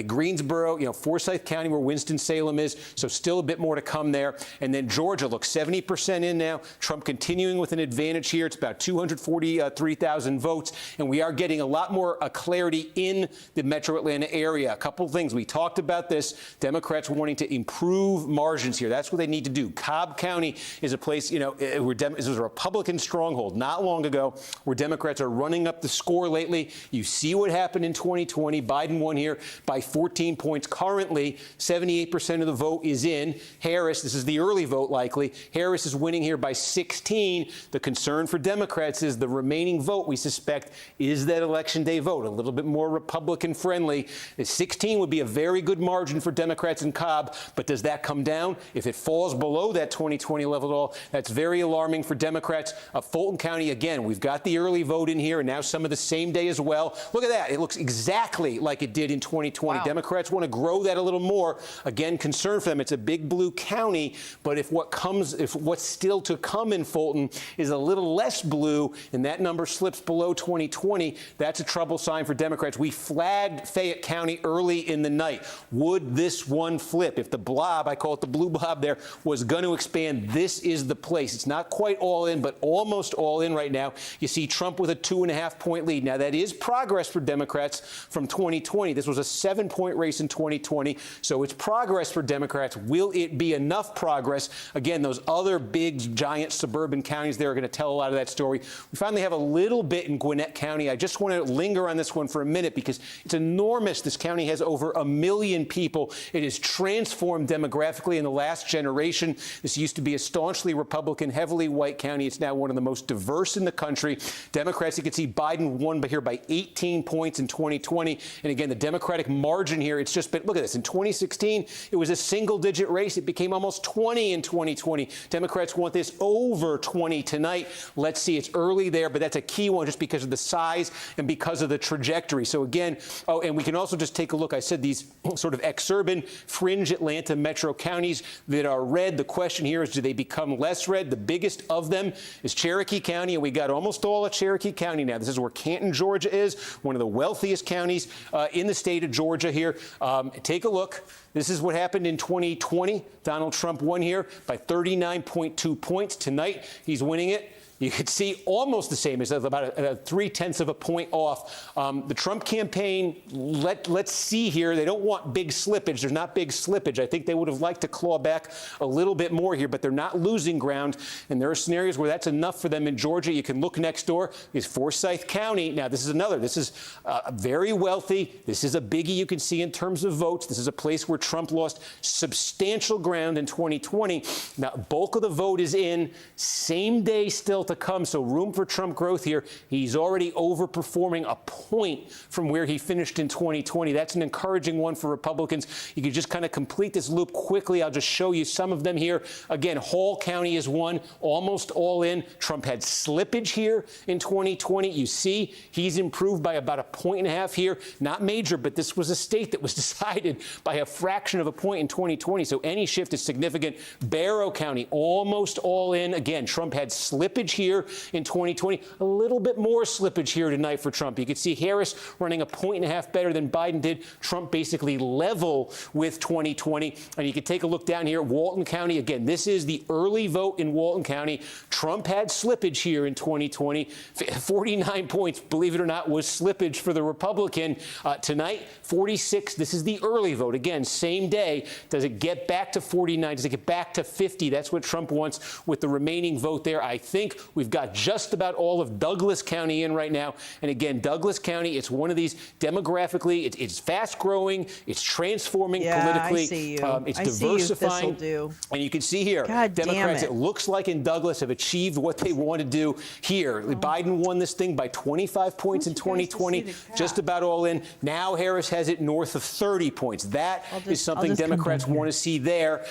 Greensboro, Forsyth County, where Winston-Salem is. So still a bit more to come there. And then Georgia, look, 70% in now. Trump continuing with an advantage here. It's about 243,000 votes. And we are getting a lot more clarity in the metro Atlanta area. A couple of things. We talked about this. Democrats wanting to improve margins here. That's what they need to do. Cobb County is a place, where this was a Republican stronghold not long ago, where Democrats are running up the score lately. You see what happened in 2020. Biden won here by 14 points. Currently, 78% of the vote is in. Harris, this is the early vote likely. Harris is winning here by 16. The concern for Democrats is the remaining vote, we suspect, is that election day vote, a little bit more Republican friendly. 16 would be a very good margin for Democrats in Cobb, but does that come down? If it falls below that 2020 level at all, that's very alarming for Democrats. Fulton County, again, we've got the early vote in here, and now some of the same day as well. Look at that. It looks exactly like it did in 2020. Wow. Democrats want to grow that a little more. Again, concern for them. It's a big blue county, but if what's still to come in Fulton is a little less blue and that number slips below 2020, that's a trouble sign for Democrats. We flagged Fayette County early in the night. Would this one flip? If the blob, I call it the blue blob there, was going to expand, this is the place. It's not quite all in, but almost all in right now. You see Trump with a 2.5-point lead. Now, that is progress for Democrats from 2020. This was a 7-point race in 2020, so it's progress for Democrats. Will it be enough progress progress. Again, those other big, giant suburban counties there are going to tell a lot of that story. We finally have a little bit in Gwinnett County. I just want to linger on this one for a minute because it's enormous. This county has over 1 million people. It has transformed demographically in the last generation. This used to be a staunchly Republican, heavily white county. It's now one of the most diverse in the country. Democrats, you can see Biden won here by 18 points in 2020. And again, the Democratic margin here, it's just been, look at this. In 2016, it was a single-digit race. It became almost 20 in 2020. Democrats want this over 20 tonight. Let's see. It's early there, but that's a key one just because of the size and because of the trajectory. So again, oh, and we can also just take a look. I said these sort of exurban, fringe Atlanta metro counties that are red. The question here is, do they become less red? The biggest of them is Cherokee County, and we got almost all of Cherokee County now. This is where Canton, Georgia is, one of the wealthiest counties in the state of Georgia here. Take a look. This is what happened in 2020. Donald Trump won here by 39.2 points. Tonight, he's winning it. You could see almost the same as about a 0.3 of a point off. The Trump campaign, let's see here. They don't want big slippage. There's not big slippage. I think they would have liked to claw back a little bit more here, but they're not losing ground. And there are scenarios where that's enough for them in Georgia. You can look next door. Is Forsyth County. Now, this is another. This is very wealthy. This is a biggie you can see in terms of votes. This is a place where Trump lost substantial ground in 2020. Now, bulk of the vote is in. Same day still to come, so room for Trump growth here. He's already overperforming a point from where he finished in 2020. That's an encouraging one for Republicans. You can just kind of complete this loop quickly. I'll just show you some of them here. Again, Hall County is one, almost all in. Trump had slippage here in 2020. You see, he's improved by about 1.5 points here. Not major, but this was a state that was decided by a fraction of a point in 2020, so any shift is significant. Barrow County, almost all in. Again, Trump had slippage here in 2020. A little bit more slippage here tonight for Trump. You can see Harris running 1.5 points better than Biden did. Trump basically level with 2020. And you can take a look down here at Walton County. Again, this is the early vote in Walton County. Trump had slippage here in 2020. 49 points, believe it or not, was slippage for the Republican. Tonight, 46. This is the early vote. Again, same day. Does it get back to 49? Does it get back to 50? That's what Trump wants with the remaining vote there. I think we've got just about all of Douglas County in right now. And again, Douglas County, it's one of these demographically, it's fast growing, it's transforming politically. I see you. It's I diversifying. See you And you can see here, God Democrats, damn it looks like in Douglas have achieved what they want to do here. Biden won this thing by 25 points in 2020, just about all in. Now Harris has it north of 30 points. That is something Democrats want to see there.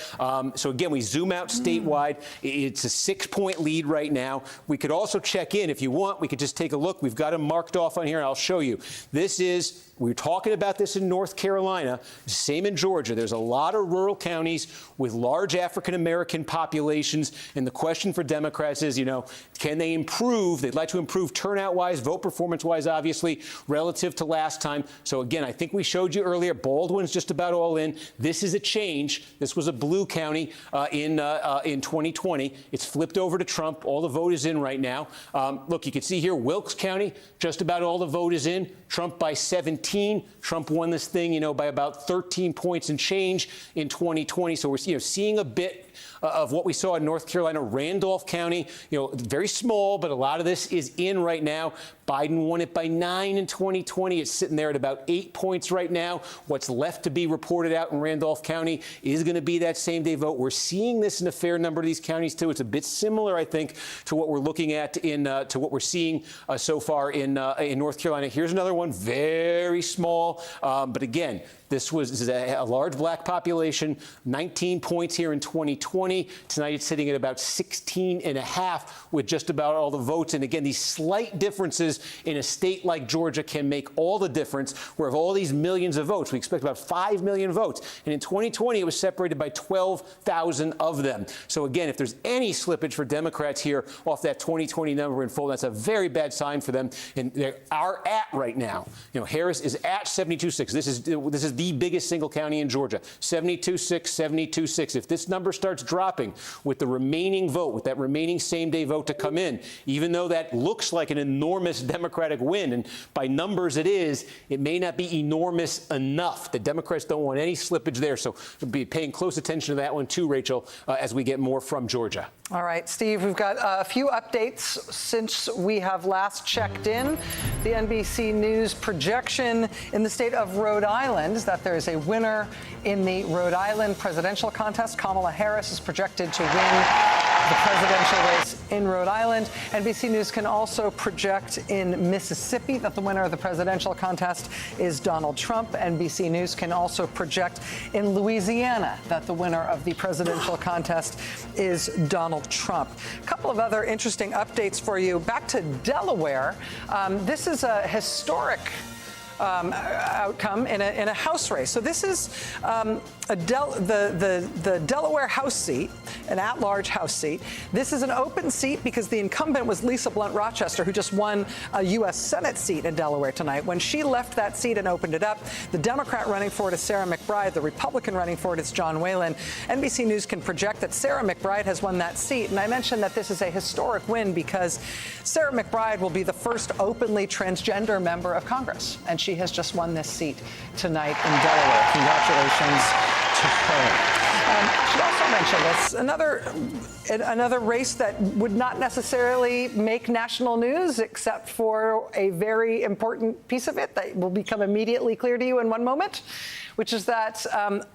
So again, we zoom out statewide. It's a 6-point lead right now. We could also check in if you want. We could just take a look. We've got them marked off on here, and I'll show you. This is, we were talking about this in North Carolina, same in Georgia. There's a lot of rural counties with large African-American populations, and the question for Democrats is, can they improve? They'd like to improve turnout-wise, vote performance-wise, obviously, relative to last time. So again, I think we showed you earlier, Baldwin's just about all in. This is a change. This was a blue county in 2020. It's flipped over to Trump. All the vote is in right now. Look, you can see here, Wilkes County, just about all the vote is in. Trump by 17. Trump won this thing, by about 13 points and change in 2020. So we're, seeing a bit of what we saw in North Carolina. Randolph County, very small, but a lot of this is in right now. Biden won it by 9 in 2020. It's sitting there at about 8 points right now. What's left to be reported out in Randolph County is going to be that same-day vote. We're seeing this in a fair number of these counties, too. It's a bit similar, I think, to what we're looking at to what we're seeing so far in North Carolina. Here's another one, very small, but again, this is a large black population, 19 points here in 2020. Tonight it's sitting at about 16.5 with just about all the votes. And again, these slight differences in a state like Georgia can make all the difference. Where of all these millions of votes, we expect about 5 million votes. And in 2020, it was separated by 12,000 of them. So again, if there's any slippage for Democrats here off that 2020 number in full, that's a very bad sign for them. And they are at right now. Harris is at 72.6. This is the biggest single county in Georgia, 72.6, 72.6. If this number starts dropping with the remaining vote, with that remaining same-day vote to come in, even though that looks like an enormous Democratic win. And by numbers it is, it may not be enormous enough. The Democrats don't want any slippage there. So we'll be paying close attention to that one too, Rachel, as we get more from Georgia. All right, Steve, we've got a few updates since we have last checked in. The NBC News projection in the state of Rhode Island is that there is a winner in the Rhode Island presidential contest. Kamala Harris is projected to win the presidential race in Rhode Island. NBC News can also project in Mississippi that the winner of the presidential contest is Donald Trump. NBC News can also project in Louisiana that the winner of the presidential contest is Donald Trump. A couple of other interesting updates for you. Back to Delaware. This is a historic outcome in a House race. So this is the Delaware House seat, an at-large House seat. This is an open seat because the incumbent was Lisa Blunt Rochester, who just won a U.S. Senate seat in Delaware tonight. When she left that seat and opened it up, the Democrat running for it is Sarah McBride. The Republican running for it is John Whalen. NBC News can project that Sarah McBride has won that seat. And I mentioned that this is a historic win because Sarah McBride will be the first openly transgender member of Congress. And she has just won this seat tonight in Delaware. Congratulations to her. I should also mention this, another race that would not necessarily make national news, except for a very important piece of it that will become immediately clear to you in one moment, which is that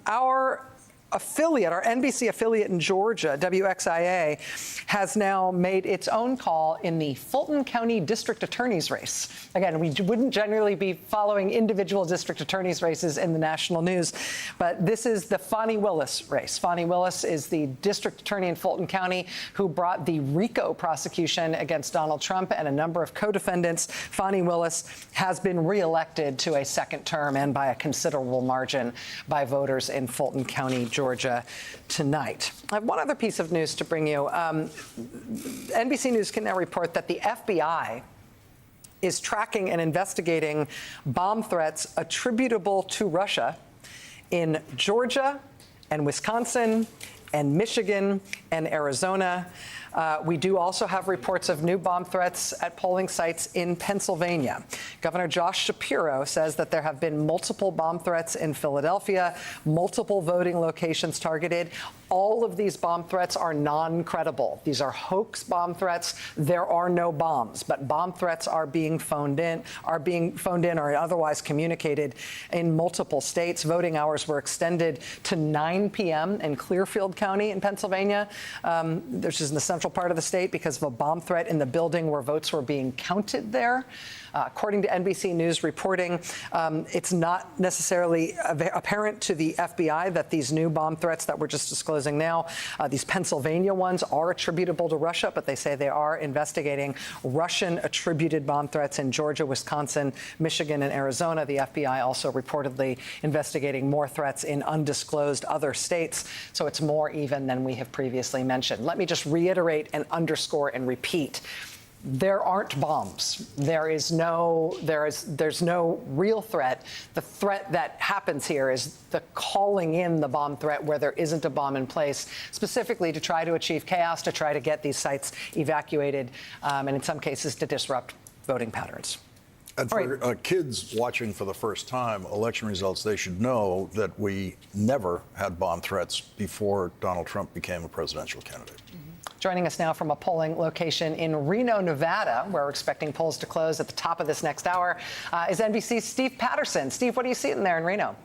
our affiliate, our NBC affiliate in Georgia, WXIA, has now made its own call in the Fulton County District Attorney's race. Again, we wouldn't generally be following individual district attorneys' races in the national news, but this is the Fani Willis race. Fani Willis is the district attorney in Fulton County who brought the RICO prosecution against Donald Trump and a number of co-defendants. Fani Willis has been reelected to a second term and by a considerable margin by voters in Fulton County, Georgia tonight. I have one other piece of news to bring you. NBC News can now report that the FBI is tracking and investigating bomb threats attributable to Russia in Georgia and Wisconsin and Michigan and Arizona. We do also have reports of new bomb threats at polling sites in Pennsylvania. Governor Josh Shapiro says that there have been multiple bomb threats in Philadelphia, multiple voting locations targeted. All of these bomb threats are non-credible. These are hoax bomb threats. There are no bombs, but bomb threats are being phoned in or otherwise communicated in multiple states. Voting hours were extended to 9 p.m. in Clearfield County in Pennsylvania. This is in the central part of the state because of a bomb threat in the building where votes were being counted there. According to NBC News reporting, it's not necessarily apparent to the FBI that these new bomb threats that we're just disclosing now, these Pennsylvania ones, are attributable to Russia, but they say they are investigating Russian-attributed bomb threats in Georgia, Wisconsin, Michigan, and Arizona. The FBI also reportedly investigating more threats in undisclosed other states, so it's more even than we have previously mentioned. Let me just reiterate and underscore and repeat. There aren't bombs. There's no real threat. The threat that happens here is the calling in the bomb threat where there isn't a bomb in place, specifically to try to achieve chaos, to try to get these sites evacuated, and in some cases to disrupt voting patterns. And for kids watching for the first time election results, they should know that we never had bomb threats before Donald Trump became a presidential candidate. Joining us now from a polling location in Reno, Nevada, where we're expecting polls to close at the top of this next hour, is NBC's Steve Patterson. Steve, what are you seeing there in Reno?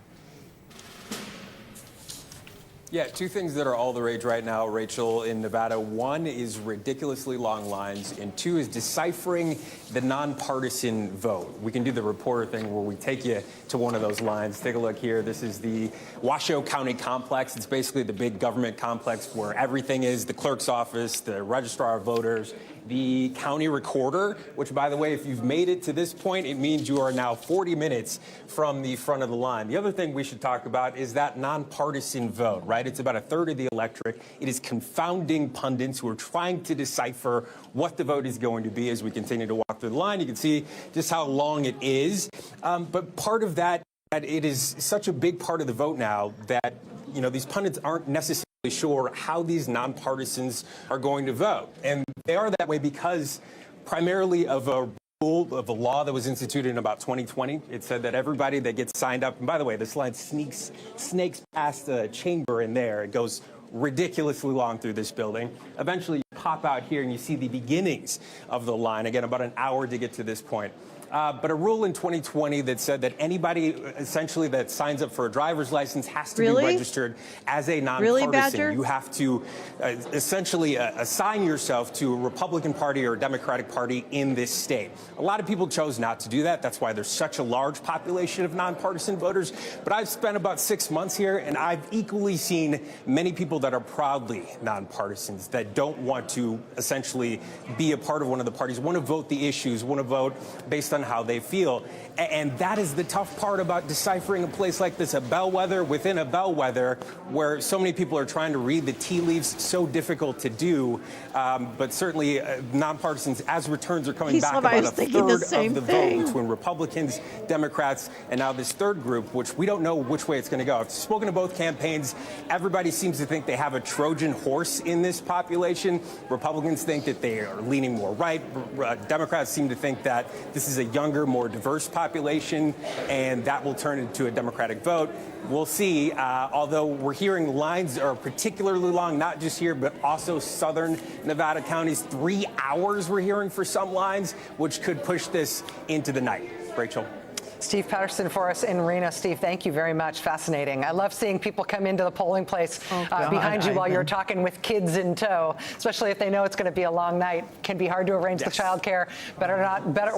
Yeah, two things that are all the rage right now, Rachel, in Nevada. One is ridiculously long lines, and two is deciphering the nonpartisan vote. We can do the reporter thing where we take you to one of those lines. Take a look here. This is the Washoe County complex. It's basically the big government complex where everything is: the clerk's office, the registrar of voters, the county recorder, which, by the way, if you've made it to this point, it means you are now 40 minutes from the front of the line. The other thing we should talk about is that nonpartisan vote, right? It's about a third of the electorate. It is confounding pundits who are trying to decipher what the vote is going to be as we continue to walk through the line. You can see just how long it is. But part of that, it is such a big part of the vote now that, you know, these pundits aren't necessarily sure how these nonpartisans are going to vote. And they are that way because primarily of a rule of a law that was instituted in about 2020. It said that everybody that gets signed up, and by the way, this line snakes past the chamber in there. It goes ridiculously long through this building. Eventually, you pop out here and you see the beginnings of the line. Again, about an hour to get to this point. But a rule in 2020 that said that anybody essentially that signs up for a driver's license has to be registered as a nonpartisan. You have to essentially assign yourself to a Republican Party or a Democratic Party in this state. A lot of people chose not to do that. That's why there's such a large population of nonpartisan voters. But I've spent about 6 months here, and I've equally seen many people that are proudly nonpartisans, that don't want to essentially be a part of one of the parties, want to vote the issues, want to vote based on how they feel. And that is the tough part about deciphering a place like this, a bellwether within a bellwether, where so many people are trying to read the tea leaves. So difficult to do. But certainly nonpartisans, as returns are coming back, about a third of the vote between Republicans, Democrats, and now this third group, which we don't know which way it's going to go. I've spoken to both campaigns. Everybody seems to think they have a Trojan horse in this population. Republicans think that they are leaning more right. Democrats seem to think that this is a younger, more diverse population, and that will turn into a Democratic vote. We'll see, although we're hearing lines are particularly long, not just here, but also southern Nevada counties. 3 hours we're hearing for some lines, which could push this into the night. Rachel. Steve Patterson for us in Reno. Steve, thank you very much. Fascinating. I love seeing people come into the polling place behind you while you're talking with kids in tow, especially if they know it's going to be a long night. Can be hard to arrange the childcare.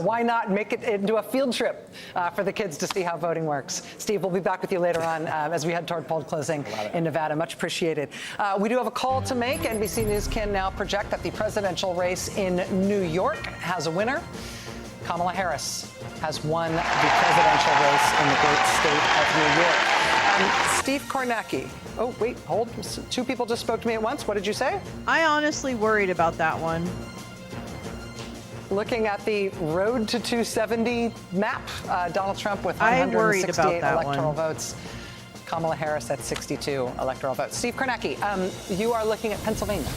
Why not make it into a field trip for the kids to see how voting works? Steve, we'll be back with you later on as we head toward poll closing in Nevada. Much appreciated. We do have a call to make. NBC News can now project that the presidential race in New York has a winner. Kamala Harris has won the presidential race in the great state of New York. Steve Kornacki. Oh, wait, hold. Two people just spoke to me at once. What did you say? I honestly worried about that one. Looking at the road to 270 map, Donald Trump with 168 electoral votes. Kamala Harris at 62 electoral votes. Steve Kornacki, you are looking at Pennsylvania.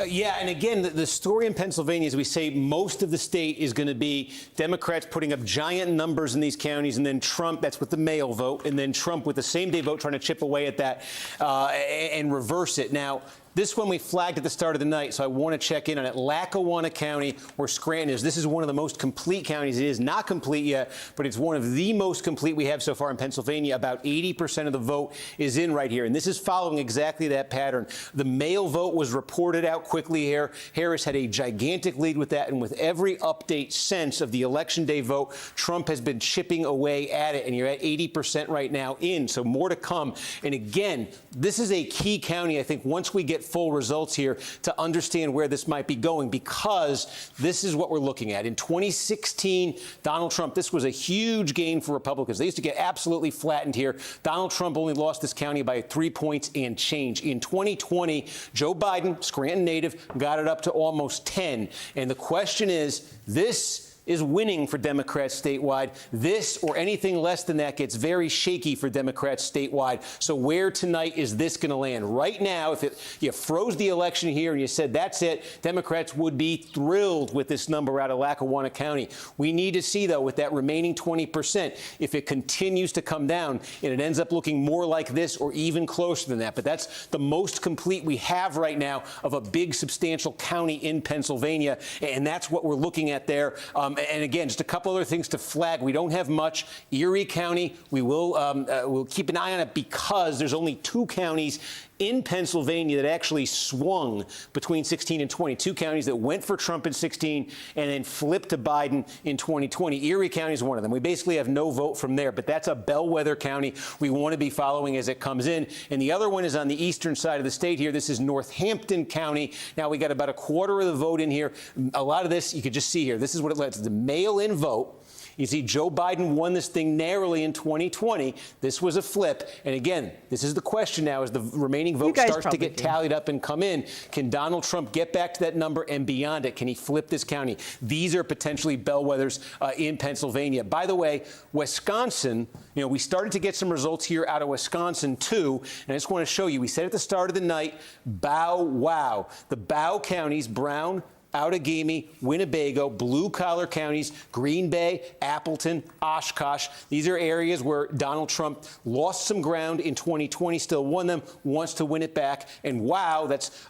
Yeah, and again, the story in Pennsylvania, as we say, most of the state is going to be Democrats putting up giant numbers in these counties, and then Trump, that's with the mail vote, and then Trump with the same-day vote trying to chip away at that and reverse it. Now, this one we flagged at the start of the night, so I want to check in on it. Lackawanna County, where Scranton is. This is one of the most complete counties. It is not complete yet, but it's one of the most complete we have so far in Pennsylvania. About 80% of the vote is in right here, and this is following exactly that pattern. The mail vote was reported out quickly here. Harris had a gigantic lead with that, and with every update since of the Election Day vote, Trump has been chipping away at it, and you're at 80% right now in, so more to come. And again, this is a key county, I think, once we get full results here to understand where this might be going, because this is what we're looking at. In 2016, Donald Trump, this was a huge gain for Republicans. They used to get absolutely flattened here. Donald Trump only lost this county by 3 points and change. In 2020, Joe Biden, Scranton native, got it up to almost 10. And the question is, this is winning for Democrats statewide. This or anything less than that gets very shaky for Democrats statewide. So where tonight is this going to land? Right now, if you froze the election here and you said that's it, Democrats would be thrilled with this number out of Lackawanna County. We need to see, though, with that remaining 20%, if it continues to come down and it ends up looking more like this or even closer than that. But that's the most complete we have right now of a big, substantial county in Pennsylvania, and that's what we're looking at there. And again, just a couple other things to flag. We don't have much. Erie County, we'll keep an eye on it because there's only 2 counties in Pennsylvania that actually swung between 16 and 20. 2 counties that went for Trump in 16 and then flipped to Biden in 2020. Erie County is one of them. We basically have no vote from there, but that's a bellwether county we want to be following as it comes in. And the other one is on the eastern side of the state here. This is Northampton County. Now we got about a quarter of the vote in here. A lot of this you could just see here. This is what it led to, the mail-in vote. You see, Joe Biden won this thing narrowly in 2020. This was a flip. And again, this is the question now as the remaining vote starts to get tallied up and come in. Can Donald Trump get back to that number and beyond it? Can he flip this county? These are potentially bellwethers in Pennsylvania. By the way, Wisconsin, we started to get some results here out of Wisconsin, too. And I just want to show you, we said at the start of the night, bow wow. The bow counties, Brown, Outagamie, Winnebago, blue-collar counties, Green Bay, Appleton, Oshkosh. These are areas where Donald Trump lost some ground in 2020, still won them, wants to win it back. And wow, that's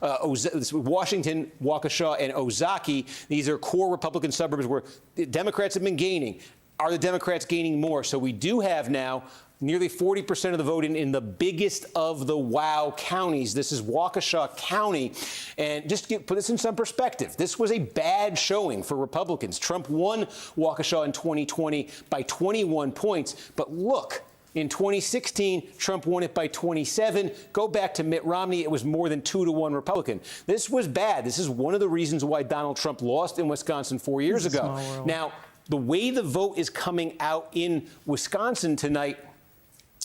Washington, Waukesha, and Ozaukee. These are core Republican suburbs where the Democrats have been gaining. Are the Democrats gaining more? So we do have now nearly 40% of the vote in the biggest of the WOW counties. This is Waukesha County. And just to put this in some perspective, this was a bad showing for Republicans. Trump won Waukesha in 2020 by 21 points. But look, in 2016, Trump won it by 27. Go back to Mitt Romney. It was more than 2-1 Republican. This was bad. This is one of the reasons why Donald Trump lost in Wisconsin 4 years ago. Now, the way the vote is coming out in Wisconsin tonight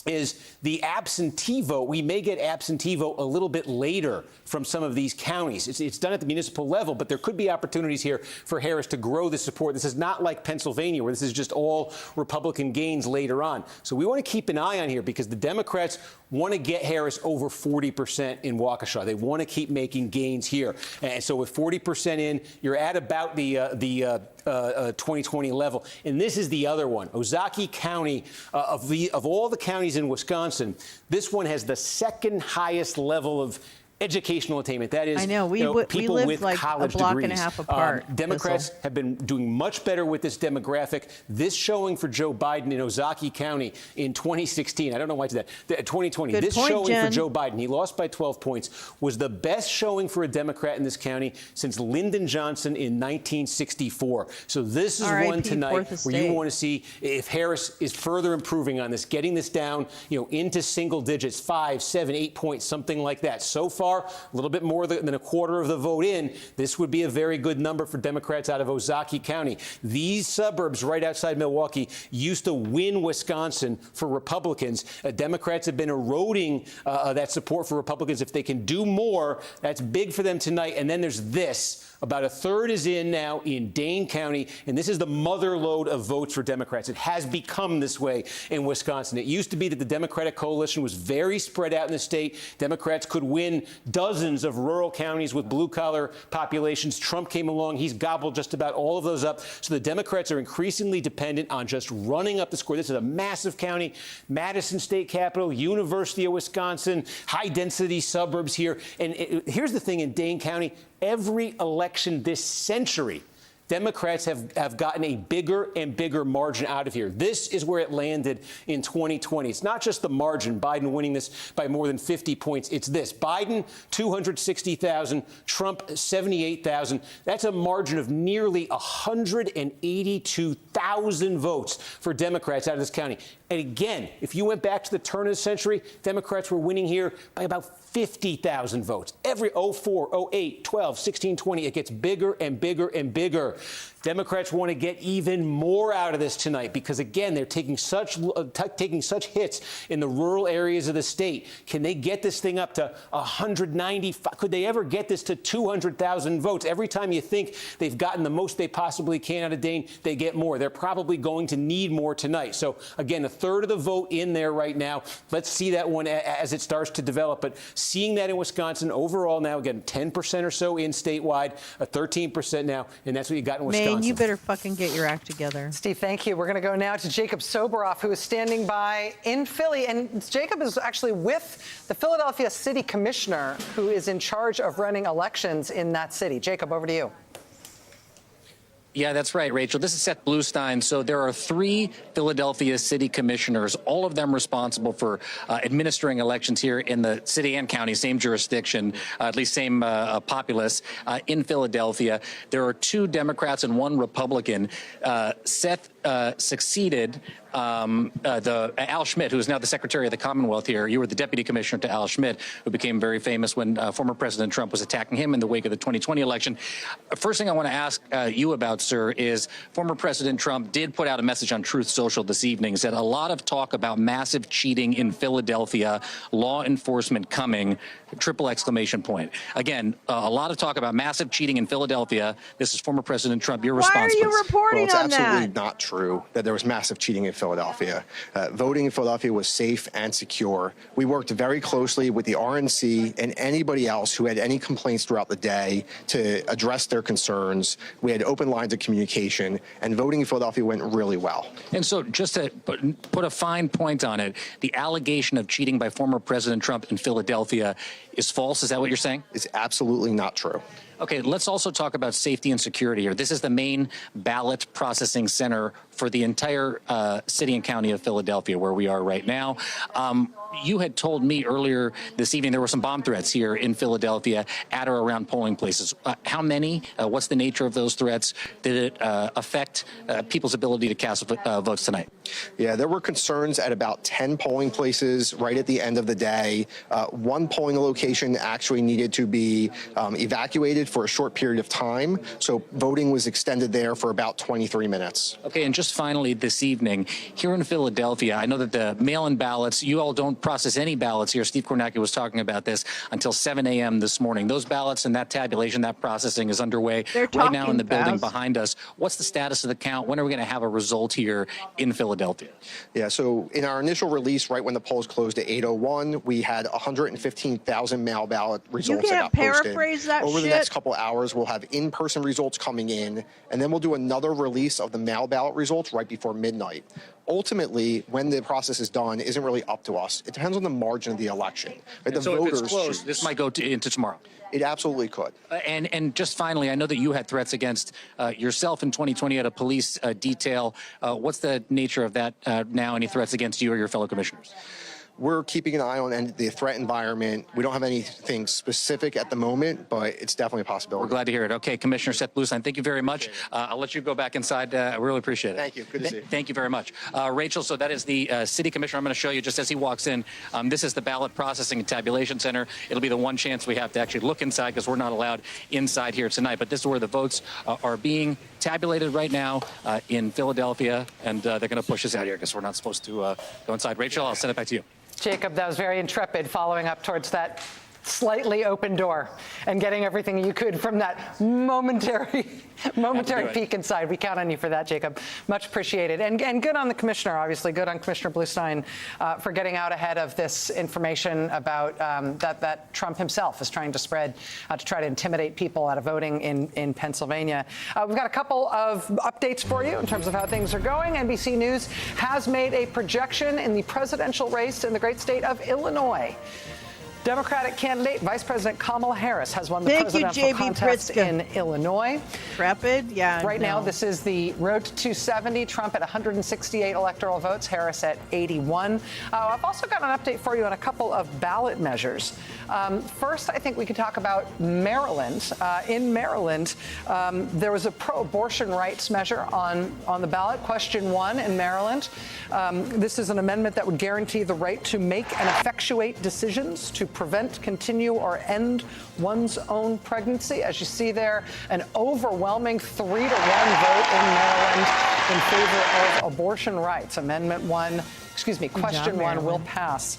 is the absentee vote. We may get absentee vote a little bit later from some of these counties. It's done at the municipal level, but there could be opportunities here for Harris to grow the support. This is not like Pennsylvania, where this is just all Republican gains later on. So we want to keep an eye on here because the Democrats want to get Harris over 40% in Waukesha. They want to keep making gains here. And so with 40% in, you're at about the 2020 level. And this is the other one. Ozaukee County, of all the counties in Wisconsin, this one has the second highest level of educational attainment. That is, I know. people live with like college a block degrees. and a half apart. Democrats have been doing much better with this demographic. This showing for Joe Biden in Ozaukee County in 2016, I don't know why I did that, 2020, Good this point, showing Jen. for Joe Biden, he lost by 12 points, was the best showing for a Democrat in this county since Lyndon Johnson in 1964. So this is one tonight where you want to see if Harris is further improving on this, getting this down, into single digits, 5, 7, 8 points, something like that. So far, a little bit more than a quarter of the vote in. This would be a very good number for Democrats out of Ozaukee County. These suburbs right outside Milwaukee used to win Wisconsin for Republicans. Democrats have been eroding that support for Republicans. If they can do more, that's big for them tonight. And then there's this. About a third is in now in Dane County, and this is the mother lode of votes for Democrats. It has become this way in Wisconsin. It used to be that the Democratic coalition was very spread out in the state. Democrats could win dozens of rural counties with blue-collar populations. Trump came along. He's gobbled just about all of those up. So the Democrats are increasingly dependent on just running up the score. This is a massive county, Madison State Capital, University of Wisconsin, high-density suburbs here. And here's the thing in Dane County. Every election this century, Democrats have gotten a bigger and bigger margin out of here. This is where it landed in 2020. It's not just the margin, Biden winning this by more than 50 points. It's this. Biden, 260,000, Trump, 78,000. That's a margin of nearly 182,000 votes for Democrats out of this county. And again, if you went back to the turn of the century, Democrats were winning here by about 50,000 votes. Every 04, 08, 12, 16, 20, it gets bigger and bigger and bigger. Democrats want to get even more out of this tonight because, again, they're taking such hits in the rural areas of the state. Can they get this thing up to 195? Could they ever get this to 200,000 votes? Every time you think they've gotten the most they possibly can out of Dane, they get more. They're probably going to need more tonight. So, again, a third of the vote in there right now. Let's see that one as it starts to develop. But seeing that in Wisconsin overall now, again, 10% or so in statewide, 13% now, and that's what you got in Wisconsin. You better fucking get your act together. Steve, thank you. We're going to go now to Jacob Soboroff, who is standing by in Philly. And Jacob is actually with the Philadelphia City Commissioner, who is in charge of running elections in that city. Jacob, over to you. Yeah, that's right, Rachel. This is Seth Bluestein. So there are 3 Philadelphia city commissioners, all of them responsible for administering elections here in the city and county, same jurisdiction, at least same populace in Philadelphia. There are 2 Democrats and 1 Republican. Seth succeeded Al Schmidt, who is now the Secretary of the Commonwealth here. You were the Deputy Commissioner to Al Schmidt, who became very famous when former President Trump was attacking him in the wake of the 2020 election. First thing I want to ask you about, sir, is former President Trump did put out a message on Truth Social this evening, said a lot of talk about massive cheating in Philadelphia, law enforcement coming, triple exclamation point. Again, a lot of talk about massive cheating in Philadelphia. This is former President Trump. Your response, Why are you reporting on that? Well, it's absolutely that? not true that there was massive cheating in Philadelphia. Philadelphia. Voting in Philadelphia was safe and secure. We worked very closely with the RNC and anybody else who had any complaints throughout the day to address their concerns. We had open lines of communication, and voting in Philadelphia went really well. And so just to put a fine point on it, the allegation of cheating by former President Trump in Philadelphia is false. Is that what you're saying? It's absolutely not true. Okay, let's also talk about safety and security here. This is the main ballot processing center for the entire city and county of Philadelphia, where we are right now. You had told me earlier this evening there were some bomb threats here in Philadelphia at or around polling places. How many? What's the nature of those threats? Did it affect people's ability to cast votes tonight? Yeah, there were concerns at about 10 polling places right at the end of the day. One polling location actually needed to be evacuated for a short period of time, so voting was extended there for about 23 minutes. Okay, and just finally this evening, here in Philadelphia, I know that the mail-in ballots, you all don't process any ballots here. Steve Kornacki was talking about this until 7 a.m. this morning. Those ballots and that tabulation, that processing is underway right now in the building behind us. What's the status of the count? When are we going to have a result here in Philadelphia? Yeah, so in our initial release, right when the polls closed at 8:01, we had 115,000 mail ballot results that got posted. Over the next couple hours, we'll have in-person results coming in, and then we'll do another release of the mail ballot results right before midnight. Ultimately, when the process is done, isn't really up to us. It depends on the margin of the election. Right? The so voters if it's close, this might go into tomorrow. It absolutely could. And just finally, I know that you had threats against yourself in 2020 at a police detail. What's the nature of that now? Any threats against you or your fellow commissioners? We're keeping an eye on the threat environment. We don't have anything specific at the moment, but it's definitely a possibility. We're glad to hear it. Okay, Commissioner Seth Bluestein, thank you very much. I'll let you go back inside. I really appreciate it. Thank you. Good to see you. Thank you very much. Rachel, so that is the city commissioner. I'm going to show you just as he walks in. This is the ballot processing and tabulation center. It'll be the one chance we have to actually look inside because we're not allowed inside here tonight. But this is where the votes are being tabulated right now in Philadelphia, and they're going to push us out here because we're not supposed to go inside. Rachel, I'll send it back to you. Jacob, that was very intrepid, following up towards that slightly open door and getting everything you could from that momentary peek inside. We count on you for that, Jacob. Much appreciated. And good on the commissioner, obviously. Good on Commissioner Bluestein for getting out ahead of this information about that Trump himself is trying to spread to try to intimidate people out of voting in Pennsylvania. We've got a couple of updates for you in terms of how things are going. NBC News has made a projection in the presidential race in the great state of Illinois. Democratic candidate Vice President Kamala Harris has won the presidential contest in Illinois. Rapid, yeah. Right now, this is the road to 270. Trump at 168 electoral votes, Harris at 81. I've also got an update for you on a couple of ballot measures. First, I think we could talk about Maryland. In Maryland, there was a pro-abortion rights measure on the ballot, question 1 in Maryland. This is an amendment that would guarantee the right to make and effectuate decisions to prevent, continue, or end one's own pregnancy. As you see there, an overwhelming 3-to-1 vote in Maryland in favor of abortion rights. Question 1 will pass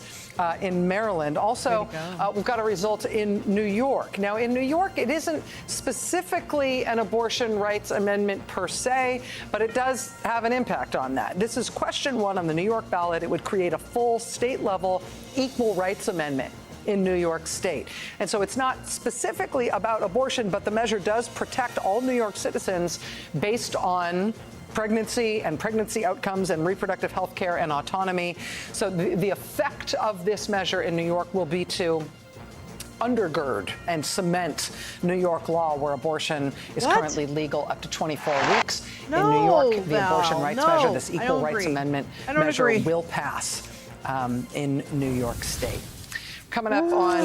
in Maryland. Also, we've got a result in New York. Now, in New York, it isn't specifically an abortion rights amendment per se, but it does have an impact on that. This is question 1 on the New York ballot. It would create a full state-level equal rights amendment in New York State. And so it's not specifically about abortion, but the measure does protect all New York citizens based on pregnancy and pregnancy outcomes and reproductive health care and autonomy. So the effect of this measure in New York will be to undergird and cement New York law, where abortion is currently legal up to 24 weeks. In New York, the abortion rights measure, this equal rights amendment measure, will pass in New York State. Coming up on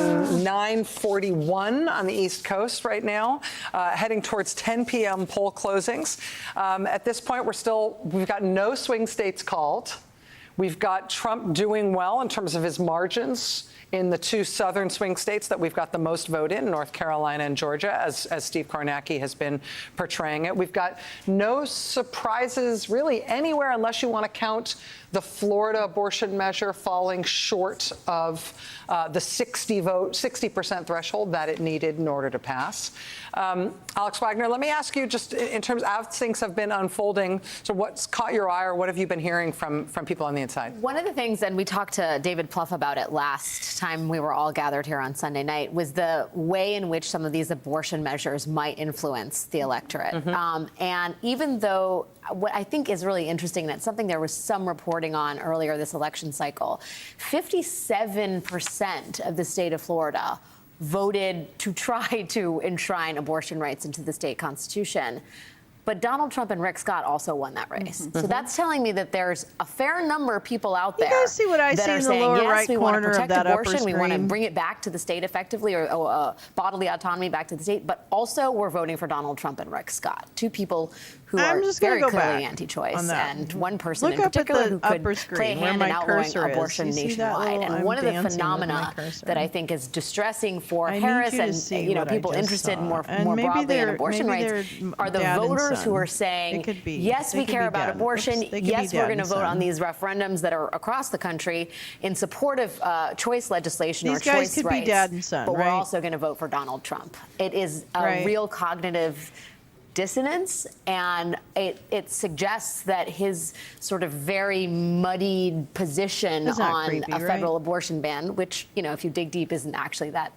9:41 on the East Coast right now, heading towards 10 p.m. poll closings. At this point, we've got no swing states called. We've got Trump doing well in terms of his margins in the two southern swing states that we've got the most vote in, North Carolina and Georgia, as Steve Kornacki has been portraying it. We've got no surprises really anywhere unless you want to count the Florida abortion measure falling short of the 60% threshold that it needed in order to pass. Alex Wagner, let me ask you, just in terms of how things have been unfolding, so what's caught your eye, or what have you been hearing from people on the inside? One of the things, and we talked to David Plouffe about it last time we were all gathered here on Sunday night, was the way in which some of these abortion measures might influence the electorate. And even though what I think is really interesting, and it's something there was some reporting on earlier this election cycle, 57% of the state of Florida voted to try to enshrine abortion rights into the state constitution. But Donald Trump and Rick Scott also won that race. So that's telling me that there's a fair number of people out there You guys see what I that see are in the saying, lower yes, right we want to corner of protect that upper abortion, we want to screen? bring it back to the state effectively, or bodily autonomy back to the state, but also we're voting for Donald Trump and Rick Scott, two people who I'm are just gonna very go clearly back anti-choice, on that. and one person Look in up at particular the who could upper play a screen where hand my in outlawing cursor is. abortion You see that nationwide. little- And I'm one of the dancing with my phenomena cursor. that I think is distressing for I need Harris you to and see people what I just interested saw. more And maybe broadly in they're- abortion maybe rights they're are the dad and voters who son. are saying, It could be. yes, They we could care be about dad. abortion. Oops, they could be Yes, we're dad going to and vote on son. these referendums that are across the country in support of choice legislation These or guys choice could be rights. dad and son, but right? we're also going to vote for Donald Trump. It is a Right. real cognitive dissonance, and it suggests that his sort of very muddied position That's not on creepy, a federal right? abortion ban, which, if you dig deep, isn't actually that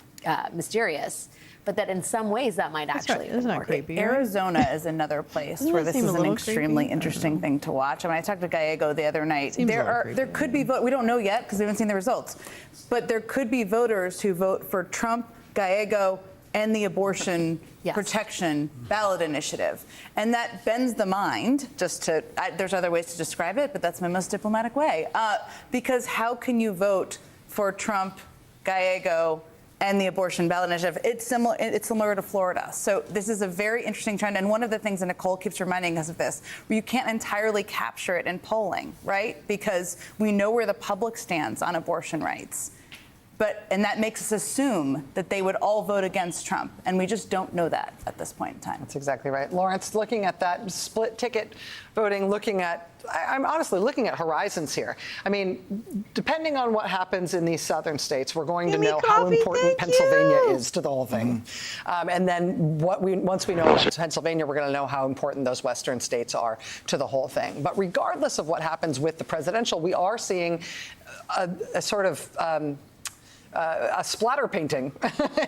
mysterious, but that in some ways that might actually It's not creepy. Arizona is another place Doesn't where that this seem is a an little extremely creepy? interesting thing to watch. I mean, I talked to Gallego the other night. Seems a little There creepy. could be we don't know yet because we haven't seen the results, but there could be voters who vote for Trump, Gallego, and the abortion protection ballot initiative. And that bends the mind, there's other ways to describe it, but that's my most diplomatic way. Because how can you vote for Trump, Gallego, and the abortion ballot initiative? It's similar to Florida. So this is a very interesting trend. And one of the things, and Nicole keeps reminding us of this, where you can't entirely capture it in polling, right? Because we know where the public stands on abortion rights. And that makes us assume that they would all vote against Trump. And we just don't know that at this point in time. That's exactly right. Lawrence, looking at that split ticket voting, I'm honestly looking at horizons here. I mean, depending on what happens in these southern states, we're going to know how important Pennsylvania is to the whole thing. And then once we know about Pennsylvania, we're going to know how important those western states are to the whole thing. But regardless of what happens with the presidential, we are seeing a sort of a splatter painting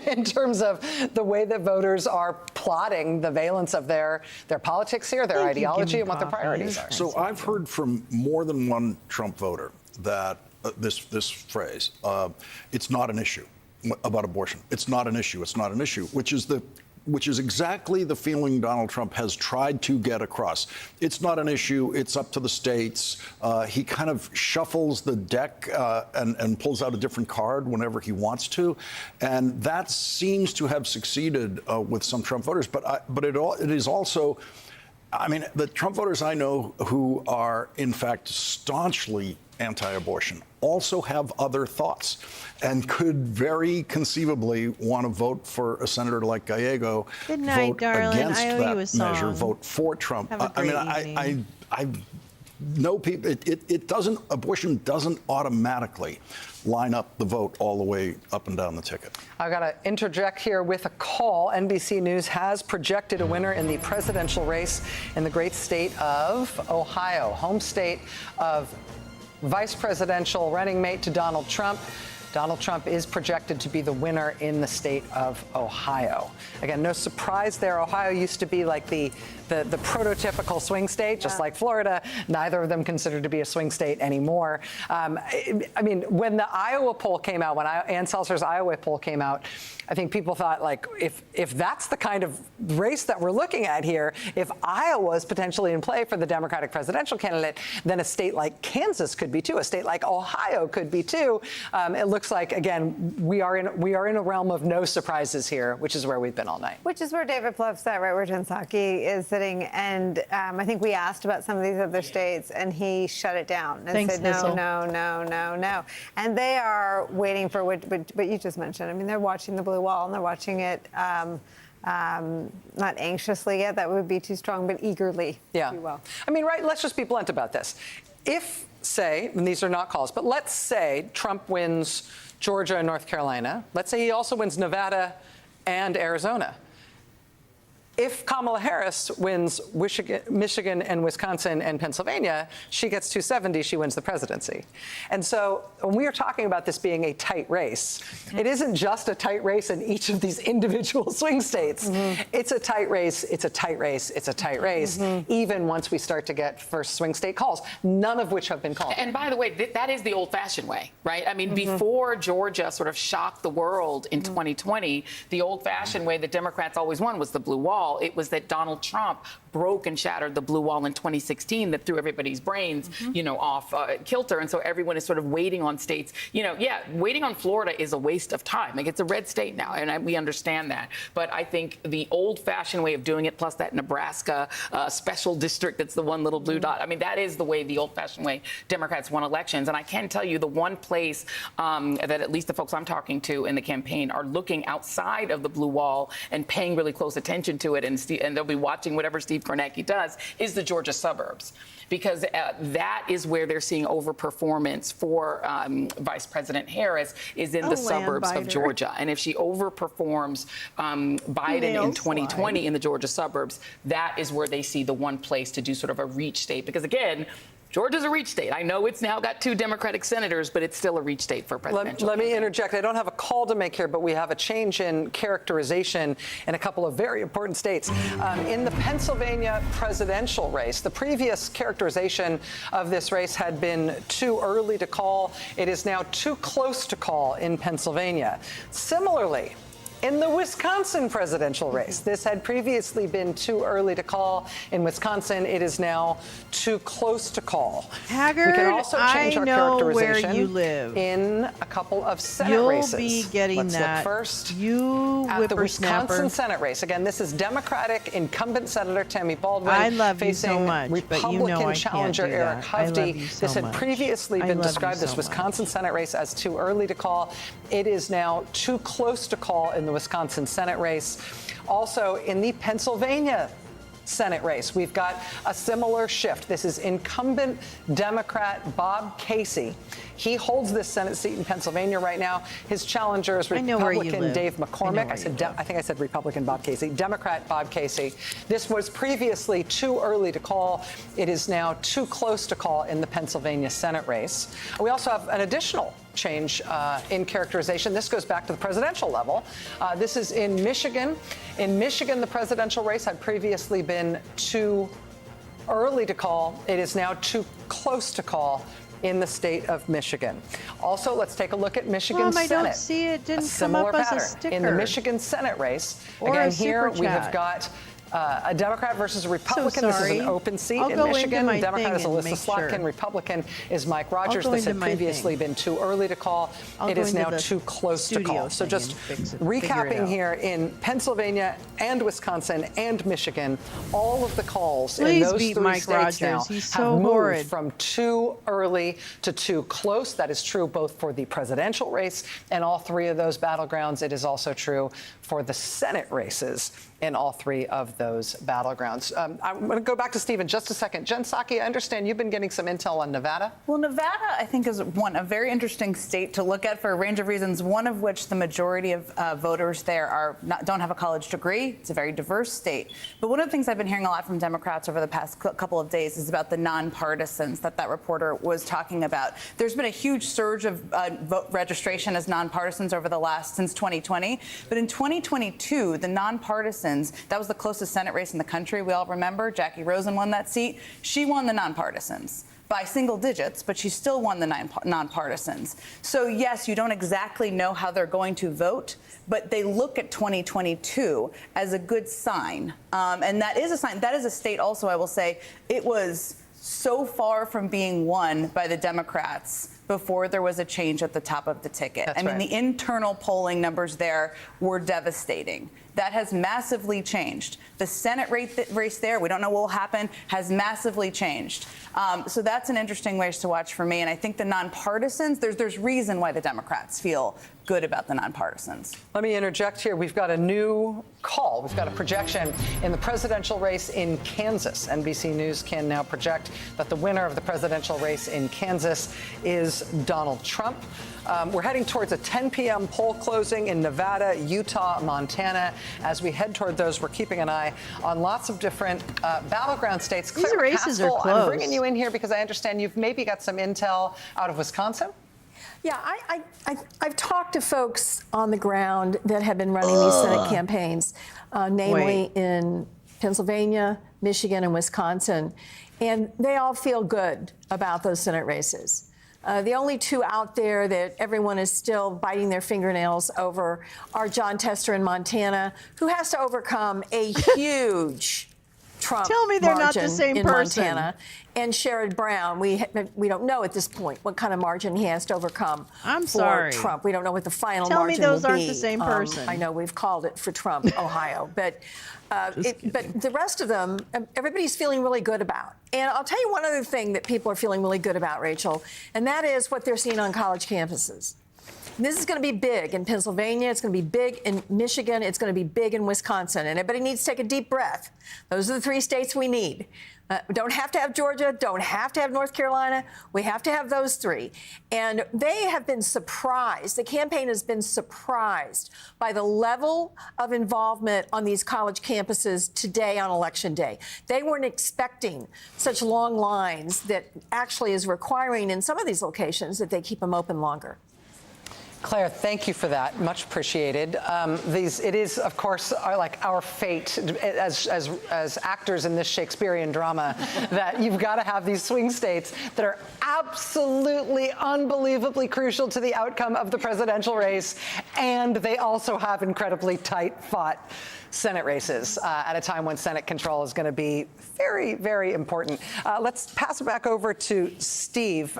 in terms of the way that voters are plotting the valence of their politics here, their ideology, and what their priorities are. So I've heard from more than one Trump voter that this phrase, it's not an issue about abortion. It's not an issue. It's not an issue, which is exactly the feeling Donald Trump has tried to get across. It's not an issue. It's up to the states. He kind of shuffles the deck and pulls out a different card whenever he wants to. And that seems to have succeeded with some Trump voters. But it is also, I mean, the Trump voters I know who are, in fact, staunchly anti-abortion also have other thoughts and could very conceivably want to vote for a senator like Gallego, Good night, vote darling. against I owe that you a song. measure, vote for Trump. Have a I mean, great I know people. Abortion doesn't automatically line up the vote all the way up and down the ticket. I've got to interject here with a call. NBC News has projected a winner in the presidential race in the great state of Ohio, home state of vice presidential running mate to Donald Trump. Donald Trump is projected to be the winner in the state of Ohio. Again, no surprise there. Ohio used to be like the prototypical swing state, just like Florida. Neither of them considered to be a swing state anymore. I mean, when the Iowa poll came out, when Ann Seltzer's Iowa poll came out, I think people thought, like, if that's the kind of race that we're looking at here, if Iowa is potentially in play for the Democratic presidential candidate, then a state like Kansas could be too. A state like Ohio could be too. It looks like, again, we are in a realm of no surprises here, which is where we've been all night. Which is where David Plouffe sat, right where Jen Psaki is sitting. visiting, and I think we asked about some of these other states, and he shut it down and said no. And they are waiting for what you just mentioned. I mean, they're watching the blue wall, and they're watching it not anxiously yet. That would be too strong, but eagerly. Yeah. If you will. I mean, right, let's just be blunt about this. If, say, and these are not calls, but let's say Trump wins Georgia and North Carolina. Let's say he also wins Nevada and Arizona. If Kamala Harris wins Michigan and Wisconsin and Pennsylvania, she gets 270, she wins the presidency. And so when we are talking about this being a tight race, it isn't just a tight race in each of these individual swing states. It's a tight race, it's a tight race, it's a tight race, even once we start to get first swing state calls, none of which have been called. And by the way, that is the old-fashioned way, right? I mean, before Georgia sort of shocked the world in 2020, the old-fashioned way that Democrats always won was the blue wall. It was that Donald Trump broke and shattered the blue wall in 2016 that threw everybody's brains, off kilter. And so everyone is sort of waiting on states. Waiting on Florida is a waste of time. Like, it's a red state now, and we understand that. But I think the old-fashioned way of doing it, plus that Nebraska special district that's the one little blue dot, I mean, that is the way, the old-fashioned way Democrats won elections. And I can tell you the one place that at least the folks I'm talking to in the campaign are looking outside of the blue wall and paying really close attention to it, and they'll be watching whatever Steve Kornacki does, is the Georgia suburbs. Because that is where they're seeing overperformance for Vice President Harris, is in the suburbs of Georgia. And if she overperforms Biden in 2020 in the Georgia suburbs, that is where they see the one place to do sort of a reach state. Because again, Georgia's a reach state. I know it's now got 2 Democratic senators, but it's still a reach state for presidential. Let me interject. I don't have a call to make here, but we have a change in characterization in a couple of very important states. In the Pennsylvania presidential race, the previous characterization of this race had been too early to call. It is now too close to call in Pennsylvania. Similarly, in the Wisconsin presidential race, this had previously been too early to call. In Wisconsin, it is now too close to call. Haggard, we can also change our characterization where you live. In a couple of Senate races. You'll be getting Let's that. Look first At the Wisconsin Senate race. Again, this is Democratic incumbent Senator Tammy Baldwin. I love you facing so much, Republican but you know I challenger can't do Eric that. I love Hovde. you so This had much. previously I been love you described, this so Wisconsin Senate race, as too early to call. It is now too close to call in the Wisconsin Senate race. Also, in the Pennsylvania Senate race, we've got a similar shift. This is incumbent Democrat Bob Casey. He holds this Senate seat in Pennsylvania right now. His challenger is Republican Dave McCormick. I think I said Republican Bob Casey. Democrat Bob Casey. This was previously too early to call. It is now too close to call in the Pennsylvania Senate race. We also have an additional change in characterization. This goes back to the presidential level. This is in Michigan. In Michigan, the presidential race had previously been too early to call. It is now too close to call in the state of Michigan. Also, let's take a look at Michigan Senate. I don't see it. Didn't a similar come up pattern as a sticker. In the Michigan Senate race. Or again, a here super we have chat. got a Democrat versus a Republican. This is an open seat I'll in go into Michigan. my Democrat thing is and Alyssa make Slotkin. sure. Republican is Mike Rogers. go This had into my previously thing. been too early to call. I'll It go is into now the too close to studio call. So thing just and figure it recapping out. here, in Pennsylvania and Wisconsin and Michigan, all of the calls in Please those beat 3 Mike states Rogers. now He's have so moved horrid. from too early to too close. That is true both for the presidential race and all 3 of those battlegrounds. It is also true for the Senate races in all 3 of those battlegrounds. I'm going to go back to Steve in just a second. Jen Psaki, I understand you've been getting some intel on Nevada. Well, Nevada, I think, is a very interesting state to look at for a range of reasons, one of which the majority of voters there don't have a college degree. It's a very diverse state. But one of the things I've been hearing a lot from Democrats over the past couple of days is about the nonpartisans that reporter was talking about. There's been a huge surge of vote registration as nonpartisans since 2020. But in 2022, the nonpartisans, that was the closest Senate race in the country. We all remember Jackie Rosen won that seat. She won the nonpartisans by single digits, but she still won the nonpartisans. So yes, you don't exactly know how they're going to vote, but they look at 2022 as a good sign. And that is a sign. That is a state also, I will say, it was so far from being won by the Democrats before there was a change at the top of the ticket. That's I mean, right. the internal polling numbers there were devastating. That has massively changed. The Senate race there, we don't know what will happen, has massively changed. So that's an interesting race to watch for me. And I think the nonpartisans, there's reason why the Democrats feel good about the nonpartisans. Let me interject here. We've got a new call. We've got a projection in the presidential race in Kansas. NBC News can now project that the winner of the presidential race in Kansas is Donald Trump. We're heading towards a 10 p.m. poll closing in Nevada, Utah, Montana. As we head toward those, we're keeping an eye on lots of different battleground states. These races are close. I'm bringing you in here because I understand you've maybe got some intel out of Wisconsin. Yeah, I've talked to folks on the ground that have been running these Senate campaigns, namely in Pennsylvania, Michigan, and Wisconsin, and they all feel good about those Senate races. The only two out there that everyone is still biting their fingernails over are John Tester in Montana, who has to overcome a huge Trump Tell me they're not the margin same in person. Montana. And Sherrod Brown, we don't know at this point what kind of margin he has to overcome I'm for sorry. Trump. We don't know what the final Tell me margin those will aren't be. the same person. I know we've called it for Trump, Ohio, but the rest of them, everybody's feeling really good about. And I'll tell you one other thing that people are feeling really good about, Rachel, and that is what they're seeing on college campuses. This is going to be big in Pennsylvania. It's going to be big in Michigan. It's going to be big in Wisconsin. And everybody needs to take a deep breath. Those are the three states we need. We don't have to have Georgia, don't have to have North Carolina. We have to have those three. And they have been surprised. The campaign has been surprised by the level of involvement on these college campuses today on Election Day. They weren't expecting such long lines that actually is requiring in some of these locations that they keep them open longer. Claire, thank you for that. Much appreciated. It is, of course, like our fate as actors in this Shakespearean drama that you've got to have these swing states that are absolutely, unbelievably crucial to the outcome of the presidential race, and they also have incredibly tight-fought Senate races at a time when Senate control is going to be very, very important. Let's pass it back over to Steve.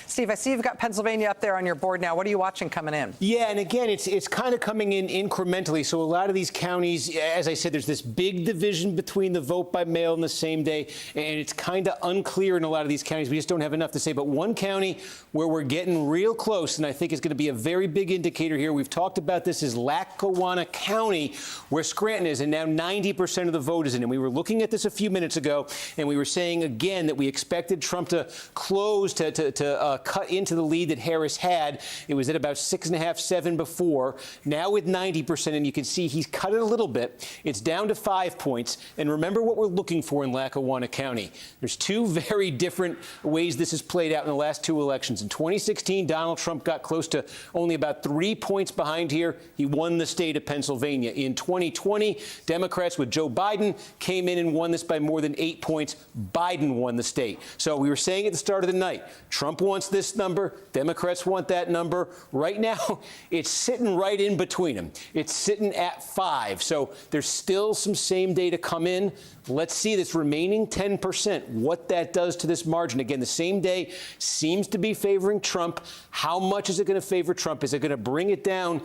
Steve, I see you've got Pennsylvania up there on your board now. What are you watching coming in? Yeah, and again, it's kind of coming in incrementally. So a lot of these counties, as I said, there's this big division between the vote by mail and the same day, and it's kind of unclear in a lot of these counties. We just don't have enough to say. But one county where we're getting real close, and I think is going to be a very big indicator here, we've talked about this, is Lackawanna County, where Scranton is, and now 90% of the vote is in. And we were looking at this a few minutes ago, and we were saying again that we expected Trump to close, to cut into the lead that Harris had. It was at about 6.5, 7 before. Now with 90%, and you can see he's cut it a little bit. It's down to 5 points. And remember what we're looking for in Lackawanna County. There's two very different ways this has played out in the last two elections. In 2016, Donald Trump got close to only about 3 points behind here. He won the state of Pennsylvania. In 2020, Democrats with Joe Biden came in and won this by more than 8 points. Biden won the state. So we were saying at the start of the night, Trump wants this number, Democrats want that number. Right now, it's sitting right in between them. It's sitting at 5. So there's still some same day to come in. Let's see this remaining 10%, what that does to this margin. Again, the same day seems to be favoring Trump. How much is it going to favor Trump? Is it going to bring it down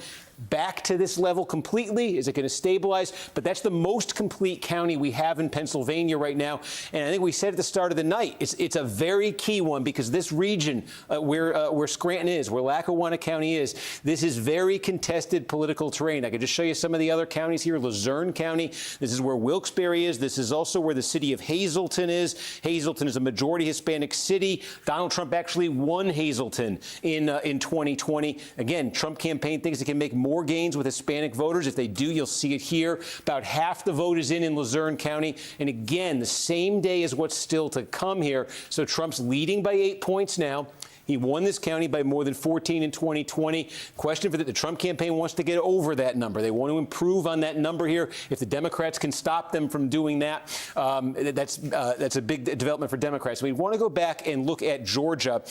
back to this level completely? Is it going to stabilize? But that's the most complete county we have in Pennsylvania right now. And I think we said at the start of the night, it's a very key one because this region where Scranton is, where Lackawanna County is, this is very contested political terrain. I could just show you some of the other counties here. Luzerne County, this is where Wilkes-Barre is. This is also where the city of Hazleton is. Hazleton is a majority Hispanic city. Donald Trump actually won Hazleton in 2020. Again, Trump campaign thinks it can make more gains with Hispanic voters. If they do, you'll see it here. About half the vote is in Luzerne County. And again, the same day is what's still to come here. So Trump's leading by 8 points now. He won this county by more than 14 in 2020. Question for the Trump campaign wants to get over that number. They want to improve on that number here. If the Democrats can stop them from doing that, that's a big development for Democrats. We want to go back and look at Georgia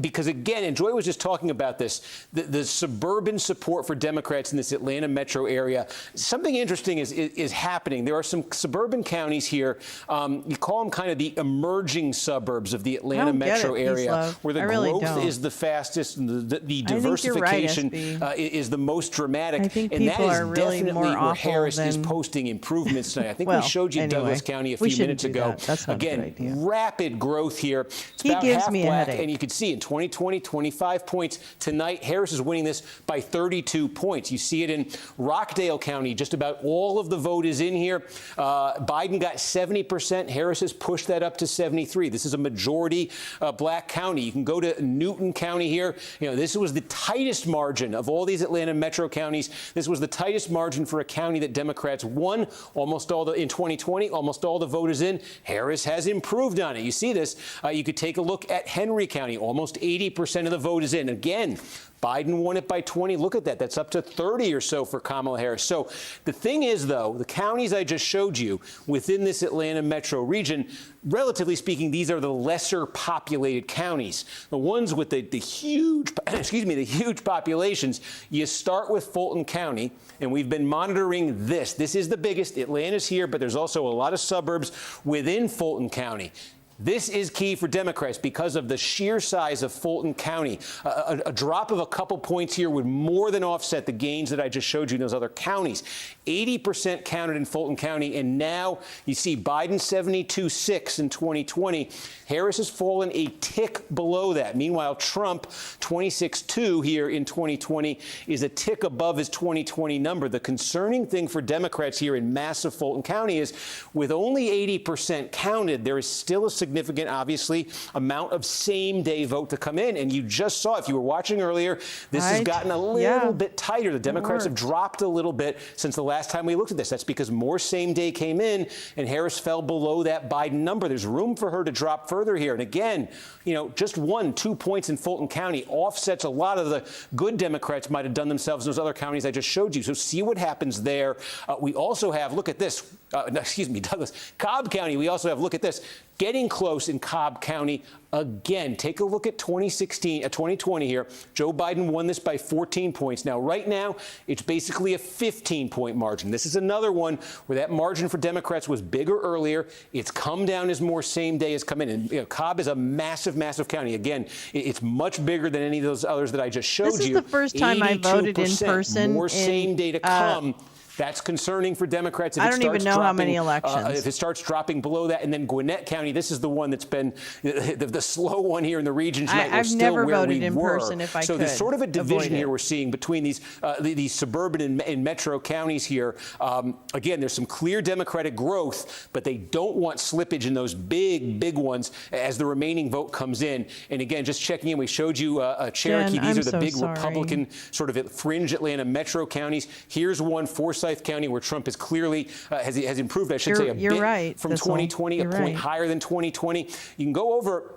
because, again, and Joy was just talking about this, the suburban support for Democrats in this Atlanta metro area. Something interesting is happening. There are some suburban counties here. You call them kind of the emerging suburbs of the Atlanta metro area, where the growth is the fastest and the diversification is the most dramatic. I think and that people is are really definitely more where awful Harris is than- posting improvements tonight. I think Well, we showed you anyway, Douglas County a we few shouldn't minutes do ago. that. That's not a good Again, idea. rapid growth here. It's He about gives half me a black, headache. and you can see in 2020, 25 points. Tonight, Harris is winning this by 32 points. You see it in Rockdale County. Just about all of the vote is in here. Biden got 70%. Harris has pushed that up to 73. This is a majority black county. You can go to Newton County here. You know, this was the tightest margin of all these Atlanta metro counties. This was the tightest margin for a county that Democrats won. Almost all in 2020, almost all the vote is in. Harris has improved on it. You see this. You could take a look at Henry County. Almost 80% of the vote is in. Again, Biden won it by 20. Look at that. That's up to 30 or so for Kamala Harris. So the thing is, though, the counties I just showed you within this Atlanta metro region, relatively speaking, these are the lesser populated counties. The ones with the huge, the huge populations, you start with Fulton County, and we've been monitoring this. This is the biggest. Atlanta's here, but there's also a lot of suburbs within Fulton County. This is key for Democrats because of the sheer size of Fulton County. A drop of a couple points here would more than offset the gains that I just showed you in those other counties. 80% counted in Fulton County, and now you see Biden 72.6 in 2020. Harris has fallen a tick below that. Meanwhile, Trump 26.2 here in 2020 is a tick above his 2020 number. The concerning thing for Democrats here in massive Fulton County is with only 80% counted, there is still a significant, obviously, amount of same-day vote to come in. And you just saw, if you were watching earlier, this has gotten a little bit tighter. The Democrats have dropped a little bit since the last time we looked at this. That's because more same-day came in, and Harris fell below that Biden number. There's room for her to drop further here. And again, you know, just 1-2 points in Fulton County offsets a lot of the good Democrats might have done themselves in those other counties I just showed you. So see what happens there. We also have, look at this, Douglas, Cobb County. We also have, look at this, getting close in Cobb County again. Take a look at 2020 here. Joe Biden won this by 14 points. Now, right now, it's basically a 15-point margin. This is another one where that margin for Democrats was bigger earlier. It's come down as more same day has come in. And you know, Cobb is a massive, massive county. Again, it's much bigger than any of those others that I just showed you. This is the first time I voted in person. More same day to come. That's concerning for Democrats. If I don't even know how many elections. If it starts dropping below that, and then Gwinnett County, this is the one that's been the slow one here in the region tonight. I've never voted in person if I could. So there's sort of a division here we're seeing between these suburban and metro counties here. Again, there's some clear Democratic growth, but they don't want slippage in those big ones as the remaining vote comes in. And again, just checking in, we showed you Cherokee. These are the big Republican sort of fringe Atlanta metro counties. Here's one, Forsyth County, where Trump is clearly has improved, I should say, a bit from 2020, a point higher than 2020. You can go over.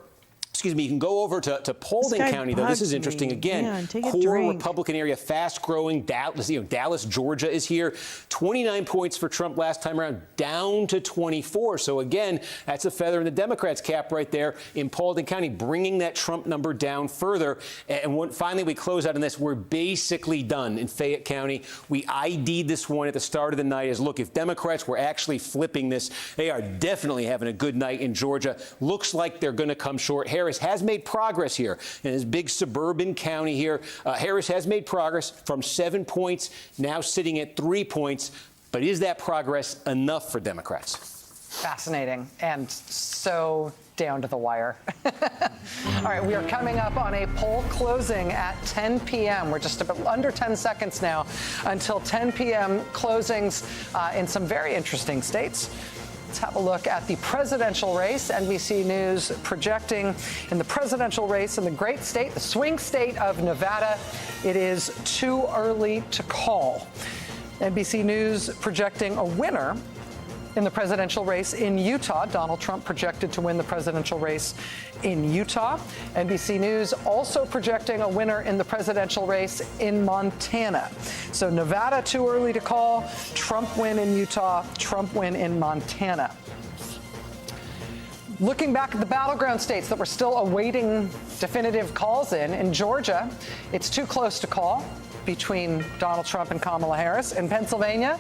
You can go over to Paulding County, though. This is interesting. Again, core Republican area, fast-growing. Dallas, Georgia is here. 29 points for Trump last time around, down to 24. So, again, that's a feather in the Democrats' cap right there in Paulding County, bringing that Trump number down further. And finally, we close out on this. We're basically done in Fayette County. We ID'd this one at the start of the night as, look, if Democrats were actually flipping this, they are definitely having a good night in Georgia. Looks like they're going to come short. Harris has made progress here in his big suburban county here. Harris has made progress from 7 points, now sitting at 3 points. But is that progress enough for Democrats? Fascinating and so down to the wire. All right, we are coming up on a poll closing at 10 p.m. We're just about under 10 seconds now until 10 p.m. closings in some very interesting states. Let's have a look at the presidential race. NBC News projecting in the presidential race in the great state, the swing state of Nevada. It is too early to call. NBC News projecting a winner in the presidential race in Utah. Donald Trump projected to win the presidential race in Utah. NBC News also projecting a winner in the presidential race in Montana. So Nevada, too early to call. Trump win in Utah, Trump win in Montana. Looking back at the battleground states that we're still awaiting definitive calls in Georgia, it's too close to call between Donald Trump and Kamala Harris. In Pennsylvania,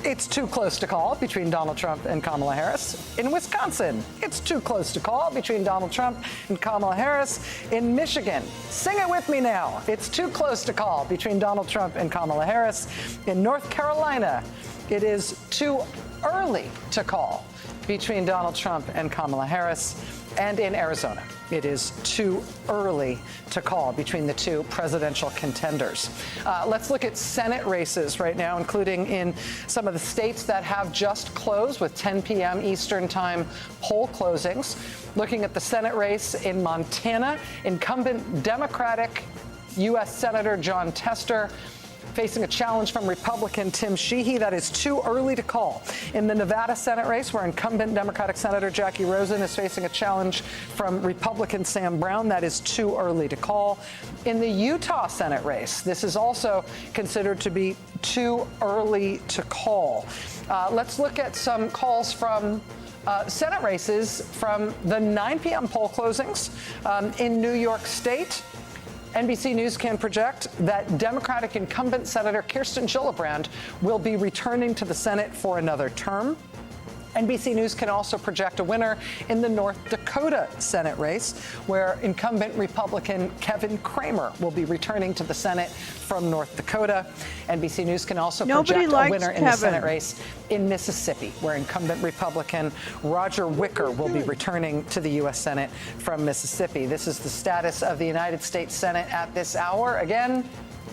It's too close to call between Donald Trump and Kamala Harris. In Wisconsin, it's too close to call between Donald Trump and Kamala Harris. In Michigan, sing it with me now. It's too close to call between Donald Trump and Kamala Harris. In North Carolina, it is too early to call between Donald Trump and Kamala Harris. And in Arizona, it is too early to call between the two presidential contenders. Let's look at Senate races right now, including in some of the states that have just closed with 10 p.m. Eastern Time poll closings. Looking at the Senate race in Montana, incumbent Democratic U.S. Senator John Tester facing a challenge from Republican Tim Sheehy. That is too early to call. In the Nevada Senate race, where incumbent Democratic Senator Jackie Rosen is facing a challenge from Republican Sam Brown, that is too early to call. In the Utah Senate race, this is also considered to be too early to call. Let's look at some calls from Senate races from the 9 p.m. poll closings in New York State. NBC News can project that Democratic incumbent Senator Kirsten Gillibrand will be returning to the Senate for another term. NBC News can also project a winner in the North Dakota Senate race, where incumbent Republican Kevin Cramer will be returning to the Senate from North Dakota. NBC News can also project a winner in the Senate race in Mississippi, where incumbent Republican Roger Wicker will be returning to the U.S. Senate from Mississippi. This is the status of the United States Senate at this hour. Again,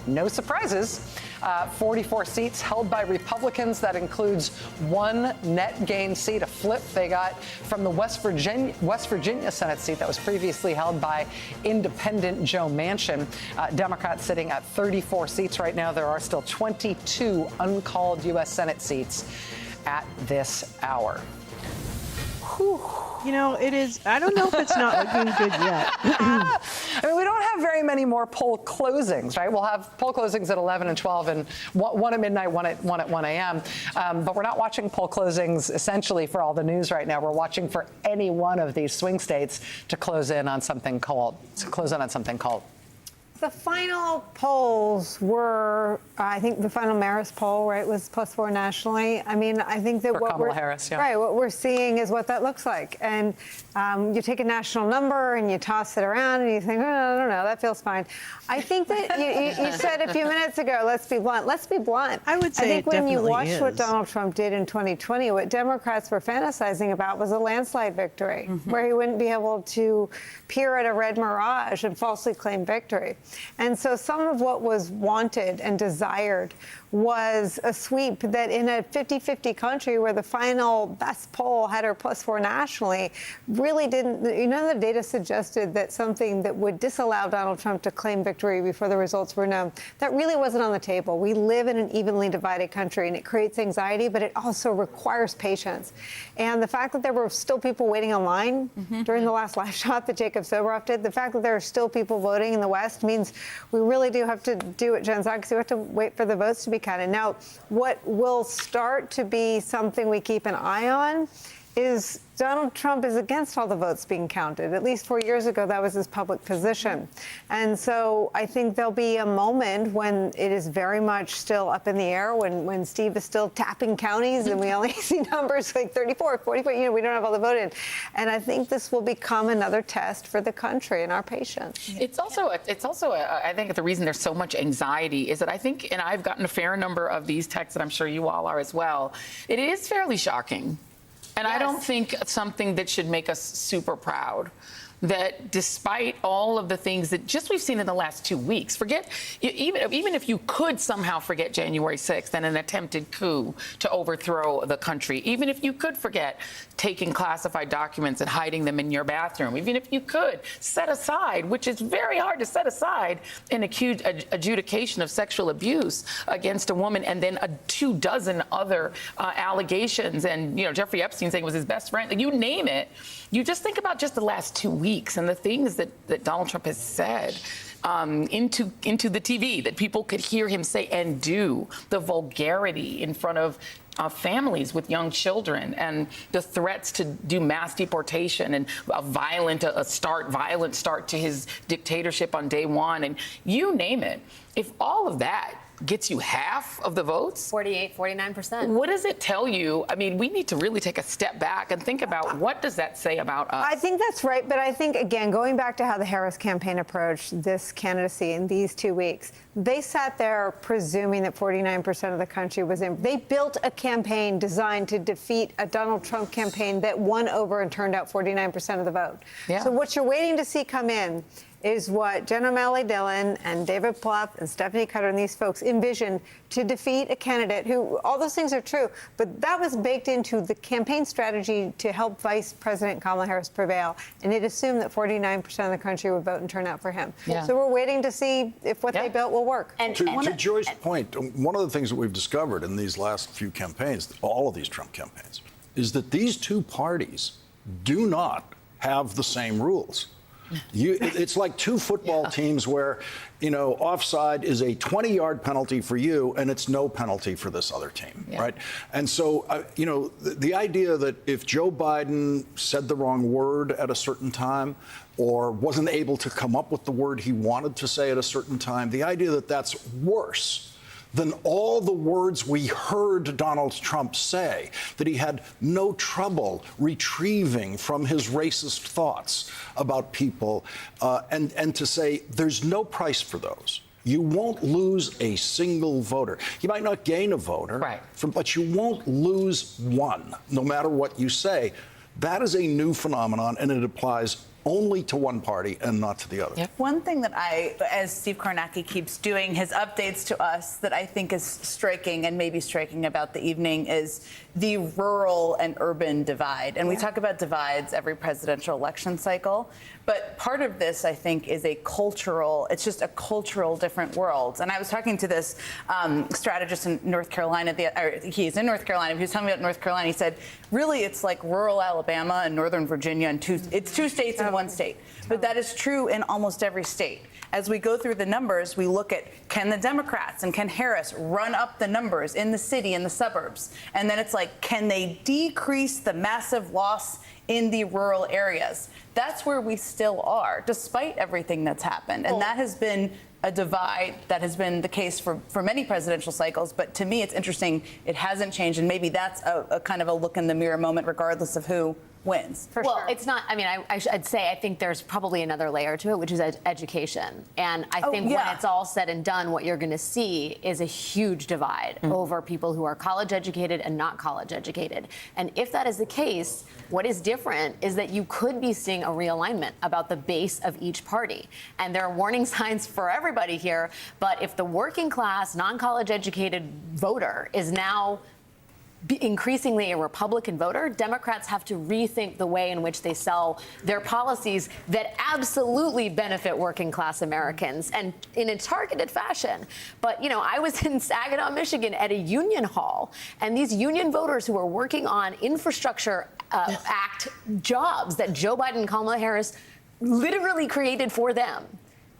no surprises. 44 seats held by Republicans. That includes one net gain seat, a flip they got from the West Virginia Senate seat that was previously held by independent Joe Manchin. Democrats sitting at 34 seats right now. There are still 22 uncalled U.S. Senate seats at this hour. Whew. You know, it is, I don't know if it's not looking good yet. I mean, we don't have very many more poll closings, right? We'll have poll closings at 11 and 12 and one at midnight, one at 1 a.m. But we're not watching poll closings essentially for all the news right now. We're watching for any one of these swing states to close in on something called, The final polls were, I think the final Marist poll, right, was +4 nationally. I mean, I think that what we're seeing is what that looks like. And you take a national number and you toss it around and you think, oh, I don't know, that feels fine. I think that you said a few minutes ago, let's be blunt. Let's be blunt. I would say I think when you watched what is. Donald Trump did in 2020, what Democrats were fantasizing about was a landslide victory, where he wouldn't be able to peer at a red mirage and falsely claim victory. And so some of what was wanted and desired was a sweep that in a 50-50 country where the final best poll had her +4 nationally really didn't, the data suggested that something that would disallow Donald Trump to claim victory before the results were known, that really wasn't on the table. We live in an evenly divided country and it creates anxiety, but it also requires patience. And the fact that there were still people waiting online during the last live shot that Jacob Soboroff did, the fact that there are still people voting in the West means we really do have to do what Jen said, because we have to wait for the votes to be counted. Now, what will start to be something we keep an eye on is Donald Trump is against all the votes being counted. At least 4 years ago, that was his public position. And so I think there'll be a moment when it is very much still up in the air, when Steve is still tapping counties and we only see numbers like 34, 44, we don't have all the vote in. And I think this will become another test for the country and our patience. It's also, I think the reason there's so much anxiety is that I think, and I've gotten a fair number of these texts, and I'm sure you all are as well, it is fairly shocking. And I don't think something that should make us super proud, that despite all of the things that just we've seen in the last 2 weeks, even if you could somehow forget January 6th and an attempted coup to overthrow the country, even if you could forget taking classified documents and hiding them in your bathroom, even if you could set aside, which is very hard to set aside, an adjudication of sexual abuse against a woman and then 24 other allegations, and Jeffrey Epstein saying it was his best friend, like, you name it. You just think about just the last 2 weeks and the things that Donald Trump has said into the TV that people could hear him say and do, the vulgarity in front of families with young children, and the threats to do mass deportation and a violent start to his dictatorship on day one, and you name it. If all of that gets you half of the votes? 48, 49%. What does it tell you? I mean, we need to really take a step back and think about what does that say about us? I think that's right. But I think, again, going back to how the Harris campaign approached this candidacy in these 2 weeks, they sat there presuming that 49% of the country was in. They built a campaign designed to defeat a Donald Trump campaign that won over and turned out 49% of the vote. Yeah. So what you're waiting to see come in is what Jen O'Malley Dillon and David Plouffe and Stephanie Cutter and these folks envisioned to defeat a candidate who, all those things are true, but that was baked into the campaign strategy to help Vice President Kamala Harris prevail. And it assumed that 49% of the country would vote and turn out for him. Yeah. So we're waiting to see if what they built will work. And to Joy's point, one of the things that we've discovered in these last few campaigns, all of these Trump campaigns, is that these two parties do not have the same rules. It's like two football teams where, offside is a 20-yard penalty for you and it's no penalty for this other team, right? And so, the idea that if Joe Biden said the wrong word at a certain time or wasn't able to come up with the word he wanted to say at a certain time, the idea that that's worse than all the words we heard Donald Trump say, that he had no trouble retrieving from his racist thoughts about people, and to say there's no price for those. You won't lose a single voter. You might not gain a voter, but you won't lose one, no matter what you say. That is a new phenomenon, and it applies only to one party and not to the other. Yep. One thing that as Steve Kornacki keeps doing his updates to us that I think is striking and maybe striking about the evening is the rural and urban divide. And we talk about divides every presidential election cycle. But part of this, I think, is it's just a cultural different world. And I was talking to this strategist in North Carolina, he's in North Carolina, he was telling me about North Carolina. He said, really, it's like rural Alabama and Northern Virginia, and it's two states in one state. But that is true in almost every state. As we go through the numbers, we look at, can the Democrats and can Harris run up the numbers in the city and the suburbs? And then it's like, can they decrease the massive loss in the rural areas? That's where we still are, despite everything that's happened. And that has been a divide that has been the case for many presidential cycles. But to me, it's interesting. It hasn't changed. And maybe that's a kind of a look in the mirror moment, regardless of who wins. It's not, I mean, I'd say I think there's probably another layer to it, which is education. And I think when it's all said and done, what you're going to see is a huge divide over people who are college educated and not college educated. And if that is the case, what is different is that you could be seeing a realignment about the base of each party. And there are warning signs for everybody here. But if the working class, non-college educated voter is now increasingly a Republican voter, Democrats have to rethink the way in which they sell their policies that absolutely benefit working class Americans and in a targeted fashion. But, I was in Saginaw, Michigan at a union hall, and these union voters who are working on infrastructure act jobs that Joe Biden and Kamala Harris literally created for them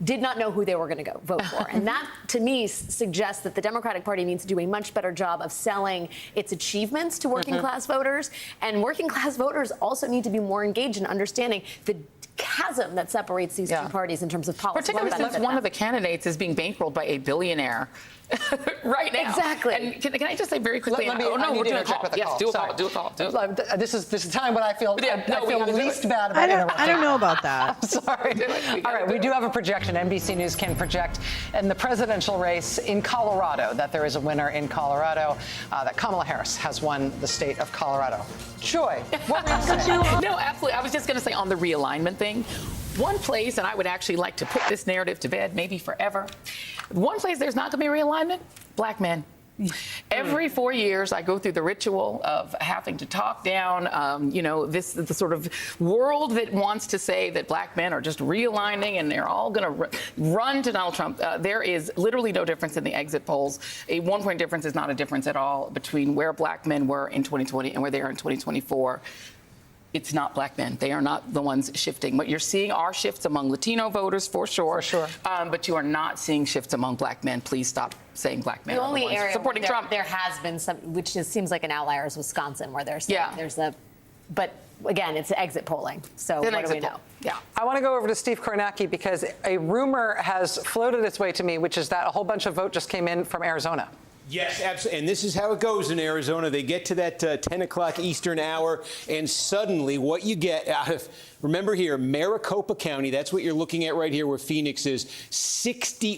did not know who they were going to go vote for. And that, to me, suggests that the Democratic Party needs to do a much better job of selling its achievements to working class voters. And working class voters also need to be more engaged in understanding the chasm that separates these two parties in terms of policy. Particularly since one of the candidates is being bankrolled by a billionaire right now. Exactly. And can I just say very quickly? Let me, we're doing a call. Yes, do a Sorry. call. Do a call. This is the time when I feel least bad about interrupting. I don't know about that. I'm sorry. All right, we do have a projection. NBC News can project in the presidential race in Colorado that there is a winner in Colorado, that Kamala Harris has won the state of Colorado. Joy, what were you saying? No, absolutely. I was just going to say on the realignment thing, one place, and I would actually like to put this narrative to bed, maybe forever, one place there's not going to be realignment, black men. Every 4 years, I go through the ritual of having to talk down, the sort of world that wants to say that black men are just realigning and they're all going to run to Donald Trump. There is literally no difference in the exit polls. A 1 point difference is not a difference at all between where black men were in 2020 and where they are in 2024. It's not black men. They are not the ones shifting. What you're seeing are shifts among Latino voters, for sure. But you are not seeing shifts among black men. Please stop saying black men. The only area supporting Trump. There has been some, which just seems like an outlier, is Wisconsin, where there's there's a, but again, it's exit polling. So what do we know? Yeah. I want to go over to Steve Kornacki because a rumor has floated its way to me, which is that a whole bunch of vote just came in from Arizona. Yes, absolutely. And this is how it goes in Arizona. They get to that 10 o'clock Eastern hour, and suddenly what you get out of, remember here, Maricopa County, that's what you're looking at right here where Phoenix is,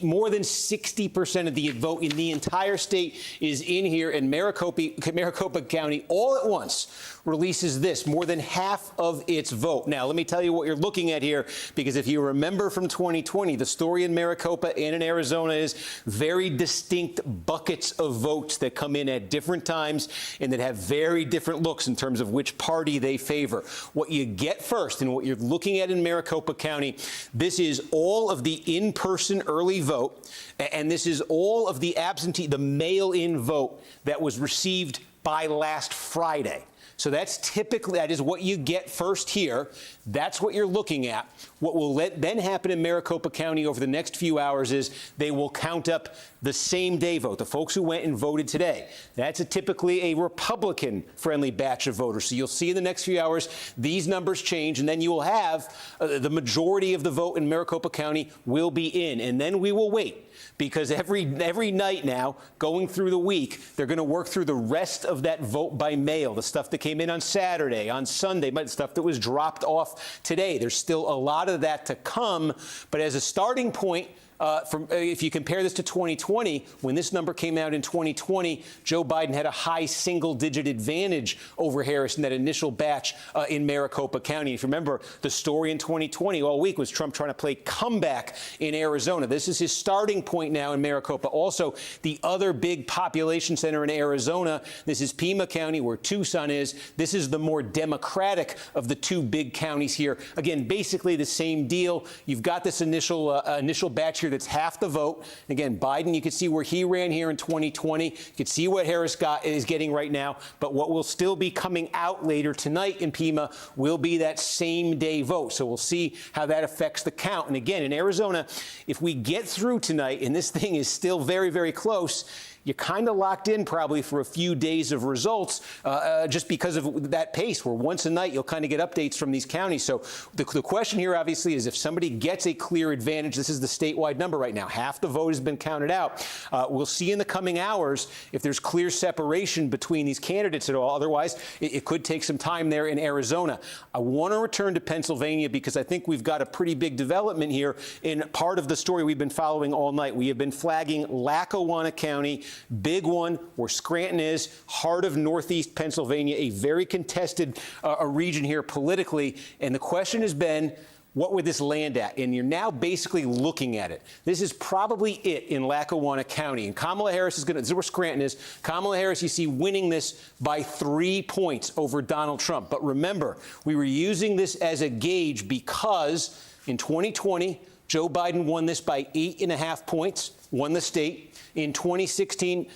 more than 60% of the vote in the entire state is in here, and Maricopa County all at once releases this, more than half of its vote. Now, let me tell you what you're looking at here, because if you remember from 2020, the story in Maricopa and in Arizona is very distinct buckets of votes that come in at different times and that have very different looks in terms of which party they favor. What you get first and what you're looking at in Maricopa County, this is all of the in-person early vote, and this is all of the absentee, the mail-in vote that was received by last Friday. So that's typically, that is what you get first here. That's what you're looking at. What will then happen in Maricopa County over the next few hours is they will count up the same day vote, the folks who went and voted today. That's typically a Republican-friendly batch of voters. So you'll see in the next few hours these numbers change, and then you will have the majority of the vote in Maricopa County will be in. And then we will wait. Because every night now, going through the week, they're going to work through the rest of that vote by mail, the stuff that came in on Saturday, on Sunday, but stuff that was dropped off today. There's still a lot of that to come, but as a starting point, if you compare this to 2020, when this number came out in 2020, Joe Biden had a high single-digit advantage over Harris in that initial batch in Maricopa County. If you remember, the story in 2020 all week was Trump trying to play comeback in Arizona. This is his starting point now in Maricopa. Also, the other big population center in Arizona, this is Pima County, where Tucson is. This is the more Democratic of the two big counties here. Again, basically the same deal. You've got this initial batch here that's half the vote. Again, Biden, you can see where he ran here in 2020. You can see what Harris is getting right now. But what will still be coming out later tonight in Pima will be that same day vote. So we'll see how that affects the count. And again, in Arizona, if we get through tonight and this thing is still very, very close, you're kind of locked in probably for a few days of results just because of that pace, where once a night you'll kind of get updates from these counties. So the question here, obviously, is if somebody gets a clear advantage, this is the statewide number right now. Half the vote has been counted out. We'll see in the coming hours if there's clear separation between these candidates at all. Otherwise, it could take some time there in Arizona. I want to return to Pennsylvania because I think we've got a pretty big development here in part of the story we've been following all night. We have been flagging Lackawanna County, big one, where Scranton is, heart of Northeast Pennsylvania, a very contested region here politically. And the question has been, what would this land at? And you're now basically looking at it. This is probably it in Lackawanna County. And Kamala Harris is going to, this is where Scranton is. Kamala Harris, you see, winning this by 3 points over Donald Trump. But remember, we were using this as a gauge because in 2020, Joe Biden won this by 8.5 points, won the state. In 2016,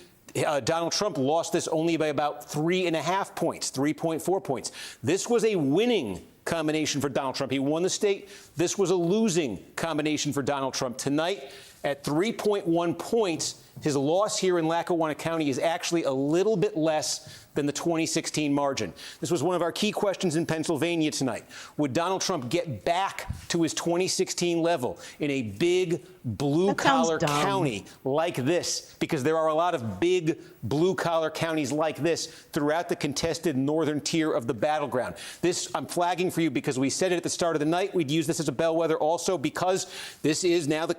Donald Trump lost this only by about 3.5 points, 3.4 points. This was a winning combination for Donald Trump. He won the state. This was a losing combination for Donald Trump. Tonight, at 3.1 points, his loss here in Lackawanna County is actually a little bit less than the 2016 margin. This was one of our key questions in Pennsylvania tonight. Would Donald Trump get back to his 2016 level in a big blue-collar county like this? Because there are a lot of big blue-collar counties like this throughout the contested northern tier of the battleground. This I'm flagging for you because we said it at the start of the night. We'd use this as a bellwether also because this is now the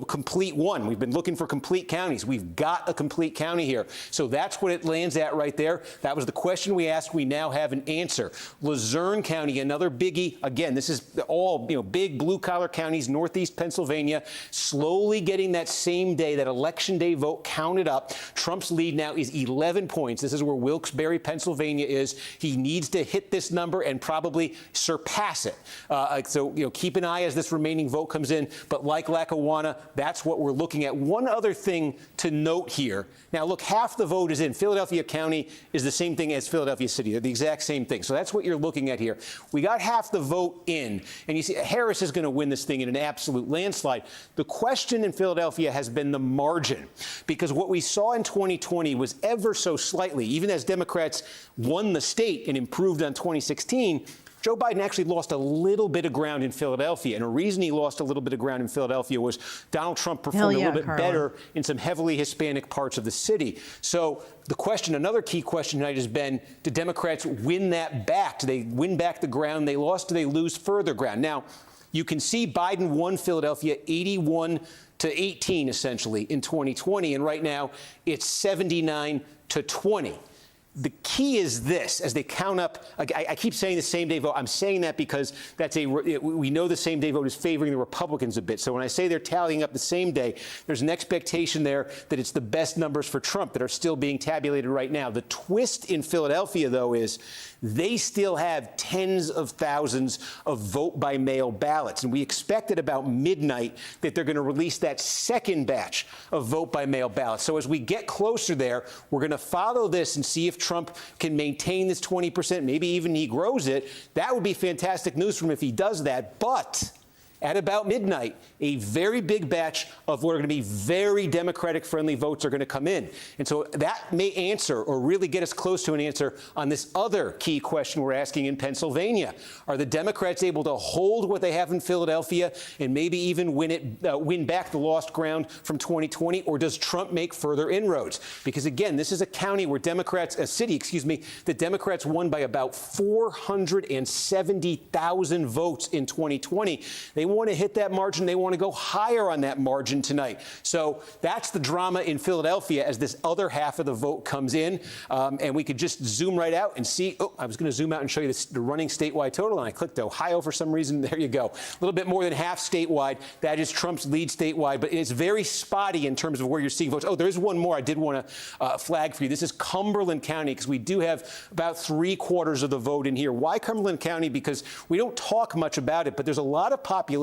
complete one. We've been looking for complete counties. We've got a complete county here. So that's what it lands at right there. That was the question we asked. We now have an answer. Luzerne County, another biggie. Again, this is all big blue-collar counties, northeast Pennsylvania, slowly getting that same day, that election day vote counted up. Trump's lead now is 11 points. This is where Wilkes-Barre, Pennsylvania is. He needs to hit this number and probably surpass it. So keep an eye as this remaining vote comes in. But like Lackawanna, that's what we're looking at. One other thing to note here. Now, look, half the vote is in. Philadelphia County is the same thing as Philadelphia City. They're the exact same thing. So that's what you're looking at here. We got half the vote in. And you see, Harris is going to win this thing in an absolute landslide. The question in Philadelphia has been the margin. Because what we saw in 2020 was ever so slightly, even as Democrats won the state and improved on 2016, Joe Biden actually lost a little bit of ground in Philadelphia. And the reason he lost a little bit of ground in Philadelphia was Donald Trump performed a little bit better in some heavily Hispanic parts of the city. So the question, another key question tonight has been, do Democrats win that back? Do they win back the ground they lost? Do they lose further ground? Now, you can see Biden won Philadelphia 81-18, essentially, in 2020. And right now, it's 79-20. The key is this, as they count up, I keep saying the same day vote. I'm saying that because we know the same day vote is favoring the Republicans a bit. So when I say they're tallying up the same day, there's an expectation there that it's the best numbers for Trump that are still being tabulated right now. The twist in Philadelphia, though, is they still have tens of thousands of vote-by-mail ballots. And we expect at about midnight that they're going to release that second batch of vote-by-mail ballots. So as we get closer there, we're going to follow this and see if Trump can maintain this 20%, maybe even he grows it. That would be fantastic news for him if he does that. But at about midnight, a very big batch of what are going to be very Democratic-friendly votes are going to come in. And so that may answer or really get us close to an answer on this other key question we're asking in Pennsylvania. Are the Democrats able to hold what they have in Philadelphia and maybe even win back the lost ground from 2020, or does Trump make further inroads? Because, again, this is a county where a city, the Democrats won by about 470,000 votes in 2020. They want to hit that margin. They want to go higher on that margin tonight. So that's the drama in Philadelphia as this other half of the vote comes in. And we could just zoom right out and see. Oh, I was going to zoom out and show you the running statewide total, and I clicked Ohio for some reason. There you go. A little bit more than half statewide. That is Trump's lead statewide, but it's very spotty in terms of where you're seeing votes. Oh, there is one more I did want to flag for you. This is Cumberland County, because we do have about 3/4 of the vote in here. Why Cumberland County? Because we don't talk much about it, but there's a lot of population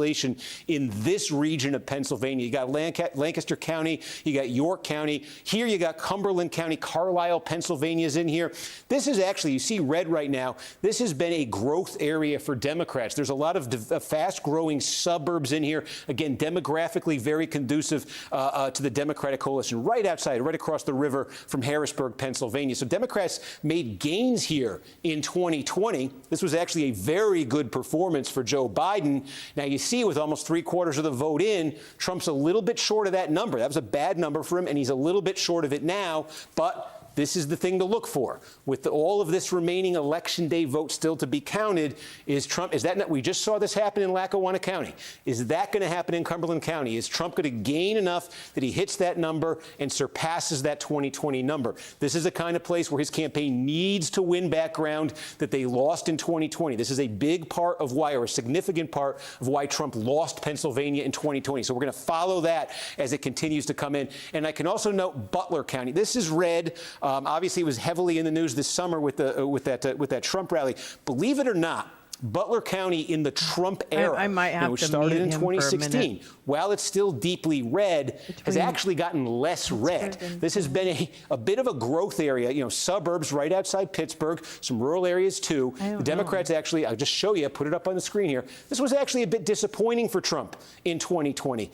in this region of Pennsylvania. You got Lancaster County, you got York County. Here you got Cumberland County, Carlisle, Pennsylvania is in here. This is actually, you see red right now, this has been a growth area for Democrats. There's a lot of fast-growing suburbs in here. Again, demographically very conducive to the Democratic coalition, right outside, right across the river from Harrisburg, Pennsylvania. So Democrats made gains here in 2020. This was actually a very good performance for Joe Biden. Now, you see with almost 3/4 of the vote in, Trump's a little bit short of that number. That was a bad number for him, and he's a little bit short of it now. But this is the thing to look for. With all of this remaining Election Day vote still to be counted, we just saw this happen in Lackawanna County. Is that going to happen in Cumberland County? Is Trump going to gain enough that he hits that number and surpasses that 2020 number? This is the kind of place where his campaign needs to win back ground that they lost in 2020. This is a big part of why, or a significant part of why Trump lost Pennsylvania in 2020. So we're going to follow that as it continues to come in. And I can also note Butler County. This is red. Obviously, it was heavily in the news this summer with that Trump rally. Believe it or not, Butler County in the Trump era, which started in 2016, while it's still deeply red, has actually gotten less red. This has been a bit of a growth area, suburbs right outside Pittsburgh, some rural areas too. The Democrats actually, I'll just show you, put it up on the screen here. This was actually a bit disappointing for Trump in 2020.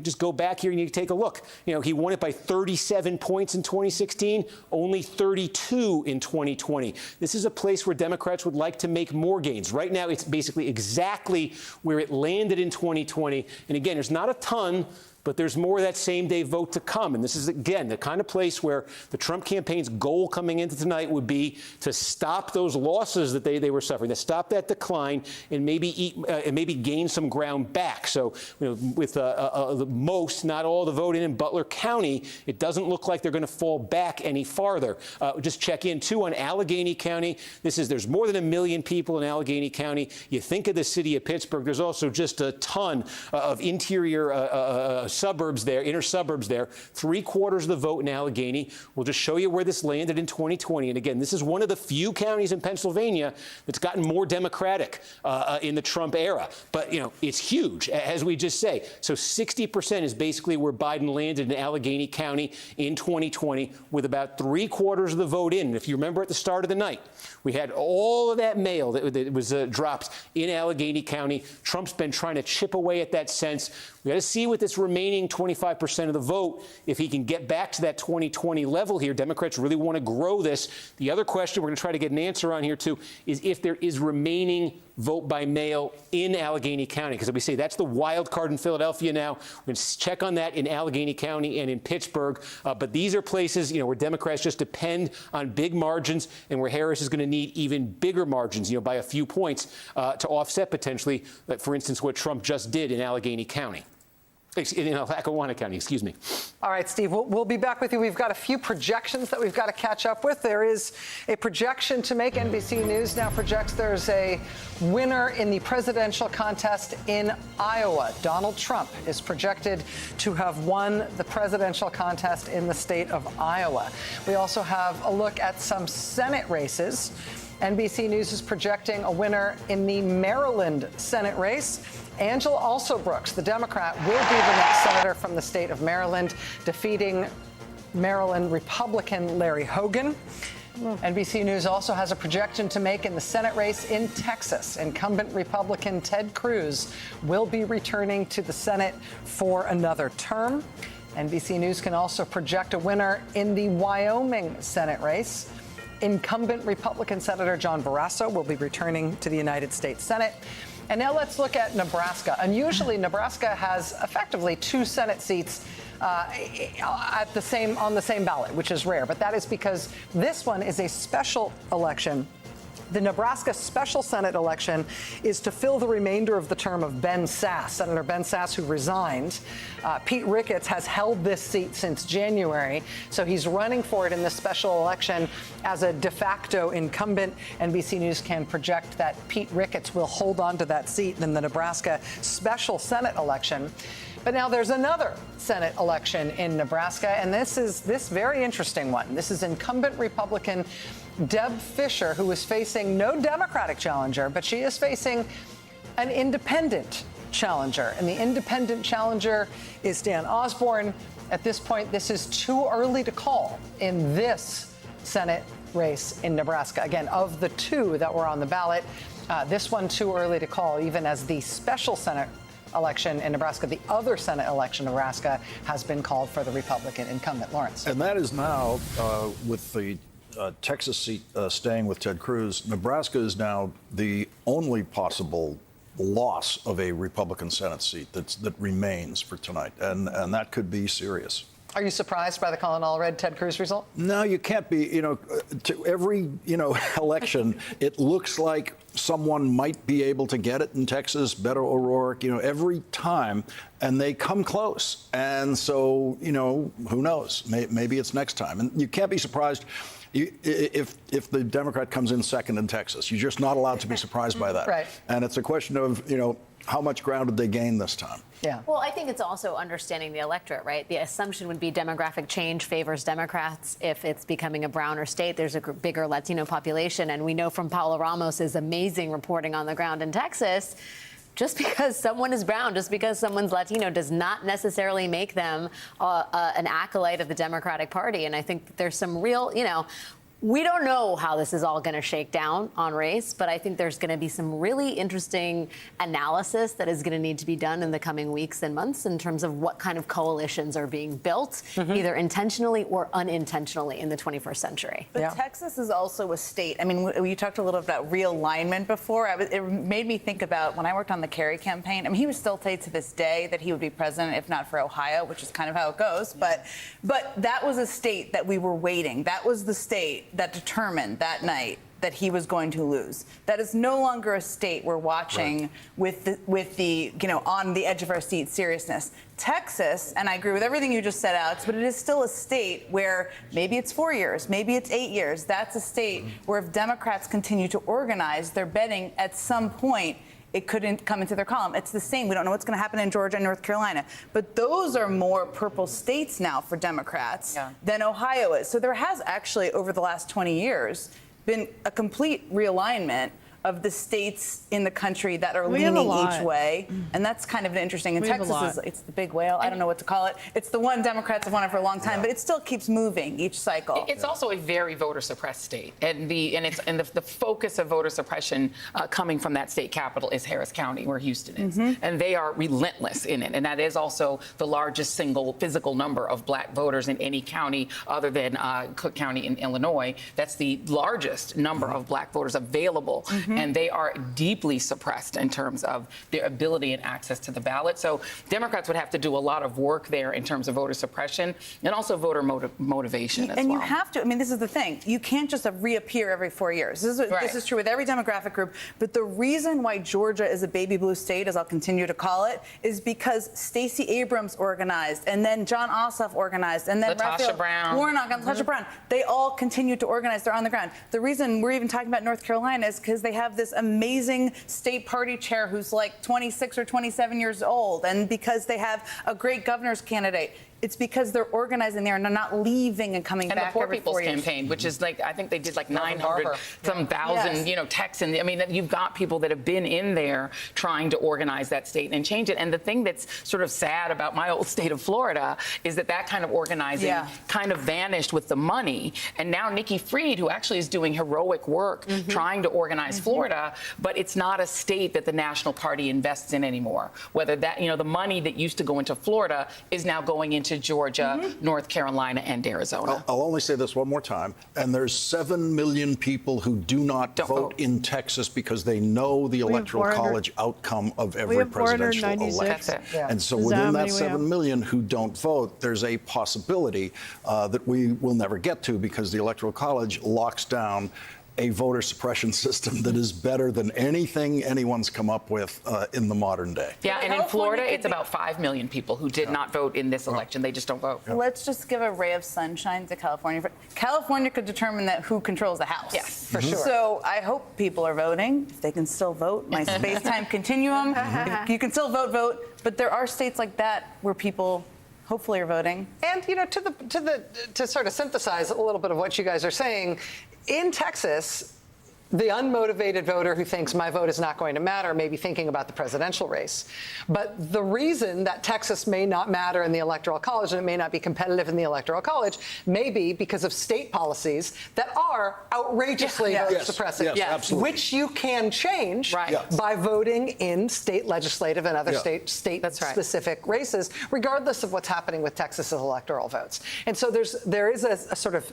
Just go back here and you take a look. He won it by 37 points in 2016, only 32 in 2020. This is a place where Democrats would like to make more gains. Right now, it's basically exactly where it landed in 2020. And again, there's not a ton, but there's more of that same-day vote to come. And this is, again, the kind of place where the Trump campaign's goal coming into tonight would be to stop those losses that they were suffering, to stop that decline and maybe gain some ground back. So, with most, not all the vote in Butler County, it doesn't look like they're going to fall back any farther. Just check in, too, on Allegheny County. There's more than 1 million people in Allegheny County. You think of the city of Pittsburgh, there's also just a ton of interior suburbs there, inner suburbs there. 3/4 of the vote in Allegheny. We'll just show you where this landed in 2020. And again, this is one of the few counties in Pennsylvania that's gotten more Democratic in the Trump era. But, it's huge, as we just say. So 60% is basically where Biden landed in Allegheny County in 2020, with about 3/4 of the vote in. And if you remember at the start of the night, we had all of that mail that was dropped in Allegheny County. Trump's been trying to chip away at that sense. We got to see what this remaining remaining 25% of the vote, if he can get back to that 2020 level here, Democrats really want to grow this. The other question we're going to try to get an answer on here, too, is if there is remaining vote by mail in Allegheny County, because we say that's the wild card in Philadelphia now. We're going to check on that in Allegheny County and in Pittsburgh. But these are places, where Democrats just depend on big margins and where Harris is going to need even bigger margins, by a few points to offset potentially, for instance, what Trump just did in Allegheny County. In Lackawanna County, excuse me. All right, Steve, we'll be back with you. We've got a few projections that we've got to catch up with. There is a projection to make. NBC News now projects there's a winner in the presidential contest in Iowa. Donald Trump is projected to have won the presidential contest in the state of Iowa. We also have a look at some Senate races. NBC News is projecting a winner in the Maryland Senate race. Angela Alsobrooks, the Democrat, will be the next senator from the state of Maryland, defeating Maryland Republican Larry Hogan. NBC News also has a projection to make in the Senate race in Texas. Incumbent Republican Ted Cruz will be returning to the Senate for another term. NBC News can also project a winner in the Wyoming Senate race. Incumbent Republican Senator John Barrasso will be returning to the United States Senate. And now let's look at Nebraska. Unusually, Nebraska has effectively 2 Senate seats on the same ballot, which is rare. But that is because this one is a special election. The Nebraska special Senate election is to fill the remainder of the term of Ben Sasse, Senator Ben Sasse, who resigned. Pete Ricketts has held this seat since January, so he's running for it in this special election as a de facto incumbent. NBC News can project that Pete Ricketts will hold on to that seat in the Nebraska special Senate election. But now there's another Senate election in Nebraska, and this is this very interesting one. This is incumbent Republican Deb Fischer, who is facing no Democratic challenger, but she is facing an independent challenger. And the independent challenger is Dan Osborne. At this point, this is too early to call in this Senate race in Nebraska. Again, of the 2 that were on the ballot, this one too early to call, even as the special Senate election in Nebraska. The other Senate election in Nebraska has been called for the Republican incumbent. Lawrence. And that is now, with the Texas seat staying with Ted Cruz, Nebraska is now the only possible loss of a Republican Senate seat that remains for tonight. And that could be serious. Are you surprised by the Colin Allred Ted Cruz result? No, you can't be. To every, election, it looks like someone might be able to get it in Texas, Beto O'Rourke, every time, and they come close. And so, who knows? Maybe it's next time. And you can't be surprised if the Democrat comes in second in Texas. You're just not allowed to be surprised by that. Right. And it's a question of, how much ground did they gain this time? Yeah. Well, I think it's also understanding the electorate, right? The assumption would be demographic change favors Democrats. If it's becoming a browner state, there's a bigger Latino population. And we know from Paula Ramos's amazing reporting on the ground in Texas, just because someone is brown, just because someone's Latino does not necessarily make them an acolyte of the Democratic Party. And I think that there's some real, we don't know how this is all going to shake down on race, but I think there's going to be some really interesting analysis that is going to need to be done in the coming weeks and months in terms of what kind of coalitions are being built, either intentionally or unintentionally in the 21st century. But Texas is also a state. I mean, you talked a little about realignment before. It made me think about when I worked on the Kerry campaign. I mean, he would still say to this day that he would be president if not for Ohio, which is kind of how it goes. But that was a state that we were waiting. That was the state that determined that night that he was going to lose. That is no longer a state we're watching with the on the edge of our seat seriousness. Texas, and I agree with everything you just said, Alex, but it is still a state where maybe it's 4 years, maybe it's 8 years. That's a state where if Democrats continue to organize, they're betting at some point it couldn't come into their column. It's the same. We don't know what's going to happen in Georgia and North Carolina. But those are more purple states now for Democrats than Ohio is. So there has actually, over the last 20 years, been a complete realignment of the states in the country that are We have a leaning lot. each way. And that's kind of interesting. And We have a Texas lot. it's the big whale. I don't know what to call it. It's the one Democrats have wanted for a long time, but it still keeps moving each cycle. It's also a very voter suppressed state, and the focus of voter suppression coming from that state capital is Harris County, where Houston is, and they are relentless in it. And that is also the largest single physical number of black voters in any county other than Cook County in Illinois. That's the largest number of black voters available, and they are deeply suppressed in terms of their ability and access to the ballot. So Democrats would have to do a lot of work there in terms of voter suppression and also voter motivation as well. And you have to, I mean, this is the thing. You can't just reappear every 4 years. This is true with every demographic group. But the reason why Georgia is a baby blue state, as I'll continue to call it, is because Stacey Abrams organized, and then John Ossoff organized, and then Raphael Warnock and Latasha Brown. They all continue to organize. They're on the ground. The reason we're even talking about North Carolina is because they have this amazing state party chair who's like 26 or 27 years old, and because they have a great governor's candidate. It's because they're organizing there and they're not leaving and coming back And the Poor every People's 4 years. Campaign, which is like, I think they did like 900 some thousand, texts. And I mean, you've got people that have been in there trying to organize that state and change it. And the thing that's sort of sad about my old state of Florida is that kind of organizing kind of vanished with the money. And now Nikki Fried, who actually is doing heroic work trying to organize Florida, but it's not a state that the National Party invests in anymore. Whether that, the money that used to go into Florida is now going into Georgia, North Carolina, and Arizona. I'll only say this one more time. And there's 7 million people who do not vote in Texas because they know the Electoral College outcome of every presidential election. And so within that 7 million who don't vote, there's a possibility that we will never get to because the Electoral College locks down a voter suppression system that is better than anything anyone's come up with in the modern day. Yeah, and in Florida, it's about 5 million people who did not vote in this election. They just don't vote. Let's just give a ray of sunshine to California. California could determine that who controls the House. Yes, for sure. So I hope people are voting. If they can still vote, my space-time continuum. If you can still vote. But there are states like that where people hopefully are voting. And to sort of synthesize a little bit of what you guys are saying, in Texas, the unmotivated voter who thinks my vote is not going to matter may be thinking about the presidential race. But the reason that Texas may not matter in the Electoral College and it may not be competitive in the Electoral College may be because of state policies that are outrageously voter suppressive, which you can change by voting in state legislative and other state-specific races, regardless of what's happening with Texas's electoral votes. And so there is a sort of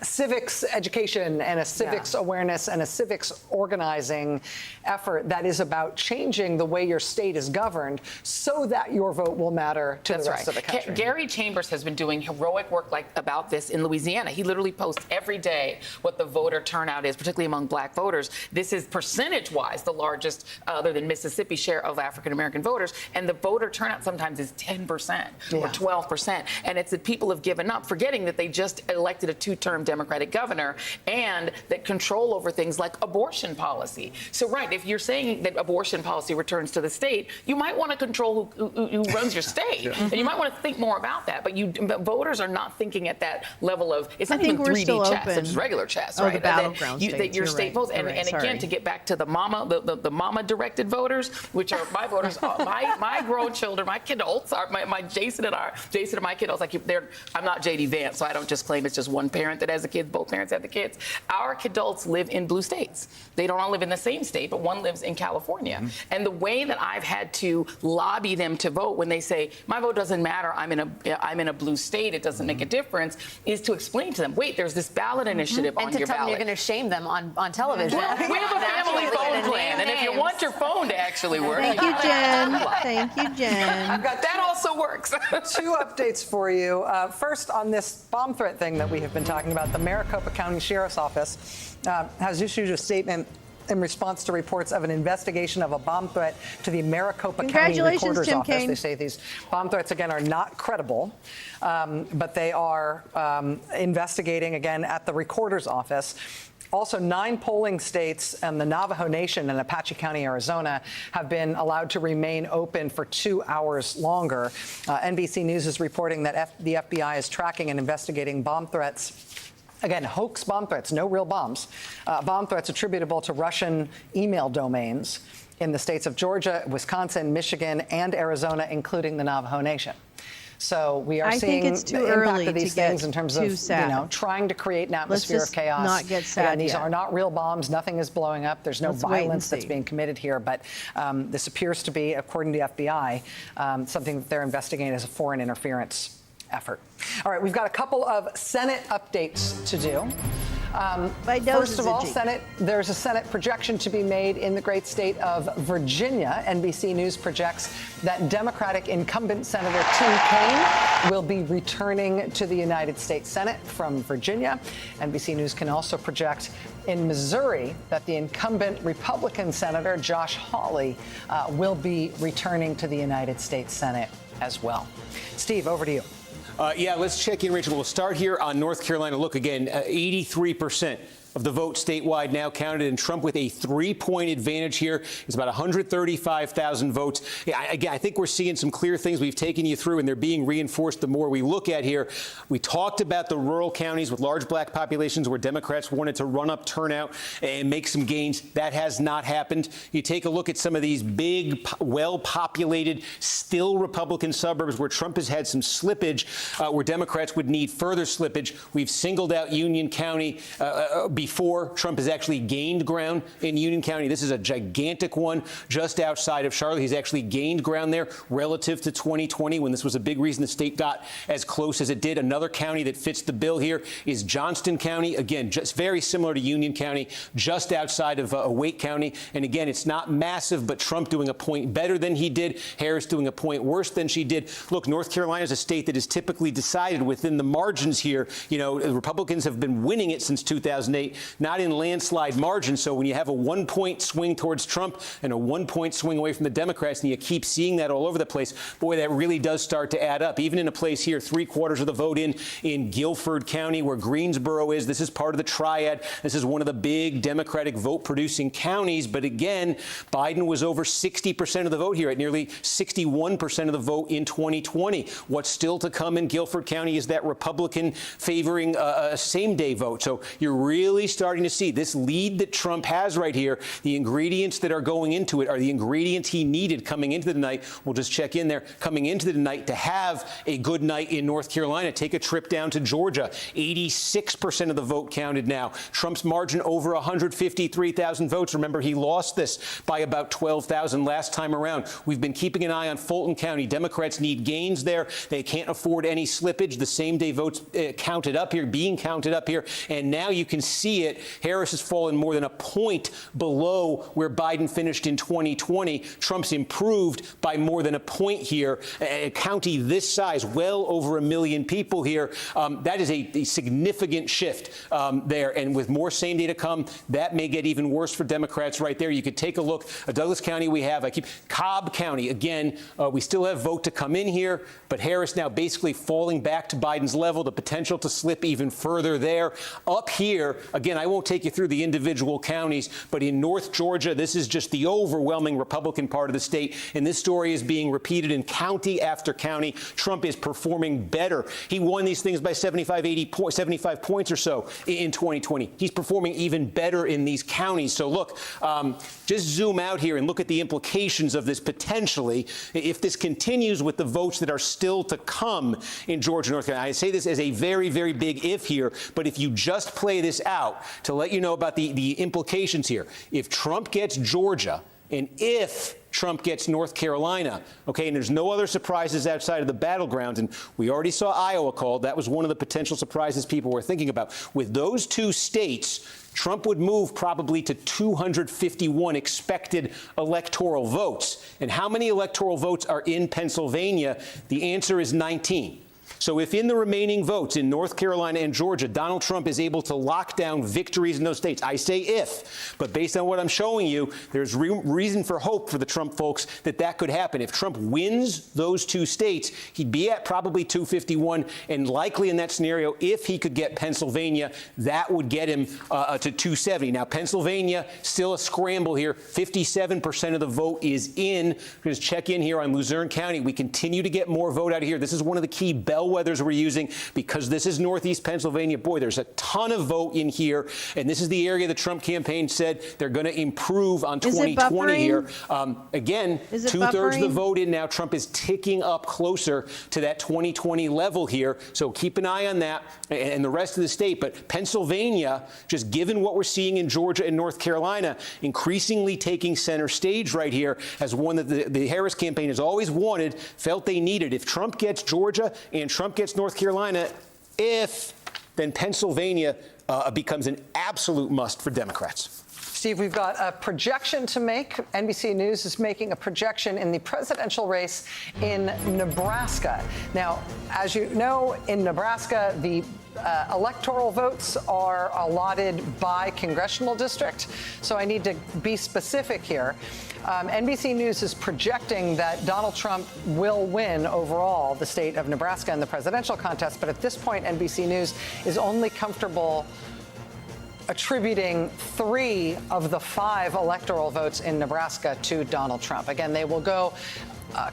civics education and a civics awareness and a civics organizing effort that is about changing the way your state is governed so that your vote will matter to the rest of the country. Gary Chambers has been doing heroic work about this in Louisiana. He literally posts every day what the voter turnout is, particularly among black voters. This is percentage-wise the largest, other than Mississippi, share of African-American voters. And the voter turnout sometimes is 10% or 12%. And it's that people have given up, forgetting that they just elected a 2-term Democratic governor and that control over things like abortion policy. So, if you're saying that abortion policy returns to the state, you might want to control who runs your state. And you might want to think more about that. But voters are not thinking at that level of, it's not even 3D chess, it's regular chess, right? The battleground states. That your state votes. And again, to get back to the mama-directed voters, which are my voters, my grown children, my kidults, my Jason and my kidults, I'm not J.D. Vance, so I don't just claim it's just one parent that has the kids, both parents have the kids. Our kidults live in blue states. They don't all live in the same state, but one lives in California. And the way that I've had to lobby them to vote when they say, my vote doesn't matter, I'm in a blue state, it doesn't make a difference, is to explain to them, wait, there's this ballot initiative on your ballot. And to tell them you're going to shame them on television. Well, we have a family phone plan, and if you want your phone to actually work. Thank you, Jen. Thank you, Jen. I've got that also works. 2 updates for you. First, on this bomb threat thing that we have been talking about, the Maricopa County Sheriff's Office has issued a statement in response to reports of an investigation of a bomb threat to the Maricopa County Recorder's Office. They say these bomb threats, again, are not credible, but they are investigating, again, at the Recorder's Office. Also, 9 polling states and the Navajo Nation in Apache County, Arizona, have been allowed to remain open for 2 hours longer. NBC News is reporting that the FBI is tracking and investigating bomb threats Again, hoax bomb threats, no real bombs. Bomb threats attributable to Russian email domains in the states of Georgia, Wisconsin, Michigan, and Arizona, including the Navajo Nation. So we are seeing the impact of these things in terms of trying to create an atmosphere of chaos. Not get sad Again, these are not real bombs. Nothing is blowing up. There's no violence that's being committed here. But this appears to be, according to the FBI, something that they're investigating as a foreign interference effort. All right, we've got a couple of Senate updates to do. First of all, there's a Senate projection to be made in the great state of Virginia. NBC News projects that Democratic incumbent Senator Tim Kaine will be returning to the United States Senate from Virginia. NBC News can also project in Missouri that the incumbent Republican Senator Josh Hawley will be returning to the United States Senate as well. Steve, over to you. Yeah, let's check in, Rachel. We'll start here on North Carolina. Look, again, 83% of the vote statewide now counted, and Trump with a 3-point advantage here. It's about 135,000 votes. Yeah, again, I think we're seeing some clear things we've taken you through, and they're being reinforced the more we look at here. We talked about the rural counties with large black populations where Democrats wanted to run up turnout and make some gains. That has not happened. You take a look at some of these big, well-populated, still Republican suburbs where Trump has had some slippage, where Democrats would need further slippage. We've singled out Union County before. Trump has actually gained ground in Union County. This is a gigantic one just outside of Charlotte. He's actually gained ground there relative to 2020, when this was a big reason the state got as close as it did. Another county that fits the bill here is Johnston County. Again, just very similar to Union County, just outside of Wake County. And again, it's not massive, but Trump doing a point better than he did. Harris doing a point worse than she did. Look, North Carolina is a state that is typically decided within the margins here. You know, the Republicans have been winning it since 2008. Not in landslide margins. So when you have a 1-point swing towards Trump and a 1-point swing away from the Democrats, and you keep seeing that all over the place, boy, that really does start to add up. Even in a place here, 3/4 of the vote in Guilford County, where Greensboro is. This is part of the triad. This is one of the big Democratic vote-producing counties. But again, Biden was over 60% of the vote here, at nearly 61% of the vote in 2020. What's still to come in Guilford County is that Republican favoring a same-day vote. So you're really starting to see this lead that Trump has right here. The ingredients that are going into it are the ingredients he needed coming into the night. We'll just check in there. Coming into the night to have a good night in North Carolina. Take a trip down to Georgia. 86% of the vote counted now. Trump's margin over 153,000 votes. Remember, he lost this by about 12,000 last time around. We've been keeping an eye on Fulton County. Democrats need gains there. They can't afford any slippage. The same-day votes counted up here, being counted up here. And now you can see it. Harris has fallen more than a point below where Biden finished in 2020. Trump's improved by more than a point here. A county this size, well over 1 million people here. That is a significant shift there. And with more same day to come, that may get even worse for Democrats right there. You could take a look at Douglas County. We have Cobb County. Again, we still have vote to come in here, but Harris now basically falling back to Biden's level. The potential to slip even further there. Up here, again, I won't take you through the individual counties, but in North Georgia, this is just the overwhelming Republican part of the state. And this story is being repeated in county after county. Trump is performing better. He won these things by 75 points or so in 2020. He's performing even better in these counties. So look, just zoom out here and look at the implications of this potentially. If this continues with the votes that are still to come in Georgia, North Carolina, I say this as a very, very big if here, but if you just play this out to let you know about the implications here. If Trump gets Georgia, and if Trump gets North Carolina, okay, and there's no other surprises outside of the battlegrounds, and we already saw Iowa called. That was one of the potential surprises people were thinking about. With those two states, Trump would move probably to 251 expected electoral votes. And how many electoral votes are in Pennsylvania? The answer is 19. So if in the remaining votes in North Carolina and Georgia, Donald Trump is able to lock down victories in those states, I say if, but based on what I'm showing you, there's reason for hope for the Trump folks that that could happen. If Trump wins those two states, he'd be at probably 251, and likely in that scenario, if he could get Pennsylvania, that would get him to 270. Now, Pennsylvania, still a scramble here. 57% of the vote is in. We're going to check in here on Luzerne County. We continue to get more vote out of here. This is one of the key bell bellwethers we're using, because this is Northeast Pennsylvania. Boy, there's a ton of vote in here, and this is the area the Trump campaign said they're going to improve on 2020 here. Again, two-thirds of the vote in now. Trump is ticking up closer to that 2020 level here, so keep an eye on that and the rest of the state. But Pennsylvania, just given what we're seeing in Georgia and North Carolina, increasingly taking center stage right here as one that the Harris campaign has always wanted, felt they needed. If Trump gets Georgia and Trump gets North Carolina, then Pennsylvania becomes an absolute must for Democrats. Steve, we've got a projection to make. NBC News is making a projection in the presidential race in Nebraska. Now, as you know, in Nebraska, the electoral votes are allotted by congressional district. So I need to be specific here. NBC News is projecting that Donald Trump will win overall the state of Nebraska in the presidential contest. But at this point, NBC News is only comfortable attributing 3 of the 5 electoral votes in Nebraska to Donald Trump. Again, they will go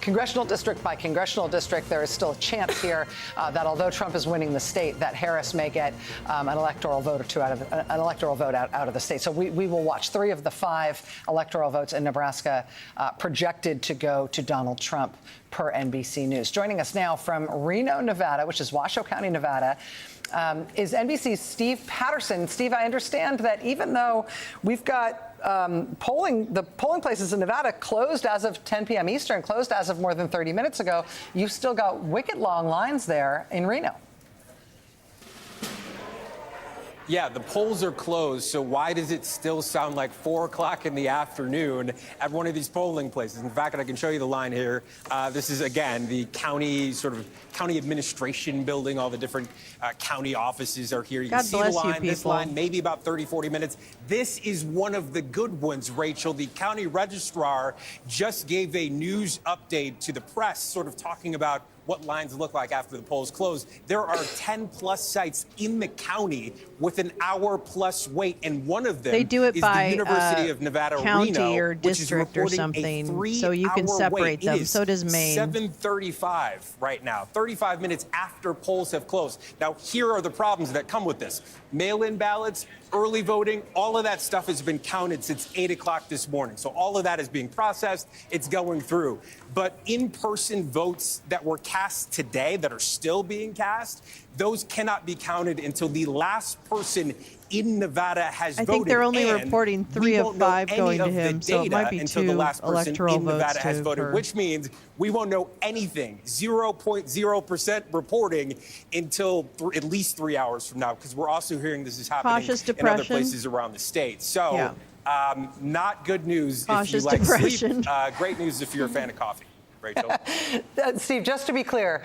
congressional district by congressional district. There is still a chance here that although Trump is winning the state, that Harris may get an electoral vote or 2 out of the state. So we will watch 3 of the 5 electoral votes in Nebraska projected to go to Donald Trump per NBC News. Joining us now from Reno, Nevada, which is Washoe County, Nevada, is NBC's Steve Patterson. Steve, I understand that even though we've got the polling places in Nevada closed as of 10 p.m. Eastern, closed as of more than 30 minutes ago, you've still got wicked long lines there in Reno. Yeah, the polls are closed, so why does it still sound like 4 o'clock in the afternoon at one of these polling places? In fact, I can show you the line here. This is, again, the county administration building. All the different county offices are here. You can see the line. This line, maybe about 30, 40 minutes. This is one of the good ones, Rachel. The county registrar just gave a news update to the press, sort of talking about what lines look like after the polls close. There are 10+ sites in the county with an hour+ wait, and one of them is the University of Nevada, county Reno, or district or something, so you can separate them. So does Maine. 7:35 right now, 35 minutes after polls have closed. Now, here are the problems that come with this. Mail-in ballots, early voting, all of that stuff has been counted since 8 o'clock this morning. So all of that is being processed. It's going through. But in-person votes that were cast today, that are still being cast, those cannot be counted until the last person in Nevada has voted. I think they're only reporting 3 of 5 going to him, so it might be 2 until the last person electoral in Nevada votes has voted, which means we won't know anything, 0.0% reporting until at least 3 hours from now, because we're also hearing this is happening in other places around the state. So not good news if you like sleep. Great news if you're a fan of coffee. Rachel. Steve, just to be clear,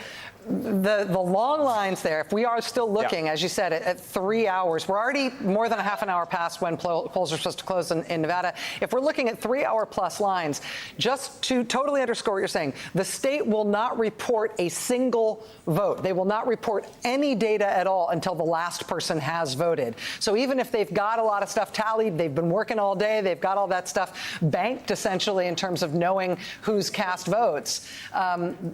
the long lines there, if we are still looking, as you said, at 3 hours, we're already more than a half an hour past when polls are supposed to close in Nevada. If we're looking at 3 hour+ lines, just to totally underscore what you're saying, the state will not report a single vote. They will not report any data at all until the last person has voted. So even if they've got a lot of stuff tallied, they've been working all day, they've got all that stuff banked essentially in terms of knowing who's cast votes,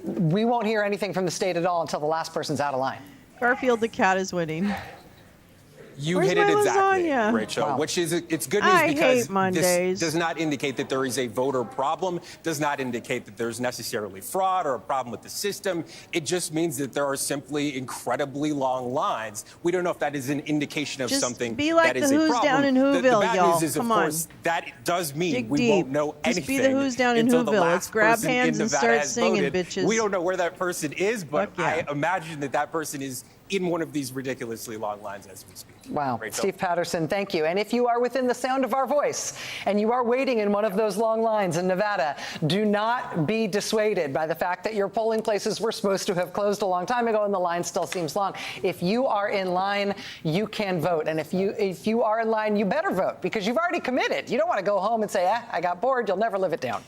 we won't hear anything from the state at all until the last person's out of line. Garfield the cat is winning. You Where's hit it my exactly, lasagna? Rachel, Wow. which is, it's good news because Mondays. this does not indicate that there is a voter problem, does not indicate that there's necessarily fraud or a problem with the system. It just means that there are simply incredibly long lines. We don't know if that is an indication of something be like that is the a Who's problem. down in Whoville, the bad y'all. news is, of Come on. course, that does mean Dig we deep. won't know anything Just be the Who's down in until the Whoville. last Let's grab person hands in and Nevada start has singing, voted. bitches. We don't know where that person is, but Fuck yeah. I imagine that person is in one of these ridiculously long lines as we speak. Wow. Rachel. Steve Patterson, thank you. And if you are within the sound of our voice and you are waiting in one of those long lines in Nevada, do not be dissuaded by the fact that your polling places were supposed to have closed a long time ago and the line still seems long. If you are in line, you can vote. And if you are in line, you better vote because you've already committed. You don't want to go home and say, I got bored. You'll never live it down.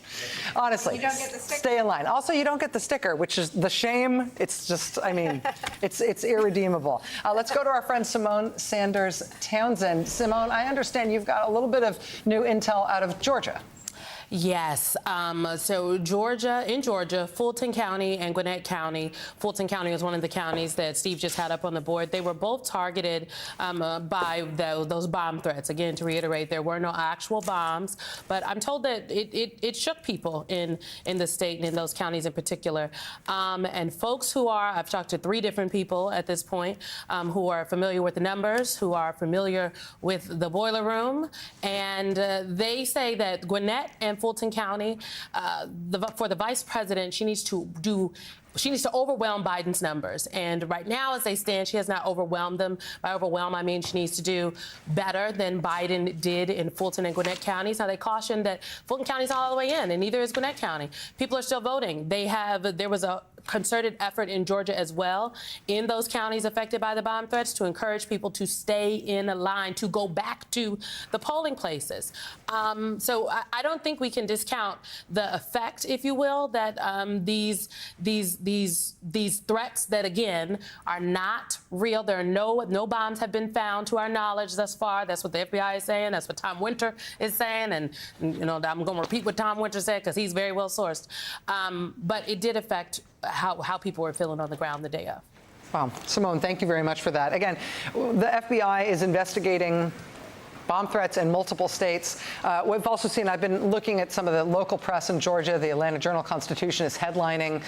Honestly, You don't get the sticker. Stay in line. Also, you don't get the sticker, which is the shame. It's just, I mean, it's irredeemable. Let's go to our friend Simone Sanders Townsend. Simone, I understand you've got a little bit of new intel out of Georgia. Yes. So in Georgia, Fulton County and Gwinnett County. Fulton County was one of the counties that Steve just had up on the board. They were both targeted by those bomb threats. Again, to reiterate, there were no actual bombs, but I'm told that it shook people in the state and in those counties in particular. And folks who are, I've talked to 3 different people at this point, who are familiar with the numbers, who are familiar with the boiler room, and they say that Gwinnett and Fulton County, for the vice president, she needs to overwhelm Biden's numbers. And right now, as they stand, she has not overwhelmed them. By overwhelm, I mean she needs to do better than Biden did in Fulton and Gwinnett counties. Now, they cautioned that Fulton County's not all the way in, and neither is Gwinnett County. People are still voting. There was a concerted effort in Georgia as well, in those counties affected by the bomb threats, to encourage people to stay in a line, to go back to the polling places. So I don't think we can discount the effect, if you will, that these threats that, again, are not real. There are no bombs have been found to our knowledge thus far. That's what the FBI is saying. That's what Tom Winter is saying. And, I'm going to repeat what Tom Winter said because he's very well sourced. But it did affect how people were feeling on the ground the day of. Wow. Simone, thank you very much for that. Again, the FBI is investigating bomb threats in multiple states. We've also seen, I've been looking at some of the local press in Georgia. The Atlanta Journal-Constitution is headlining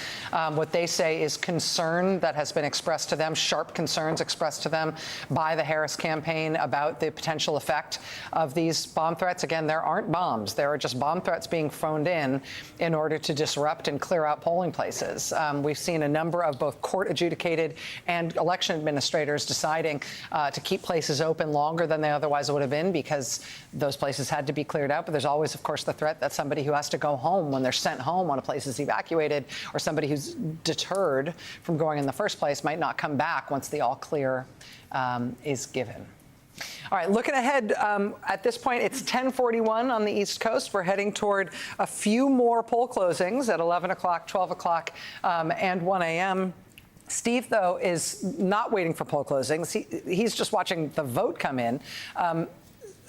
what they say is concern that has been expressed to them, sharp concerns expressed to them by the Harris campaign about the potential effect of these bomb threats. Again, there aren't bombs. There are just bomb threats being phoned in order to disrupt and clear out polling places. We've seen a number of both court-adjudicated and election administrators deciding to keep places open longer than they otherwise would have been, because those places had to be cleared out. But there's always, of course, the threat that somebody who has to go home when they're sent home when a place is evacuated, or somebody who's deterred from going in the first place, might not come back once the all clear is given. All right, looking ahead, at this point, it's 10:41 on the East Coast. We're heading toward a few more poll closings at 11 o'clock, 12 o'clock, and 1 a.m. Steve, though, is not waiting for poll closings. He's just watching the vote come in.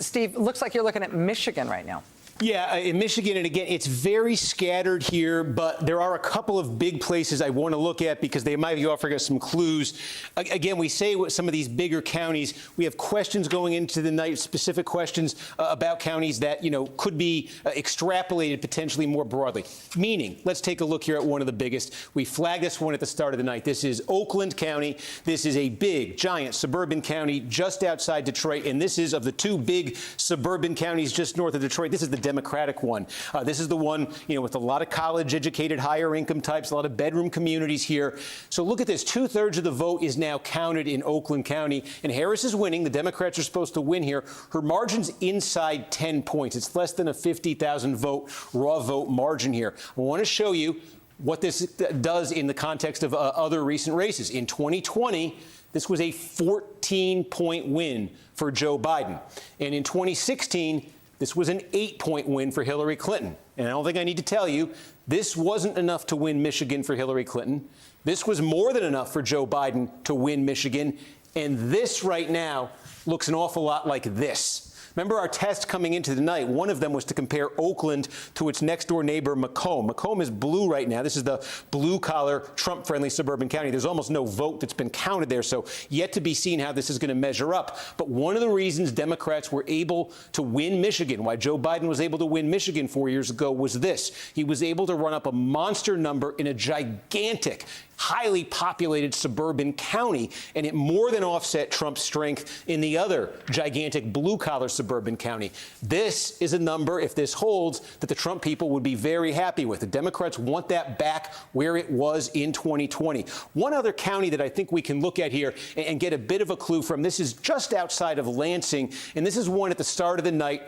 Steve, looks like you're looking at Michigan right now. Yeah, in Michigan, and again, it's very scattered here, but there are a couple of big places I want to look at because they might be offering us some clues. Again, we say with some of these bigger counties, we have questions going into the night, specific questions about counties that, could be extrapolated potentially more broadly. Meaning, let's take a look here at one of the biggest. We flagged this one at the start of the night. This is Oakland County. This is a big, giant suburban county just outside Detroit, and this is, of the 2 big suburban counties just north of Detroit, this is the Democratic one. This is the one, with a lot of college-educated, higher-income types, a lot of bedroom communities here. So look at this. 2/3 of the vote is now counted in Oakland County, and Harris is winning. The Democrats are supposed to win here. Her margin's inside 10 points. It's less than a 50,000 vote, raw vote margin here. I want to show you what this does in the context of other recent races. In 2020, this was a 14-point win for Joe Biden. And in 2016, this was an 8-point win for Hillary Clinton. And I don't think I need to tell you, this wasn't enough to win Michigan for Hillary Clinton. This was more than enough for Joe Biden to win Michigan. And this right now looks an awful lot like this. Remember our test coming into the night, one of them was to compare Oakland to its next-door neighbor, Macomb. Macomb is blue right now. This is the blue-collar, Trump-friendly suburban county. There's almost no vote that's been counted there, so yet to be seen how this is going to measure up. But one of the reasons Democrats were able to win Michigan, why Joe Biden was able to win Michigan 4 years ago, was this. He was able to run up a monster number in a gigantic, highly populated suburban county, and it more than offset Trump's strength in the other gigantic blue-collar suburban county. This is a number, if this holds, that the Trump people would be very happy with. The Democrats want that back where it was in 2020. One other county that I think we can look at here and get a bit of a clue from, this is just outside of Lansing, and this is one at the start of the night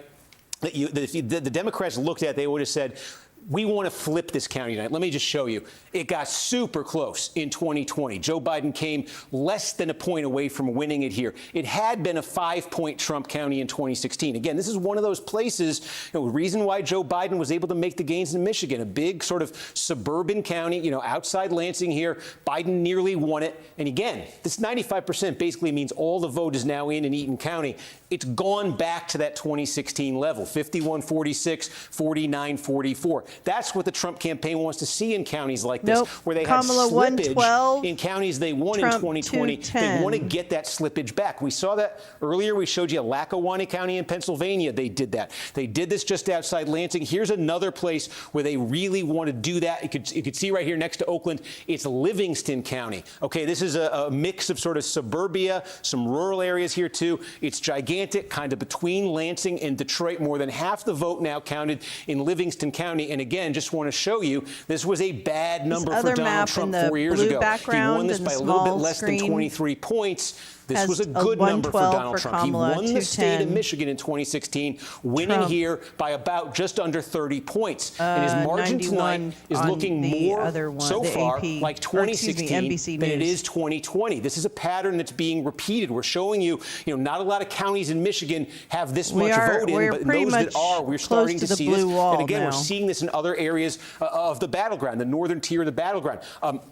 that the Democrats looked at. They would have said, we want to flip this county tonight. Let me just show you. It got super close in 2020. Joe Biden came less than a point away from winning it here. It had been a 5-point Trump county in 2016. Again, this is one of those places, the reason why Joe Biden was able to make the gains in Michigan, a big sort of suburban county, outside Lansing here. Biden nearly won it. And again, this 95% basically means all the vote is now in Eaton County. It's gone back to that 2016 level, 51-46, 49-44. That's what the Trump campaign wants to see in counties like this, where they Kamala, had slippage 112, in counties they won Trump, in 2020. 210. They want to get that slippage back. We saw that earlier. We showed you Lackawanna County in Pennsylvania. They did that. They did this just outside Lansing. Here's another place where they really want to do that. You could see right here next to Oakland, it's Livingston County. Okay, this is a mix of sort of suburbia, some rural areas here too. It's gigantic, kind of between Lansing and Detroit. More than half the vote now counted in Livingston County. And again, just want to show you, this was a bad number for Donald Trump 4 years ago. He won this by a little bit less than 23 points. This was a good number for Donald Trump. He won the state of Michigan in 2016, winning here by about just under 30 points. And his margin tonight is looking more so far like 2016 than it is 2020. This is a pattern that's being repeated. We're showing you, not a lot of counties in Michigan have this much vote in, but in those that are, we're starting to see this. And again, we're seeing this in other areas of the battleground, the northern tier of the battleground.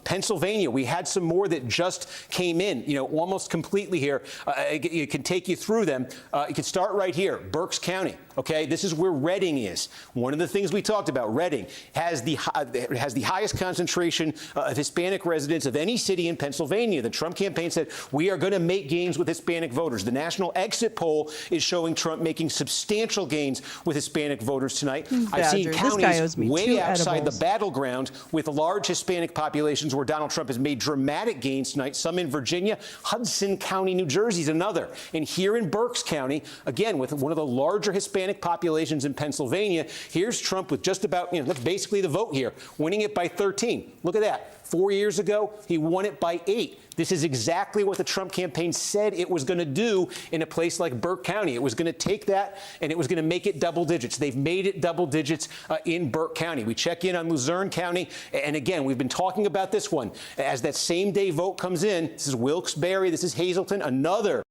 Pennsylvania, we had some more that just came in, almost completely here. It can take you through them. You can start right here, Berks County. Okay, this is where Reading is. One of the things we talked about, Reading has the highest concentration of Hispanic residents of any city in Pennsylvania. The Trump campaign said, we are going to make gains with Hispanic voters. The national exit poll is showing Trump making substantial gains with Hispanic voters tonight. I've seen counties way outside the battleground with large Hispanic populations where Donald Trump has made dramatic gains tonight, some in Virginia. Hudson County, New Jersey is another. And here in Berks County, again, with one of the larger Hispanic populations in Pennsylvania, here's Trump with just about, that's basically the vote here, winning it by 13. Look at that. 4 years ago, he won it by 8. This is exactly what the Trump campaign said it was going to do in a place like Burke County. It was going to take that and it was going to make it double digits. They've made it double digits in Burke County. We check in on Luzerne County. And again, we've been talking about this one. As that same day vote comes in, this is Wilkes-Barre, this is Hazleton, another.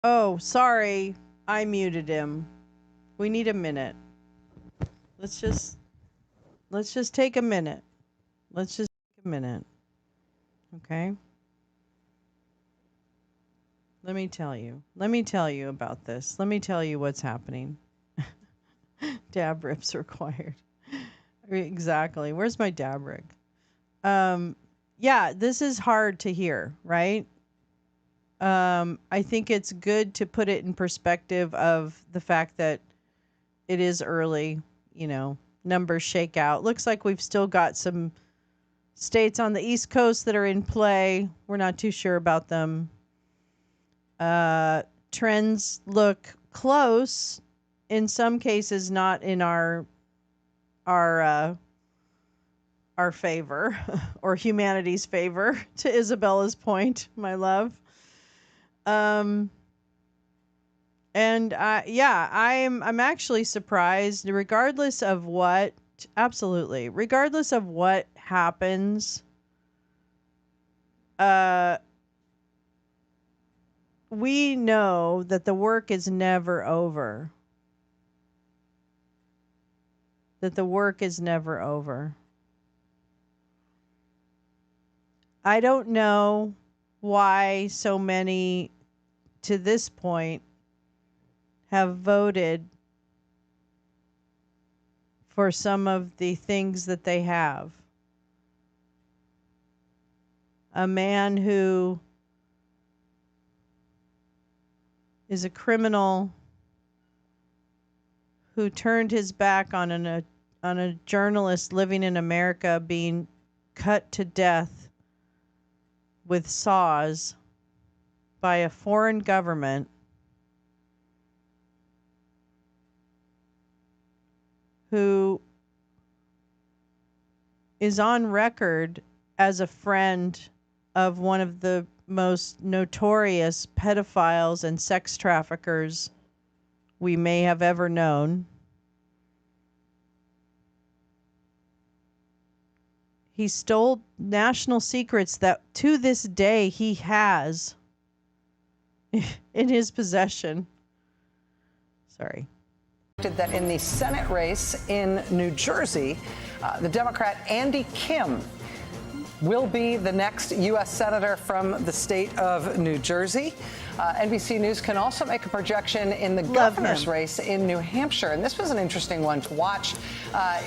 Oh, sorry. I muted him. We need a minute. Let's just take a minute. Let's just take a minute. Okay? Let me tell you about this. Let me tell you what's happening. Dab rips required. Exactly. Where's my dab rig? Yeah, this is hard to hear, right? I think it's good to put it in perspective of the fact that it is early, numbers shake out. Looks like we've still got some states on the East Coast that are in play. We're not too sure about them. Trends look close. In some cases, not in our favor or humanity's favor, to Isabella's point, my love. And I'm actually surprised, regardless of what happens, we know that the work is never over. I don't know why so many, to this point, have voted for some of the things that they have. A man who is a criminal who turned his back on a journalist living in America being cut to death with saws by a foreign government, who is on record as a friend of one of the most notorious pedophiles and sex traffickers we may have ever known. He stole national secrets that to this day he has in his possession. Sorry. That in the Senate race in New Jersey, the Democrat Andy Kim will be the next U.S. Senator from the state of New Jersey. NBC News can also make a projection in the governor's race in New Hampshire. And this was an interesting one to watch.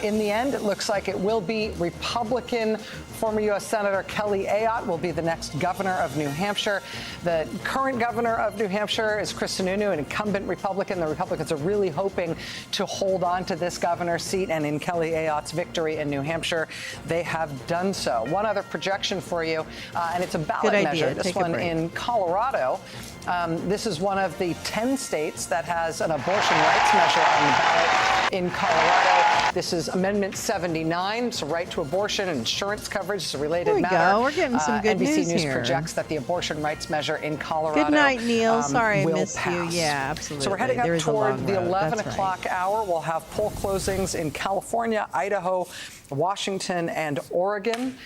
In the end, it looks like it will be Republican. Former U.S. Senator Kelly Ayotte will be the next governor of New Hampshire. The current governor of New Hampshire is Chris Sununu, an incumbent Republican. The Republicans are really hoping to hold on to this governor's seat, and in Kelly Ayotte's victory in New Hampshire, they have done so. One other projection for you, and it's a ballot measure. This one in Colorado. This is one of the 10 states that has an abortion rights measure on the ballot in Colorado. This is Amendment 79, so right to abortion and insurance coverage is a related matter. There we go. We're getting some good NBC News here. projects that the abortion rights measure in Colorado Good night, Neil. Sorry I will missed pass. you. Yeah, absolutely. So we're heading up There is a toward long the road. 11 That's o'clock hour. We'll have poll closings in California, Idaho, Washington, and Oregon.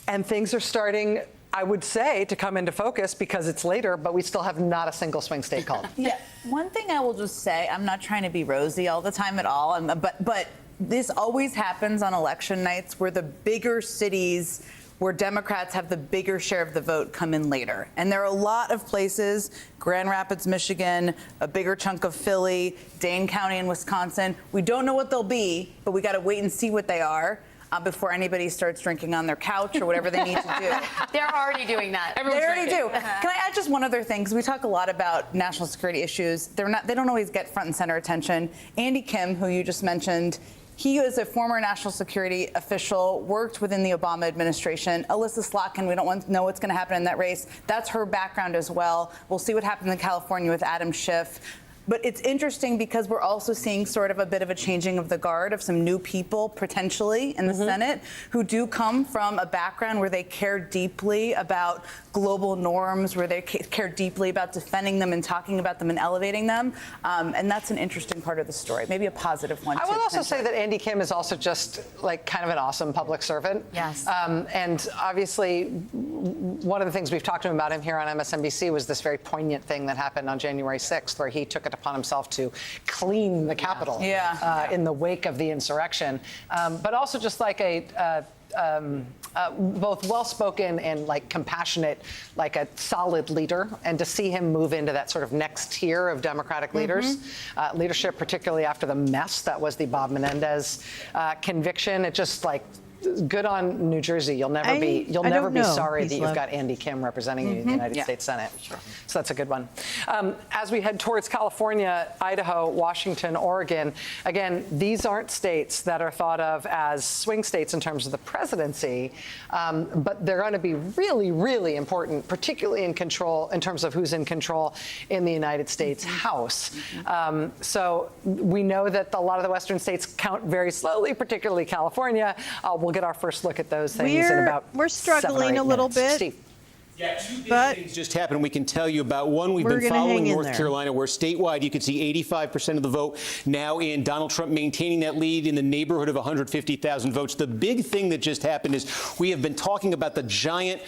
And things are starting, I would say, to come into focus because it's later, but we still have not a single swing state called. Yeah, one thing I will just say, I'm not trying to be rosy all the time at all, but this always happens on election nights where the bigger cities where Democrats have the bigger share of the vote come in later. And there are a lot of places, Grand Rapids, Michigan, a bigger chunk of Philly, Dane County in Wisconsin. We don't know what they'll be, but we got to wait and see what they are. Before anybody starts drinking on their couch or whatever they need to do. They're already doing that. They already do. Can I add just one other thing? Because we talk a lot about national security issues. They don't always get front and center attention. Andy Kim, who you just mentioned, he is a former national security official, worked within the Obama administration. Alyssa Slotkin, we don't know what's going to happen in that race. That's her background as well. We'll see what happens in California with Adam Schiff. But it's interesting because we're also seeing sort of a bit of a changing of the guard of some new people potentially in the Senate who do come from a background where they care deeply about global norms, where they care deeply about defending them and talking about them and elevating them. And that's an interesting part of the story, maybe a positive one. I will also say that Andy Kim is also just like kind of an awesome public servant. Yes. And obviously, one of the things we've talked to him about him here on MSNBC was this very poignant thing that happened on January 6th, where he took it upon himself to clean the Capitol in the wake of the insurrection. But also just like both well-spoken and like compassionate, like a solid leader, and to see him move into that sort of next tier of Democratic leaders, leadership, particularly after the mess that was the Bob Menendez conviction. It just like good on New Jersey. You'll never be sorry that you've got Andy Kim representing you in the United States Senate. Sure. So that's a good one. As we head towards California, Idaho, Washington, Oregon, again, these aren't states that are thought of as swing states in terms of the presidency, but they're going to be really, really important, particularly in terms of who's in control in the United States House. So we know that a lot of the Western states count very slowly, particularly California. We'll get our first look at those things in about we're struggling a little bit. Steve. Yeah, two big things just happened we can tell you about. One, we've been following North Carolina, where statewide you can see 85% of the vote now in. Donald Trump maintaining that lead in the neighborhood of 150,000 votes. The big thing that just happened is we have been talking about the giant,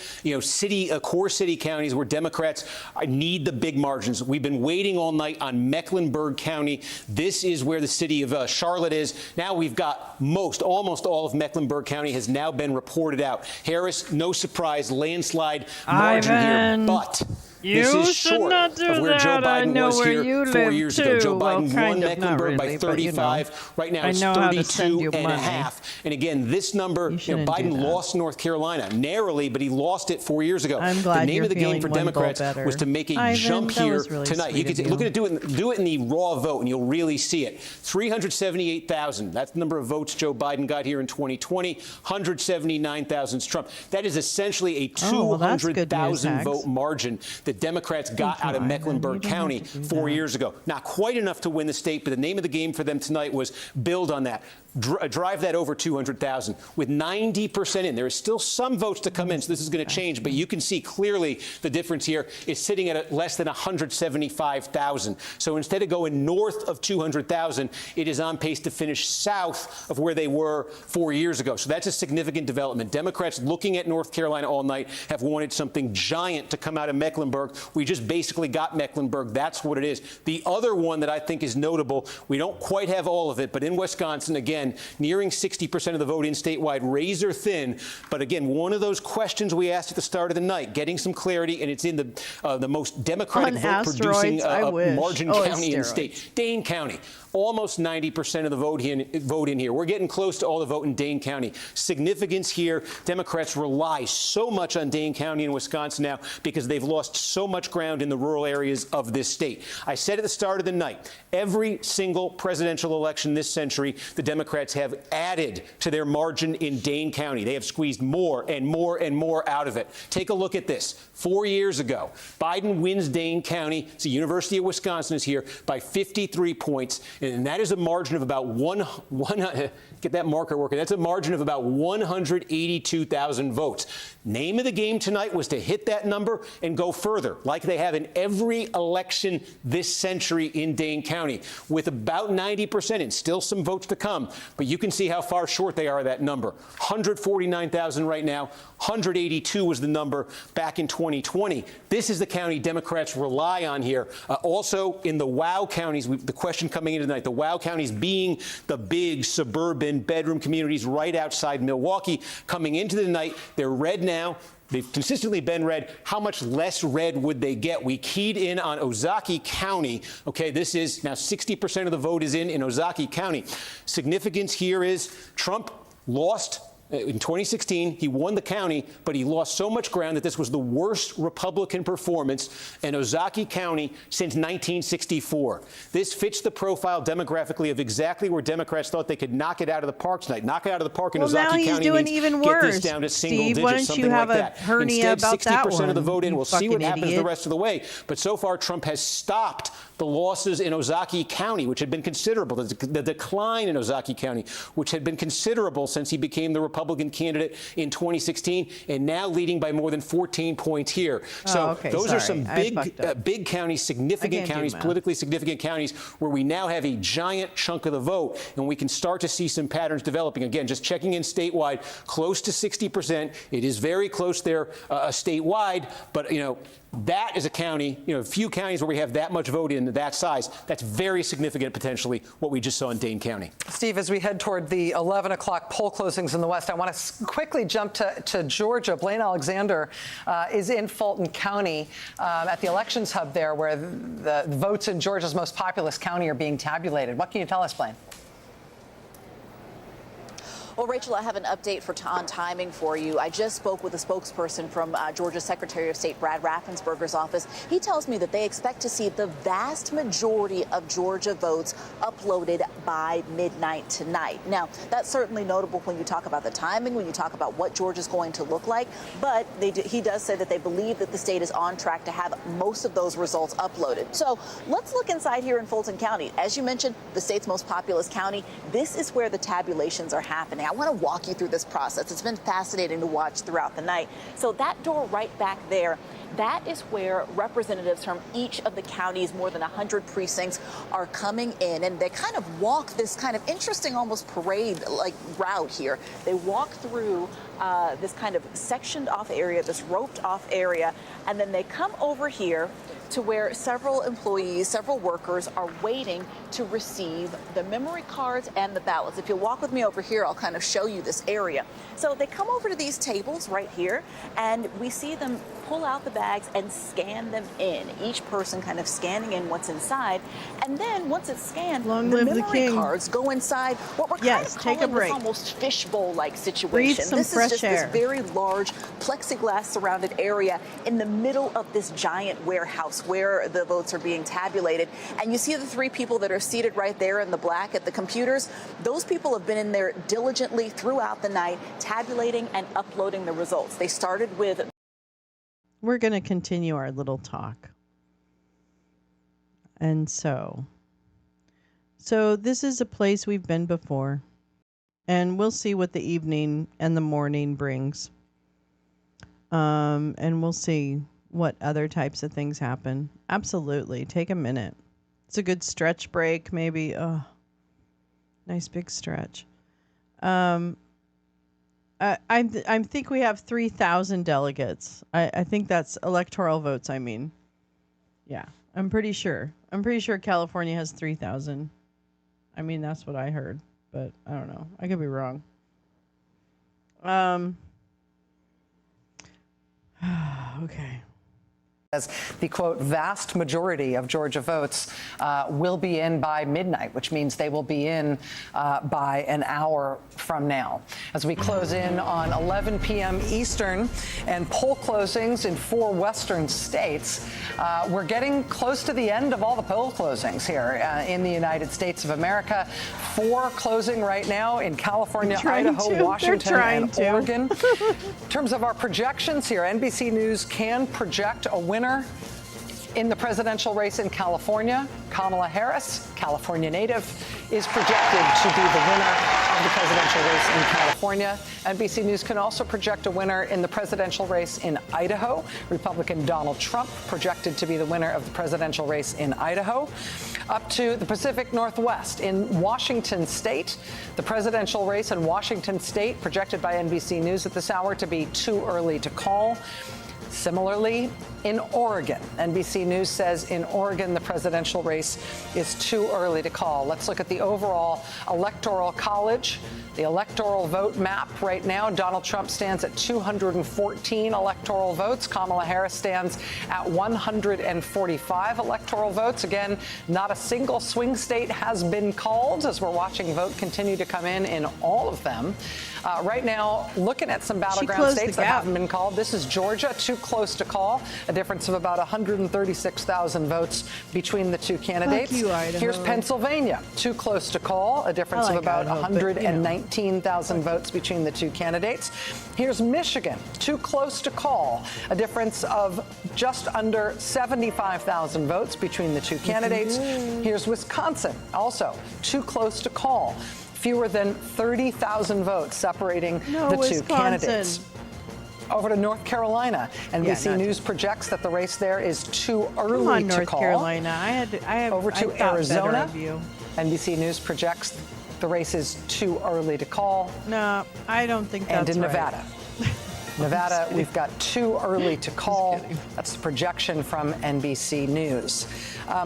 core city counties where Democrats need the big margins. We've been waiting all night on Mecklenburg County. This is where the city of Charlotte is. Now we've got almost all of Mecklenburg County has now been reported out. Harris, no surprise, landslide margin here, but this is short of where Joe Biden was here 4 years ago. Joe Biden won Mecklenburg by 35. Right now it's 32 and a half. And again, this number, Biden lost North Carolina narrowly, but he lost it 4 years ago. I'm glad the name of the game for Democrats was to make a jump here tonight. You can look at it, do it in the raw vote, and you'll really see it. 378,000. That's the number of votes Joe Biden got here in 2020. 179,000 Trump. That is essentially a 200,000 vote margin that Democrats got out of Mecklenburg County 4 years ago. Not quite enough to win the state, but the name of the game for them tonight was build on that. Drive that over 200,000. With 90% in, there is still some votes to come in, so this is going to change, but you can see clearly the difference here is sitting at less than 175,000. So instead of going north of 200,000, it is on pace to finish south of where they were 4 years ago. So that's a significant development. Democrats looking at North Carolina all night have wanted something giant to come out of Mecklenburg. We just basically got Mecklenburg. That's what it is. The other one that I think is notable, we don't quite have all of it, but in Wisconsin, again, again, nearing 60% of the vote in statewide, razor thin. But again, one of those questions we asked at the start of the night, getting some clarity, and it's in the most Democratic vote-producing margin county in the state, Dane County. Almost 90% of the vote in here. We're getting close to all the vote in Dane County. Significance here, Democrats rely so much on Dane County in Wisconsin now because they've lost so much ground in the rural areas of this state. I said at the start of the night, every single presidential election this century, the Democrats have added to their margin in Dane County. They have squeezed more and more and more out of it. Take a look at this. 4 years ago, Biden wins Dane County. The University of Wisconsin is here by 53 points. And that is a margin of about get that marker working. That's a margin of about 182,000 votes. Name of the game tonight was to hit that number and go further, like they have in every election this century in Dane County, with about 90% and still some votes to come. But you can see how far short they are of that number. 149,000 right now. 182 was the number back in 2020. This is the county Democrats rely on here. Also, in the WOW counties, the question coming in tonight, the WOW counties being the big suburban bedroom communities right outside Milwaukee. Coming into the night, they're red now. They've consistently been red. How much less red would they get? We keyed in on Ozaukee County. Okay, this is now 60% of the vote is in Ozaukee County. Significance here is Trump lost. In 2016, he won the county, but he lost so much ground that this was the worst Republican performance in Ozaukee County since 1964. This fits the profile demographically of exactly where Democrats thought they could knock it out of the park tonight. Knock it out of the park in Ozaukee County. Now he's doing even worse. Get this down to single digits, Why don't something you have like a that. hernia Instead, about that 60% of the vote in. We'll see what happens the rest of the way. But so far, Trump has stopped the losses in Ozaukee County, which had been considerable. The decline in Ozaukee County, which had been considerable since he became the Republican candidate in 2016, and now leading by more than 14 points here. So those are some big counties, significant counties, politically significant counties, where we now have a giant chunk of the vote, and we can start to see some patterns developing. Again, just checking in statewide, close to 60%. It is very close there statewide, but that is a county, a few counties where we have that much vote in that size. That's very significant, potentially, what we just saw in Dane County. Steve, as we head toward the 11 o'clock poll closings in the West, I want to quickly jump to Georgia. Blaine Alexander is in Fulton County at the elections hub there, where the votes in Georgia's most populous county are being tabulated. What can you tell us, Blaine? Well, Rachel, I have an update on timing for you. I just spoke with a spokesperson from Georgia's Secretary of State Brad Raffensperger's office. He tells me that they expect to see the vast majority of Georgia votes uploaded by midnight tonight. Now, that's certainly notable when you talk about the timing, when you talk about what Georgia's going to look like. But he does say that they believe that the state is on track to have most of those results uploaded. So let's look inside here in Fulton County. As you mentioned, the state's most populous county. This is where the tabulations are happening. I want to walk you through this process. It's been fascinating to watch throughout the night. So that door right back there, that is where representatives from each of the counties, more than 100 precincts, are coming in, and they kind of walk this kind of interesting, almost parade-like route here. They walk through this kind of sectioned off area, this roped off area, and then they come over here to where several employees, several workers are waiting to receive the memory cards and the ballots. If you'll walk with me over here, I'll kind of show you this area. So they come over to these tables right here, and we see them pull out the bags and scan them in, each person kind of scanning in what's inside. And then once it's scanned, the memory cards go inside what we're kind of calling this almost fishbowl-like situation. This is just this very large plexiglass surrounded area in the middle of this giant warehouse where the votes are being tabulated. And you see the three people that are seated right there in the black at the computers. Those people have been in there diligently throughout the night, tabulating and uploading the results. They started with... We're going to continue our little talk. And so this is a place we've been before. And we'll see what the evening and the morning brings. And we'll see what other types of things happen. Absolutely. Take a minute. It's a good stretch break, maybe. Oh, nice big stretch. I think we have 3,000 delegates. I think that's electoral votes, I mean. Yeah, I'm pretty sure. I'm pretty sure California has 3,000. I mean, that's what I heard. but I don't know. I could be wrong. Okay. As the, quote, vast majority of Georgia votes will be in by midnight, which means they will be in by an hour from now. As we close in on 11 p.m. Eastern and poll closings in 4 western states, we're getting close to the end of all the poll closings here in the United States of America. 4 closing right now in California, Idaho, Washington, and Oregon. In terms of our projections here, NBC News can project a winner in the presidential race in California. Kamala Harris, California native, is projected to be the winner of the presidential race in California. NBC News can also project a winner in the presidential race in Idaho. Republican Donald Trump projected to be the winner of the presidential race in Idaho. Up to the Pacific Northwest in Washington State, the presidential race in Washington State projected by NBC News at this hour to be too early to call. Similarly, in Oregon, NBC News says in Oregon, the presidential race is too early to call. Let's look at the overall Electoral College. The electoral vote map right now, Donald Trump stands at 214 electoral votes. Kamala Harris stands at 145 electoral votes. Again, not a single swing state has been called as we're watching vote continue to come in all of them. Right now, looking at some battleground states that haven't been called. This is Georgia, too close to call. A difference of about 136,000 votes between the 2 candidates. Fuck you, Idaho. Here's Pennsylvania, too close to call. A difference of about 119,000 votes between the 2 candidates. Here's Michigan, too close to call. A difference of just under 75,000 votes between the 2 candidates. Here's Wisconsin, also too close to call. Fewer than 30,000 votes separating the 2 candidates. Over to North Carolina. NBC News projects that the race there is too early to North call. Carolina. I have Over to I thought Arizona. better of you. NBC News projects the race is too early to call. No, I don't think that's And in right. Nevada. Nevada, we've got too early to call. That's the projection from NBC News.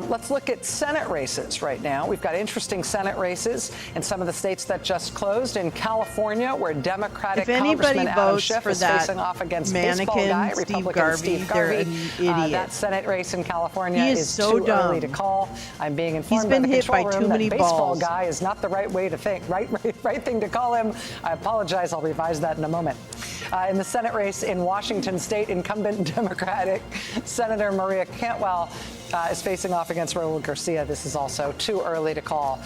Let's look at Senate races right now. We've got interesting Senate races in some of the states that just closed. In California, where Democratic Congressman Adam Schiff is facing off against baseball guy, Republican Steve Garvey. That Senate race in California is too early to call. I'm being informed by the control room that baseball guy is not the right way to think, right thing to call him. I apologize. I'll revise that in a moment. In the Senate race in Washington State, incumbent Democratic Senator Maria Cantwell is facing off against Raul Garcia. This is also too early to call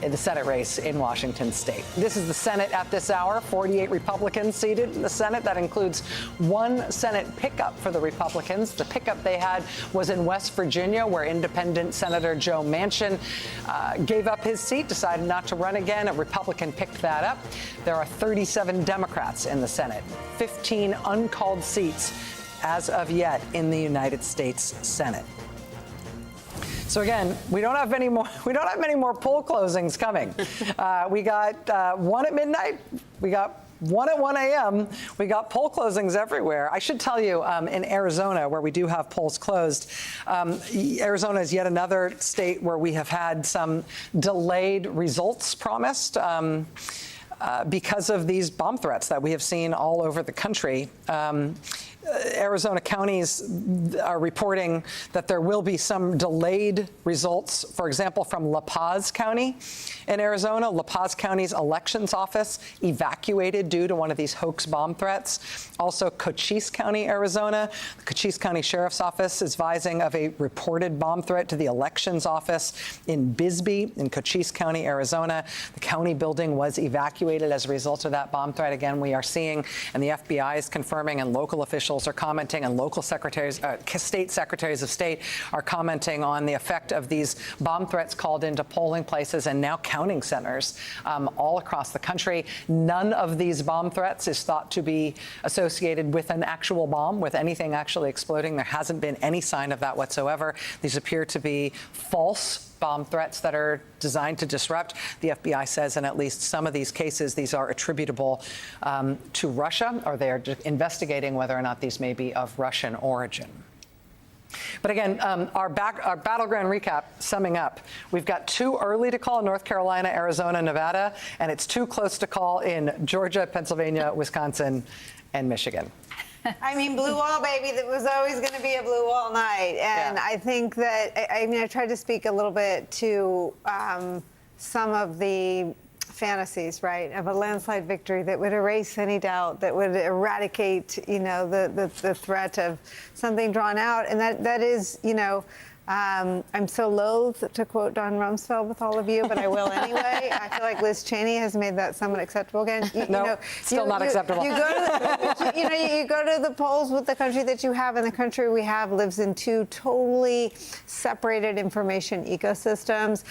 in the Senate race in Washington State. This is the Senate at this hour. 48 Republicans seated in the Senate. That includes 1 Senate pickup for the Republicans. The pickup they had was in West Virginia, where independent Senator Joe Manchin gave up his seat, decided not to run again. A Republican picked that up. There are 37 Democrats in the Senate, 15 uncalled seats as of yet in the United States Senate. So again, we don't have many more poll closings coming. We got 1 at midnight. We got 1 at 1 a.m. We got poll closings everywhere. I should tell you, in Arizona, where we do have polls closed, Arizona is yet another state where we have had some delayed results promised because of these bomb threats that we have seen all over the country. Arizona counties are reporting that there will be some delayed results, for example, from La Paz County in Arizona. La Paz County's elections office evacuated due to one of these hoax bomb threats. Also, Cochise County, Arizona. The Cochise County Sheriff's Office is advising of a reported bomb threat to the elections office in Bisbee in Cochise County, Arizona. The county building was evacuated as a result of that bomb threat. Again, we are seeing, and the FBI is confirming, and local officials are commenting, and local secretaries, state secretaries of state are commenting on the effect of these bomb threats called into polling places and now counting centers all across the country. None of these bomb threats is thought to be associated with an actual bomb, with anything actually exploding. There hasn't been any sign of that whatsoever. These appear to be false bomb threats that are designed to disrupt. The FBI says in at least some of these cases, these are attributable to Russia, or they are investigating whether or not these may be of Russian origin. But again, our battleground recap, summing up, we've got too early to call in North Carolina, Arizona, Nevada, and it's too close to call in Georgia, Pennsylvania, Wisconsin, and Michigan. I mean, blue wall, baby, that was always going to be a blue wall night. And I think that, I tried to speak a little bit to some of the fantasies, right, of a landslide victory that would erase any doubt, that would eradicate, the threat of something drawn out. And that is, I'm so loath to quote Don Rumsfeld with all of you, but I will anyway. I feel like Liz Cheney has made that somewhat acceptable again. Still not acceptable. You go to the polls with the country that you have, and the country we have lives in two totally separated information ecosystems.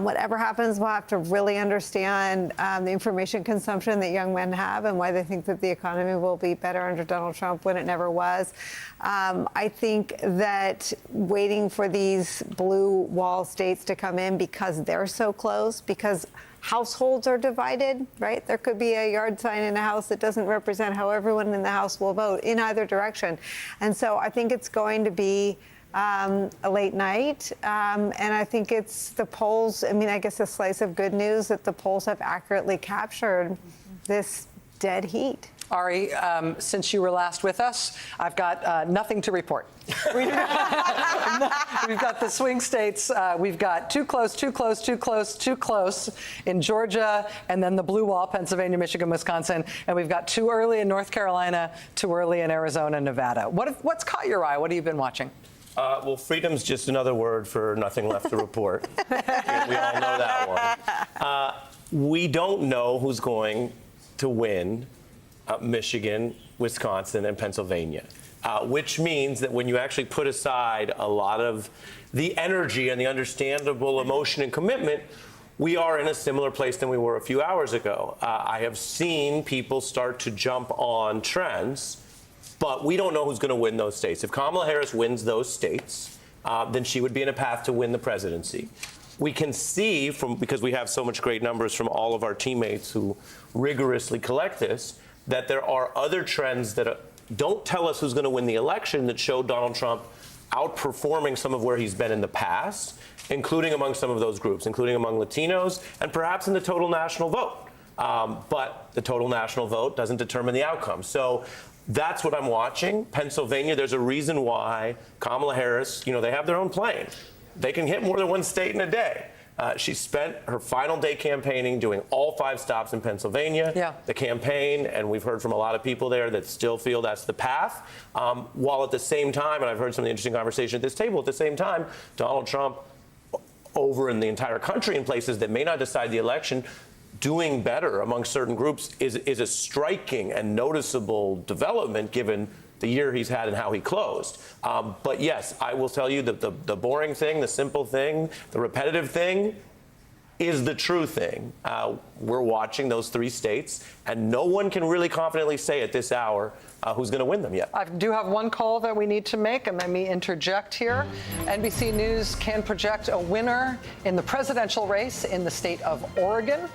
Whatever happens, we'll have to really understand the information consumption that young men have and why they think that the economy will be better under Donald Trump when it never was. I think that waiting for these blue wall states to come in because they're so close, because households are divided, right? There could be a yard sign in a house that doesn't represent how everyone in the house will vote in either direction. And so I think it's going to be a late night. And I think it's the polls, I guess a slice of good news that the polls have accurately captured this dead heat. Ari, since you were last with us, I've got nothing to report. We've got the swing states. We've got too close in Georgia, and then the blue wall, Pennsylvania, Michigan, Wisconsin. And we've got too early in North Carolina, too early in Arizona, Nevada. What's caught your eye? What have you been watching? Well, freedom's just another word for nothing left to report. We all know that one. We don't know who's going to win Michigan, Wisconsin, and Pennsylvania, which means that when you actually put aside a lot of the energy and the understandable emotion and commitment, we are in a similar place than we were a few hours ago. I have seen people start to jump on trends, but we don't know who's going to win those states. If Kamala Harris wins those states, then she would be in a path to win the presidency. We can see, because we have so much great numbers from all of our teammates who rigorously collect this, that there are other trends that don't tell us who's going to win the election that show Donald Trump outperforming some of where he's been in the past, including among some of those groups, including among Latinos, and perhaps in the total national vote. But the total national vote doesn't determine the outcome. So that's what I'm watching. Pennsylvania, there's a reason why Kamala Harris, they have their own plane. They can hit more than one state in a day. She spent her final day campaigning, doing all 5 stops in Pennsylvania, the campaign, and we've heard from a lot of people there that still feel that's the path, while at the same time, and I've heard some of the interesting conversation at this table, at the same time, Donald Trump, over in the entire country in places that may not decide the election, doing better among certain groups is a striking and noticeable development given the year he's had and how he closed. But yes, I will tell you that the boring thing, the simple thing, the repetitive thing is the true thing. We're watching those 3 states, and no one can really confidently say at this hour who's going to win them yet. I do have one call that we need to make, and let me interject here. NBC News can project a winner in the presidential race in the state of Oregon.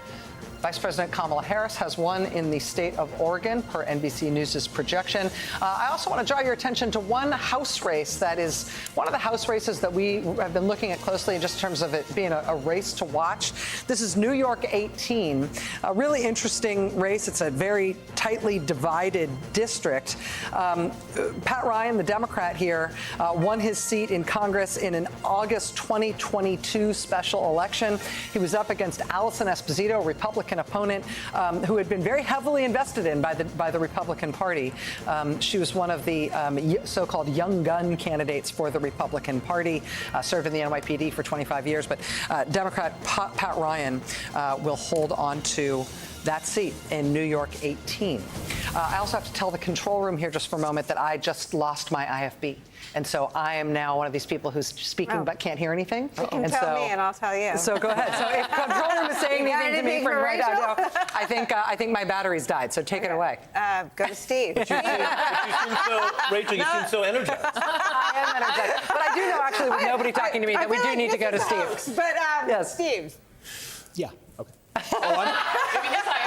Vice President Kamala Harris has won in the state of Oregon, per NBC News' projection. I also want to draw your attention to one House race that is one of the House races that we have been looking at closely just in terms of it being a race to watch. This is New York 18, a really interesting race. It's a very tightly divided district. Pat Ryan, the Democrat here, won his seat in Congress in an August 2022 special election. He was up against Allison Esposito, a Republican opponent who had been very heavily invested in by the Republican Party. She was one of the so-called young gun candidates for the Republican Party, served in the NYPD for 25 years. But Democrat Pat Ryan will hold on to that seat in New York 18. I also have to tell the control room here just for a moment that I just lost my IFB. And so I am now one of these people who's speaking but can't hear anything. You can tell me and I'll tell you. So go ahead. So if control room is saying anything to me from right now, I think my battery's died. So take it away. Go to Steve. Rachel, you seem so energized. I am energized. But I do know, actually, with nobody talking to me, that we do need to go to Steve. But yes. Steve. Yeah. Okay.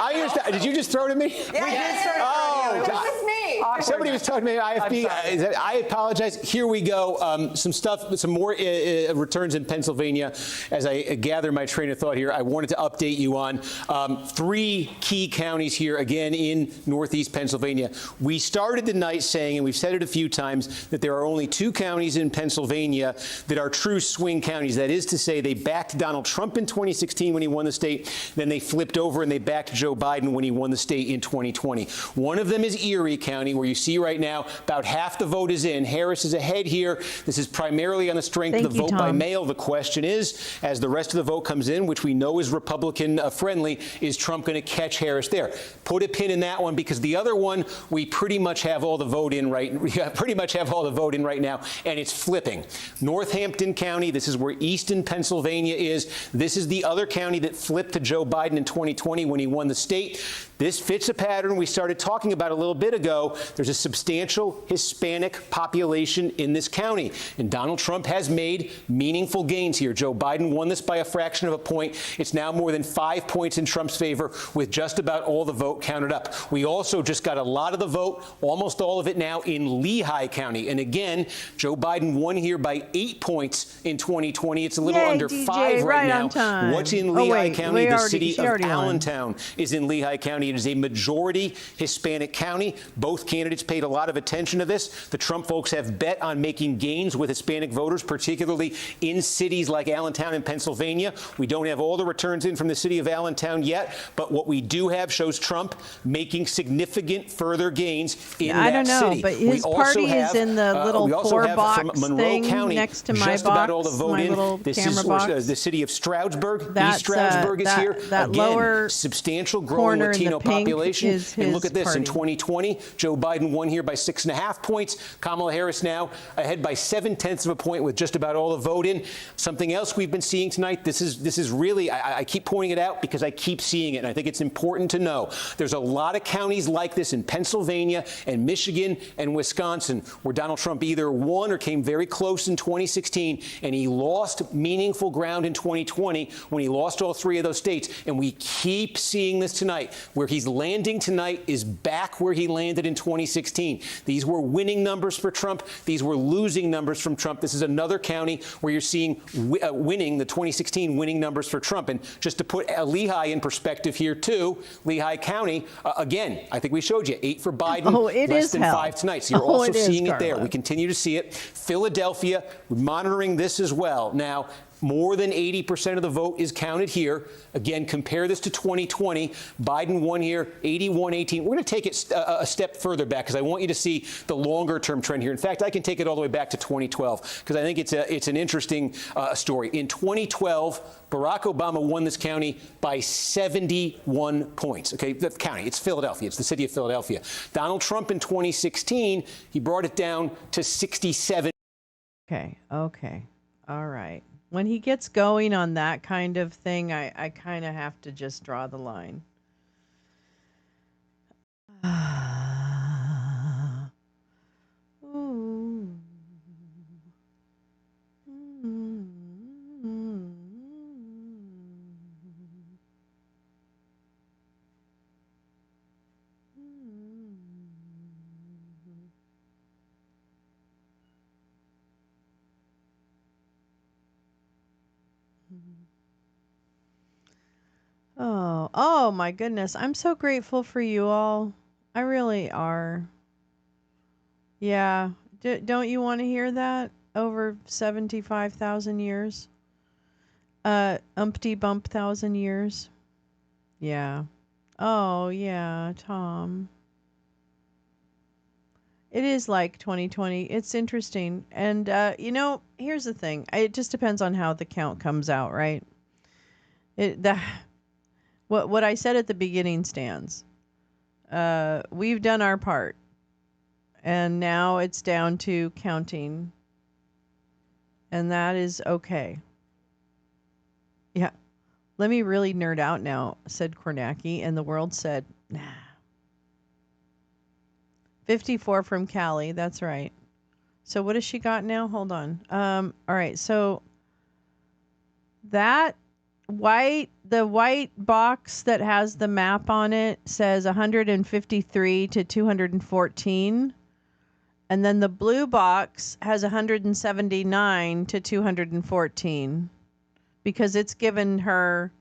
I understand. Did you just throw it at me? Yeah, Oh, it was me. awkward. Somebody was talking to me IFB. I apologize. Here we go. Some more returns in Pennsylvania. As I gather my train of thought here, I wanted to update you on 3 key counties here, again, in Northeast Pennsylvania. We started the night saying, and we've said it a few times, that there are only 2 counties in Pennsylvania that are true swing counties. That is to say, they backed Donald Trump in 2016 when he won the state. Then they flipped over and they backed Joe Biden when he won the state in 2020. One of them is Erie County, where you see right now about half the vote is in. Harris is ahead here. This is primarily on the strength of the vote by mail. The question is, as the rest of the vote comes in, which we know is Republican friendly, is Trump going to catch Harris there? Put a pin in that one, because the other one, we pretty much have all the vote in right now, and it's flipping. Northampton County, this is where Easton, Pennsylvania is. This is the other county that flipped to Joe Biden in 2020 when he won the state. This fits a pattern we started talking about a little bit ago. There's a substantial Hispanic population in this county, and Donald Trump has made meaningful gains here. Joe Biden won this by a fraction of a point. It's now more than 5 points in Trump's favor, with just about all the vote counted up. We also just got a lot of the vote, almost all of it now, in Lehigh County. And again, Joe Biden won here by 8 points in 2020. It's a little under DJ, 5 right now. on time. What's in Lehigh County? The city of Allentown is in Lehigh County. It is a majority Hispanic county. Both candidates paid a lot of attention to this. The Trump folks have bet on making gains with Hispanic voters, particularly in cities like Allentown in Pennsylvania. We don't have all the returns in from the city of Allentown yet, but what we do have shows Trump making significant further gains in that city. I don't know, but his party is in the little 4-box thing County, next to my just box, about all the vote my in. little This camera is box. The city of Stroudsburg. That's, East Stroudsburg is here. that Again, lower substantial growing corner in Latino the pink population. is And look his at this. party. In 2020, Joe Biden won here by 6.5 points. Kamala Harris now ahead by 0.7 of a point with just about all the vote in. Something else we've been seeing tonight, this is really, I keep pointing it out because I keep seeing it, and I think it's important to know. There's a lot of counties like this in Pennsylvania and Michigan and Wisconsin where Donald Trump either won or came very close in 2016, and he lost meaningful ground in 2020 when he lost all 3 of those states. And we keep seeing this tonight. Where he's landing tonight is back where he landed in 2016. These were winning numbers for Trump. These were losing numbers from Trump. This is another county where you're seeing winning, the 2016 winning numbers for Trump. And just to put Lehigh in perspective here, too, Lehigh County, again, I think we showed you 8 for Biden, less than 5 tonight. So you're also seeing it there. We continue to see it. Philadelphia, monitoring this as well. Now, more than 80% of the vote is counted here. Again, compare this to 2020. Biden won here 81-18. We're going to take it a step further back because I want you to see the longer-term trend here. In fact, I can take it all the way back to 2012 because I think it's an interesting story. In 2012, Barack Obama won this county by 71 points. Okay, the county, it's Philadelphia. It's the city of Philadelphia. Donald Trump in 2016, he brought it down to 67. Okay. All right. When he gets going on that kind of thing, I kind of have to just draw the line. Oh my goodness. I'm so grateful for you all. I really are. Yeah. Don't you want to hear that? Over 75,000 years? Umpty bump thousand years? Yeah. Oh, yeah, Tom. It is like 2020. It's interesting. And, here's the thing. It just depends on how the count comes out, right? What I said at the beginning stands. We've done our part. And now it's down to counting. And that is okay. Yeah. Let me really nerd out now, said Kornacki. And the world said, nah. 54 from Callie. That's right. So what has she got now? Hold on. All right. So that the white box that has the map on it says 153 to 214. And then the blue box has 179 to 214 because it's given her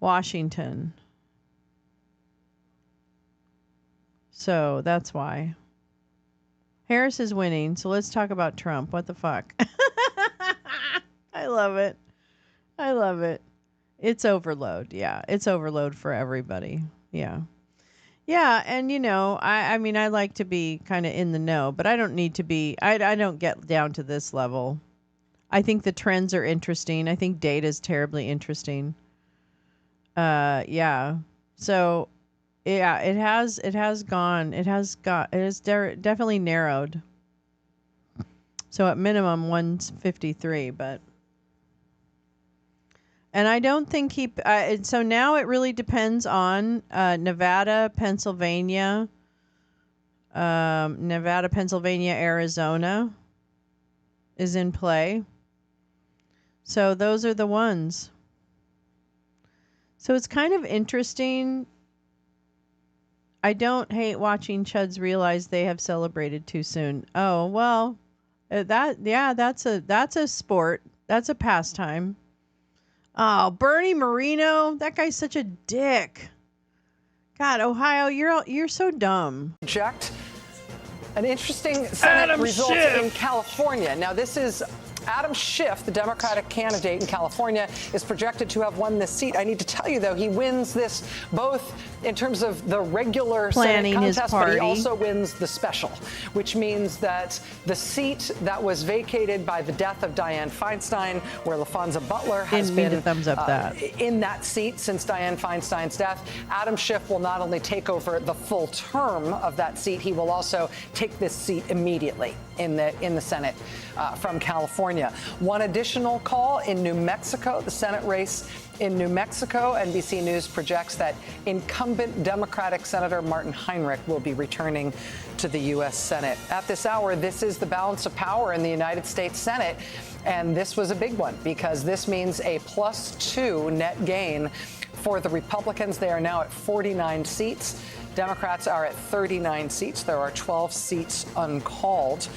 Washington. So that's why. Harris is winning, so let's talk about Trump. What the fuck? I love it. I love it. It's overload. Yeah, it's overload for everybody. Yeah. Yeah, and I mean, I like to be kind of in the know, but I don't need to be, I don't get down to this level. I think the trends are interesting. I think data is terribly interesting. Yeah. So, yeah, it has definitely narrowed. So at minimum 153, but. And I don't think so now it really depends on Nevada, Pennsylvania, Arizona is in play. So those are the ones. So it's kind of interesting. I don't hate watching chuds realize they have celebrated too soon. Oh, well, that's a sport. That's a pastime. Oh, Bernie Moreno, that guy's such a dick. God, Ohio, you're so dumb. Project an interesting Senate result in California. Now, this is Adam Schiff, the Democratic candidate in California, is projected to have won this seat. I need to tell you, though, he wins this both in terms of the regular Senate contest, but he also wins the special, which means that the seat that was vacated by the death of Dianne Feinstein, where LaFonza Butler has been in that seat since Dianne Feinstein's death, Adam Schiff will not only take over the full term of that seat, he will also take this seat immediately in the Senate from California. One additional call in New Mexico, the Senate race in New Mexico. NBC News projects that incumbent Democratic Senator Martin Heinrich will be returning to the U.S. Senate. At this hour, this is the balance of power in the United States Senate. And this was a big one because this means a +2 net gain for the Republicans. They are now at 49 seats. Democrats are at 39 seats. There are 12 seats uncalled.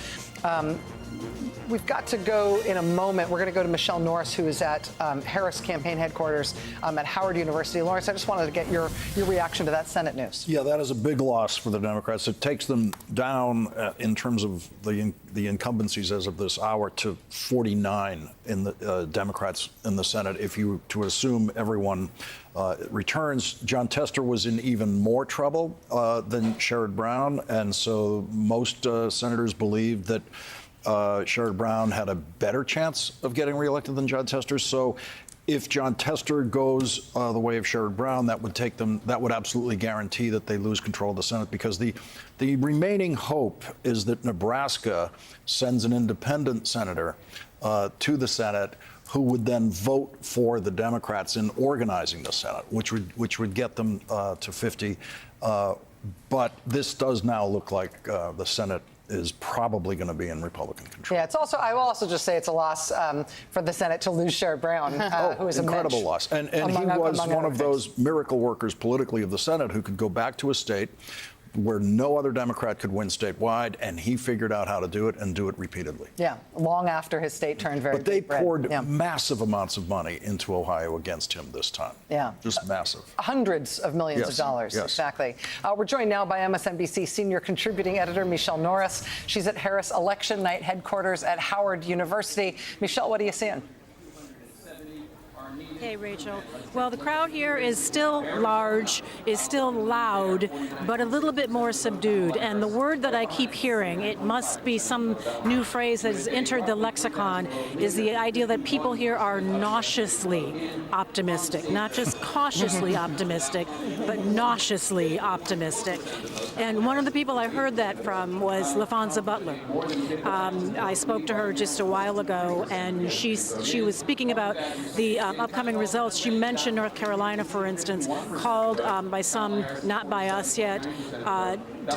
We've got to go in a moment. We're going to go to Michelle Norris, who is at Harris campaign headquarters at Howard University. Lawrence, I just wanted to get your reaction to that Senate news. Yeah, that is a big loss for the Democrats. It takes them down in terms of the incumbencies as of this hour to 49 in the Democrats in the Senate. If you to assume everyone returns, John Tester was in even more trouble than Sherrod Brown, and so most senators believe that Sherrod Brown had a better chance of getting reelected than John Tester. So if John Tester goes the way of Sherrod Brown, that would absolutely guarantee that they lose control of the Senate, because the remaining hope is that Nebraska sends an independent senator to the Senate who would then vote for the Democrats in organizing the Senate, which would get them to 50. But this does now look like the Senate is probably going to be in Republican control. Yeah, I will also just say it's a loss for the Senate to lose Sherrod Brown, who is an incredible loss. And he was one of those miracle workers politically of the Senate who could go back to a state where no other Democrat could win statewide, and he figured out how to do it and do it repeatedly. Yeah, long after his state turned very But they red. poured massive amounts of money into Ohio against him this time. Yeah. Just massive. Hundreds of millions of dollars. Yes. Exactly. We're joined now by MSNBC senior contributing editor Michelle Norris. She's at Harris Election Night headquarters at Howard University. Michelle, what are you seeing? Hey, Rachel. Well, the crowd here is still large, is still loud, but a little bit more subdued. And the word that I keep hearing, it must be some new phrase that has entered the lexicon, is the idea that people here are nauseously optimistic. Not just cautiously optimistic, but nauseously optimistic. And one of the people I heard that from was LaFonza Butler. I spoke to her just a while ago, and she was speaking about the upcoming results. She mentioned North Carolina, for instance, called by some, not by us yet,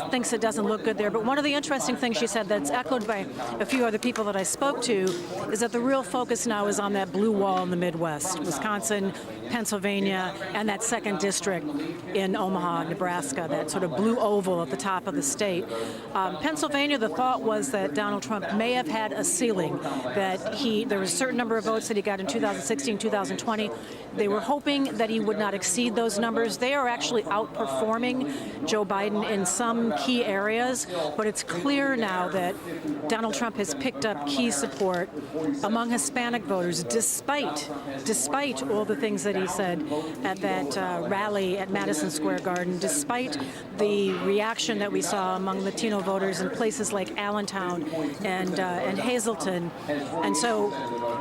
thinks it doesn't look good there. But one of the interesting things she said that's echoed by a few other people that I spoke to is that the real focus now is on that blue wall in the Midwest, Wisconsin, Pennsylvania, and that 2nd district in Omaha, Nebraska, that sort of blue oval at the top of the state. Pennsylvania, the thought was that Donald Trump may have had a ceiling, that there was a certain number of votes that he got in 2016, 2020. They were hoping that he would not exceed those numbers. They are actually outperforming Joe Biden in some key areas, but it's clear now that Donald Trump has picked up key support among Hispanic voters, despite all the things that he said at that rally at Madison Square Garden, despite the reaction that we saw among Latino voters in places like Allentown and Hazleton. And so,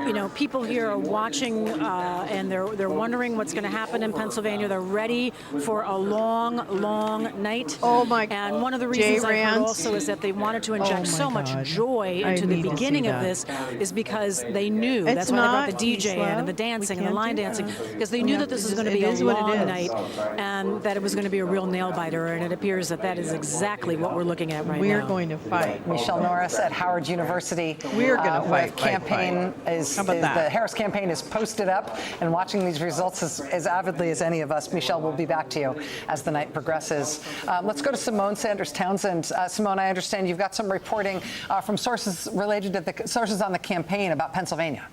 you know, people here are watching and they're wondering what's going to happen in Pennsylvania. They're ready for a long, long night. Oh my! And one of the reasons I heard also is that they wanted to inject so much joy into the beginning of this is because they knew that's why they brought the DJ in and the dancing and the line dancing, because they knew that this was going to be a long night and that it was going to be a real nail biter. And it appears that that is exactly what we're looking at right now. We're going to fight. Michelle Norris at Howard University. We're going to fight. The Harris campaign is posted up and watching these results as avidly as any of us. Michelle, we'll be back to you as the night progresses. Let's go to Simone Sanders Townsend. Simone, I understand you've got some reporting from sources related to the sources on the campaign about Pennsylvania.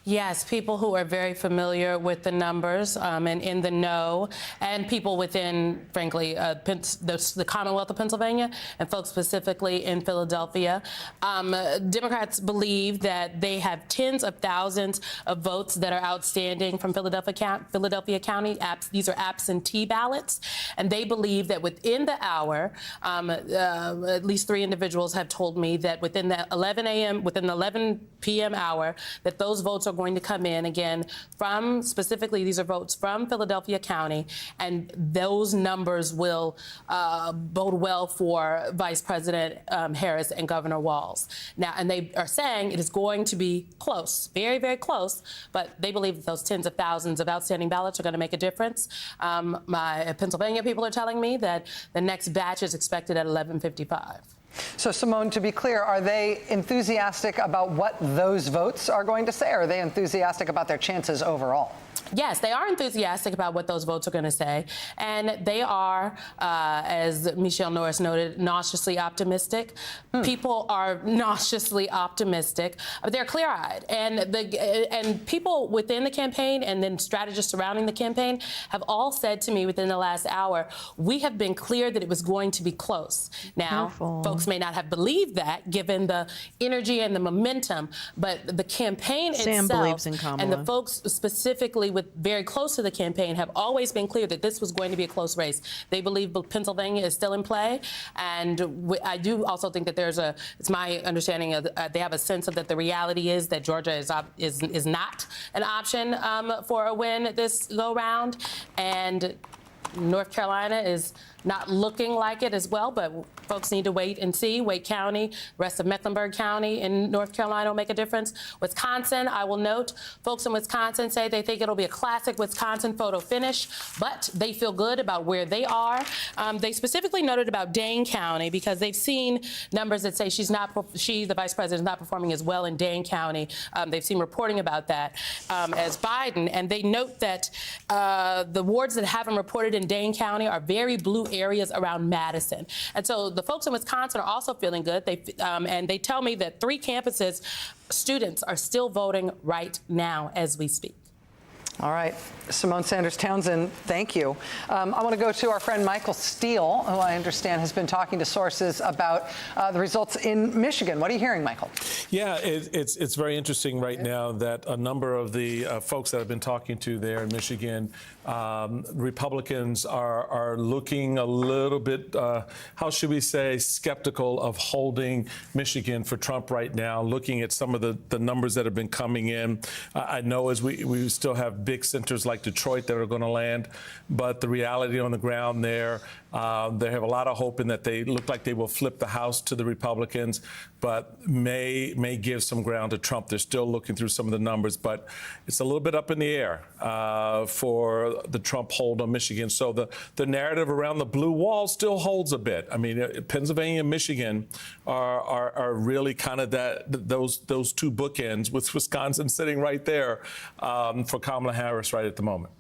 Yes, people who are very familiar with the numbers and in the know, and people within, frankly, the Commonwealth of Pennsylvania, and folks specifically in Philadelphia. Democrats believe that they have tens of thousands of votes that are outstanding from Philadelphia County. These are absentee ballots, and they believe that within the hour, at least 3 individuals have told me that within the 11 p.m. hour, that those votes are going to come in again from, specifically, these are votes from Philadelphia County, and those numbers will bode well for Vice President Harris and Governor Walz. Now, and they are saying it is going to be close, very, very close, but they believe that those tens of thousands of outstanding ballots are going to make a difference. My Pennsylvania people are telling me that the next batch is expected at 11:55. So, Simone, to be clear, are they enthusiastic about what those votes are going to say, or are they enthusiastic about their chances overall? Yes, they are enthusiastic about what those votes are going to say, and they are, as Michelle Norris noted, nauseously optimistic. People are nauseously optimistic. They're clear-eyed, and people within the campaign and then strategists surrounding the campaign have all said to me within the last hour, we have been clear that it was going to be close. Now, folks may not have believed that, given the energy and the momentum, but the campaign itself and the folks specifically very close to the campaign have always been clear that this was going to be a close race. They believe Pennsylvania is still in play, and I do also think that it's my understanding of they have a sense of that the reality is that Georgia is not an option for a win this go round, and North Carolina is not looking like it as well, but folks need to wait and see. Wake County, rest of Mecklenburg County in North Carolina will make a difference. Wisconsin, I will note, folks in Wisconsin say they think it'll be a classic Wisconsin photo finish, but they feel good about where they are. They specifically noted about Dane County because they've seen numbers that say the vice president, is not performing as well in Dane County. They've seen reporting about that as Biden, and they note that the wards that haven't reported in Dane County are very blue areas around Madison. And so the folks in Wisconsin are also feeling good. And they tell me that 3 campuses, students are still voting right now as we speak. All right. Simone Sanders Townsend, thank you. I want to go to our friend Michael Steele, who I understand has been talking to sources about the results in Michigan. What are you hearing, Michael? Yeah, it's very interesting right now that a number of the folks that I've been talking to there in Michigan, Republicans are looking a little bit, how should we say, skeptical of holding Michigan for Trump right now, looking at some of the numbers that have been coming in. I know as we still have big centers like Detroit that are going to land, but the reality on the ground there, they have a lot of hope in that they look like they will flip the House to the Republicans, but may give some ground to Trump. They're still looking through some of the numbers, but it's a little bit up in the air for the Trump hold on Michigan. So the narrative around the blue wall still holds a bit. I mean, Pennsylvania and Michigan are really kind of those two bookends, with Wisconsin sitting right there for Kamala Harris right at the moment.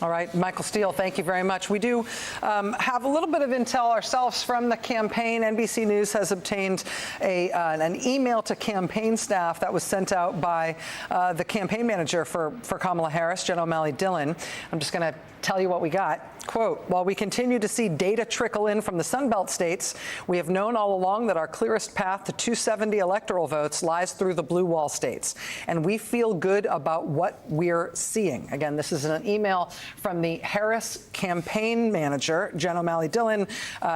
All right, Michael Steele, thank you very much. We do have a little bit of intel ourselves from the campaign. NBC News has obtained an email to campaign staff that was sent out by the campaign manager for Kamala Harris, Jen O'Malley Dillon. I'm just going to tell you what we got. Quote, while we continue to see data trickle in from the Sunbelt states, we have known all along that our clearest path to 270 electoral votes lies through the blue wall states. And we feel good about what we're seeing. Again, this is an email from the Harris campaign manager, Jen O'Malley Dillon.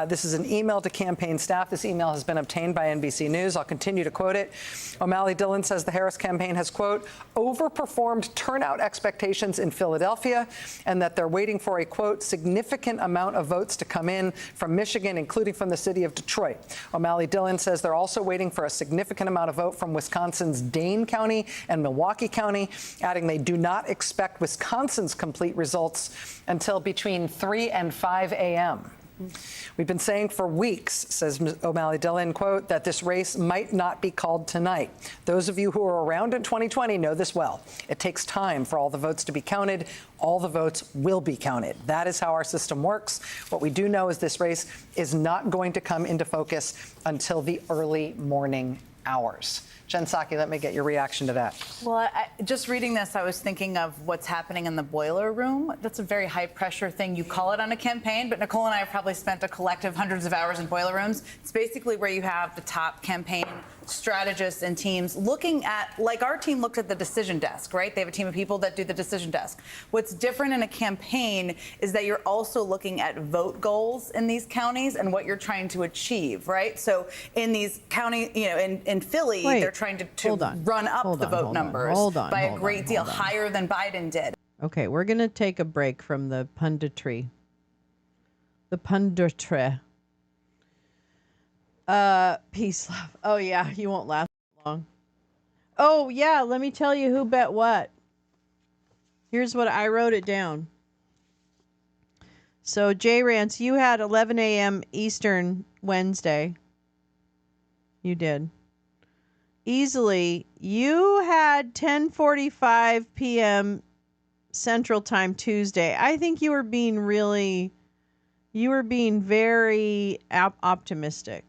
This is an email to campaign staff. This email has been obtained by NBC News. I'll continue to quote it. O'Malley Dillon says the Harris campaign has, quote, overperformed turnout expectations in Philadelphia, and that they're waiting for a, quote, significant amount of votes to come in from Michigan, including from the city of Detroit. O'Malley Dillon says they're also waiting for a significant amount of vote from Wisconsin's Dane County and Milwaukee County, adding they do not expect Wisconsin's complete results until between 3 and 5 a.m. We've been saying for weeks, says O'Malley Dillon, quote, that this race might not be called tonight. Those of you who were around in 2020 know this well. It takes time for all the votes to be counted. All the votes will be counted. That is how our system works. What we do know is this race is not going to come into focus until the early morning hours. Jen Psaki, let me get your reaction to that. Well, just reading this, I was thinking of what's happening in the boiler room. That's a very high-pressure thing. You call it on a campaign, but Nicole and I have probably spent a collective hundreds of hours in boiler rooms. It's basically where you have the top campaign strategists and teams looking at, like our team looked at the decision desk, right? They have a team of people that do the decision desk. What's different in a campaign is that you're also looking at vote goals in these counties and what you're trying to achieve, right? So in these county, you know, in Philly, they're trying to run up the vote numbers by a great deal higher than Biden did. Okay, we're going to take a break from the punditry. The punditry. Peace, love. Oh, yeah, you won't last long. Oh, yeah, let me tell you who bet what. Here's what I wrote it down. So, Jay Rance, you had 11 a.m. Eastern Wednesday. You did. Easily, you had 10:45 p.m. Central Time Tuesday. I think you were being very optimistic.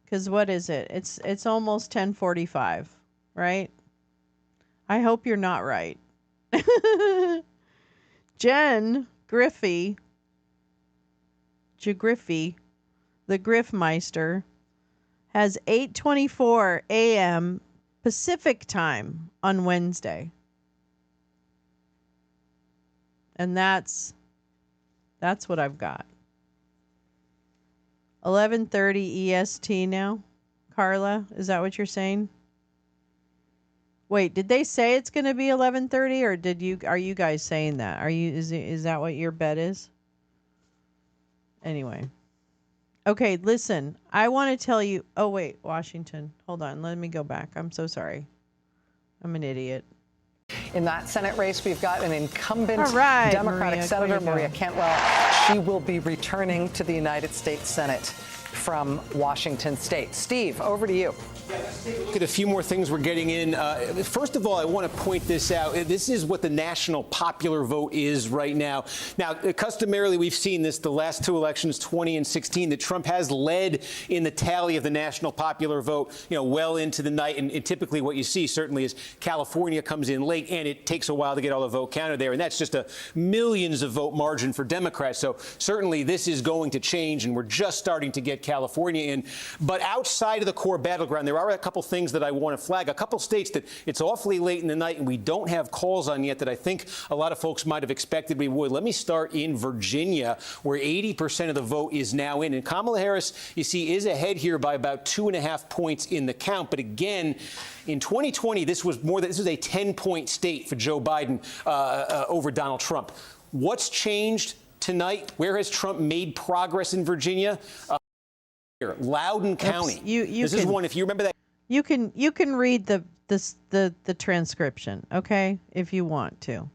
Because what is it? It's almost 10:45, right? I hope you're not right. Jen Griffey, the Griffmeister, has 8:24 a.m. Pacific time on Wednesday. And that's what I've got. 11:30 EST now. Carla, is that what you're saying? Wait, did they say it's going to be 11:30 or are you guys saying that? Is that what your bet is? Anyway. Okay, listen. I want to tell you. Oh wait, Washington. Hold on. Let me go back. I'm so sorry. I'm an idiot. In that Senate race, we've got an incumbent Democratic Maria, Senator, Maria Cantwell. She will be returning to the United States Senate from Washington State. Steve, over to you. Look at a few more things we're getting in. First of all, I want to point this out. This is what the national popular vote is right now. Now, customarily, we've seen this the last two elections, 20 and 16, that Trump has led in the tally of the national popular vote, well into the night. And typically what you see certainly is California comes in late, and it takes a while to get all the vote counted there. And that's just a millions of vote margin for Democrats. So certainly this is going to change, and we're just starting to get California in. But outside of the core battleground, there are a couple things that I want to flag. A couple states that it's awfully late in the night and we don't have calls on yet that I think a lot of folks might have expected we would. Let me start in Virginia, where 80% of the vote is now in. And Kamala Harris, you see, is ahead here by about 2.5 points in the count. But again, in 2020, this was a 10-point state for Joe Biden over Donald Trump. What's changed tonight? Where has Trump made progress in Virginia? Loudoun County. This is one, if you remember that. You can read the transcription, okay, if you want to.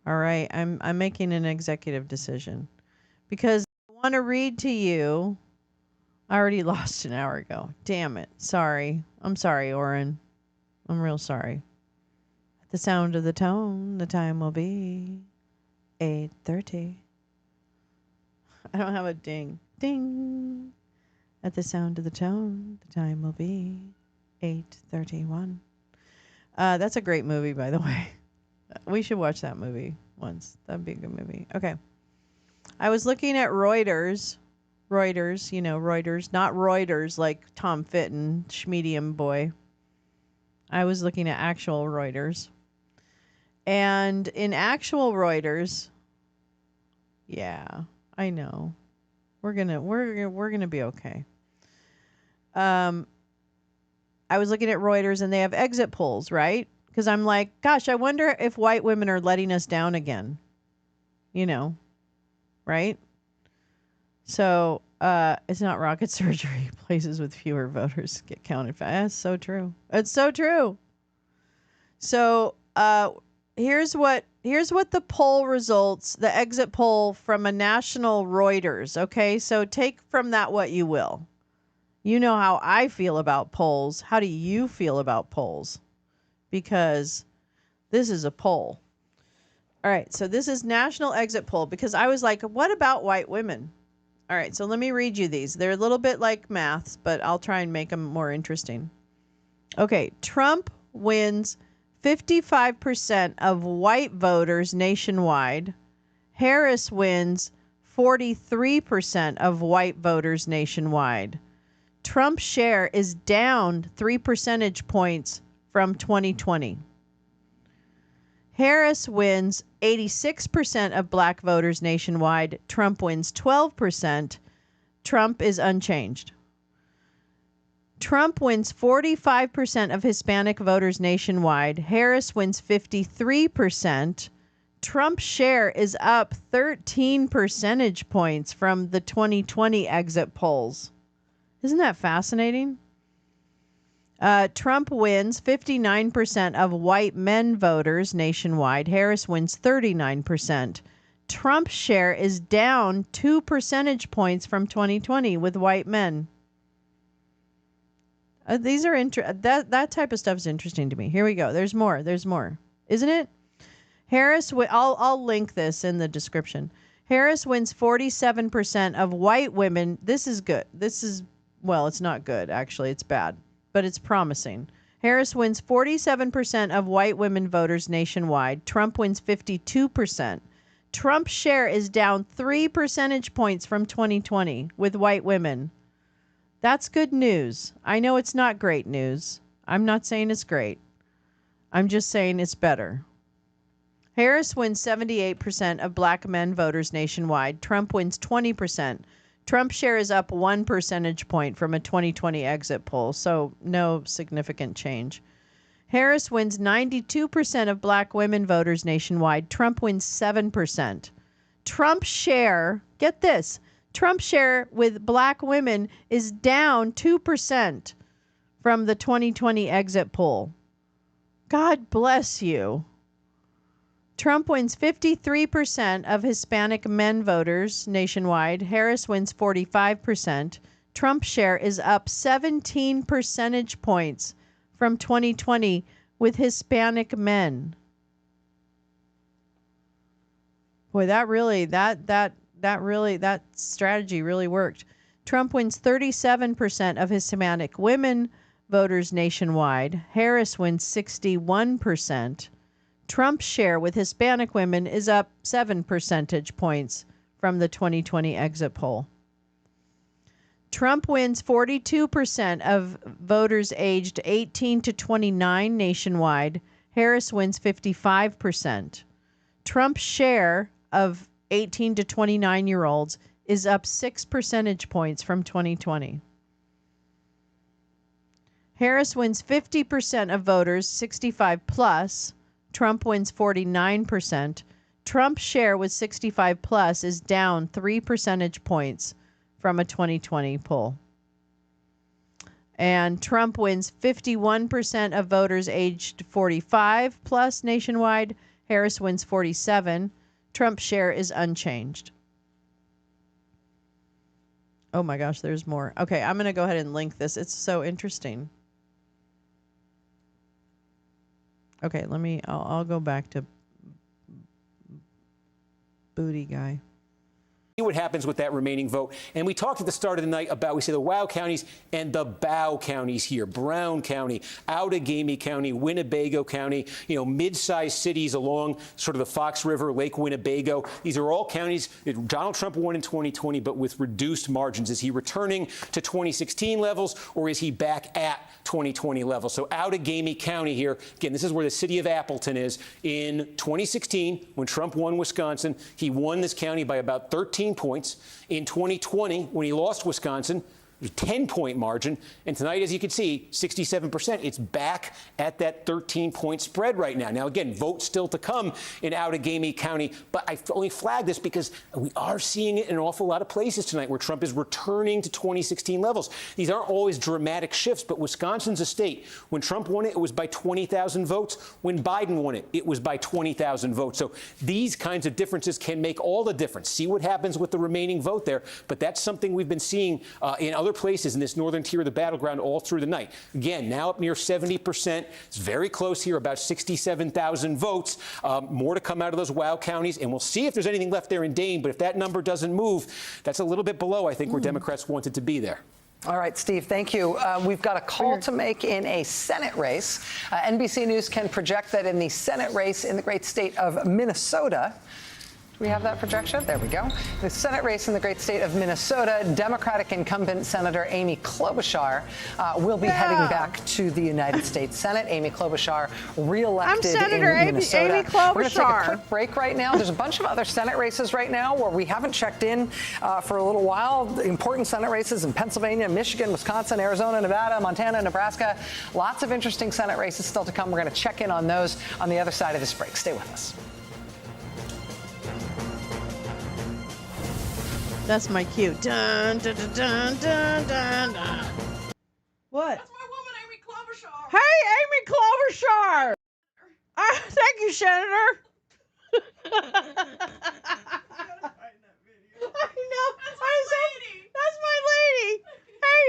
All right, I'm making an executive decision because I want to read to you. I already lost an hour ago. Damn it. Sorry. I'm sorry, Oren. I'm real sorry. At the sound of the tone, the time will be 8:30. I don't have a ding. Ding. At the sound of the tone, the time will be 8:31. That's a great movie, by the way. We should watch that movie once. That'd be a good movie. Okay. I was looking at Reuters. Reuters, you know, Reuters. Not Reuters like Tom Fitton, Schmedium boy. I was looking at actual Reuters. And in actual Reuters, yeah, I know. We're gonna be okay. I was looking at Reuters and they have exit polls, right? Because I'm like, gosh, I wonder if white women are letting us down again. You know, right? So it's not rocket surgery. Places with fewer voters get counted fast. That's so true. It's so true. So here's what the poll results, the exit poll from a national Reuters. Okay, so take from that what you will. You know how I feel about polls. How do you feel about polls? Because this is a poll. All right, so this is national exit poll because I was like, what about white women? All right, so let me read you these. They're a little bit like maths, but I'll try and make them more interesting. Okay, Trump wins 55% of white voters nationwide. Harris wins 43% of white voters nationwide. Trump's share is down 3 percentage points from 2020. Harris wins 86% of black voters nationwide. Trump wins 12%. Trump is unchanged. Trump wins 45% of Hispanic voters nationwide. Harris wins 53%. Trump's share is up 13 percentage points from the 2020 exit polls. Isn't that fascinating? Trump wins 59% of white men voters nationwide. Harris wins 39%. Trump's share is down 2 percentage points from 2020 with white men. These are that type of stuff is interesting to me. Here we go. There's more. There's more. Isn't it? Harris, I'll link this in the description. Harris wins 47% of white women. This is good. Well, it's not good, actually. It's bad, but it's promising. Harris wins 47% of white women voters nationwide. Trump wins 52%. Trump's share is down 3 percentage points from 2020 with white women. That's good news. I know it's not great news. I'm not saying it's great. I'm just saying it's better. Harris wins 78% of black men voters nationwide. Trump wins 20%. Trump's share is up 1 percentage point from a 2020 exit poll, so no significant change. Harris wins 92% of black women voters nationwide. Trump wins 7%. Trump's share, get this, Trump's share with black women is down 2% from the 2020 exit poll. God bless you. Trump wins 53% of Hispanic men voters nationwide. Harris wins 45%. Trump's share is up 17 percentage points from 2020 with Hispanic men. Boy, that strategy really worked. Trump wins 37% of Hispanic women voters nationwide. Harris wins 61%. Trump's share with Hispanic women is up 7 percentage points from the 2020 exit poll. Trump wins 42% of voters aged 18 to 29 nationwide. Harris wins 55%. Trump's share of 18 to 29-year-olds is up 6 percentage points from 2020. Harris wins 50% of voters 65 plus. Trump wins 49%. Trump's share with 65 plus is down 3 percentage points from a 2020 poll. And Trump wins 51% of voters aged 45 plus nationwide. Harris wins 47. Trump's share is unchanged. Oh my gosh, there's more. Okay, I'm going to go ahead and link this. It's so interesting. Okay, I'll go back to Booty Guy. See what happens with that remaining vote. And we talked at the start of the night about, we say the WOW counties and the BOW counties here, Brown County, Outagamie County, Winnebago County, mid-sized cities along sort of the Fox River, Lake Winnebago. These are all counties that Donald Trump won in 2020, but with reduced margins. Is he returning to 2016 levels, or is he back at 2020 levels? So Outagamie County here, again, this is where the city of Appleton is. In 2016, when Trump won Wisconsin, he won this county by about 13 points. In 2020, when he lost Wisconsin, it was a 10-point margin. And tonight, as you can see, 67%. It's back at that 13-point spread right now. Now, again, votes still to come in Outagamie County. But I only flag this because we are seeing it in an awful lot of places tonight where Trump is returning to 2016 levels. These aren't always dramatic shifts, but Wisconsin's a state. When Trump won it, it was by 20,000 votes. When Biden won it, it was by 20,000 votes. So these kinds of differences can make all the difference. See what happens with the remaining vote there. But that's something we've been seeing in other places in this northern tier of the battleground all through the night. Again, now up near 70%. It's very close here, about 67,000 votes. More to come out of those WOW counties, and we'll see if there's anything left there in Dane. But if that number doesn't move, that's a little bit below, I think, where Democrats wanted to be there. All right, Steve, thank you. We've got a call to make in a Senate race. NBC News can project that in the Senate race in the great state of Minnesota. We have that projection? There we go. The Senate race in the great state of Minnesota, Democratic incumbent Senator Amy Klobuchar will be heading back to the United States Senate. Amy Klobuchar reelected in Minnesota. Amy Klobuchar. We're going to take a quick break right now. There's a bunch of other Senate races right now where we haven't checked in for a little while. Important Senate races in Pennsylvania, Michigan, Wisconsin, Arizona, Nevada, Montana, Nebraska. Lots of interesting Senate races still to come. We're going to check in on those on the other side of this break. Stay with us. That's my cue. Dun, dun, dun, dun, dun, dun, dun. What? That's my woman, Amy Klobuchar. Hey, Amy Klobuchar. Thank you, Senator. I know. That's my lady. Hey,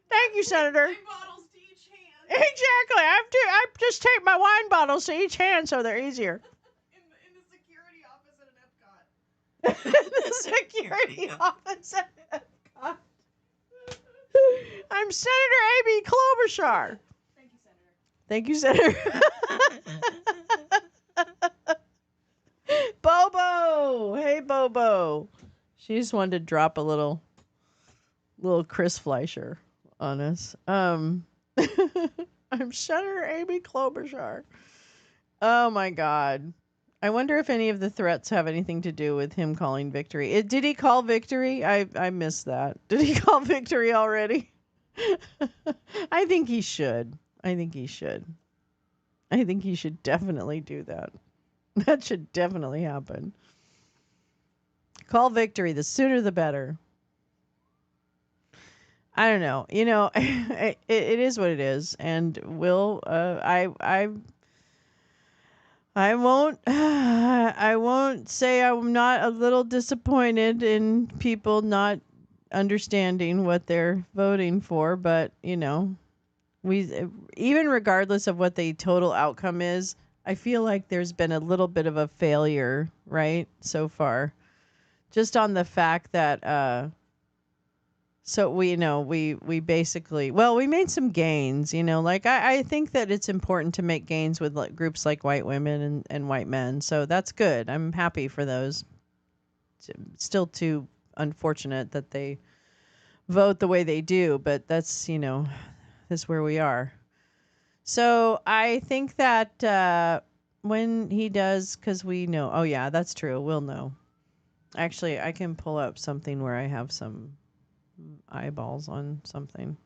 thank you, Senator. Wine bottles to each hand. Exactly. I just take my wine bottles to each hand so they're easier. In the security office at an Epcot. The security office at Epcot. I'm Senator Amy Klobuchar. Thank you, Senator. Bobo. Hey, Bobo. She just wanted to drop a little Chris Fleischer on us. I'm Senator Amy Klobuchar. Oh, my God. I wonder if any of the threats have anything to do with him calling victory. Did he call victory? I missed that. Did he call victory already? I think he should. I think he should definitely do that. That should definitely happen. Call victory. The sooner the better. I don't know. It is what it is. And I won't say I'm not a little disappointed in people not understanding what they're voting for, but we even regardless of what the total outcome is, I feel like there's been a little bit of a failure, right, so far, just on the fact that so we basically, we made some gains, like I think that it's important to make gains with groups like white women and white men. So that's good. I'm happy for those. It's still too unfortunate that they vote the way they do, but that's where we are. So I think that when he does, because we know, oh yeah, that's true. We'll know. Actually, I can pull up something where I have some eyeballs on something,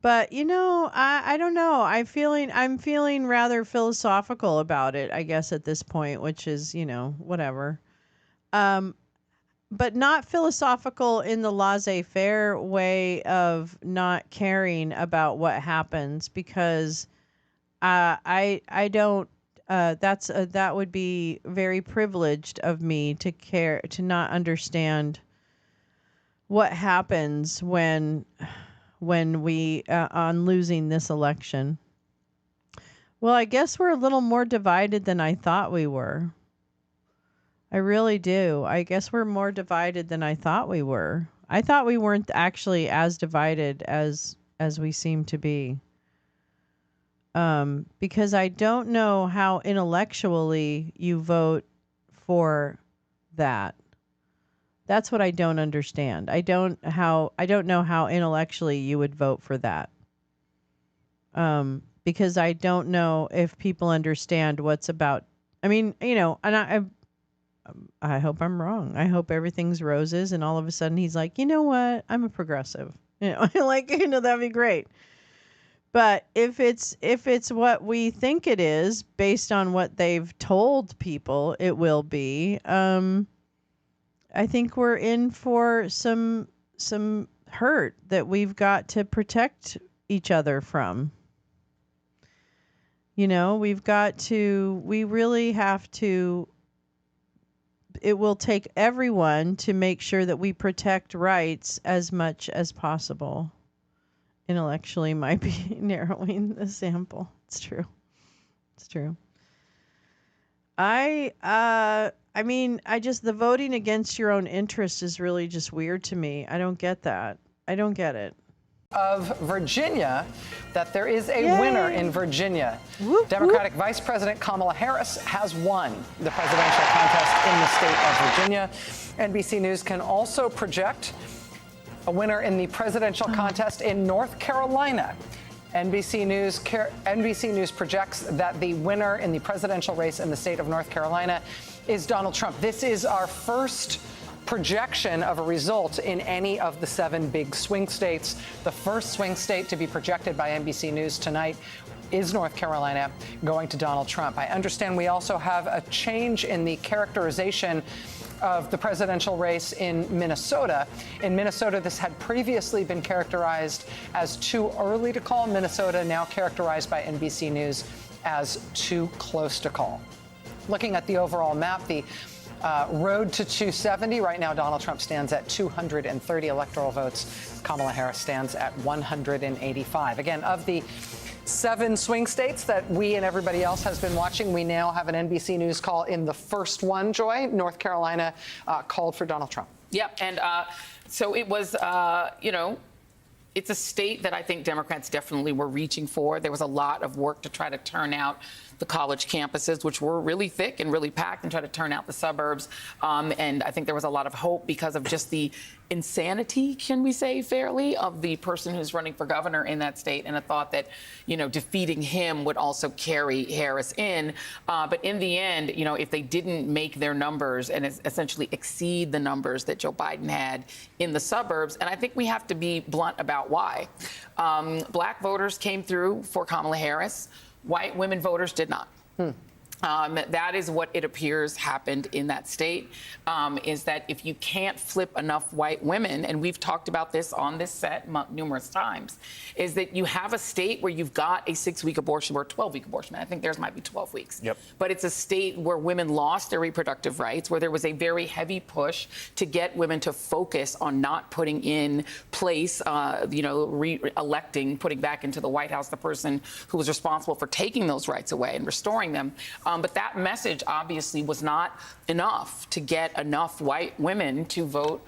but I don't know. I'm feeling rather philosophical about it, I guess, at this point, which is whatever, but not philosophical in the laissez-faire way of not caring about what happens, because I don't that would be very privileged of me to not understand what happens when we on losing this election. Well, I guess we're a little more divided than I thought we were. I really do. I guess we're more divided than I thought we were. I thought we weren't actually as divided as we seem to be. Because I don't know how intellectually you vote for that. That's what I don't understand. I don't know how intellectually you would vote for that. Because I don't know if people understand what's about. I mean, and I hope I'm wrong. I hope everything's roses, and all of a sudden he's like, you know what? I'm a progressive. That'd be great. But if it's what we think it is, based on what they've told people it will be, I think we're in for some hurt that we've got to protect each other from. We really have to. It will take everyone to make sure that we protect rights as much as possible. Intellectually might be narrowing the sample. It's true. The voting against your own interest is really just weird to me. I don't get that. I don't get it. Of Virginia, that there is a winner in Virginia. Democratic Vice President Kamala Harris has won the presidential contest in the state of Virginia. NBC News can also project a winner in the presidential contest in North Carolina. NBC News projects that the winner in the presidential race in the state of North Carolina is Donald Trump. This is our first projection of a result in any of the 7 big swing states. The first swing state to be projected by NBC News tonight is North Carolina, going to Donald Trump. I understand we also have a change in the characterization of the presidential race in Minnesota. In Minnesota, this had previously been characterized as too early to call. Minnesota now characterized by NBC News as too close to call. Looking at the overall map, the road to 270. Right now, Donald Trump stands at 230 electoral votes. Kamala Harris stands at 185. Again, of the 7 swing states that we and everybody else has been watching, we now have an NBC News call in the first one, Joy. North Carolina called for Donald Trump. Yep. And so it was, it's a state that I think Democrats definitely were reaching for. There was a lot of work to try to turn out the college campuses, which were really thick and really packed, and try to turn out the suburbs. And I think there was a lot of hope because of just the insanity, can we say fairly, of the person who's running for governor in that state, and a thought that, defeating him would also carry Harris in. But in the end, if they didn't make their numbers and essentially exceed the numbers that Joe Biden had in the suburbs, and I think we have to be blunt about why. Black voters came through for Kamala Harris. White women voters did not. That is what it appears happened in that state, is that if you can't flip enough white women, and we've talked about this on this set numerous times, is that you have a state where you've got a 6-week abortion or a 12-week abortion. I think theirs might be 12 weeks. Yep. But it's a state where women lost their reproductive rights, where there was a very heavy push to get women to focus on not putting in place, re-electing, putting back into the White House the person who was responsible for taking those rights away and restoring them. But that message obviously was not enough to get enough white women to vote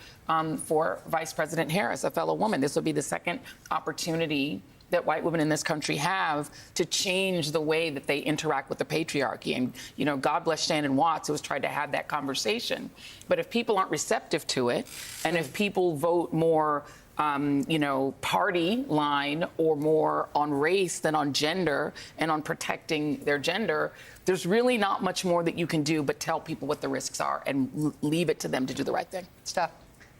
for Vice President Harris, a fellow woman. This will be the second opportunity that white women in this country have to change the way that they interact with the patriarchy. And, God bless Shannon Watts, who has tried to have that conversation. But if people aren't receptive to it, and if people vote more party line or more on race than on gender and on protecting their gender, there's really not much more that you can do but tell people what the risks are and leave it to them to do the right thing. Steph?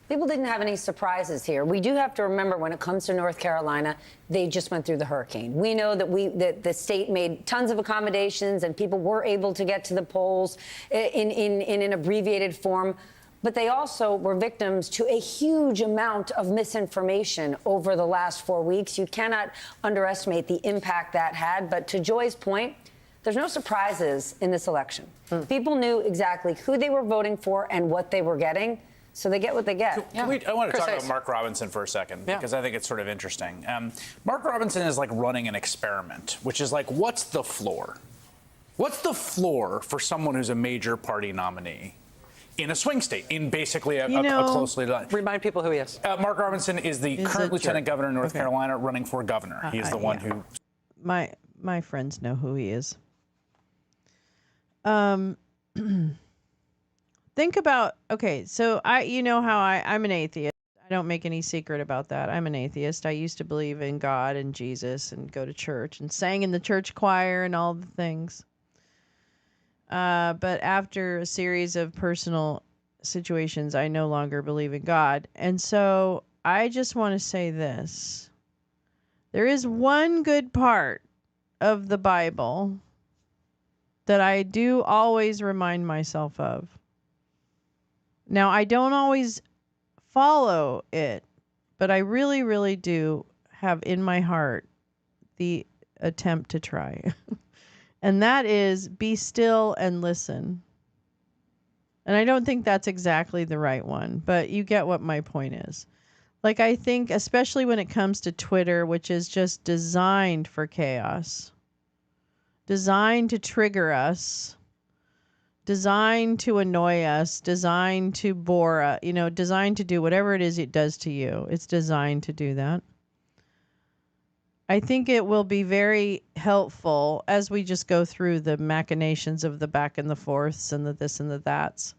People didn't have any surprises here. We do have to remember when it comes to North Carolina, they just went through the hurricane. We know that the state made tons of accommodations and people were able to get to the polls in an abbreviated form. But they also were victims to a huge amount of misinformation over the last 4 weeks. You cannot underestimate the impact that had. But to Joy's point, There's no surprises in this election. People knew exactly who they were voting for and what they were getting, so they get what they get. I want to talk about Mark Robinson for a second, because I think it's sort of interesting. Mark Robinson is like running an experiment, which is like, what's the floor? What's the floor for someone who's a major party nominee in a swing state, in basically a closely done? Remind people who he is. Mark Robinson is the current lieutenant governor of North Carolina running for governor. He is the one who... My friends know who he is. Think about, okay, so you know how I'm an atheist. I don't make any secret about that. I'm an atheist. I used to believe in God and Jesus and go to church and sang in the church choir and all the things. But after a series of personal situations, I no longer believe in God. And so I just want to say this. There is one good part of the Bible that I do always remind myself of. Now, I don't always follow it, but I really, really do have in my heart the attempt to try. And that is, be still and listen. And I don't think that's exactly the right one, but you get what my point is. Like, I think, especially when it comes to Twitter, which is just designed for chaos, designed to trigger us, designed to annoy us, designed to bore us, designed to do whatever it is it does to you. It's designed to do that. I think it will be very helpful as we just go through the machinations of the back and the forths and the this and the that's,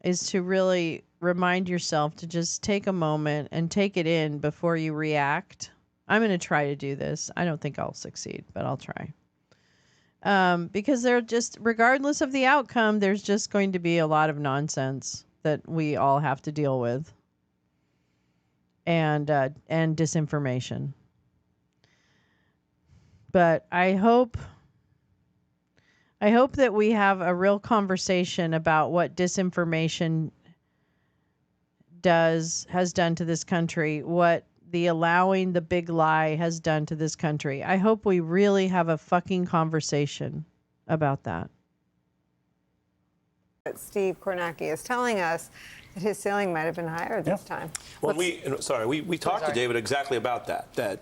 is to really remind yourself to just take a moment and take it in before you react. I'm going to try to do this. I don't think I'll succeed, but I'll try. Because they're just, regardless of the outcome, there's just going to be a lot of nonsense that we all have to deal with, and disinformation. But I hope that we have a real conversation about what disinformation has done to this country, what the allowing the big lie has done to this country. I hope we really have a fucking conversation about that. Steve Kornacki is telling us that his ceiling might have been higher this time. Well, we talked to David exactly about that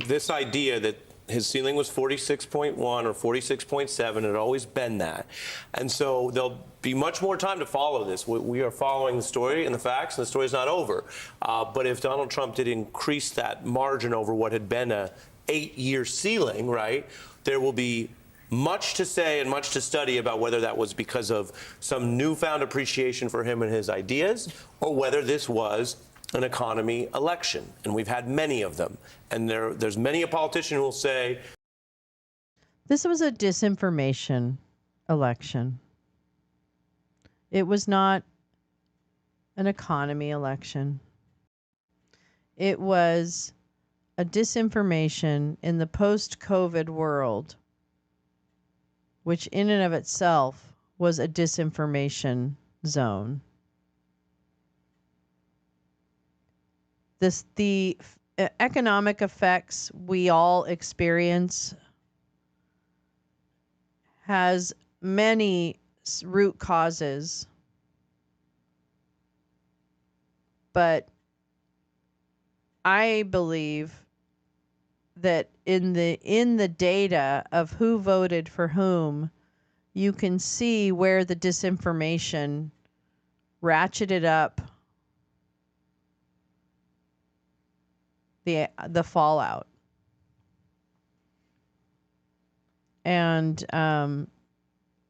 this idea that his ceiling was 46.1 or 46.7. It had always been that. And so there'll be much more time to follow this. We are following the story and the facts, and the story's not over. But if Donald Trump did increase that margin over what had been a 8-year ceiling, right, there will be much to say and much to study about whether that was because of some newfound appreciation for him and his ideas, or whether this was an economy election. And we've had many of them. And there's many a politician who will say this was a disinformation election. It was not an economy election. It was a disinformation in the post-COVID world, which in and of itself was a disinformation zone. The economic effects we all experience has many root causes, but I believe that in the data of who voted for whom, you can see where the disinformation ratcheted up the fallout. And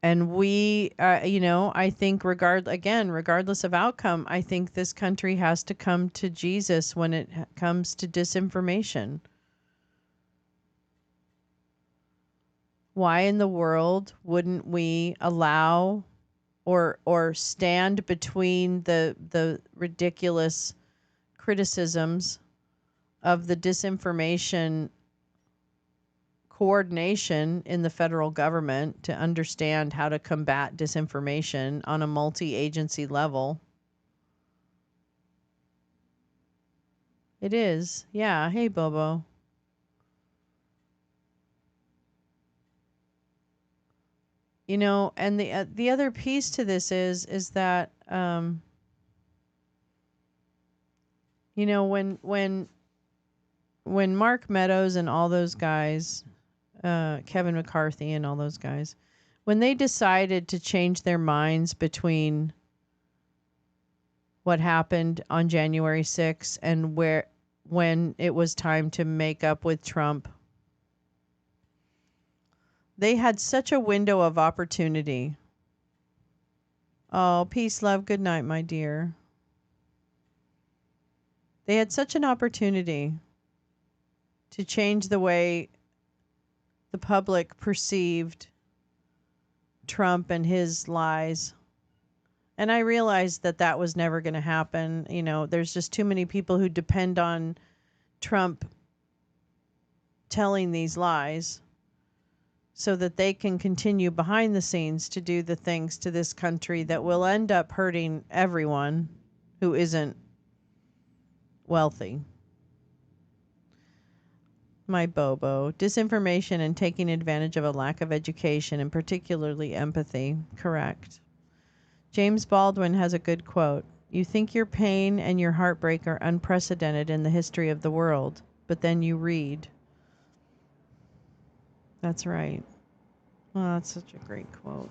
we, I think regardless of outcome, I think this country has to come to Jesus when it comes to disinformation. Why in the world wouldn't we allow or stand between the ridiculous criticisms of the disinformation coordination in the federal government to understand how to combat disinformation on a multi-agency level? It is. Yeah. Hey, Bobo. And the other piece to this is that when Mark Meadows and all those guys, Kevin McCarthy and all those guys, when they decided to change their minds between what happened on January 6th and when it was time to make up with Trump, they had such a window of opportunity. Oh, peace, love, good night, my dear. They had such an opportunity to change the way the public perceived Trump and his lies. And I realized that was never going to happen. There's just too many people who depend on Trump telling these lies so that they can continue behind the scenes to do the things to this country that will end up hurting everyone who isn't wealthy. My Bobo. Disinformation and taking advantage of a lack of education and particularly empathy. Correct. James Baldwin has a good quote. You think your pain and your heartbreak are unprecedented in the history of the world, but then you read. That's right. Oh, that's such a great quote.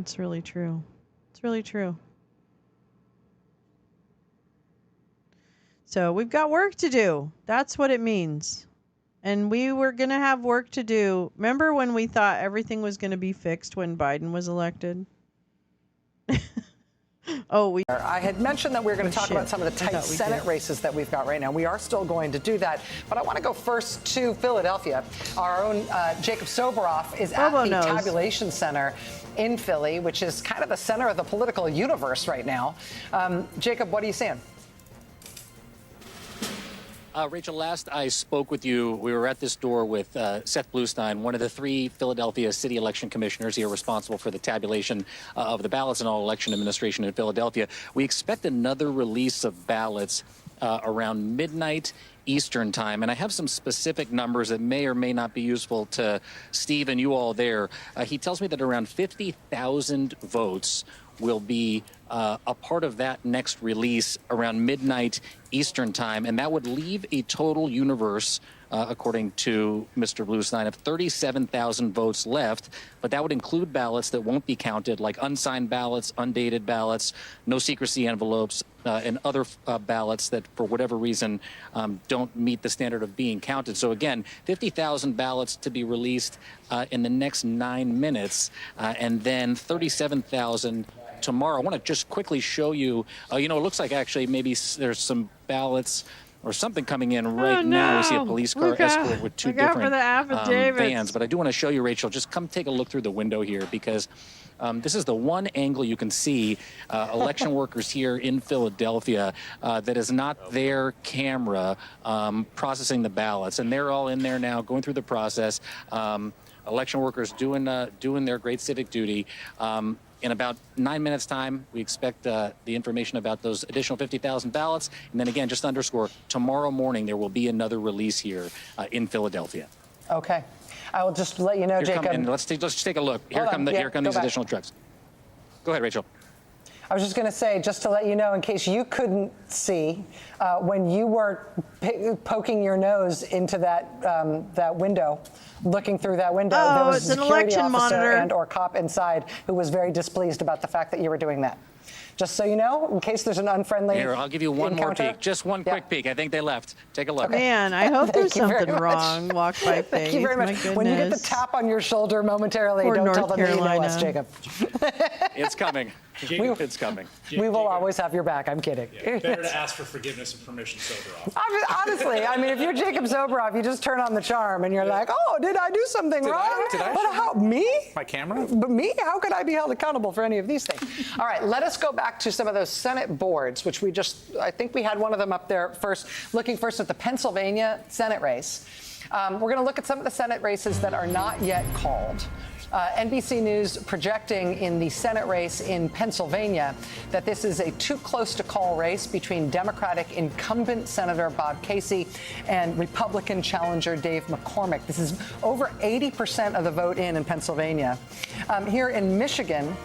It's really true. It's really true. So we've got work to do. That's what it means. And we were going to have work to do. Remember when we thought everything was going to be fixed when Biden was elected? I had mentioned that we were going to talk about some of the tight Senate races that we've got right now. We are still going to do that. But I want to go first to Philadelphia. Our own Jacob Soboroff is at the tabulation center in Philly, which is kind of the center of the political universe right now. Jacob, what are you seeing? Rachel, last I spoke with you, we were at this door with Seth Bluestein, one of the 3 Philadelphia city election commissioners here responsible for the tabulation of the ballots and all election administration in Philadelphia. We expect another release of ballots around midnight Eastern time. And I have some specific numbers that may or may not be useful to Steve and you all there. He tells me that around 50,000 votes will be a part of that next release around midnight Eastern time, and that would leave a total universe, according to Mr. Bluestein, of 37,000 votes left, but that would include ballots that won't be counted, like unsigned ballots, undated ballots, no secrecy envelopes, and other ballots that, for whatever reason, don't meet the standard of being counted. So again, 50,000 ballots to be released in the next 9 minutes, and then 37,000 tomorrow. I want to just quickly show you, it looks like actually maybe there's some ballots or something coming in right now. We see a police car escort with 2 different vans. But I do want to show you, Rachel, just come take a look through the window here, because this is the one angle you can see election workers here in Philadelphia that is not their camera processing the ballots. And they're all in there now going through the process. Election workers doing their great civic duty. In about 9 minutes' time, we expect the information about those additional 50,000 ballots. And then again, just to underscore, tomorrow morning there will be another release here in Philadelphia. Okay. I will just let you know, Jacob. Let's take a look. Here come these additional trucks. Go ahead, Rachel. I was just going to say, just to let you know, in case you couldn't see, when you were poking your nose into that window, looking through that window, there was a security officer and/or cop inside who was very displeased about the fact that you were doing that. Just so you know, in case there's an unfriendly Here, I'll give you one encounter. more peek. Just one quick peek. I think they left. Take a look. Okay. Man, I hope there's something wrong. Walk by faith. Thank you very much. When you get the tap on your shoulder momentarily, don't North tell them that you know us, Jacob. It's coming. It's coming. We will always have your back. I'm kidding. Yeah, better to ask for forgiveness and permission, Soboroff. Honestly, I mean, if you're Jacob Soboroff, you just turn on the charm and you're like, oh, did I do something wrong? Did I? But how, me? My camera? But me? How could I be held accountable for any of these things? All right, let us go back to some of those Senate boards, which I think we had one of them up there first, looking first at the Pennsylvania Senate race. We're going to look at some of the Senate races that are not yet called. NBC News projecting in the Senate race in Pennsylvania that this is a too close to call race between Democratic incumbent Senator Bob Casey and Republican challenger Dave McCormick. This is over 80% of the vote in Pennsylvania. Here in Michigan,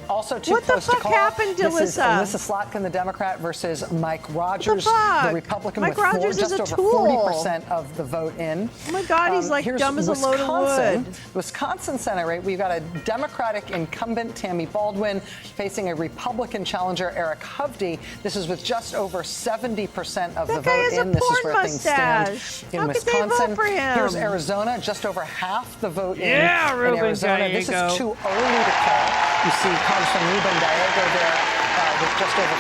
also too close to call. What the fuck happened to This is Alyssa? Alyssa Slotkin, the Democrat, versus Mike Rogers, the Republican, Mike with Rogers is just a over tool. 40% of the vote in. Oh my God, he's like Here's dumb as a load of wood. Wisconsin Senate rate. We've got a Democratic incumbent, Tammy Baldwin, facing a Republican challenger, Eric Hovde. This is with just over 70% of the vote in. This is where things stand in Wisconsin. Here's Arizona, just over half the vote in Arizona. This is too early to call. You see Congressman Ruben Gallego there with just over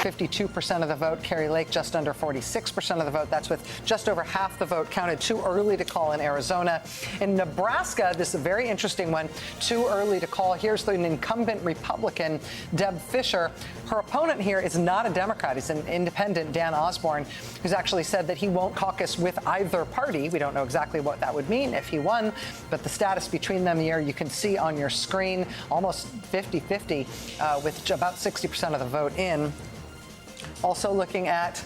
52% of the vote. Kerry Lake just under 46% of the vote. That's with just over half the vote counted. Too early to call in Arizona. In Nebraska, this is a very interesting one. Too early to call. Here's an incumbent Republican, Deb Fischer. Her opponent here is not a Democrat. He's an independent, Dan Osborne, who's actually said that he won't caucus with either party. We don't know exactly what that would mean if he won, but the status between them here you can see on your screen, almost 50-50 with about 60% of the vote in. Also looking at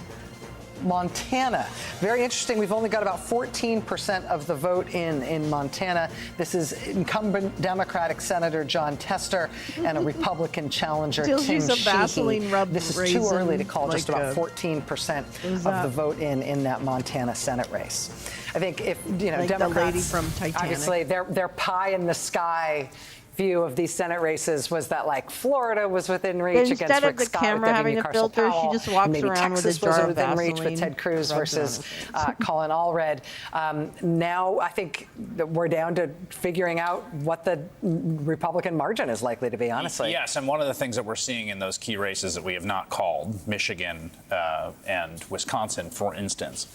Montana. Very interesting. We've only got about 14% of the vote in Montana. This is incumbent Democratic Senator John Tester and a Republican challenger, Tim Sheehy. This is too early to call. Just about 14% of the vote in that Montana Senate race. I think if like Democrats, the lady from Titanic. obviously their pie in the sky view of these Senate races was that like Florida was within reach against instead Rick of the Scott camera having a filter, she just walks maybe around Texas with a jar was of within reach Vaseline, with Ted Cruz rubs it on versus Colin Allred. Now I think that we're down to figuring out what the Republican margin is likely to be, honestly. Yes, and one of the things that we're seeing in those key races that we have not called, Michigan and Wisconsin, for instance,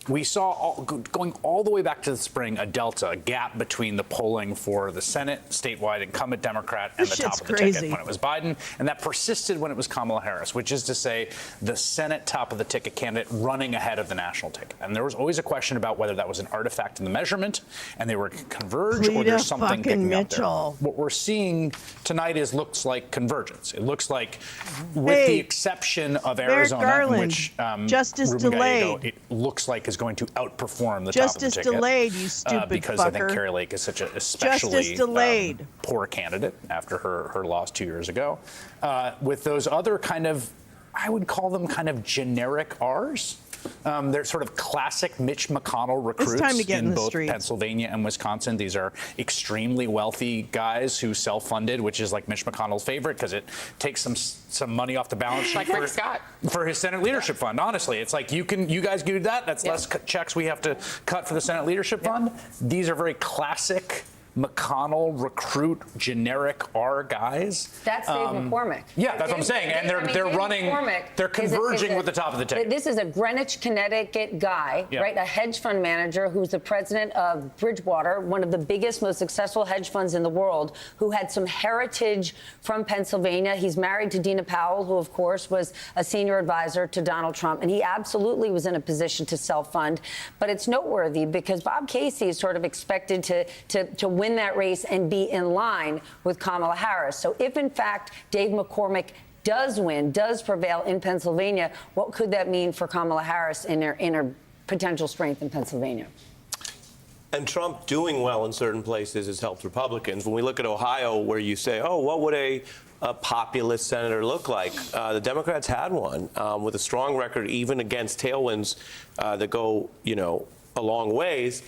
we saw, going all the way back to the spring, a delta, a gap between the polling for the Senate statewide incumbent Democrat and the top of the ticket when it was Biden, and that persisted when it was Kamala Harris, which is to say the Senate top of the ticket candidate running ahead of the national ticket. And there was always a question about whether that was an artifact in the measurement and they were converged or there's something picking up there. What we're seeing tonight looks like convergence. It looks like, with the exception of Arizona, in which Justice Ruben Gallego, delayed. it looks like is going to outperform the Justice top of the ticket. delayed, you stupid because fucker. I think Kerry Lake is such an especially poor candidate after her loss 2 years ago. With those other kind of, I would call them kind of generic R's. They're sort of classic Mitch McConnell recruits in both Pennsylvania and Wisconsin. These are extremely wealthy guys who self-funded, which is like Mitch McConnell's favorite because it takes some money off the balance sheet for his Senate leadership fund. Honestly, it's like you guys do that. That's less checks we have to cut for the Senate leadership fund. These are very classic McConnell recruit generic R guys. That's Dave McCormick. Yeah, that's what I'm saying. And they're running, they're converging with the top of the ticket. This is a Greenwich, Connecticut guy, right? A hedge fund manager who's the president of Bridgewater, one of the biggest, most successful hedge funds in the world, who had some heritage from Pennsylvania. He's married to Dina Powell, who, of course, was a senior advisor to Donald Trump. And he absolutely was in a position to self-fund. But it's noteworthy because Bob Casey is sort of expected to win that race and be in line with Kamala Harris. So if, in fact, Dave McCormick does win, does prevail in Pennsylvania, what could that mean for Kamala Harris in her potential strength in Pennsylvania? And Trump doing well in certain places has helped Republicans. When we look at Ohio, where you say, oh, what would a populist senator look like? The Democrats had one with a strong record, even against tailwinds that go, a long ways.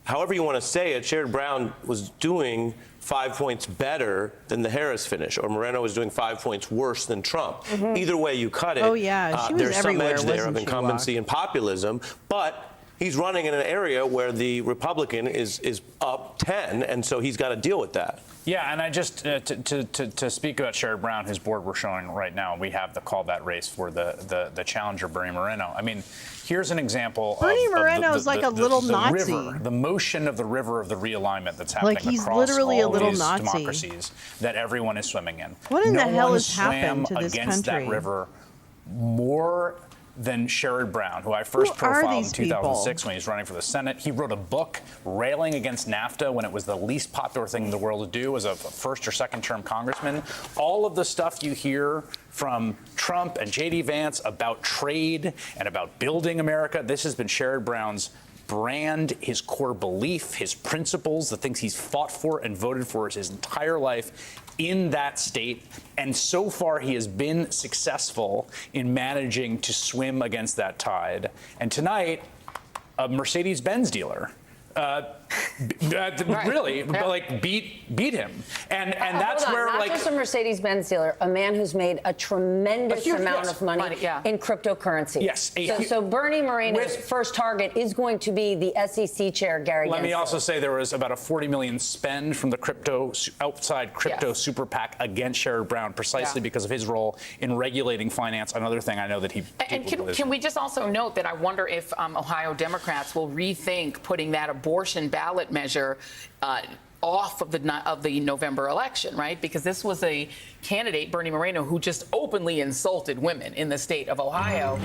However you want to say it, Sherrod Brown was doing 5 points better than the Harris finish, or Moreno was doing 5 points worse than Trump. Either way you cut it, Oh, yeah. She was there's some everywhere, edge there of wasn't she, incumbency and populism, but he's running in an area where the Republican is up 10, and so he's got to deal with that. Yeah, and I just, to speak about Sherrod Brown, his board we're showing right now, we have the call that race for the challenger, Bernie Moreno. I mean, here's an example Bernie Moreno is like a little Nazi. River, the motion of the river of the realignment that's happening he's across literally all a little these Nazi. democracies that everyone is swimming in. What in the hell has swam happened to this against country? that river more than Sherrod Brown, who I first Who are profiled in these 2006 people? when he was running for the Senate. He wrote a book railing against NAFTA when it was the least popular thing in the world to do as a first or second term congressman. All of the stuff you hear from Trump and J.D. Vance about trade and about building America, this has been Sherrod Brown's brand, his core belief, his principles, the things he's fought for and voted for his entire life in that state. And so far, he has been successful in managing to swim against that tide. And tonight, a Mercedes-Benz dealer really like beat him, and that's Hold on, where not just a Mercedes-Benz dealer, a man who's made a tremendous amount of money in cryptocurrency. Yes. So Bernie Moreno's first target is going to be the SEC chair, Gary. Let me Gensler. also say there was about a $40 million spend from the outside crypto super PAC against Sherrod Brown, precisely because of his role in regulating finance. Another thing I know that he. And can we just also note that I wonder if Ohio Democrats will rethink putting that abortion ballot measure off of the November election, right? Because this was a candidate, Bernie Moreno, who just openly insulted women in the state of Ohio.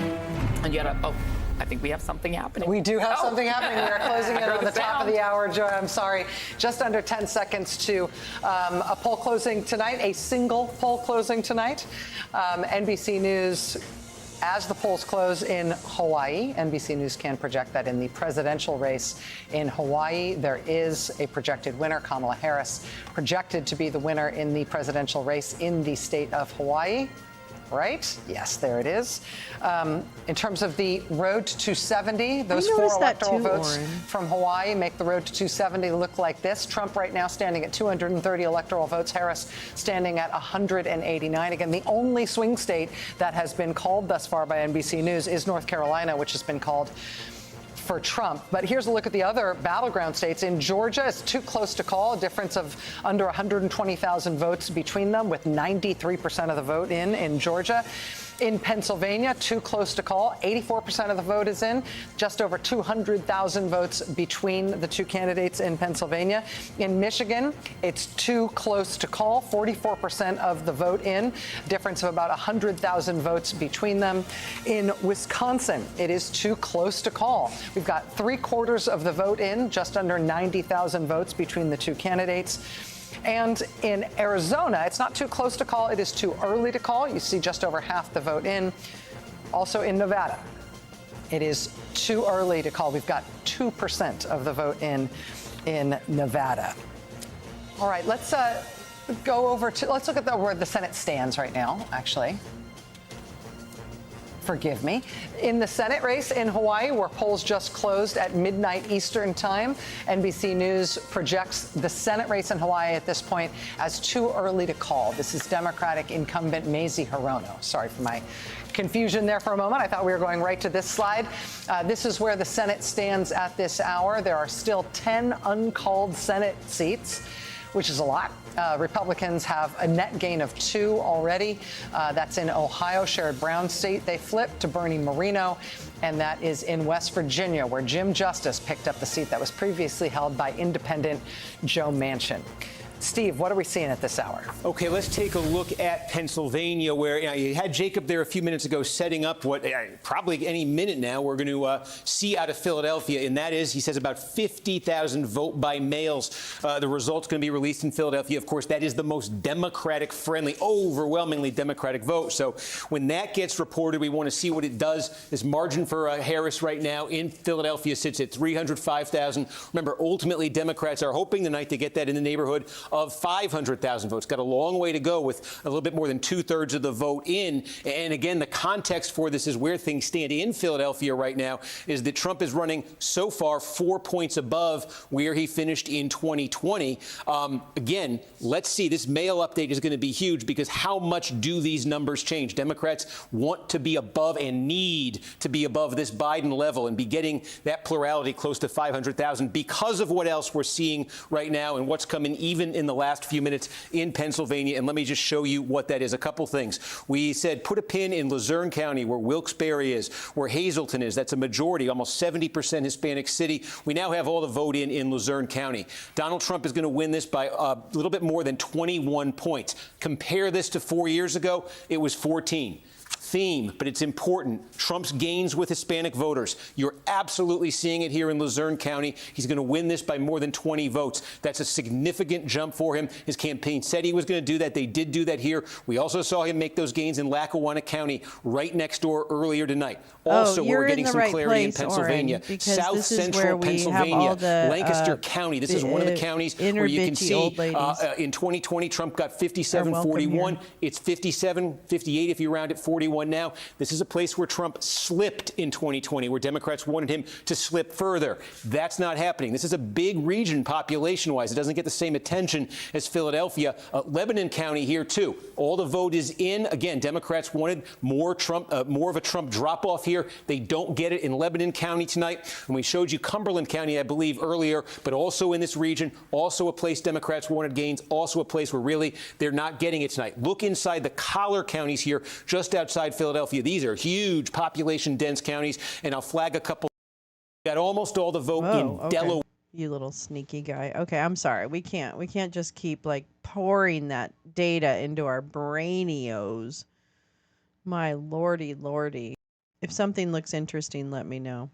And yet, I think we have something happening. We do have something happening. We are closing in on the top of the hour, Joy. I'm sorry. Just under 10 seconds to a poll closing tonight, a single poll closing tonight. NBC News. As the polls close in Hawaii, NBC News can project that in the presidential race in Hawaii, there is a projected winner. Kamala Harris projected to be the winner in the presidential race in the state of Hawaii. Right? Yes, there it is. In terms of the road to 270, those 4 electoral votes from Hawaii make the road to 270 look like this. Trump right now standing at 230 electoral votes. Harris standing at 189. Again, the only swing state that has been called thus far by NBC News is North Carolina, which has been called for Trump. But here's a look at the other battleground states. In Georgia, it's too close to call, a difference of under 120,000 votes between them, with 93% of the vote in Georgia. In Pennsylvania, too close to call. 84% of the vote is in. Just over 200,000 votes between the two candidates in Pennsylvania. In Michigan, it's too close to call. 44% of the vote in. Difference of about 100,000 votes between them. In Wisconsin, it is too close to call. We've got 3/4 of the vote in, just under 90,000 votes between the two candidates. And in Arizona, it's not too close to call. It is too early to call. You see just over half the vote in. Also in Nevada, it is too early to call. We've got 2% of the vote in Nevada. All right, let's go over to, let's look at where the Senate stands right now, actually. Forgive me. In the Senate race in Hawaii, where polls just closed at midnight Eastern time, NBC News projects the Senate race in Hawaii at this point as too early to call. This is Democratic incumbent Mazie Hirono. Sorry for my confusion there for a moment. I thought we were going right to this slide. This is where the Senate stands at this hour. There are still 10 uncalled Senate seats, which is a lot. Republicans have a net gain of 2 already. That's in Ohio, Sherrod Brown's state. They flipped to Bernie Moreno, and that is in West Virginia, where Jim Justice picked up the seat that was previously held by independent Joe Manchin. Steve, what are we seeing at this hour? Okay, let's take a look at Pennsylvania, where you had Jacob there a few minutes ago setting up what probably any minute now we're going to see out of Philadelphia, and that is, he says, about 50,000 vote by mails. The results going to be released in Philadelphia. Of course, that is the most Democratic-friendly, overwhelmingly Democratic vote. So when that gets reported, we want to see what it does. This margin for Harris right now in Philadelphia sits at 305,000. Remember, ultimately, Democrats are hoping tonight to get that in the neighborhood of 500,000 votes. Got a long way to go with a little bit more than 2/3 of the vote in. And again, the context for this is where things stand in Philadelphia right now is that Trump is running so far 4 points above where he finished in 2020. Again, let's see. This mail update is going to be huge because how much do these numbers change? Democrats want to be above and need to be above this Biden level and be getting that plurality close to 500,000 because of what else we're seeing right now and what's coming even in the last few minutes in Pennsylvania. And let me just show you what that is. A couple things. We said put a pin in Luzerne County, where Wilkes-Barre is, where Hazleton is. That's a majority, almost 70% Hispanic city. We now have all the vote in Luzerne County. Donald Trump is going to win this by a little bit more than 21 points. Compare this to 4 years ago. It was 14. theme, but it's important. Trump's gains with Hispanic voters. You're absolutely seeing it here in Luzerne County. He's going to win this by more than 20 votes. That's a significant jump for him. His campaign said he was going to do that. They did do that here. We also saw him make those gains in Lackawanna County right next door earlier tonight. Also, we're getting some clarity in Pennsylvania. South Central Pennsylvania, Lancaster County. This is one of the counties where you can see in 2020, Trump got 57-41. It's 57, 58 if you round it, 41 now. This is a place where Trump slipped in 2020, where Democrats wanted him to slip further. That's not happening. This is a big region population-wise. It doesn't get the same attention as Philadelphia. Lebanon County here, too. All the vote is in. Again, Democrats wanted more of a Trump drop-off here. They don't get it in Lebanon County tonight. And we showed you Cumberland County, I believe, earlier, but also in this region, also a place Democrats wanted gains, also a place where really they're not getting it tonight. Look inside the collar counties here, just outside Philadelphia. These are huge population-dense counties, and I'll flag a couple. Got almost all the vote in Delaware. You little sneaky guy. Okay, I'm sorry. We can't just keep like pouring that data into our brainios. My lordy. If something looks interesting, let me know.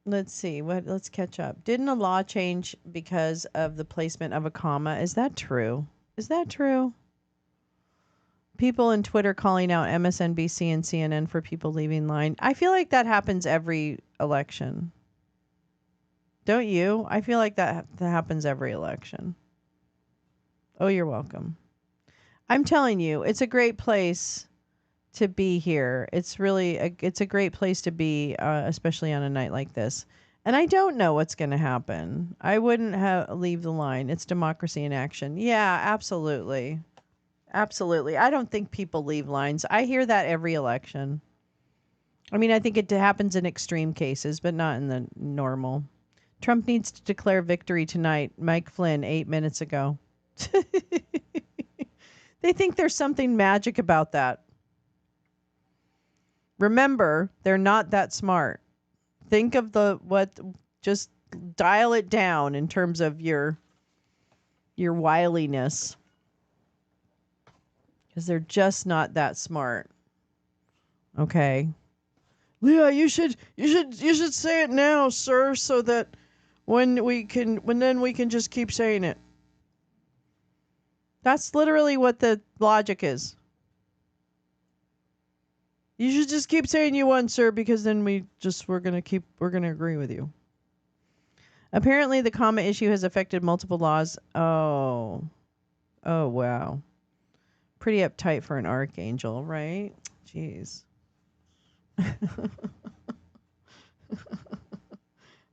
Let's see. Let's catch up. Didn't a law change because of the placement of a comma? Is that true? People in Twitter calling out MSNBC and CNN for people leaving line. I feel like that happens every election. Don't you? I feel like that happens every election. Oh, you're welcome. I'm telling you, it's a great place to be here. It's really it's a great place to be, especially on a night like this. And I don't know what's going to happen. I wouldn't leave the line. It's democracy in action. Yeah, absolutely. Absolutely. I don't think people leave lines. I hear that every election. I mean, I think it happens in extreme cases, but not in the normal. Trump needs to declare victory tonight. Mike Flynn, 8 minutes ago. They think there's something magic about that. Remember, they're not that smart. Think of just dial it down in terms of your wiliness. Because they're just not that smart. Okay. Leah, you should say it now, sir, so that then we can just keep saying it. That's literally what the logic is. You should just keep saying you won, sir, because then we're gonna agree with you. Apparently the comma issue has affected multiple laws. Oh wow. Pretty uptight for an archangel, right? Jeez.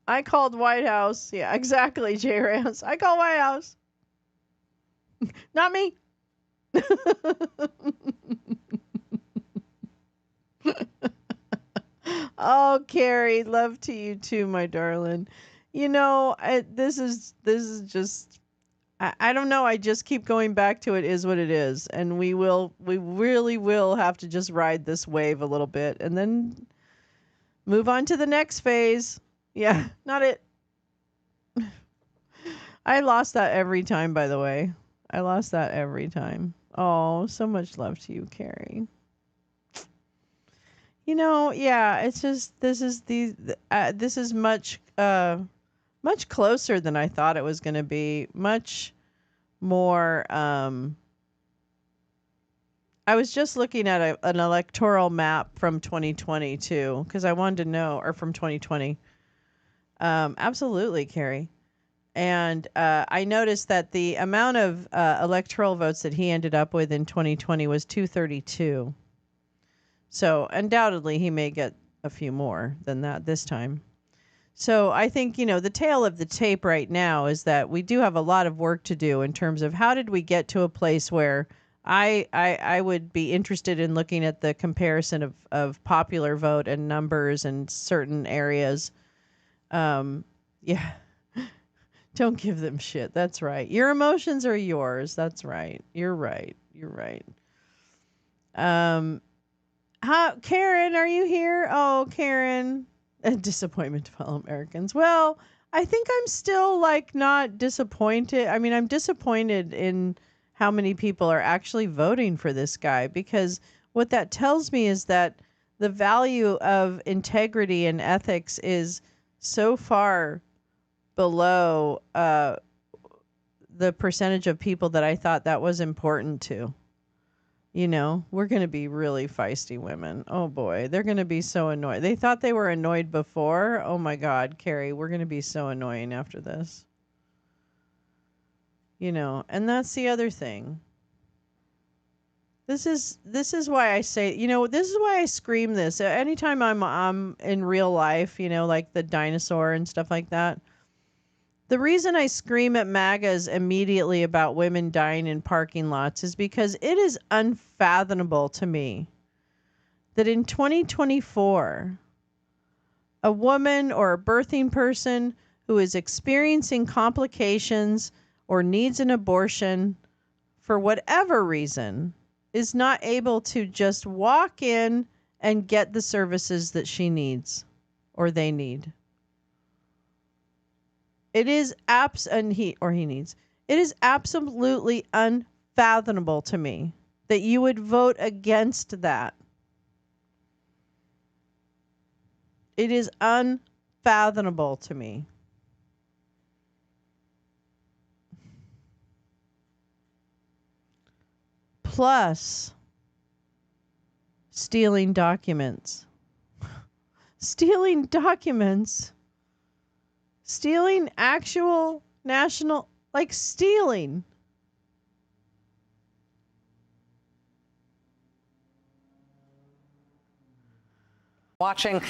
I called White House. Yeah, exactly, J. Rams. I called White House. Not me. Oh, Carrie, love to you too, my darling. You know, this is just. I don't know. I just keep going back to it is what it is. And we really will have to just ride this wave a little bit and then move on to the next phase. Yeah, not it. I lost that every time, by the way. I lost that every time. Oh, so much love to you, Carrie. You know, yeah, it's just, this is much closer than I thought it was going to be. Much more. I was just looking at an electoral map from 2020 too, because I wanted to know, or from 2020. Absolutely, Carrie. And I noticed that the amount of electoral votes that he ended up with in 2020 was 232. So undoubtedly he may get a few more than that this time. So I think, the tale of the tape right now is that we do have a lot of work to do in terms of how did we get to a place where I would be interested in looking at the comparison of popular vote and numbers in certain areas. Yeah. Don't give them shit. That's right. Your emotions are yours. That's right. You're right. Karen, are you here? Oh, Karen. A disappointment to fellow Americans. Well, I think I'm still not disappointed. I mean, I'm disappointed in how many people are actually voting for this guy, because what that tells me is that the value of integrity and ethics is so far below the percentage of people that I thought that was important to. You know, we're going to be really feisty women. Oh boy, they're going to be so annoyed. They thought they were annoyed before. Oh my God, Carrie, we're going to be so annoying after this. You know, and that's the other thing. This is why I say, you know, this is why I scream this. Anytime I'm in real life, you know, like the dinosaur and stuff like that. The reason I scream at MAGAs immediately about women dying in parking lots is because it is unfathomable to me that in 2024, a woman or a birthing person who is experiencing complications or needs an abortion for whatever reason is not able to just walk in and get the services that she needs or they need. It is he needs. It is absolutely unfathomable to me that you would vote against that. It is unfathomable to me. Plus, stealing documents. Stealing documents. Stealing actual national, like stealing. Watching.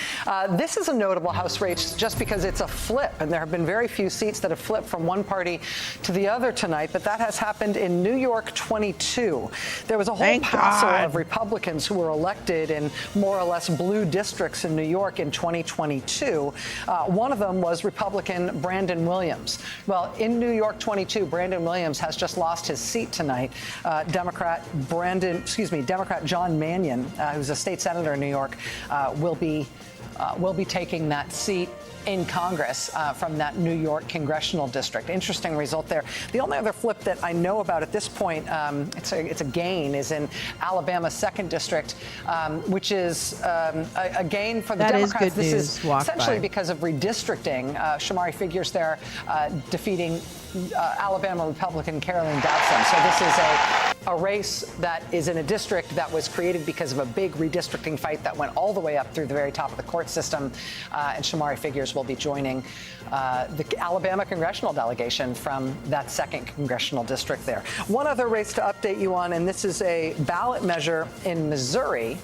This is a notable House race just because it's a flip, and there have been very few seats that have flipped from one party to the other tonight, but that has happened in New York 22. There was a whole passel of Republicans who were elected in more or less blue districts in New York in 2022. One of them was Republican Brandon Williams. Well, in New York 22, Brandon Williams has just lost his seat tonight. Democrat John Mannion, who's a state senator in New York, will be taking that seat in Congress from that New York congressional district. Interesting result there. The only other flip that I know about at this point, it's a gain, is in Alabama's 2nd district, which is a gain for the Democrats. This is essentially because of redistricting. Shamari Figures there defeating Alabama Republican Caroline Dowson. So this is a race that is in a district that was created because of a big redistricting fight that went all the way up through the very top of the court system. And Shamari Figures will be joining the Alabama congressional delegation from that 2nd congressional district there. One other race to update you on, and this is a ballot measure in Missouri.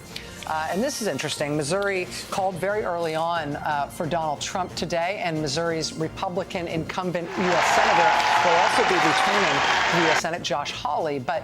And this is interesting. Missouri called very early on for Donald Trump today, and Missouri's Republican incumbent U.S. Senator will also be returning to U.S. Senate Josh Hawley. But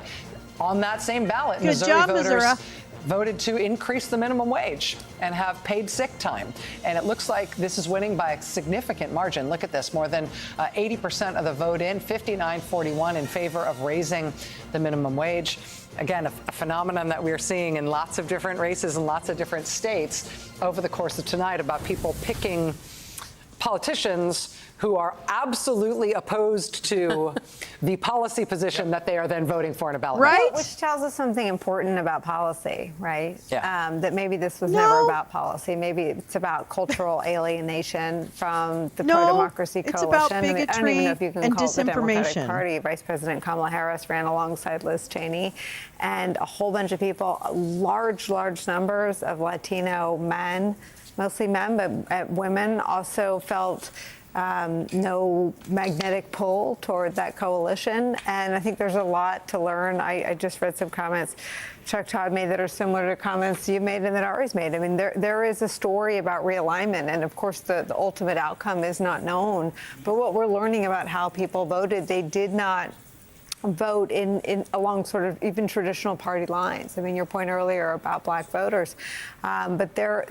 on that same ballot, Missouri voters voted to increase the minimum wage and have paid sick time. And it looks like this is winning by a significant margin. Look at this. More than 80% of the vote in, 59-41 in favor of raising the minimum wage. Again, a phenomenon that we're seeing in lots of different races in lots of different states over the course of tonight about people picking politicians who are absolutely opposed to the policy position that they are then voting for in a ballot. Right. Which tells us something important about policy, right? Yeah. That maybe this was never about policy. Maybe it's about cultural alienation from the pro-democracy coalition. It's about bigotry I don't even know if you can and call it the Democratic disinformation. Party. Vice President Kamala Harris ran alongside Liz Cheney, and a whole bunch of people, large numbers of Latino men, mostly men, but women also felt no magnetic pull toward that coalition. And I think there's a lot to learn. I just read some comments Chuck Todd made that are similar to comments you made and that Ari's made. I mean, there is a story about realignment. And of course, the ultimate outcome is not known. But what we're learning about how people voted, they did not vote in along sort of even traditional party lines. I mean, your point earlier about black voters, but there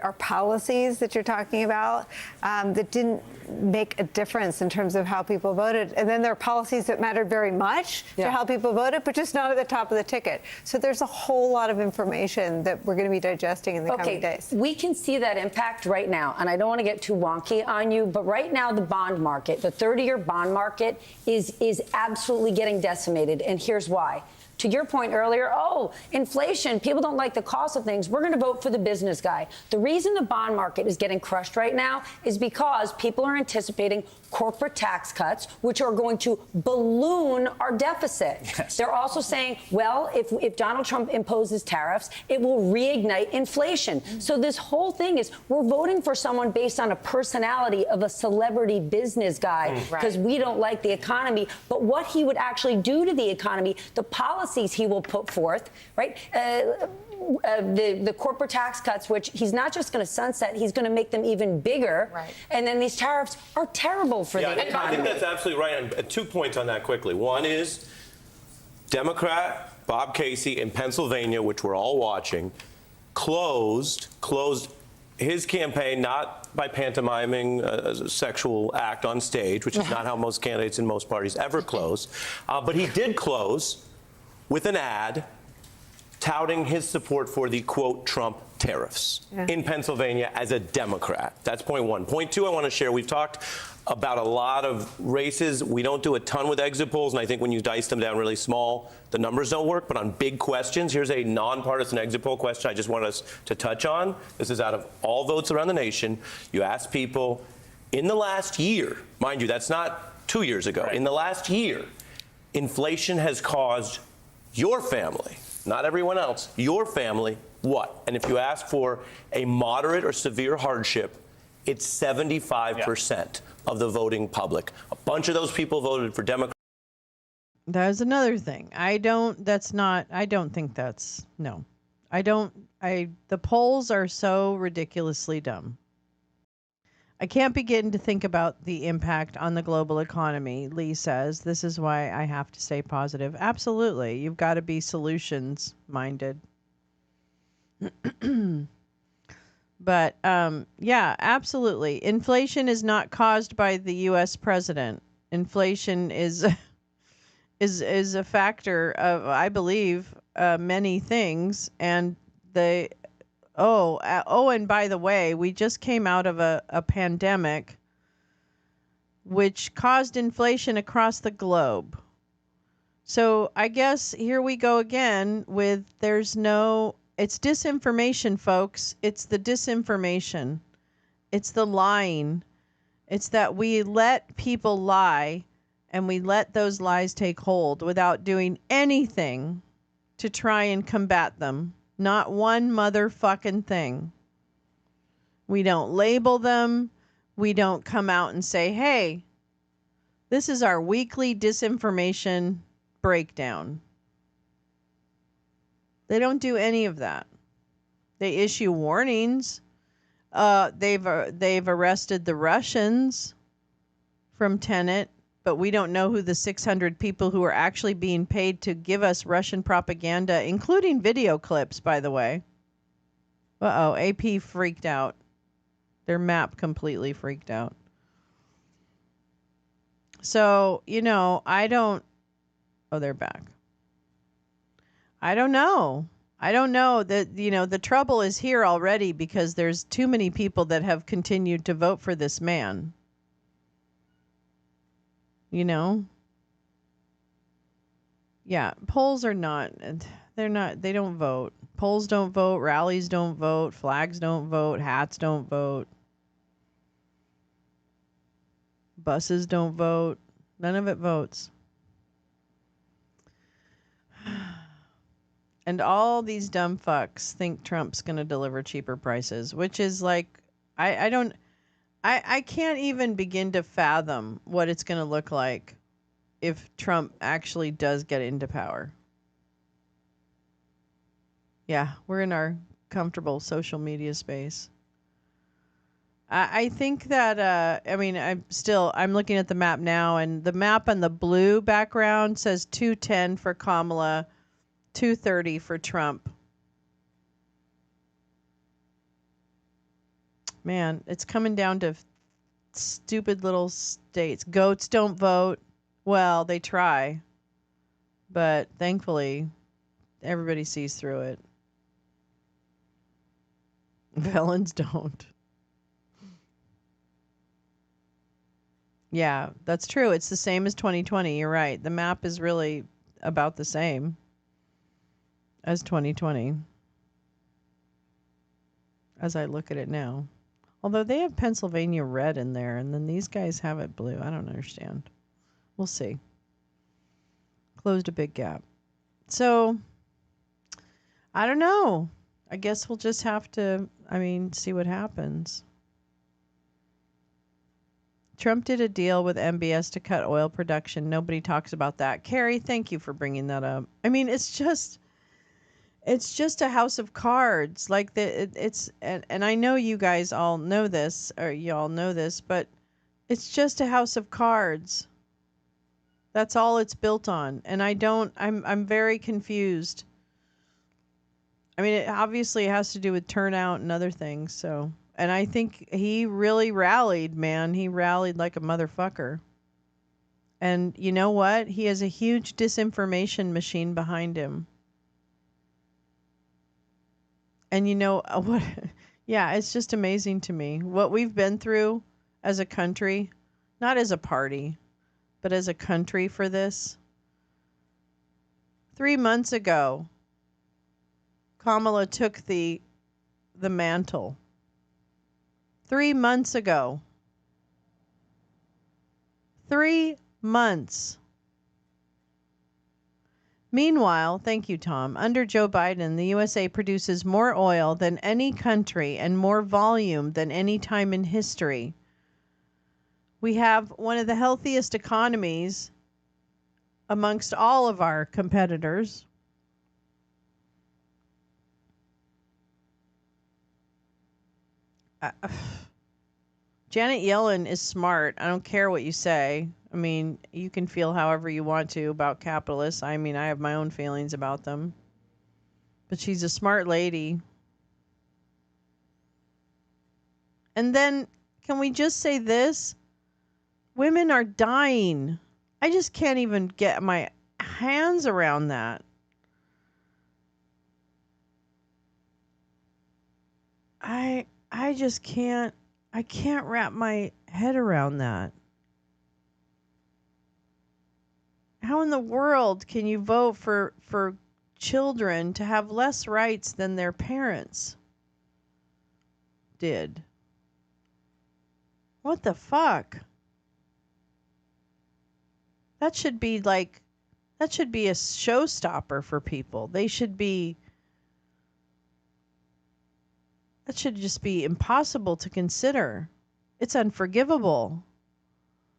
are policies that you're talking about that didn't make a difference in terms of how people voted, and then there are policies that mattered very much to how people voted, but just not at the top of the ticket. So there's a whole lot of information that we're going to be digesting in the coming days. We can see that impact right now, and I don't want to get too wonky on you, but right now the bond market, the 30-year bond market is is absolutely getting decimated, and here's why. To your point earlier, inflation, people don't like the cost of things. We're going to vote for the business guy. The reason the bond market is getting crushed right now is because people are anticipating corporate tax cuts, which are going to balloon our deficit. Yes. They're also saying, well, if Donald Trump imposes tariffs, it will reignite inflation. So this whole thing is we're voting for someone based on a personality of a celebrity business guy because we don't like the economy. But what he would actually do to the economy, the policies he will put forth, right? The corporate tax cuts, which he's not just going to sunset, he's going to make them even bigger. Right. And then these tariffs are terrible for the economy. I think that's absolutely right. And 2 points on that quickly. One is Democrat Bob Casey in Pennsylvania, which we're all watching, closed his campaign not by pantomiming a sexual act on stage, which is not how most candidates in most parties ever close, but he did close with an ad touting his support for the, quote, Trump tariffs in Pennsylvania as a Democrat. That's point one. Point two I want to share. We've talked about a lot of races. We don't do a ton with exit polls, and I think when you dice them down really small, the numbers don't work. But on big questions, here's a nonpartisan exit poll question I just want us to touch on. This is out of all votes around the nation. You ask people, in the last year, mind you, that's not 2 years ago. In the last year, inflation has caused your family, not everyone else, your family, what? And if you ask for a moderate or severe hardship, it's 75% of the voting public. A bunch of those people voted for Democrats. That's another thing. The polls are so ridiculously dumb. I can't begin to think about the impact on the global economy, Lee says. This is why I have to stay positive. Absolutely. You've got to be solutions-minded. But, yeah, absolutely. Inflation is not caused by the U.S. president. Inflation is a factor of, I believe, many things. And and by the way, we just came out of a pandemic which caused inflation across the globe. So I guess here we go again with it's disinformation, folks. It's the disinformation. It's the lying. It's that we let people lie and we let those lies take hold without doing anything to try and combat them. Not one motherfucking thing. We don't label them. We don't come out and say, hey, this is our weekly disinformation breakdown. They don't do any of that. They issue warnings. They've arrested the Russians from Tenet, but we don't know who the 600 people who are actually being paid to give us Russian propaganda, including video clips, by the way. AP freaked out. Their map completely freaked out. So, they're back. I don't know. That, the trouble is here already because there's too many people that have continued to vote for this man. Yeah, polls are they don't vote. Polls don't vote, rallies don't vote, flags don't vote, hats don't vote. Buses don't vote. None of it votes. And all these dumb fucks think Trump's going to deliver cheaper prices, which is like, I can't even begin to fathom what it's going to look like if Trump actually does get into power. Yeah, we're in our comfortable social media space. I think that, I'm looking at the map now, and the map on the blue background says 210 for Kamala, 230 for Trump. Man, it's coming down to stupid little states. Goats don't vote. Well, they try. But thankfully, everybody sees through it. Felons don't. Yeah, that's true. It's the same as 2020. You're right. The map is really about the same as 2020 as I look at it now. Although they have Pennsylvania red in there, and then these guys have it blue. I don't understand. We'll see. Closed a big gap. So, I don't know. I guess we'll just have to, see what happens. Trump did a deal with MBS to cut oil production. Nobody talks about that. Carrie, thank you for bringing that up. It's just a house of cards. Like and I know you guys all know this, or y'all know this, but it's just a house of cards. That's all it's built on. And I'm very confused. It obviously has to do with turnout and other things, so. And I think he really rallied, man. He rallied like a motherfucker. And you know what? He has a huge disinformation machine behind him. And you know what? Yeah, it's just amazing to me what we've been through as a country, not as a party, but as a country for this. 3 months ago, Kamala took the mantle. 3 months ago. 3 months. Meanwhile, thank you, Tom, under Joe Biden, the USA produces more oil than any country and more volume than any time in history. We have one of the healthiest economies amongst all of our competitors. Janet Yellen is smart. I don't care what you say. You can feel however you want to about capitalists. I have my own feelings about them. But she's a smart lady. And then, can we just say this? Women are dying. I just can't even get my hands around that. I just can't. I can't wrap my head around that. How in the world can you vote for children to have less rights than their parents did? What the fuck? That should be a showstopper for people. That should just be impossible to consider. It's unforgivable.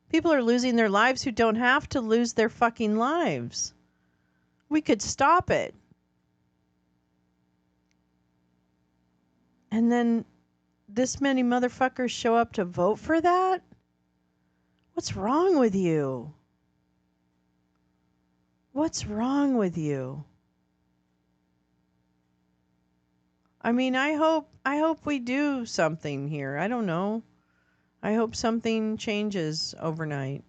People are losing their lives who don't have to lose their fucking lives. We could stop it. And then this many motherfuckers show up to vote for that? What's wrong with you? What's wrong with you? I hope we do something here. I don't know. I hope something changes overnight.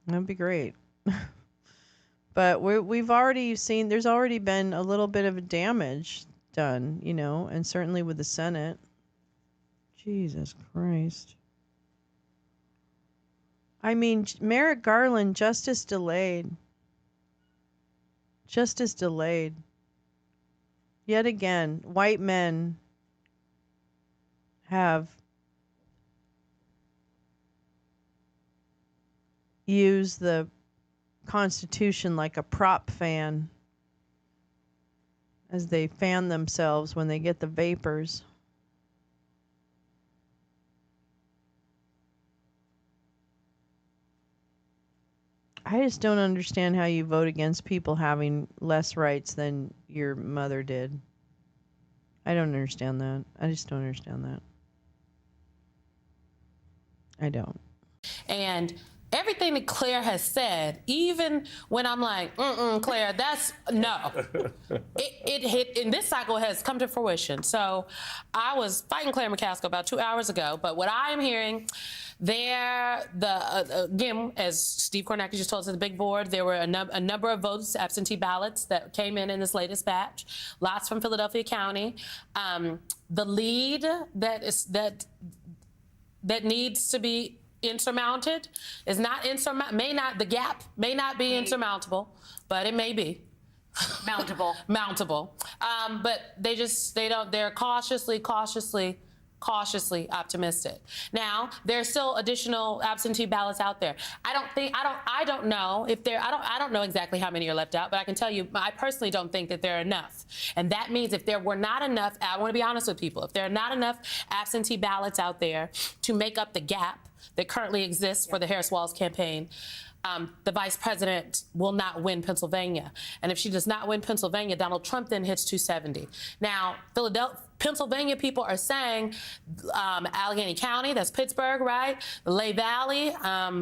That'd be great. But we've already seen, there's already been a little bit of damage done, and certainly with the Senate. Jesus Christ. Merrick Garland, justice delayed. Justice delayed. Yet again, white men have used the Constitution like a prop fan as they fan themselves when they get the vapors. I just don't understand how you vote against people having less rights than your mother did. I don't understand that. I just don't understand that. I don't. And everything that Claire has said, even when I'm like, Claire, that's no. It hit, in this cycle has come to fruition. So I was fighting Claire McCaskill about 2 hours ago, but what I am hearing, again, as Steve Kornacki just told us at the big board, there were a number of votes, absentee ballots that came in this latest batch, lots from Philadelphia County. The lead that that needs to be insurmounted. Is not the gap may not be insurmountable, but it may be. Mountable. But they're cautiously optimistic. Now, there's still additional absentee ballots out there. I don't know exactly how many are left out, but I can tell you, I personally don't think that there are enough. And that means if there were not enough, I want to be honest with people, if there are not enough absentee ballots out there to make up the gap that currently exists for the Harris-Walz campaign, the vice president will not win Pennsylvania. And if she does not win Pennsylvania, Donald Trump then hits 270. Now, Pennsylvania people are saying Allegheny County, that's Pittsburgh, right? The Lehigh Valley,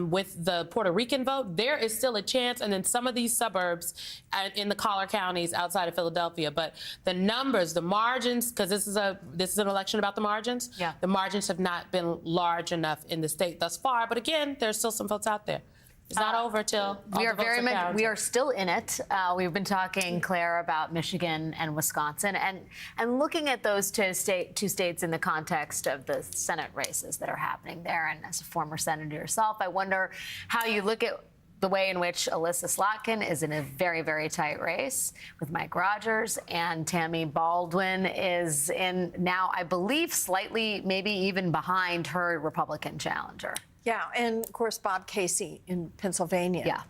with the Puerto Rican vote, there is still a chance. And then some of these suburbs in the collar counties outside of Philadelphia. But the numbers, the margins, because this is an election about the margins. Yeah. The margins have not been large enough in the state thus far. But again, there's still some votes out there. It's not over till we are still in it. We've been talking, Claire, about Michigan and Wisconsin, and looking at those two states in the context of the Senate races that are happening there. And as a former senator yourself, I wonder how you look at the way in which Alyssa Slotkin is in a very, very tight race with Mike Rogers, and Tammy Baldwin is in now, I believe, slightly, maybe even behind her Republican challenger. Yeah, and of course, Bob Casey in Pennsylvania. Yeah.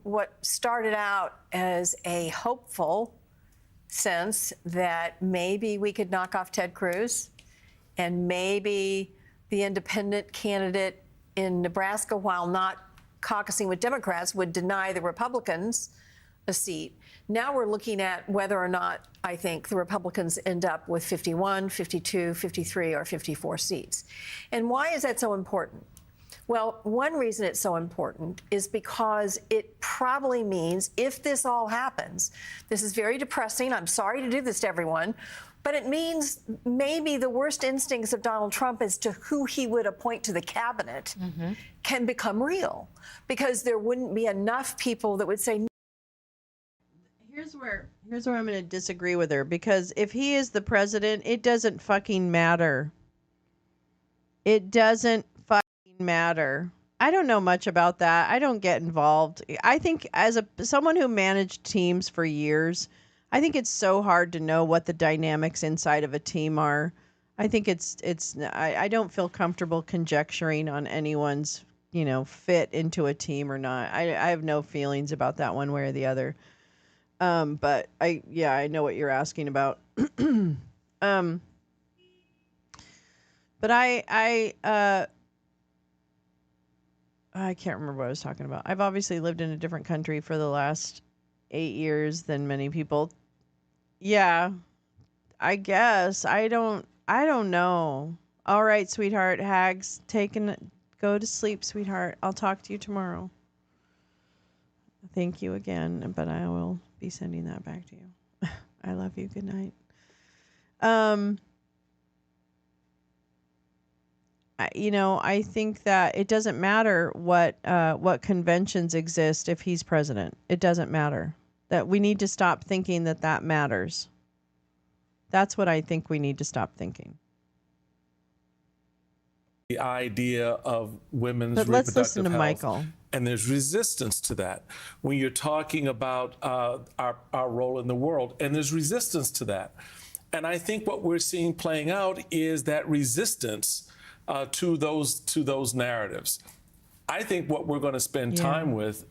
What started out as a hopeful sense that maybe we could knock off Ted Cruz and maybe the independent candidate in Nebraska, while not caucusing with Democrats, would deny the Republicans a seat. Now we're looking at whether or not I think the Republicans end up with 51, 52, 53, or 54 seats. And why is that so important? Well, one reason it's so important is because it probably means if this all happens, this is very depressing. I'm sorry to do this to everyone, but it means maybe the worst instincts of Donald Trump as to who he would appoint to the cabinet can become real, because there wouldn't be enough people that would say. Here's where I'm going to disagree with her, because if he is the president, it doesn't fucking matter. It doesn't fucking matter. I don't know much about that. I don't get involved. I think as someone who managed teams for years, I think it's so hard to know what the dynamics inside of a team are. I think I don't feel comfortable conjecturing on anyone's, fit into a team or not. I have no feelings about that one way or the other. But I know what you're asking about. But I can't remember what I was talking about. I've obviously lived in a different country for the last 8 years than many people. Yeah, I guess. I don't know. All right, sweetheart. Hags, go to sleep, sweetheart. I'll talk to you tomorrow. Thank you again, but I will be sending that back to you. I love you. Good night. I think that it doesn't matter what conventions exist if he's president. It doesn't matter. That we need to stop thinking that matters. That's what I think we need to stop thinking. The idea of women's but let's reproductive listen to health, Michael. and there's resistance to that when you're talking about our role in the world, and there's resistance to that. And I think what we're seeing playing out is that resistance to those narratives. I think what we're going to spend time with,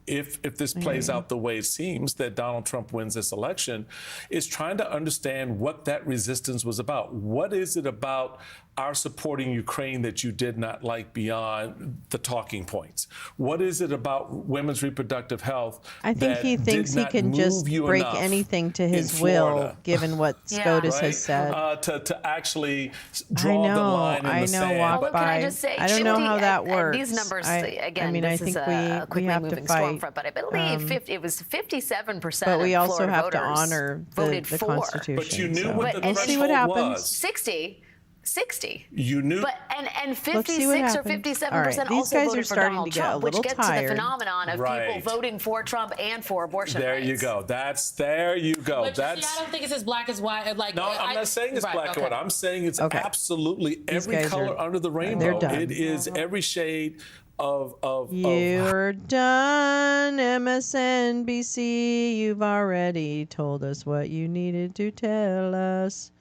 if this plays out the way it seems that Donald Trump wins this election, is trying to understand what that resistance was about. What is it about our supporting Ukraine that you did not like beyond the talking points? What is it about women's reproductive health? I think he thinks he can just break anything to his will, given what SCOTUS has said. To actually draw the line in the sand. Walk by. Can I just say, I don't know how that works. These numbers, again, I this think is a quickly moving stormfront, but I believe it was 57% but we of also Florida have voters to honor voted the for. Constitution. But you knew what the we'll see what happens. 60 60. You knew. But and Let's see what 56 or happens. 57% All right, these also guys voted are for starting Donald to get a Trump, which little gets to the tired. phenomenon of Right. people voting for Trump and for abortion There rights. you go. There you go. But you see, I don't think it's as black as white. Like, No, I'm not saying it's right, black okay. and white. I'm saying it's Okay. absolutely every guys color are- under the they're rainbow. done. It is every shade of You're done, MSNBC. You've already told us what you needed to tell us.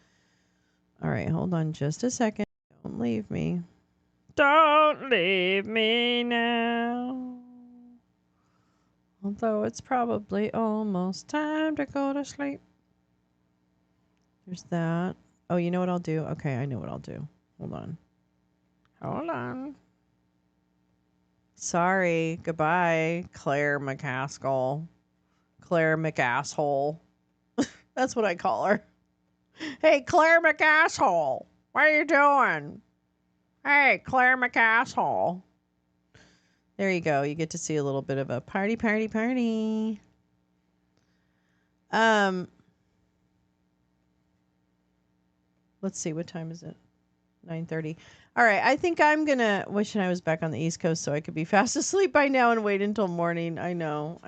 All right, hold on just a second. Don't leave me. Don't leave me now. Although it's probably almost time to go to sleep. There's that. Oh, you know what I'll do? Okay, I know what I'll do. Hold on. Hold on. Sorry. Goodbye, Claire McCaskill. Claire McAsshole. That's what I call her. Hey, Claire McAsshole. What are you doing? Hey, Claire McAsshole. There you go. You get to see a little bit of a party. Let's see. What time is it? 9:30. All right. I think I'm going to wishing I was back on the East Coast so I could be fast asleep by now and wait until morning. I know.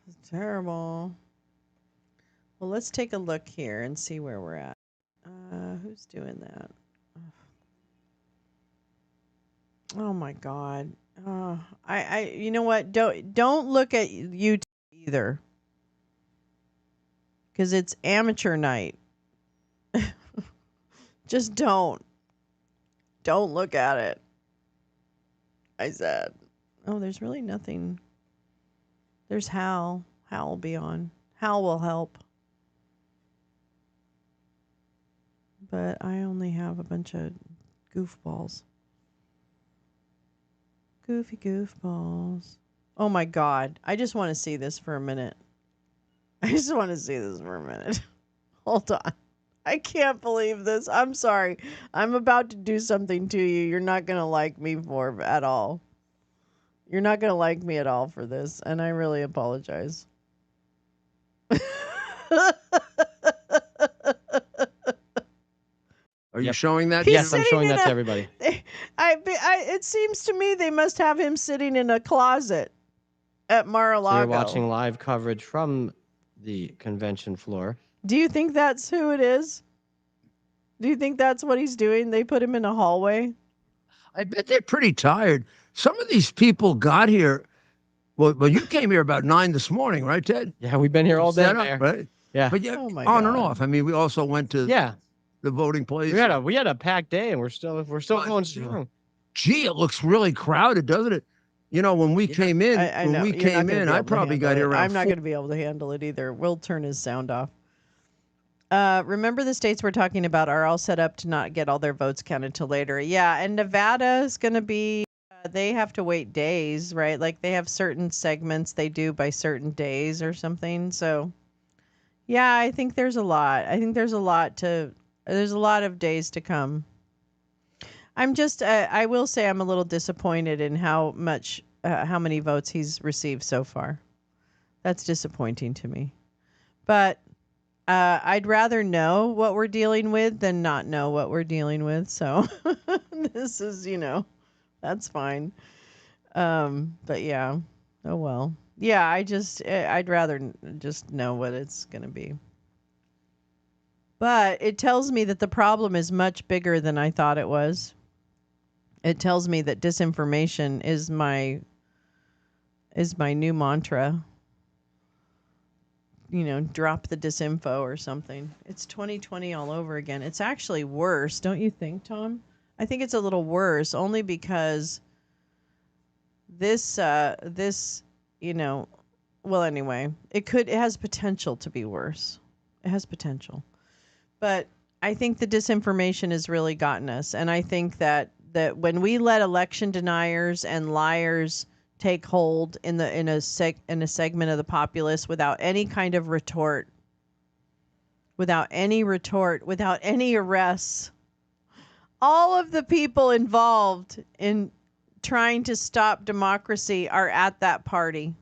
It's terrible. Well, let's take a look here and see where we're at. Who's doing that? Oh my God. You know what? Don't look at YouTube either, because it's amateur night. Just don't look at it. I said. Oh, there's really nothing. There's Hal. Hal will be on. Hal will help. But I only have a bunch of goofballs. Goofy goofballs. Oh my God. I just want to see this for a minute. Hold on. I can't believe this. I'm sorry. I'm about to do something to you you're not going to like me for at all. You're not going to like me at all for this, and I really apologize. Are you showing that? Yes, I'm showing that to everybody. It seems to me they must have him sitting in a closet at Mar-a-Lago. So you're watching live coverage from the convention floor. Do you think that's who it is? Do you think that's what he's doing? They put him in a hallway? I bet they're pretty tired. Some of these people got here. Well, you came here about 9 this morning, right, Ted? Yeah, we've been here all day, Set up, Mayor. right? Yeah. But yeah, Oh my on and God. off. I mean, we also went to the voting place. We had a packed day, and we're still going strong. Gee, it looks really crowded, doesn't it? You know, when we came in, I know. You're not gonna be I able to probably handle got here it. around I'm not 4. going to be able to handle it either. We'll turn his sound off. Remember, the states we're talking about are all set up to not get all their votes counted till later. Yeah, and Nevada is going to be, they have to wait days, right? Like they have certain segments they do by certain days or something. So, yeah, I think there's a lot. There's a lot of days to come. I'm just, I will say I'm a little disappointed in how many votes he's received so far. That's disappointing to me. But I'd rather know what we're dealing with than not know what we're dealing with. So this is, that's fine. But yeah, oh well. Yeah, I'd rather just know what it's going to be. But it tells me that the problem is much bigger than I thought it was. It tells me that disinformation is my new mantra. Drop the disinfo or something. It's 2020 all over again. It's actually worse, don't you think, Tom? I think it's a little worse, only because this, well, anyway, it has potential to be worse. It has potential. But I think the disinformation has really gotten us. And I think that when we let election deniers and liars take hold in a segment of the populace without any kind of retort, without any arrests, all of the people involved in trying to stop democracy are at that party.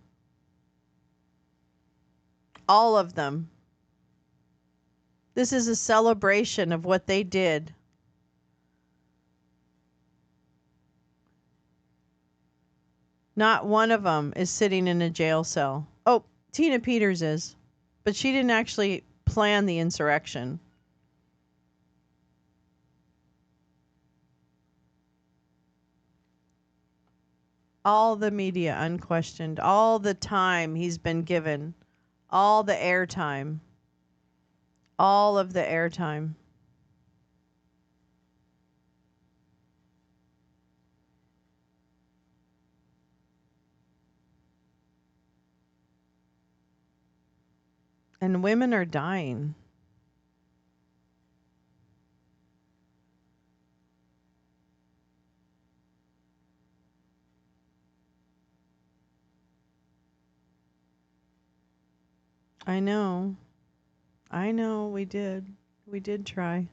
All of them. This is a celebration of what they did. Not one of them is sitting in a jail cell. Oh, Tina Peters is. But she didn't actually plan the insurrection. All the media unquestioned. All the time he's been given. All the airtime. All of the airtime. And women are dying. I know. We did. We did try.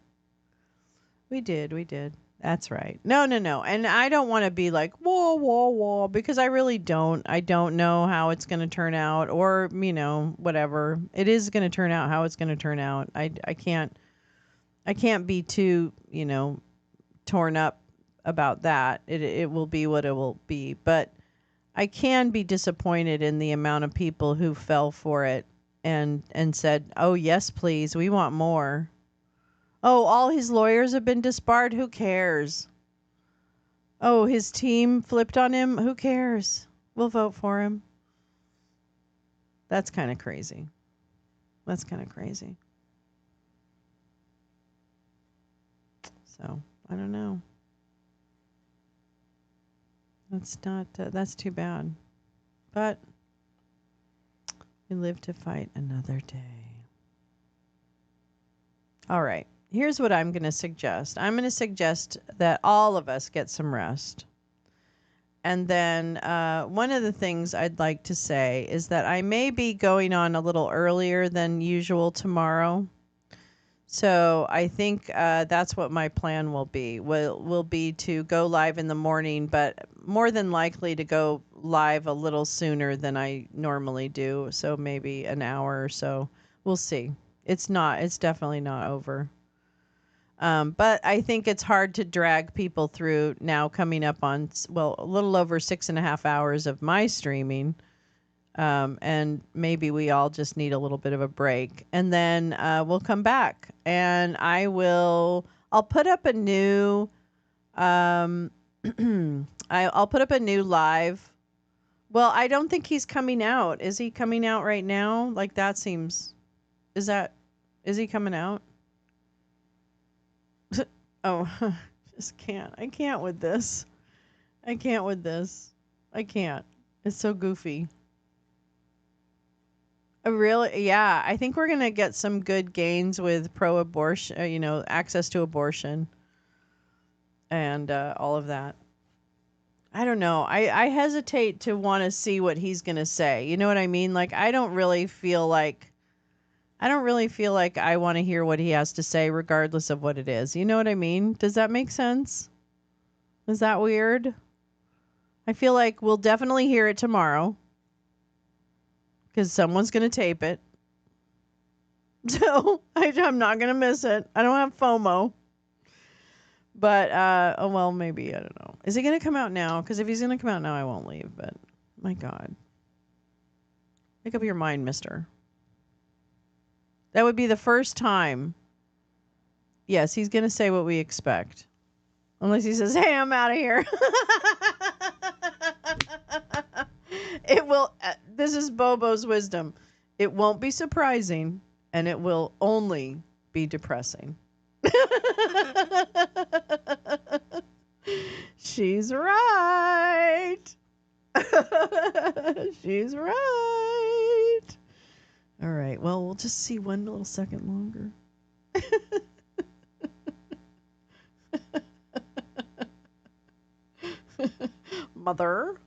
We did. That's right. No. And I don't want to be like, whoa, because I really don't. I don't know how it's going to turn out, or, whatever. It is going to turn out how it's going to turn out. I can't be too, torn up about that. It will be what it will be. But I can be disappointed in the amount of people who fell for it and said, oh, yes, please, we want more. Oh, all his lawyers have been disbarred? Who cares? Oh, his team flipped on him? Who cares? We'll vote for him. That's kind of crazy. So, I don't know. That's too bad. But we live to fight another day. All right. Here's what I'm going to suggest. I'm going to suggest that all of us get some rest. And then one of the things I'd like to say is that I may be going on a little earlier than usual tomorrow. So I think that's what my plan will be. Will be to go live in the morning, but more than likely to go live a little sooner than I normally do. So maybe an hour or so. We'll see. It's definitely not over. But I think it's hard to drag people through now coming up on, a little over 6.5 hours of my streaming. And maybe we all just need a little bit of a break. And then we'll come back. And I'll put up a new, I'll put up a new live. Well, I don't think he's coming out. Is he coming out right now? Like that seems, is he coming out? Oh, just can't. I can't with this. I can't. It's so goofy. Really? Yeah. I think we're going to get some good gains with pro-abortion, access to abortion and all of that. I don't know. I hesitate to want to see what he's going to say. You know what I mean? Like, I don't really feel like I want to hear what he has to say, regardless of what it is. You know what I mean? Does that make sense? Is that weird? I feel like we'll definitely hear it tomorrow because someone's going to tape it. So I'm not going to miss it. I don't have FOMO. But, maybe. I don't know. Is he going to come out now? Because if he's going to come out now, I won't leave. But, my God. Make up your mind, mister. That would be the first time. Yes, he's going to say what we expect. Unless he says, hey, I'm out of here. It will. This is Bobo's wisdom. It won't be surprising, and it will only be depressing. She's right. She's right. All right. Well, we'll just see one little second longer. Mother.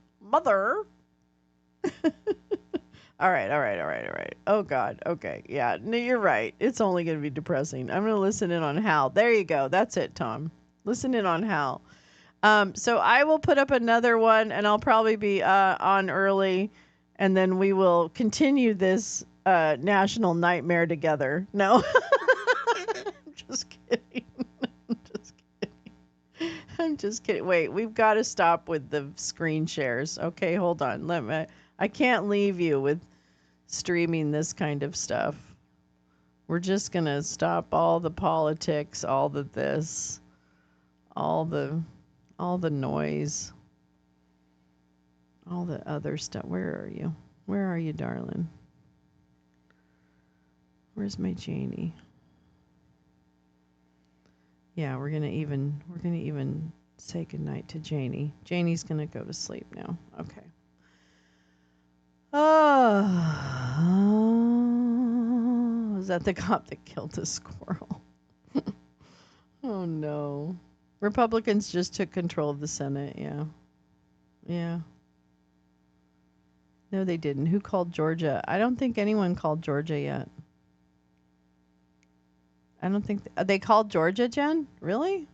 All right. Oh, God. Okay. Yeah. No, you're right. It's only going to be depressing. I'm going to listen in on Hal. There you go. That's it, Tom. Listen in on Hal. So I will put up another one, and I'll probably be on early. and then we will continue this national nightmare together. No, I'm just kidding. I'm just kidding. Wait, we've got to stop with the screen shares. Okay, hold on. I can't leave you with streaming this kind of stuff. We're just going to stop all the politics, all the this, all the noise, all the other stuff. Where are you? Where are you, darling? Where's my Janie? Yeah, we're gonna even say goodnight to Janie. Janie's gonna go to sleep now. Okay. Oh, is that the cop that killed the squirrel? Oh no. Republicans just took control of the Senate. Yeah. Yeah. No, they didn't. Who called Georgia? I don't think anyone called Georgia yet. I don't think they called Georgia, Jen? Really?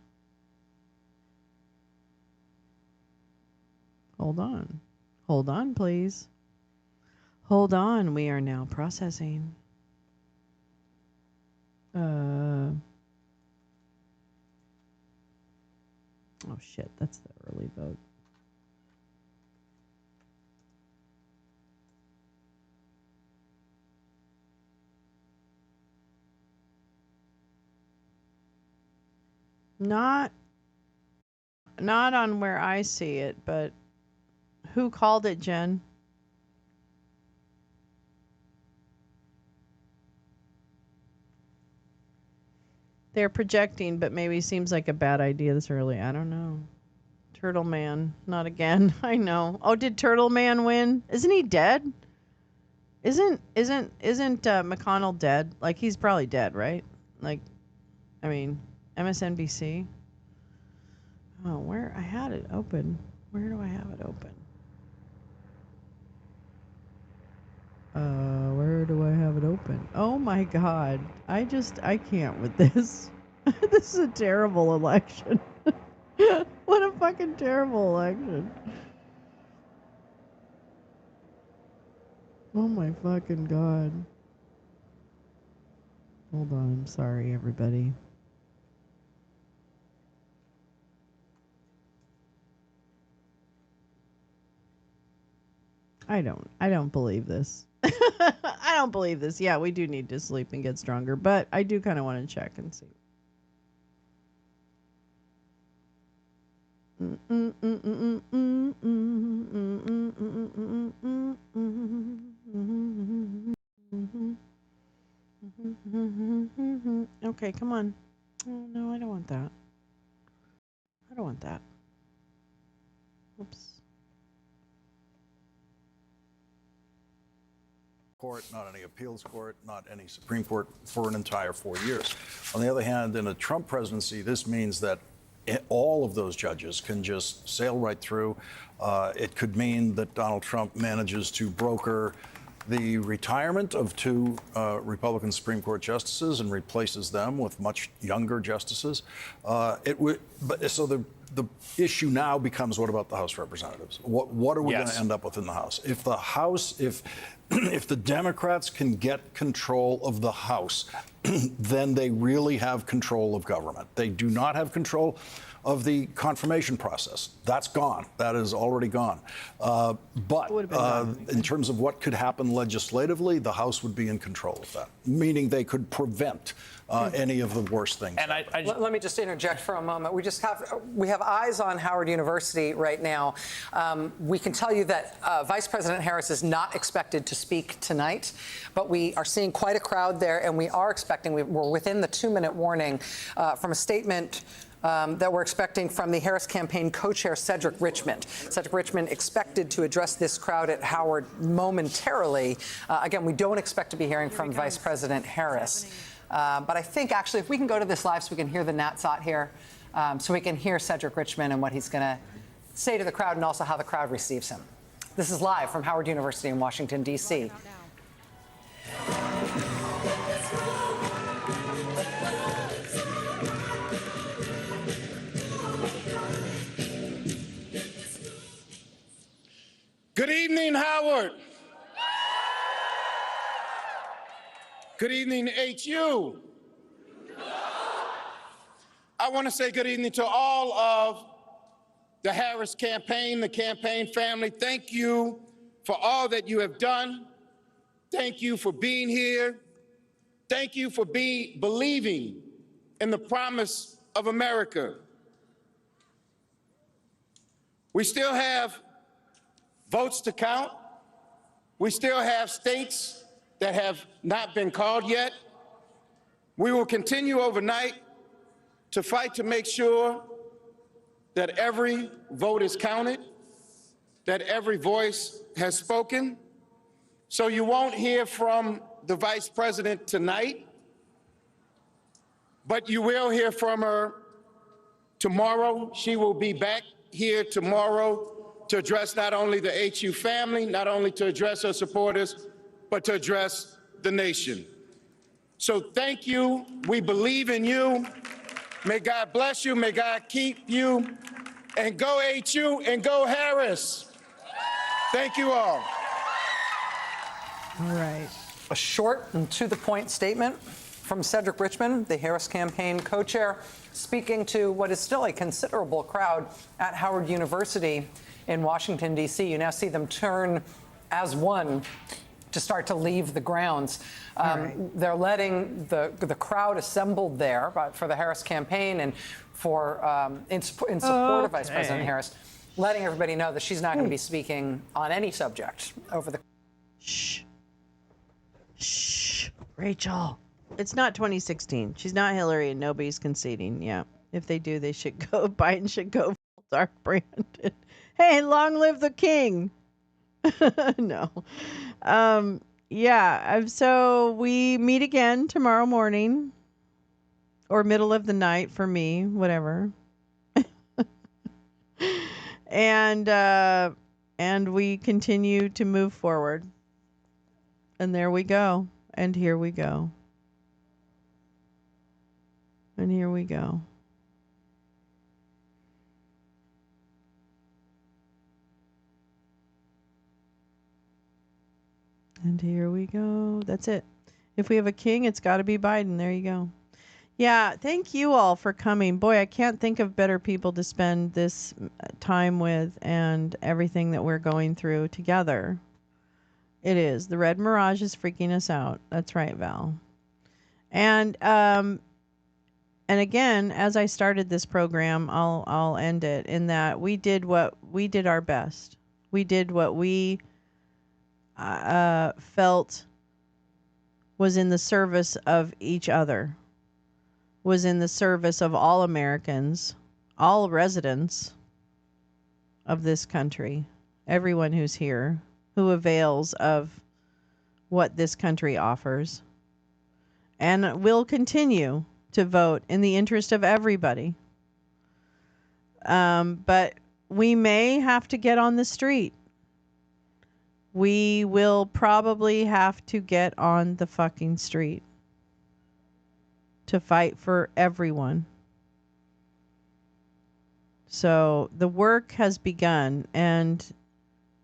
Hold on. Hold on, please. Hold on. We are now processing. Oh, shit. That's the early vote. Not on where I see it, but who called it, Jen? They're projecting, but maybe seems like a bad idea this early. I don't know. Turtle Man, not again. I know. Oh, did Turtle Man win? Isn't he dead? Isn't McConnell dead? Like, he's probably dead, right? Like, I mean, MSNBC. Oh, where I had it open. Where do I have it open? Where do I have it open? Oh my God. I can't with this. This is a terrible election. What a fucking terrible election. Oh my fucking God. Hold on. I'm sorry, everybody. I don't believe this. I don't believe this. Yeah, we do need to sleep and get stronger, but I do kind of want to check and see. Okay, come on. Oh, no, I don't want that. I don't want that. Oops. Court, not any appeals court, not any Supreme Court for an entire 4 years. On the other hand, in a Trump presidency, this means that all of those judges can just sail right through. It could mean that Donald Trump manages to broker the retirement of 2 Republican Supreme Court justices and replaces them with much younger justices. So the issue now becomes, what about the House of Representatives? What are we going to end up with in the House? If the House, if the Democrats can get control of the House, then they really have control of government. They do not have control of the confirmation process. That's gone. That is already gone. But in terms of what could happen legislatively, the House would be in control of that, meaning they could prevent any of the worst things. And let me just interject for a moment. We have eyes on Howard University right now. We can tell you that Vice President Harris is not expected to speak tonight, but we are seeing quite a crowd there, and we are expecting, we're within the 2-minute warning from a statement that we're expecting from the Harris campaign co-chair Cedric Richmond. Cedric Richmond expected to address this crowd at Howard momentarily. Again, we don't expect to be hearing from Vice President Harris. But I think, actually, if we can go to this live so we can hear the Natsat here, so we can hear Cedric Richmond and what he's going to say to the crowd and also how the crowd receives him. This is live from Howard University in Washington, D.C. Good evening, Howard. Good evening, HU. I want to say good evening to all of the Harris campaign, the campaign family. Thank you for all that you have done. Thank you for being here. Thank you for believing in the promise of America. We still have votes to count. We still have states that have not been called yet. We will continue overnight to fight to make sure that every vote is counted, that every voice has spoken. So you won't hear from the Vice President tonight, but you will hear from her tomorrow. She will be back here tomorrow to address not only the HU family, not only to address her supporters, but to address the nation. So thank you. We believe in you. May God bless you. May God keep you. And go HU and go Harris. Thank you all. All right. A short and to-the-point statement from Cedric Richmond, the Harris campaign co-chair, speaking to what is still a considerable crowd at Howard University in Washington, D.C. You now see them turn as one to start to leave the grounds. They're letting the crowd assembled there for the Harris campaign and in support of Vice President Harris, letting everybody know that she's not going to be speaking on any subject over the... Shh. Rachel. It's not 2016. She's not Hillary and nobody's conceding. Yeah. If they do, they should go. Biden should go full dark Brandon. Hey, long live the king. No. Yeah. So we meet again tomorrow morning or middle of the night for me, whatever. And we continue to move forward. And there we go. And here we go. And here we go. And here we go. That's it. If we have a king, it's got to be Biden. There you go. Yeah, thank you all for coming. Boy, I can't think of better people to spend this time with and everything that we're going through together. It is. The Red Mirage is freaking us out. That's right, Val. And again, as I started this program, I'll end it in that we did our best. We did what we felt was in the service of each other, was in the service of all Americans, all residents of this country, everyone who's here, who avails of what this country offers, and will continue to vote in the interest of everybody. But we may have to get on the street. We will probably have to get on the fucking street to fight for everyone. So the work has begun, and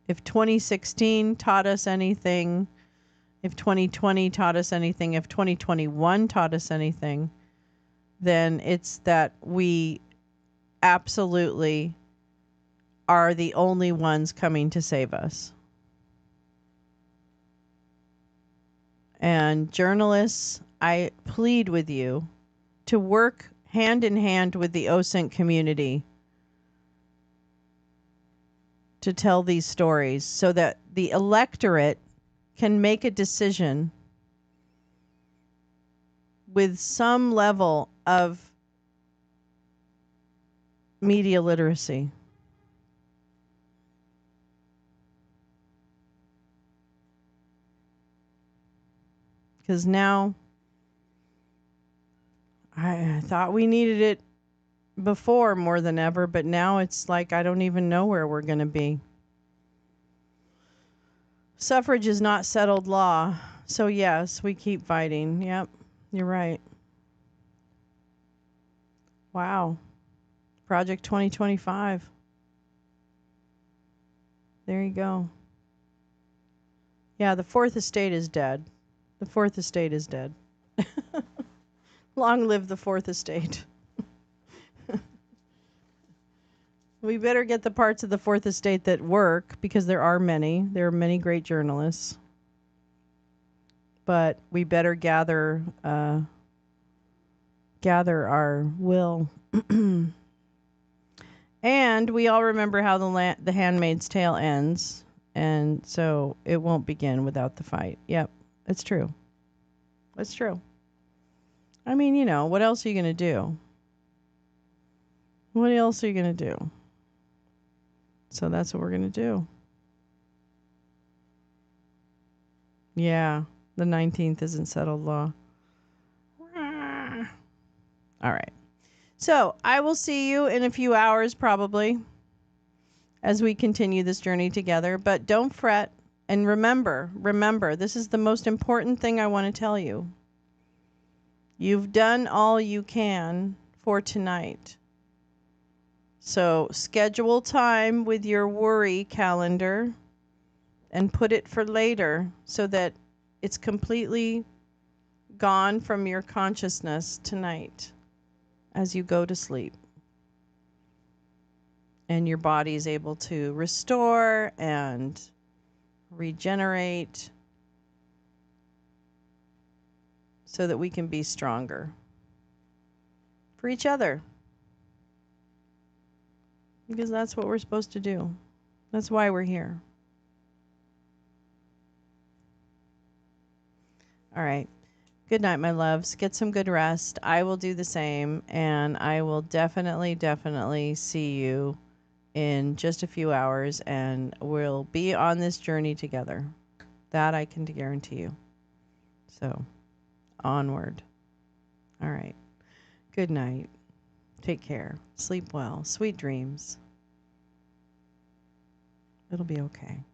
if 2016 taught us anything, if 2020 taught us anything, if 2021 taught us anything, then it's that we absolutely are the only ones coming to save us. And journalists, I plead with you to work hand in hand with the OSINT community to tell these stories so that the electorate can make a decision with some level of media literacy. Because now, I thought we needed it before more than ever, but now it's like I don't even know where we're going to be. Suffrage is not settled law. So yes, we keep fighting. Yep, you're right. Wow. Project 2025. There you go. Yeah, the Fourth Estate is dead. The fourth estate is dead. Long live the fourth estate. We better get the parts of the fourth estate that work, because there are many. There are many great journalists. But we better gather our will. And we all remember how the Handmaid's Tale ends, and so it won't begin without the fight. Yep, it's true. It's true. I mean, you know, what else are you going to do? What else are you going to do? So that's what we're going to do. Yeah, the 19th isn't settled law. All right. So I will see you in a few hours probably as we continue this journey together. But don't fret. And remember, this is the most important thing I want to tell you. You've done all you can for tonight. So schedule time with your worry calendar and put it for later so that it's completely gone from your consciousness tonight as you go to sleep. And your body is able to restore and regenerate so that we can be stronger for each other. Because that's what we're supposed to do. That's why we're here. All right. Good night, my loves. Get some good rest. I will do the same, and I will definitely see you in just a few hours, and we'll be on this journey together. That I can guarantee you. So, onward. All right. Good night. Take care. Sleep well. Sweet dreams. It'll be okay.